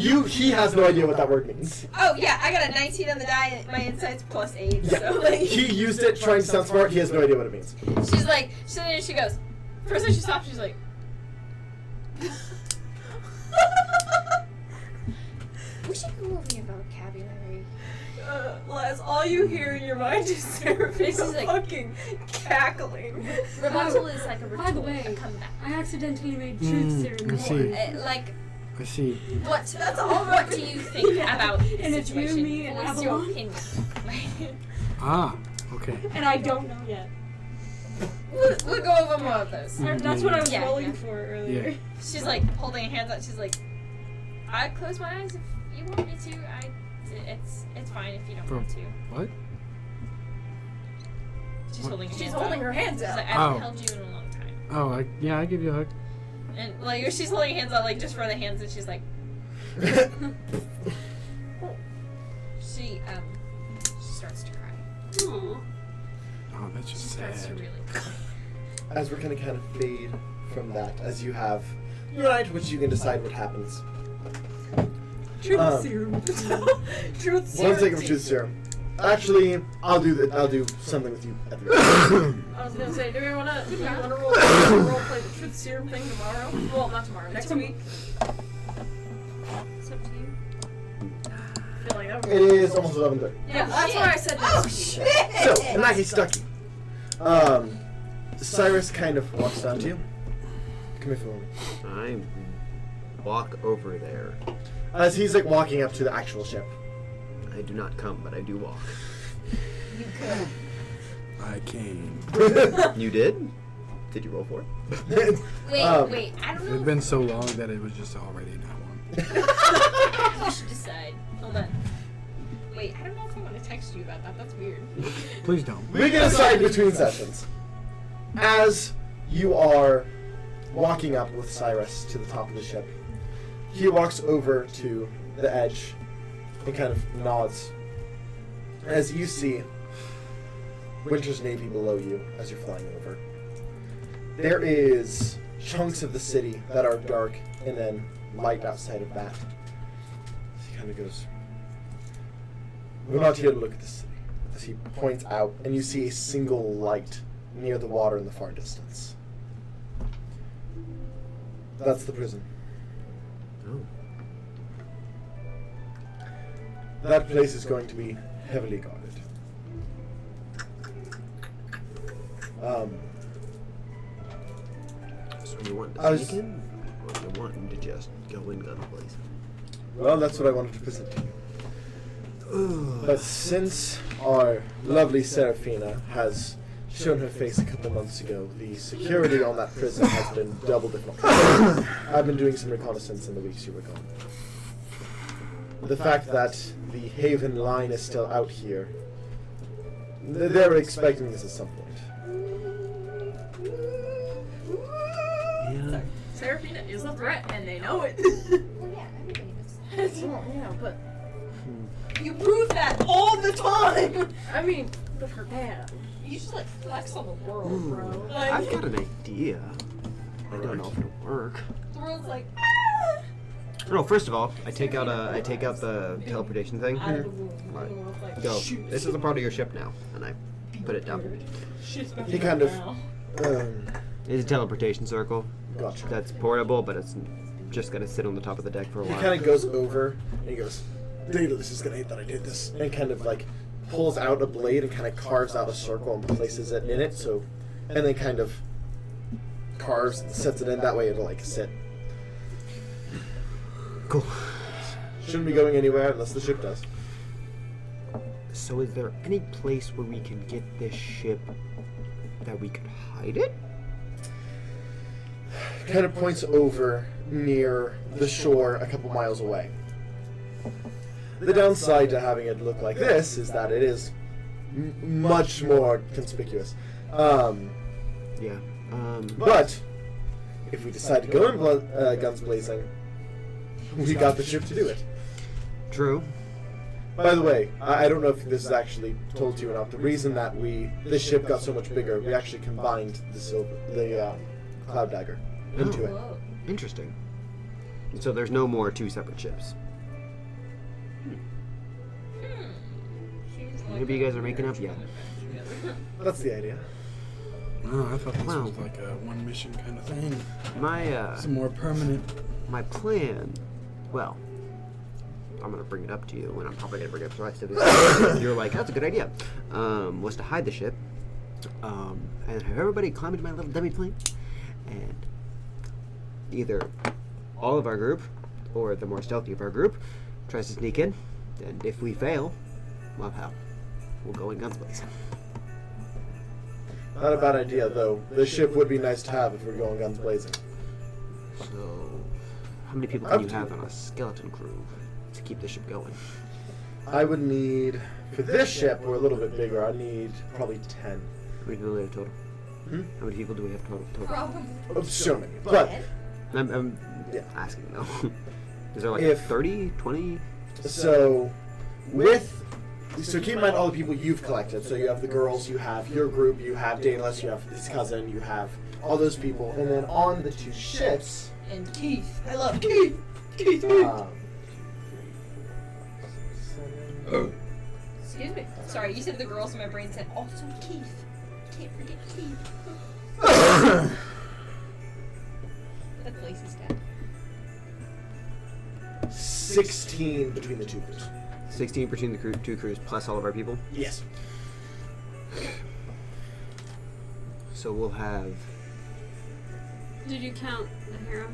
idea what that word means. Oh yeah, I got a 19 on the die and my insight's +8. Yeah. So like, He used it trying to sound smart. He has no idea what it means. she's like, she goes. First time she stops, she's like. We should go over your vocabulary. Les, all you hear in your mind is Sarah This is like- fucking cackling. Rebuttal is like a By the ritual, way, a comeback. I accidentally made truth serum I see. more. Like, I see. what? That's all. What do you think about the And it's you, situation? me, and What's your Avalon. opinion? Ah, okay. And I don't know yet. We'll go over more of those. That's what I was Yeah, rolling yeah. for earlier. Yeah. She's like holding her hands out. She's like, I close my eyes if you want me to. It's fine if you don't want to. What? She's holding her She's hands holding out. her hands She's out. like, I haven't Oh. held you in a long time. Oh, I give you a hug. And like she's holding her hands out like just for the hands, and she's like, she starts to cry. Aw. Oh, that's She just starts to sad. really cry. As we're gonna kind of fade from that, as you have your night, which you can decide what happens. Truth serum. Truth serum. One second for truth serum. Actually, I'll do something with you at the end. I was gonna say, do we wanna role play the truth serum thing tomorrow? Well, not tomorrow. Next week. It's up to you. I feel like that would be It is almost 11:30. Yeah, that's why I said next week. So, in that case, Ducky. Cyrus kind of walks down to you. Come here for a moment. I walk over there. As he's like walking up to the actual ship. I do not come, but I do walk. I came. You did? Did you roll for it? Wait, Um, wait. I don't It know. had been so long that it was just already not one. We should decide. Hold on. Wait, I don't know if I want to text you about that. That's weird. Please don't. We can decide between sessions. As you are walking up with Cyrus to the top of the ship, he walks over to the edge and kind of nods. As you see Winter's Navy below you as you're flying over. There is chunks of the city that are dark and then light outside of that. He kind of goes, "We're not here to look at the city." As he points out, and you see a single light near the water in the far distance. That's the prison. Oh. That place is going to be heavily guarded. So you want I to was- sneak in? Or you want to just go in gun place? Well, that's what I wanted to present to you. But since our lovely Seraphina has shown her face a couple months ago. The security on that prison has been double difficult. I've been doing some reconnaissance in the weeks you were gone. The fact that the Haven line is still out here, they're expecting this at some point. Yeah. Seraphina is a threat, and they know it. Well, yeah, everybody knows. Yeah, but You prove that all the time. I mean, but her dad. You just like flex on the world, bro. Like, I've got an idea. I don't know if it'll work. the world's like, No, first of all, I take out the teleportation thing. out of the womb. Right. The world's like, Go. This is a part of your ship now, and I put it down. shit's about to He go kind of, down. It's a teleportation circle. Gotcha. That's portable, but it's just gonna sit on the top of the deck for a He while. kind of goes over and he goes, Daedalus is gonna hate that I did this, and kind of like pulls out a blade and kind of carves out a circle and places it in it. So, and then kind of sets it in. That way it'll like sit. Cool. Shouldn't be going anywhere unless the ship does. So, is there any place where we can get this ship that we could hide it? Kind of points over near the shore a couple miles away. The downside to having it look like this is that it is much more conspicuous. Yeah. But if we decide to go in guns blazing, we got the ship to do it. True. By the way, I don't know if this is actually told to you or not. The reason that this ship got so much bigger, we actually combined the Cloud Dagger into it. Whoa. Interesting. So there's no more two separate ships. She's like Maybe you guys are making up yet. That's the idea. Oh, I thought this Wow. was like a one mission kind of thing. My Some more permanent. my plan, well, I'm gonna bring it up to you, and I'm probably gonna bring it up to the rest of you. You're like, that's a good idea. Was to hide the ship, and have everybody climb into my little dummy plane, and either all of our group, or the more stealthy of our group, tries to sneak in, and if we fail, well, hell, we'll go in guns blazing. Not a bad idea, though. The ship would be nice to have if we're going guns blazing. So, how many people Up can you to have you. on a skeleton crew to keep the ship going? I would need, for this ship, we're a little bit bigger, I need probably 10. How many people do we have total? Hmm? How many people do we have total? Probably. Oh, so many. But, I'm yeah. asking though. Is there like If- 30, 20? So keep in mind all the people you've collected. So you have the girls, you have your group, you have Daedalus, you have his cousin, you have all those people. And then on the two ships, And Keith. I love Keith. Keith. Excuse me. Sorry, you said the girls, and my brain said also Keith. Can't forget Keith. That's Lacey's dad. 16 between the two groups. 16 between the two crews plus all of our people. Yes. So we'll have. Did you count the harem?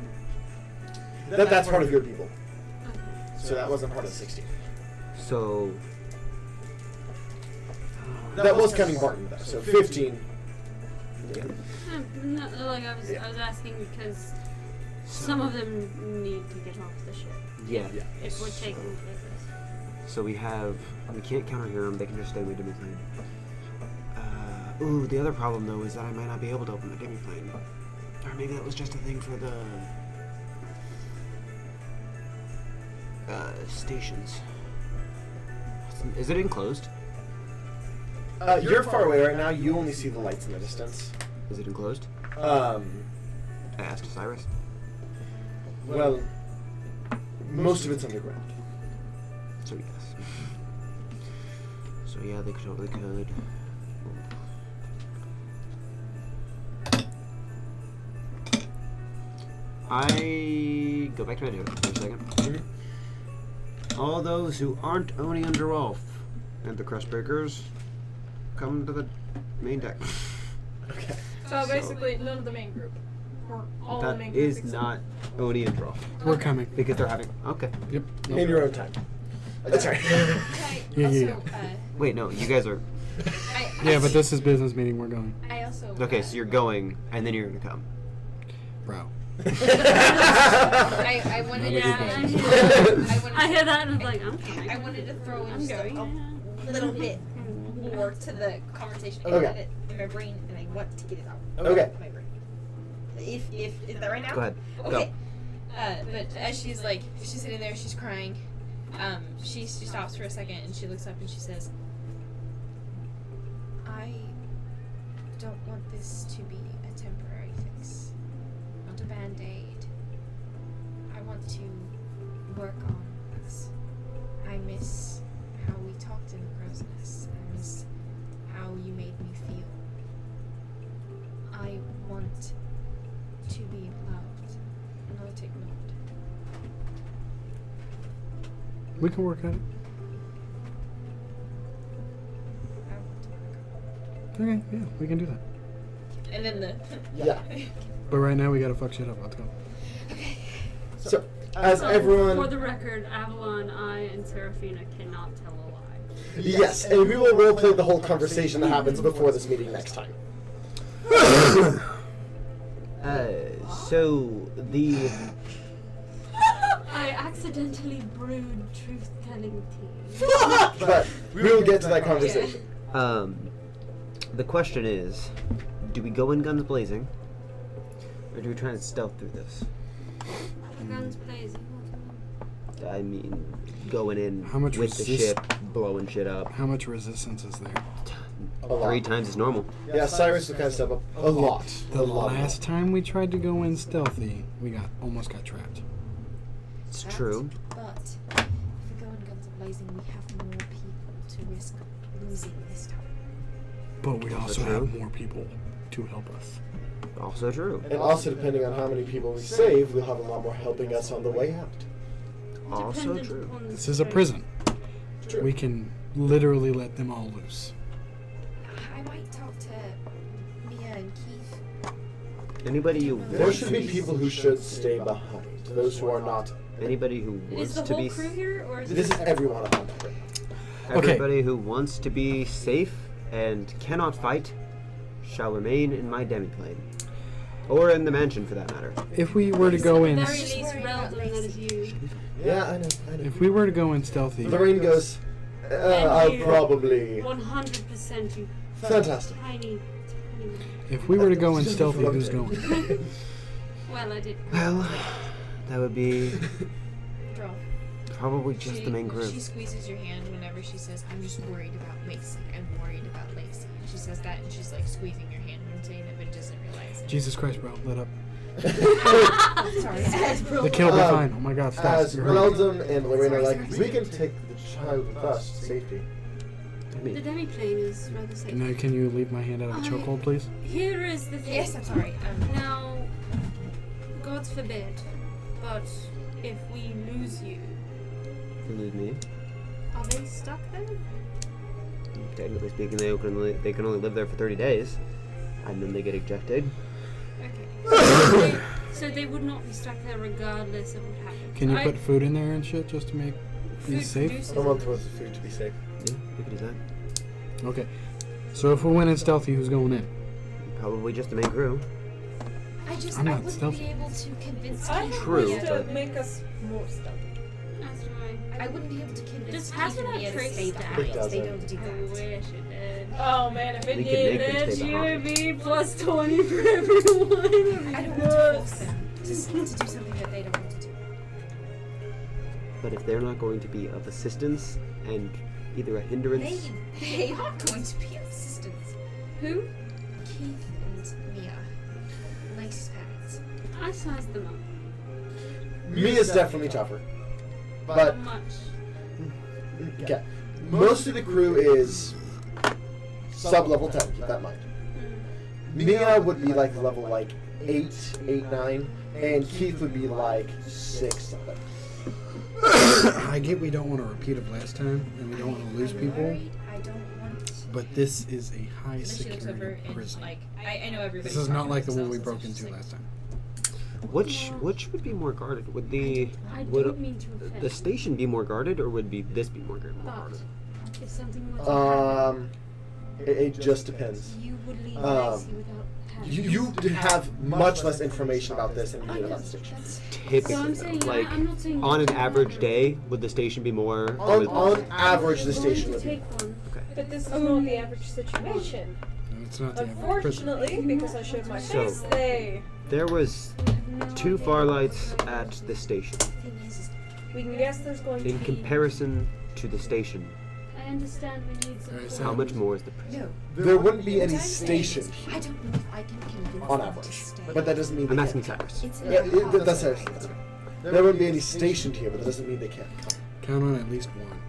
That's part of your people. Okay. So that wasn't part of the 16. So. That was counting Barton, though. So 15. Yeah. No, like I was asking because some of them need to get off the ship. Yeah. Yeah. If we're taking places. So we have. We can't counter harem. They can just stay with demi plane. Ooh, the other problem though is that I might not be able to open the demi plane. Or maybe that was just a thing for the. Stations. Is it enclosed? You're far away right now. You only see the lights in the distance. Is it enclosed? Um, I asked Cyrus. well, most of it's underground. So yes. So yeah, they totally could. I go back to my note for a second. Mm-hmm. All those who aren't Oni and Rolf and the Crestbreakers come to the main deck. Okay. So basically, none of the main group. Or all the That main group. is except- not Oni and Rolf We're coming. because they're having. Okay. Yep. In your own time. That's right. Can I Yeah, also, yeah. Wait, no, you guys are. Yeah, but this is business meeting. We're going, I also. Okay, so you're going, and then you're gonna come. bro. I wanted to. Yeah, I hear that and I'm like, I'm coming. I wanted to throw in I'm just going. a little bit more to the conversation. I Okay. had it in my brain, and I want to get it out. Okay. Of my brain. If is that right now? Go ahead. Okay. But as she's sitting there, she's crying. She stops for a second and she looks up and she says, "I don't want this to be a temporary fix, not a band-aid. I want to work on this. I miss how we talked in the crow's nest. I miss how you made me feel. I want to be loved, not ignored." We can work at it. I want to work Okay, yeah, we can do that. on it. And then the Yeah. But right now we gotta fuck shit up. Let's go. So, as So, everyone. For the record, Avalon, I, and Serafina cannot tell a lie. Yes, and we will roleplay the whole conversation that happens before this meeting next time. So the I accidentally brewed truth-telling tea. But we will get to that conversation. the question is, do we go in guns blazing, or do we try and stealth through this? Guns blazing. I mean, going in How much with the ship, blowing shit up. How much resistance is there? A lot. 3 times as normal. Yeah, Cyrus will kind of step up a lot. The a lot. last time we tried to go in stealthy, we almost got trapped. It's true. But if we go in guns blazing, we have more people to risk losing this time. But we also true. have more people to help us. Also true. And also, depending on how many people we save, we'll have a lot more helping us on the way out. Also Dependent true. upon the This is a situation. prison. True. We can literally let them all loose. I might talk to Mia and Keith. Anybody who There wants should to be people who should stay behind. Those who are not. Anybody who Is wants the to whole be crew here, or is This is everyone on that right now. Okay. everybody who wants to be safe and cannot fight shall remain in my demiplane, or in the mansion for that matter. If we were to go in, very least relevant that is you? Yeah, I know. if we were to go in stealthy, Lorraine goes, I'll you. probably. 100% you. Fantastic. Tiny. if we were to go in stealthy, who's going? Well, I did. Well, that would be Draw. probably just the main group. She squeezes your hand whenever she says, "I'm just worried about Macy. I'm worried about Lacey." She says that and she's like squeezing your hand and saying it, but doesn't realize it. Jesus Christ, bro, let up. Sorry. The kill will be fine. Oh my God, stop. As You're hurting. Reldon and Lorraine are like, we can take the child with us to safety. I The mean, demiplane is rather safe. Now, can you leave my hand out of a chokehold, please? Here is the thing. Yes, I'm sorry. Now, God forbid, but if we lose you, you lose me. are they stuck there? Technically speaking, they can only live there for 30 days, and then they get ejected. Okay. So they would not be stuck there regardless of what happens. Can you I- put food in there and shit just to make food these safe? produces- A month worth of food to be safe. Yeah, we could do that. Okay. So if we went in stealthy, who's going in? Probably just the main crew. I just I'm I not wouldn't stealthy. be able to convince I Keith. have True, ways to but- make us more stuff. That's right. I wouldn't be able to convince Does Keith Hazard and have Mia to trace stay stats? behind. It doesn't. They don't do I that. wish it did. Oh man, if it We could did, make them stay behind. GOV plus 20 for everyone. I don't want to force them to do something that they don't want to do. But if they're not going to be of assistance and either a hindrance, They are going to be of assistance. Who? Keith and Mia. Lacey's parents. I sized them up. Mia's definitely tougher. How But, much? okay. Most of the crew is sub-level 10, keep that in mind. Mia would be like level like 8, 9, and Keith would be like 6 something. I get we don't want a repeat of last time, and we don't want to lose I'm people, worried. I don't want. but this is a high And then she looks over security and prison. like I know everybody. This is not like the one we broke into last time. which would be more guarded? Would I would don't mean to offend. the station be more guarded, or would this be more guarded? But if something were to happen, It just depends. You would leave Um, Lexi without having You have much less information about this than you did about the station. Typically, So I'm saying, though, like I'm not saying on an you average can't. day, would the station be more? On average, the You're going station to would be. take one. Okay. But this is not the average situation. No, it's not the average prison. Unfortunately, because I showed my So- face, they. There was No 2 idea farlights what at the station. We can guess there's going to In be. comparison to the station, I understand we need some. Alright, so- how much more is the prison? No. There wouldn't be any station I here don't know if I can convince on them to average, stay. but that doesn't mean I'm they asking can't. Cyrus. It's Yeah, that's impossible. okay. There wouldn't be any stationed here, but that doesn't mean they can't come. Count on at least one.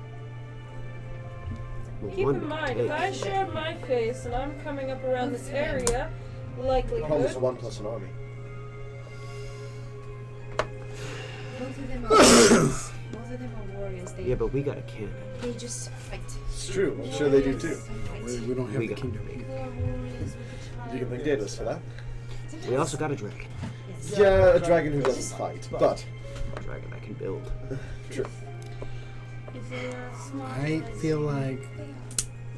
Well, Keep one in would mind, if I take. showed my face and I'm coming up around this area, likelihood. Almost 1 plus an army. Both of them are warriors. Both of them are warriors. Yeah, but we got a cannon. They just fight. It's true. I'm sure they do too. We don't have We the got kingdom. big. You can thank Daedalus for that. We also got a dragon. Yeah, a dragon who doesn't fight, but A dragon I can build. true. Is it a small I size? feel like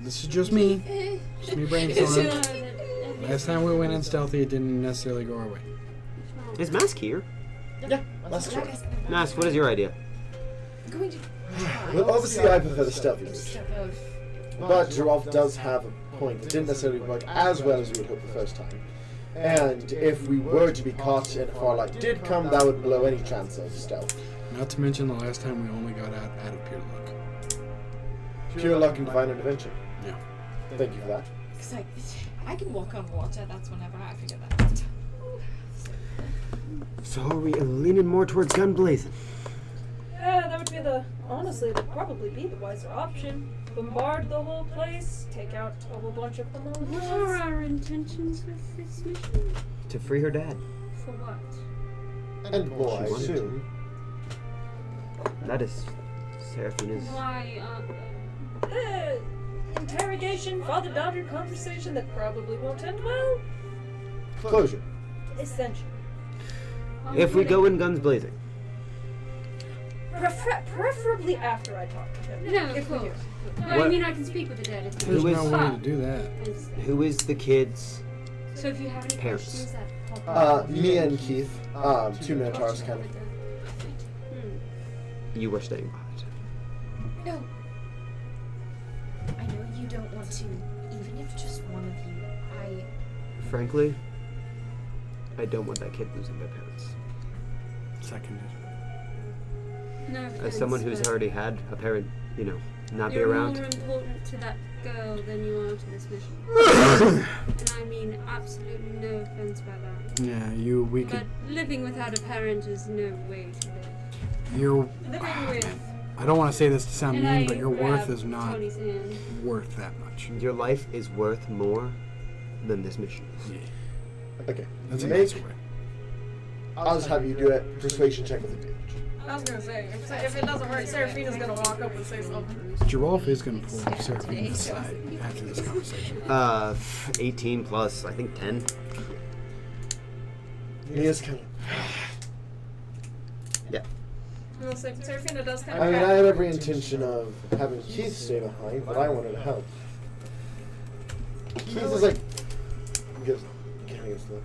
this is just me. Just me brainstorming. Last time we went in stealthy, it didn't necessarily go our way. Is Mask here? Yeah, that's true. Mask, what is your idea? Going to Well, obviously I prefer the stealthy route. just don't know if But Giraffe does have a point. It didn't necessarily work as well as we had hoped the first time. And if we were to be caught and Farlight did come, that would blow any chance of stealth. Not to mention the last time we only got out of pure luck. Pure luck and divine intervention. Yeah. Thank you for that. Because I can walk on water. That's whenever I figure that out. So are we leaning more towards gun blazing? Yeah, that would be the. Honestly, that'd probably be the wiser option. Bombard the whole place, take out a whole bunch of them all at What are once. our intentions with this mission? To free her dad. For what? And more, I She wanted assume. That is Seraphina's. Why? Interrogation, father-daughter conversation that probably won't end well. Closure. Essential. If we go in guns blazing. Preferably after I talk to him. No, of if we do. course. No, I What- mean, I can speak with the dead. If There's Who no is- way to do that. Who is the kid's? So if you have any Parents. questions that pop up, Me and Keith, 2 Minotaurs kind of. You were staying behind. no. I know you don't want to, even if just one of you. Frankly, I don't want that kid losing their parents. Seconded. No As offense, someone who's but already had a parent, not be you're around. more important to that girl than you are to this mission. And I mean absolutely no offense by that. Yeah, we could. But living without a parent is no way to live. You're. Living with. I don't want to say this to sound And mean, I but your worth grabbed is not Tony's hand. worth that much. Your life is worth more than this mission is. Yeah, Okay. that's a Make. nice way. I'll just have you do a persuasion check with advantage. I was gonna say, if it doesn't work, Seraphina's gonna walk up and say something. Giraffe is going to pull Seraphine aside after this conversation. 18 plus, I think 10. He is kind of. Yeah. Well, so Seraphina does kind I of. mean, I had every intention of having Keith stay behind, but I wanted to help. Keith is like. Gives a look.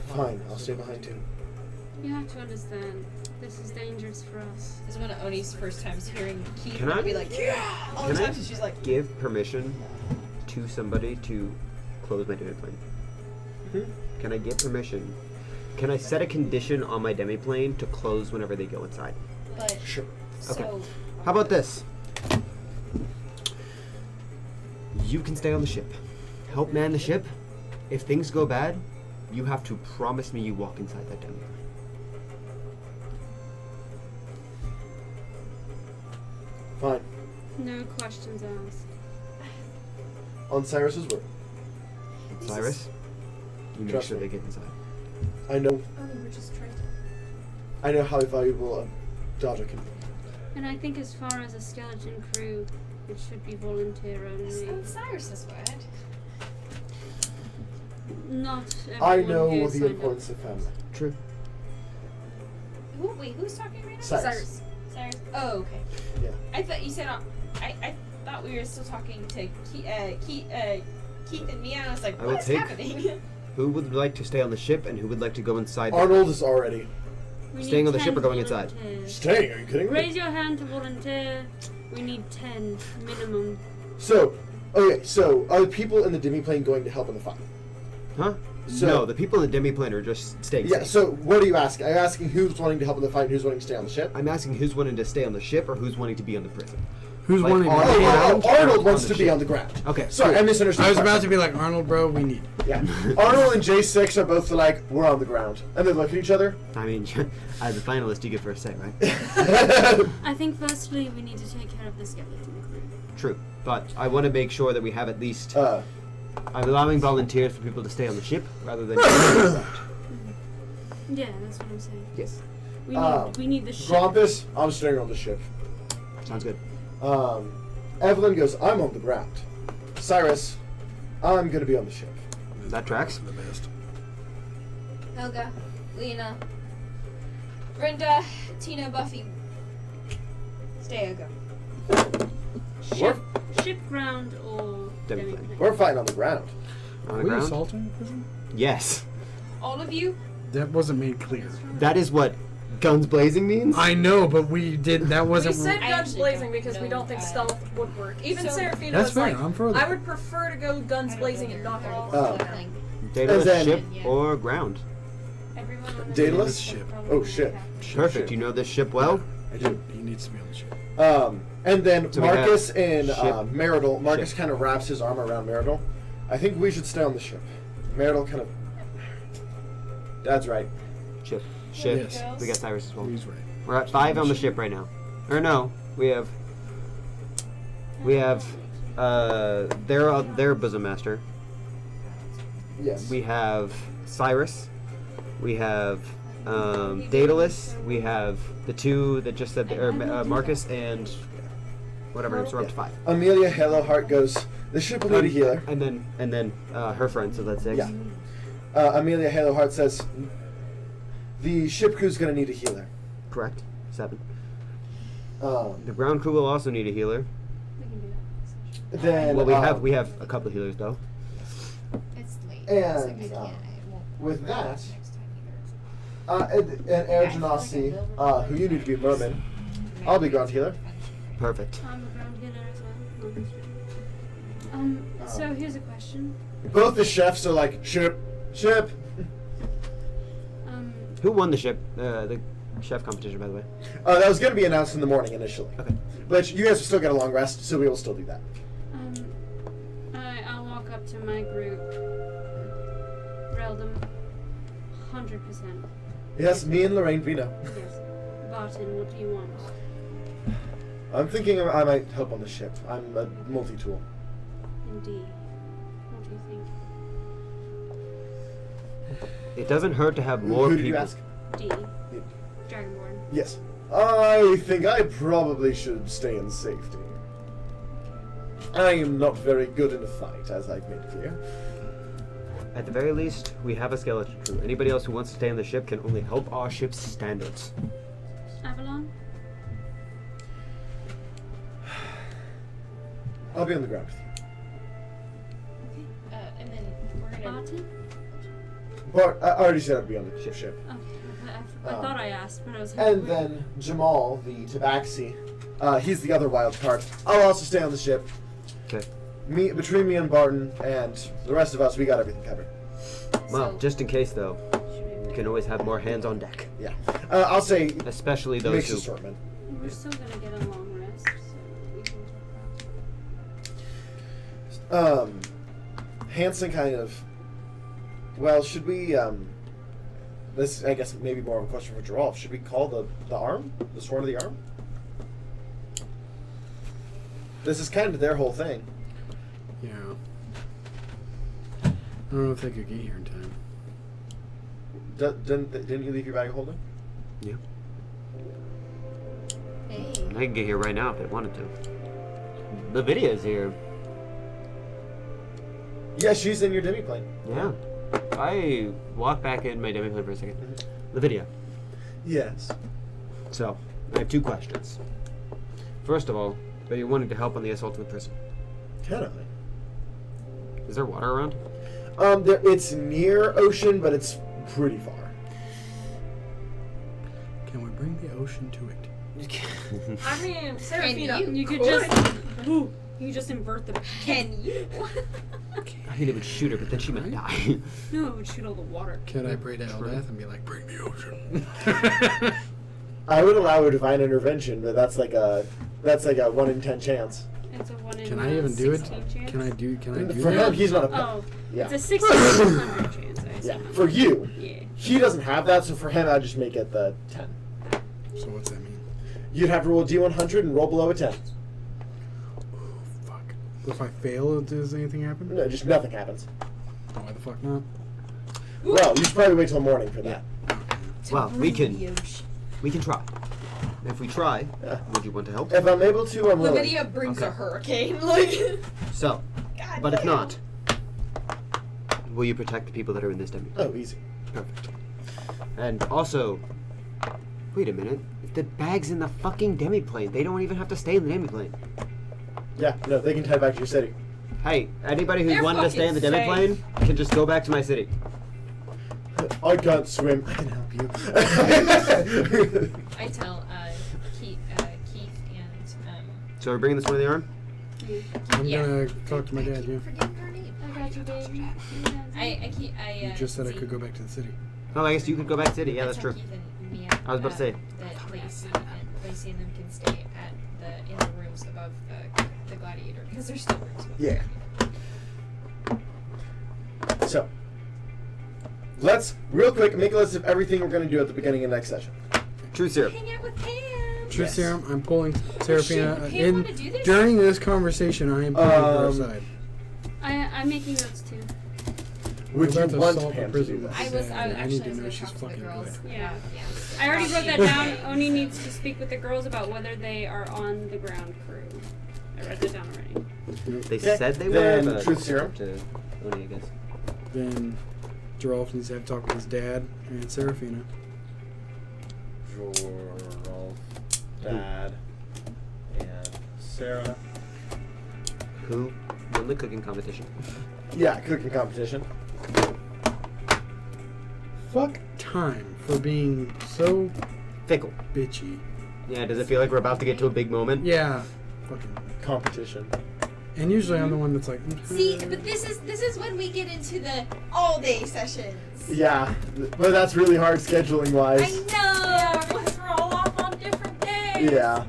Fine, I'll stay behind too. You have to understand, this is dangerous for us. This is one of Oni's first times hearing Keith Can I- be like, yeah, all the Can I time. So she's like, give permission to somebody to close my demiplane? Can I give permission? Can I set a condition on my demiplane to close whenever they go inside? but Sure. Okay. so How about this? You can stay on the ship. Help man the ship. If things go bad, you have to promise me you walk inside that demiplane. Fine. No questions asked. On Cyrus's word. Cyrus, you make Trust sure me. they get inside. I know. We're just trying to. I know how valuable a daughter can be. And I think as far as a skeleton crew, it should be volunteer only. that's Cyrus's word. Not I everyone know here the signed up. importance of family. True. Wait, who's talking right now? Cyrus. Cyrus. Oh, okay. Yeah. I thought you said I thought we were still talking to Keith and me, and I was like, I will what's take- happening? Who would like to stay on the ship, and who would like to go inside? Arnold is already We Staying need on the ship 10 or going inside? volunteers. staying. Are you kidding me? Raise your hand to volunteer. We need 10 minimum. So, okay, so are the people in the demiplane going to help in the fight? Huh? So- No, the people in the demiplane are just staying Yeah. safe. So, what are you asking? Are you asking who's wanting to help in the fight and who's wanting to stay on the ship? I'm asking who's wanting to stay on the ship or who's wanting to be on the prison. Who's Like, wanting? Arnold- to ground or Arnold on wants the to be ship? on the ground. Okay. Sorry, I misunderstood. I was the about question. to be like, Arnold, bro, we need. Yeah. Arnold and J6 are both like, we're on the ground, and they look at each other. I mean, as a finalist, you get first say, right? I think firstly we need to take care of the skeleton crew. True, but I want to make sure that we have at least. Uh, I'm allowing volunteers for people to stay on the ship rather than. Yeah, that's what I'm saying. Yes, We need the ship. Grompus, I'm staying on the ship. sounds good. Evelyn goes, I'm on the ground. Cyrus, I'm gonna be on the ship. That tracks. The best. Helga, Lena, Brenda, Tina, Buffy. Stay or go. Ship ground or Demiplane. demiplane. We're fighting on the ground. On Are the we ground. assaulting the prison? Yes, All of you? That wasn't made clear. that is what guns blazing means. I know, but we did. That We wasn't. said I guns actually blazing don't because we know, don't think stealth would work. Even So- Serafina That's was fair. like, I'm for that. I would prefer to go guns blazing and not anything. Oh. Daedalus, And then- ship Yeah. or ground. Everyone on the Daedalus? Ship. Oh, shit. Perfect. You know this ship well. I do. He needs to be on the ship. And then So we have Marcus and ship. Marital. Marcus Ship. kind of wraps his arm around Marital. I think we should stay on the ship. Marital kind of. Dad's right. Ship. Ship. Yes. We got Cyrus as well. He's right. We're at 5 on the ship right now. Or no, we have their bosom master. Yes. We have Cyrus. We have Daedalus. We have the two that just said, Marcus and whatever. So we're up to 5. Amelia Haloheart goes. The ship will need a healer. And then her friend. So that's 6. Yeah. Amelia Haloheart says the ship crew's gonna need a healer. Correct. 7. Um, The ground crew will also need a healer. We can do that. then Well, we have a couple of healers though. It's late. And, It's like I can't. I won't with work that, next time either. and Ergenasi, who you need to be Merman. I'll be ground healer. Perfect. I'm a ground healer as well. So here's a question. Both the chefs are like ship. Who won the chef competition, by the way? That was gonna be announced in the morning initially. Okay. But you guys will still get a long rest, so we will still do that. I'll walk up to my group. Reldum, 100%. Yes, me and Lorraine Vino. Yes. Barton, what do you want? I'm thinking I might help on the ship. I'm a multi-tool. Indeed. What do you think? It doesn't hurt to have more Who people. did you ask? D. Dragonborn. Yes. I think I probably should stay in safety. I am not very good in a fight, as I've made clear. At the very least, we have a skeleton crew. Anybody else who wants to stay on the ship can only help our ship's standards. Avalon? I'll be on the ground with you. And then we're gonna. Barton? But I already said I'd be on the ship. Okay. I thought I asked, but I was And then Jamal, the Tabaxi, he's the other wild card. I'll also stay on the ship. Okay. Between me and Barton and the rest of us, we got everything covered. Well, So- just in case though, you can always have more hands on deck. Yeah. I'll say Especially those mixed who. assortment. We're still gonna get a long rest, so we can talk about it. Hanson kind of. Well, should we? This, I guess, maybe more of a question for Geralf. Should we call the arm, the sword of the arm? This is kind of their whole thing. Yeah. I don't know if they could get here in time. Didn't you leave your bag of holding? Yeah. Hey. I can get here right now if they wanted to. The video's here. Yeah, she's in your demiplane. Yeah. I walk back in my demiplane for a second. The video. Yes. So, I have 2 questions. First of all, But you're wanting to help on the assault to the prison. Kind of. Is there water around? It's near ocean, but it's pretty far. Can we bring the ocean to it? I mean, Seraphina, You could just invert the. Can you? I mean, it would shoot her, but then she might die. No, it would shoot all the water. Could I pray to Eldath and be like, bring the ocean? I would allow a divine intervention, but that's like a 1 in 10 chance. It's a 1 in Can I even do it? 16 chance? Can I do For that? him, he's not a Oh, yeah. it's a 1600 chance. I Yeah, assume. for you. Yeah. He doesn't have that, so for him, I'd just make it the 10. So what's that mean? You'd have to roll a d100 and roll below a 10. Fuck. If I fail, does anything happen? No, just nothing happens. Why the fuck not? Well, you should probably wait till morning for that. Well, we can try. If we try, Yeah. would you want to help? If I'm able to, I'm willing. Lydia brings Okay. a hurricane. Like, So, God but if damn. not, will you protect the people that are in this demi? Oh, easy. Perfect. And also, wait a minute. If the bag's in the fucking demi-plane, they don't even have to stay in the demi-plane. Yeah, no, they can tie back to your city. Hey, anybody who's They're wanted to stay in the fucking demi-plane can just go back to my city. I can't swim. I can help you. I tell Keith and So we're bringing this one in the arm? I'm Yeah. gonna talk to my dad, yeah. forgetting her name. I got you, baby. You just said I could go back to the city. Oh, I guess you could go back to city. Yeah, that's true. Keith and Mia, I was about to say. that Lacey and them can stay in the rooms above the gladiator because there's still rooms above. Yeah. So, let's real quick make a list of everything we're going to do at the beginning of next session. Truth serum. Hang out with Pam. Truth Yes. serum, I'm pulling Seraphina Pam in. wanna do this? During this conversation, I am pulling her aside. I'm making notes too. Would We're you about to want assault the Pam to prison. do this? I I actually need to was know gonna she's talk to the fucking girls. good. Yeah. Yeah. I already wrote that down. Oni needs to speak with the girls about whether they are on the ground crew. I wrote that down already. They Okay, said they then were, but truth it's serum. up to Oni, I guess. Then Geralf needs to have a talk with his dad and Seraphina. Jorolf, Dad, and Sarah. Who won the cooking competition? Yeah, cooking competition. Fuck time for being so Fickle. bitchy. Yeah, does it feel like we're about to get to a big moment? Yeah. Fucking. Competition. And usually I'm the one that's like. See, but this is when we get into the all day sessions. Yeah, but that's really hard scheduling I wise. know. because we're all off on different days. Yeah.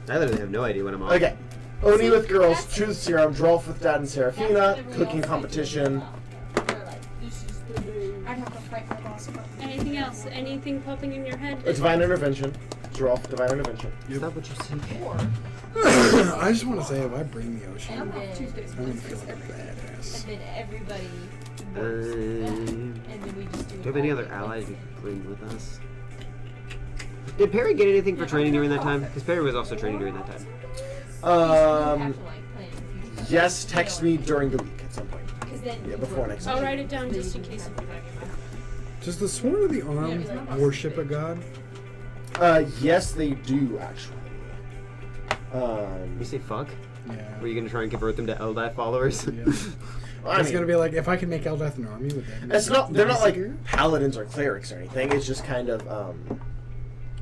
I literally have no idea when I'm on. Okay. Oni See, with girls, that's- truth serum, Drolf with Dad and That's Seraphina, what everyone cooking else competition. They're like, this is the day. I'd have to fight my boss about it. Anything else? Anything popping in your head? A divine intervention. Drolf, divine intervention. Is that what you said? I just want to say if I bring the ocean, And then, Tuesdays. I'm gonna feel like a badass. and then everybody works that, Um, and then we just do. Do you have any other allies we could bring with us? Did Perry get anything for training during that time? Because Perry was also training during that time. Yes, text me during the week at some point. Yeah, before next I'll week. write it down just in case. Does the Sworn of the Arm worship a god? Yes, they do actually. You say fuck? Yeah. Were you gonna try and convert them to Eldai followers? Yeah. I It's mean, gonna be like if I can make Eldath an army with that. it's not. They're not like paladins or clerics or anything. It's just kind of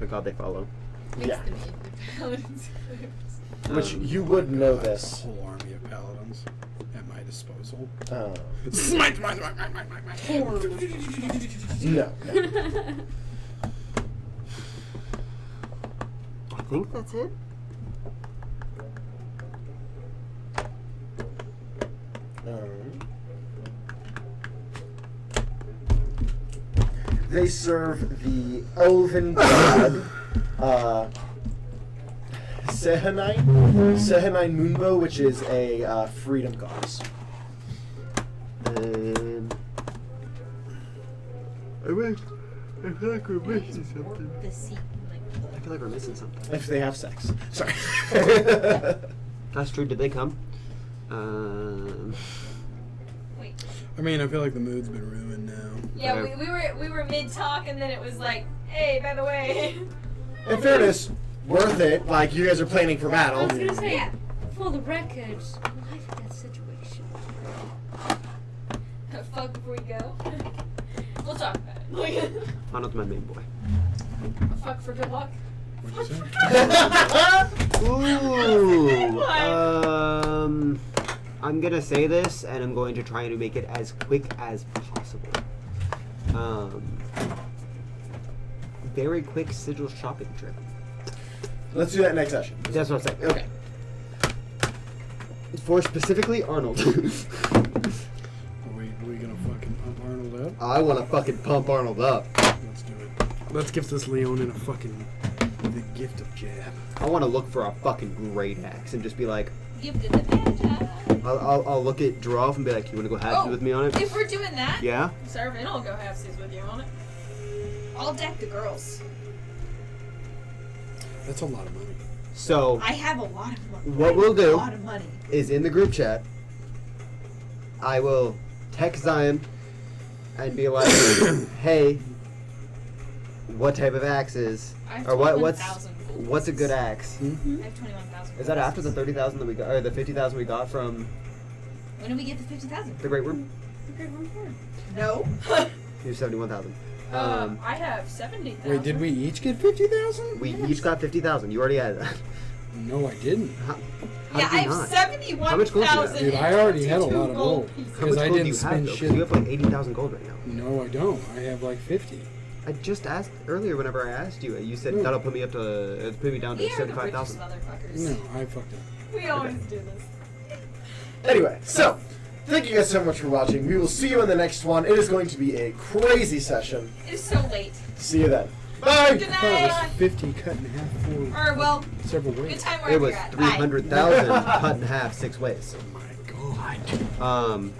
The god they follow. yeah. Which you would know A this. whole army of paladins at my disposal. Smite, smite, smite, smite, smite, smite. No. I think that's it. They serve the elven god, Sehanine Moonbow, which is a freedom goddess. I feel like we're missing something. The seat, I feel like we're missing something. If they have sex. Sorry. That's true. Did they come? I mean, I feel like the mood's been ruined now. Yeah, we were mid talk, and then it was like, hey, by the way. In fairness, worth it. Like, you guys are planning for I battle. was gonna say, Yeah. for the record, life or death situation. Fuck before we go. We'll talk about it. Arnold's my main boy. Fuck for good luck. What'd you say? Ooh. I'm gonna say this, and I'm going to try to make it as quick as possible. Very quick sigil shopping trip. Let's do that next session. That's what I'm saying. Okay. For specifically Arnold. Are we gonna fucking pump Arnold up? I want to fucking pump Arnold up. Let's do it. Let's give this Leonin a fucking the gift of jab. I want to look for a fucking great axe and just be like, Gifted the I'll look at Droff and be like, you want to go halves with me on it? If we're doing that, Yeah? Sarvin, I'll go halfsies with you on it. I'll deck the girls. That's a lot of money. So, I have a lot of money. What we'll do- A lot of money. is in the group chat, I will text Zion and be like, hey, what type of axe is, I have or what's 21,000 gold a good pieces. axe? I have 21,000. Is that after the 30,000 that we got, or the 50,000 we got from When did we get the 50,000? the Great Room? No. You have 71,000. I have 70,000. Wait, did we each get 50,000? We each got 50,000. You already had that. No, I didn't. How Yeah, did I you have not? 71,000. Dude, I already had a lot of gold. How much Because I gold do didn't you have, spend though? 'Cause shit. You have like 80,000 gold right now. No, I don't. I have like 50. I just asked earlier whenever I asked you. You said Hmm. that'll put me up to put me down to We are the richest 75,000. motherfuckers. No, I fucked up. We always do this. Anyway, so, thank you guys so much for watching. We will see you in the next one. It is going to be a crazy session. It's so late. See you then. Bye! Good I thought it was night. 50 cut in half for Or, well, several good ways. time It wherever was you're at. Bye. 300,000 cut in half 6 ways. Oh my god.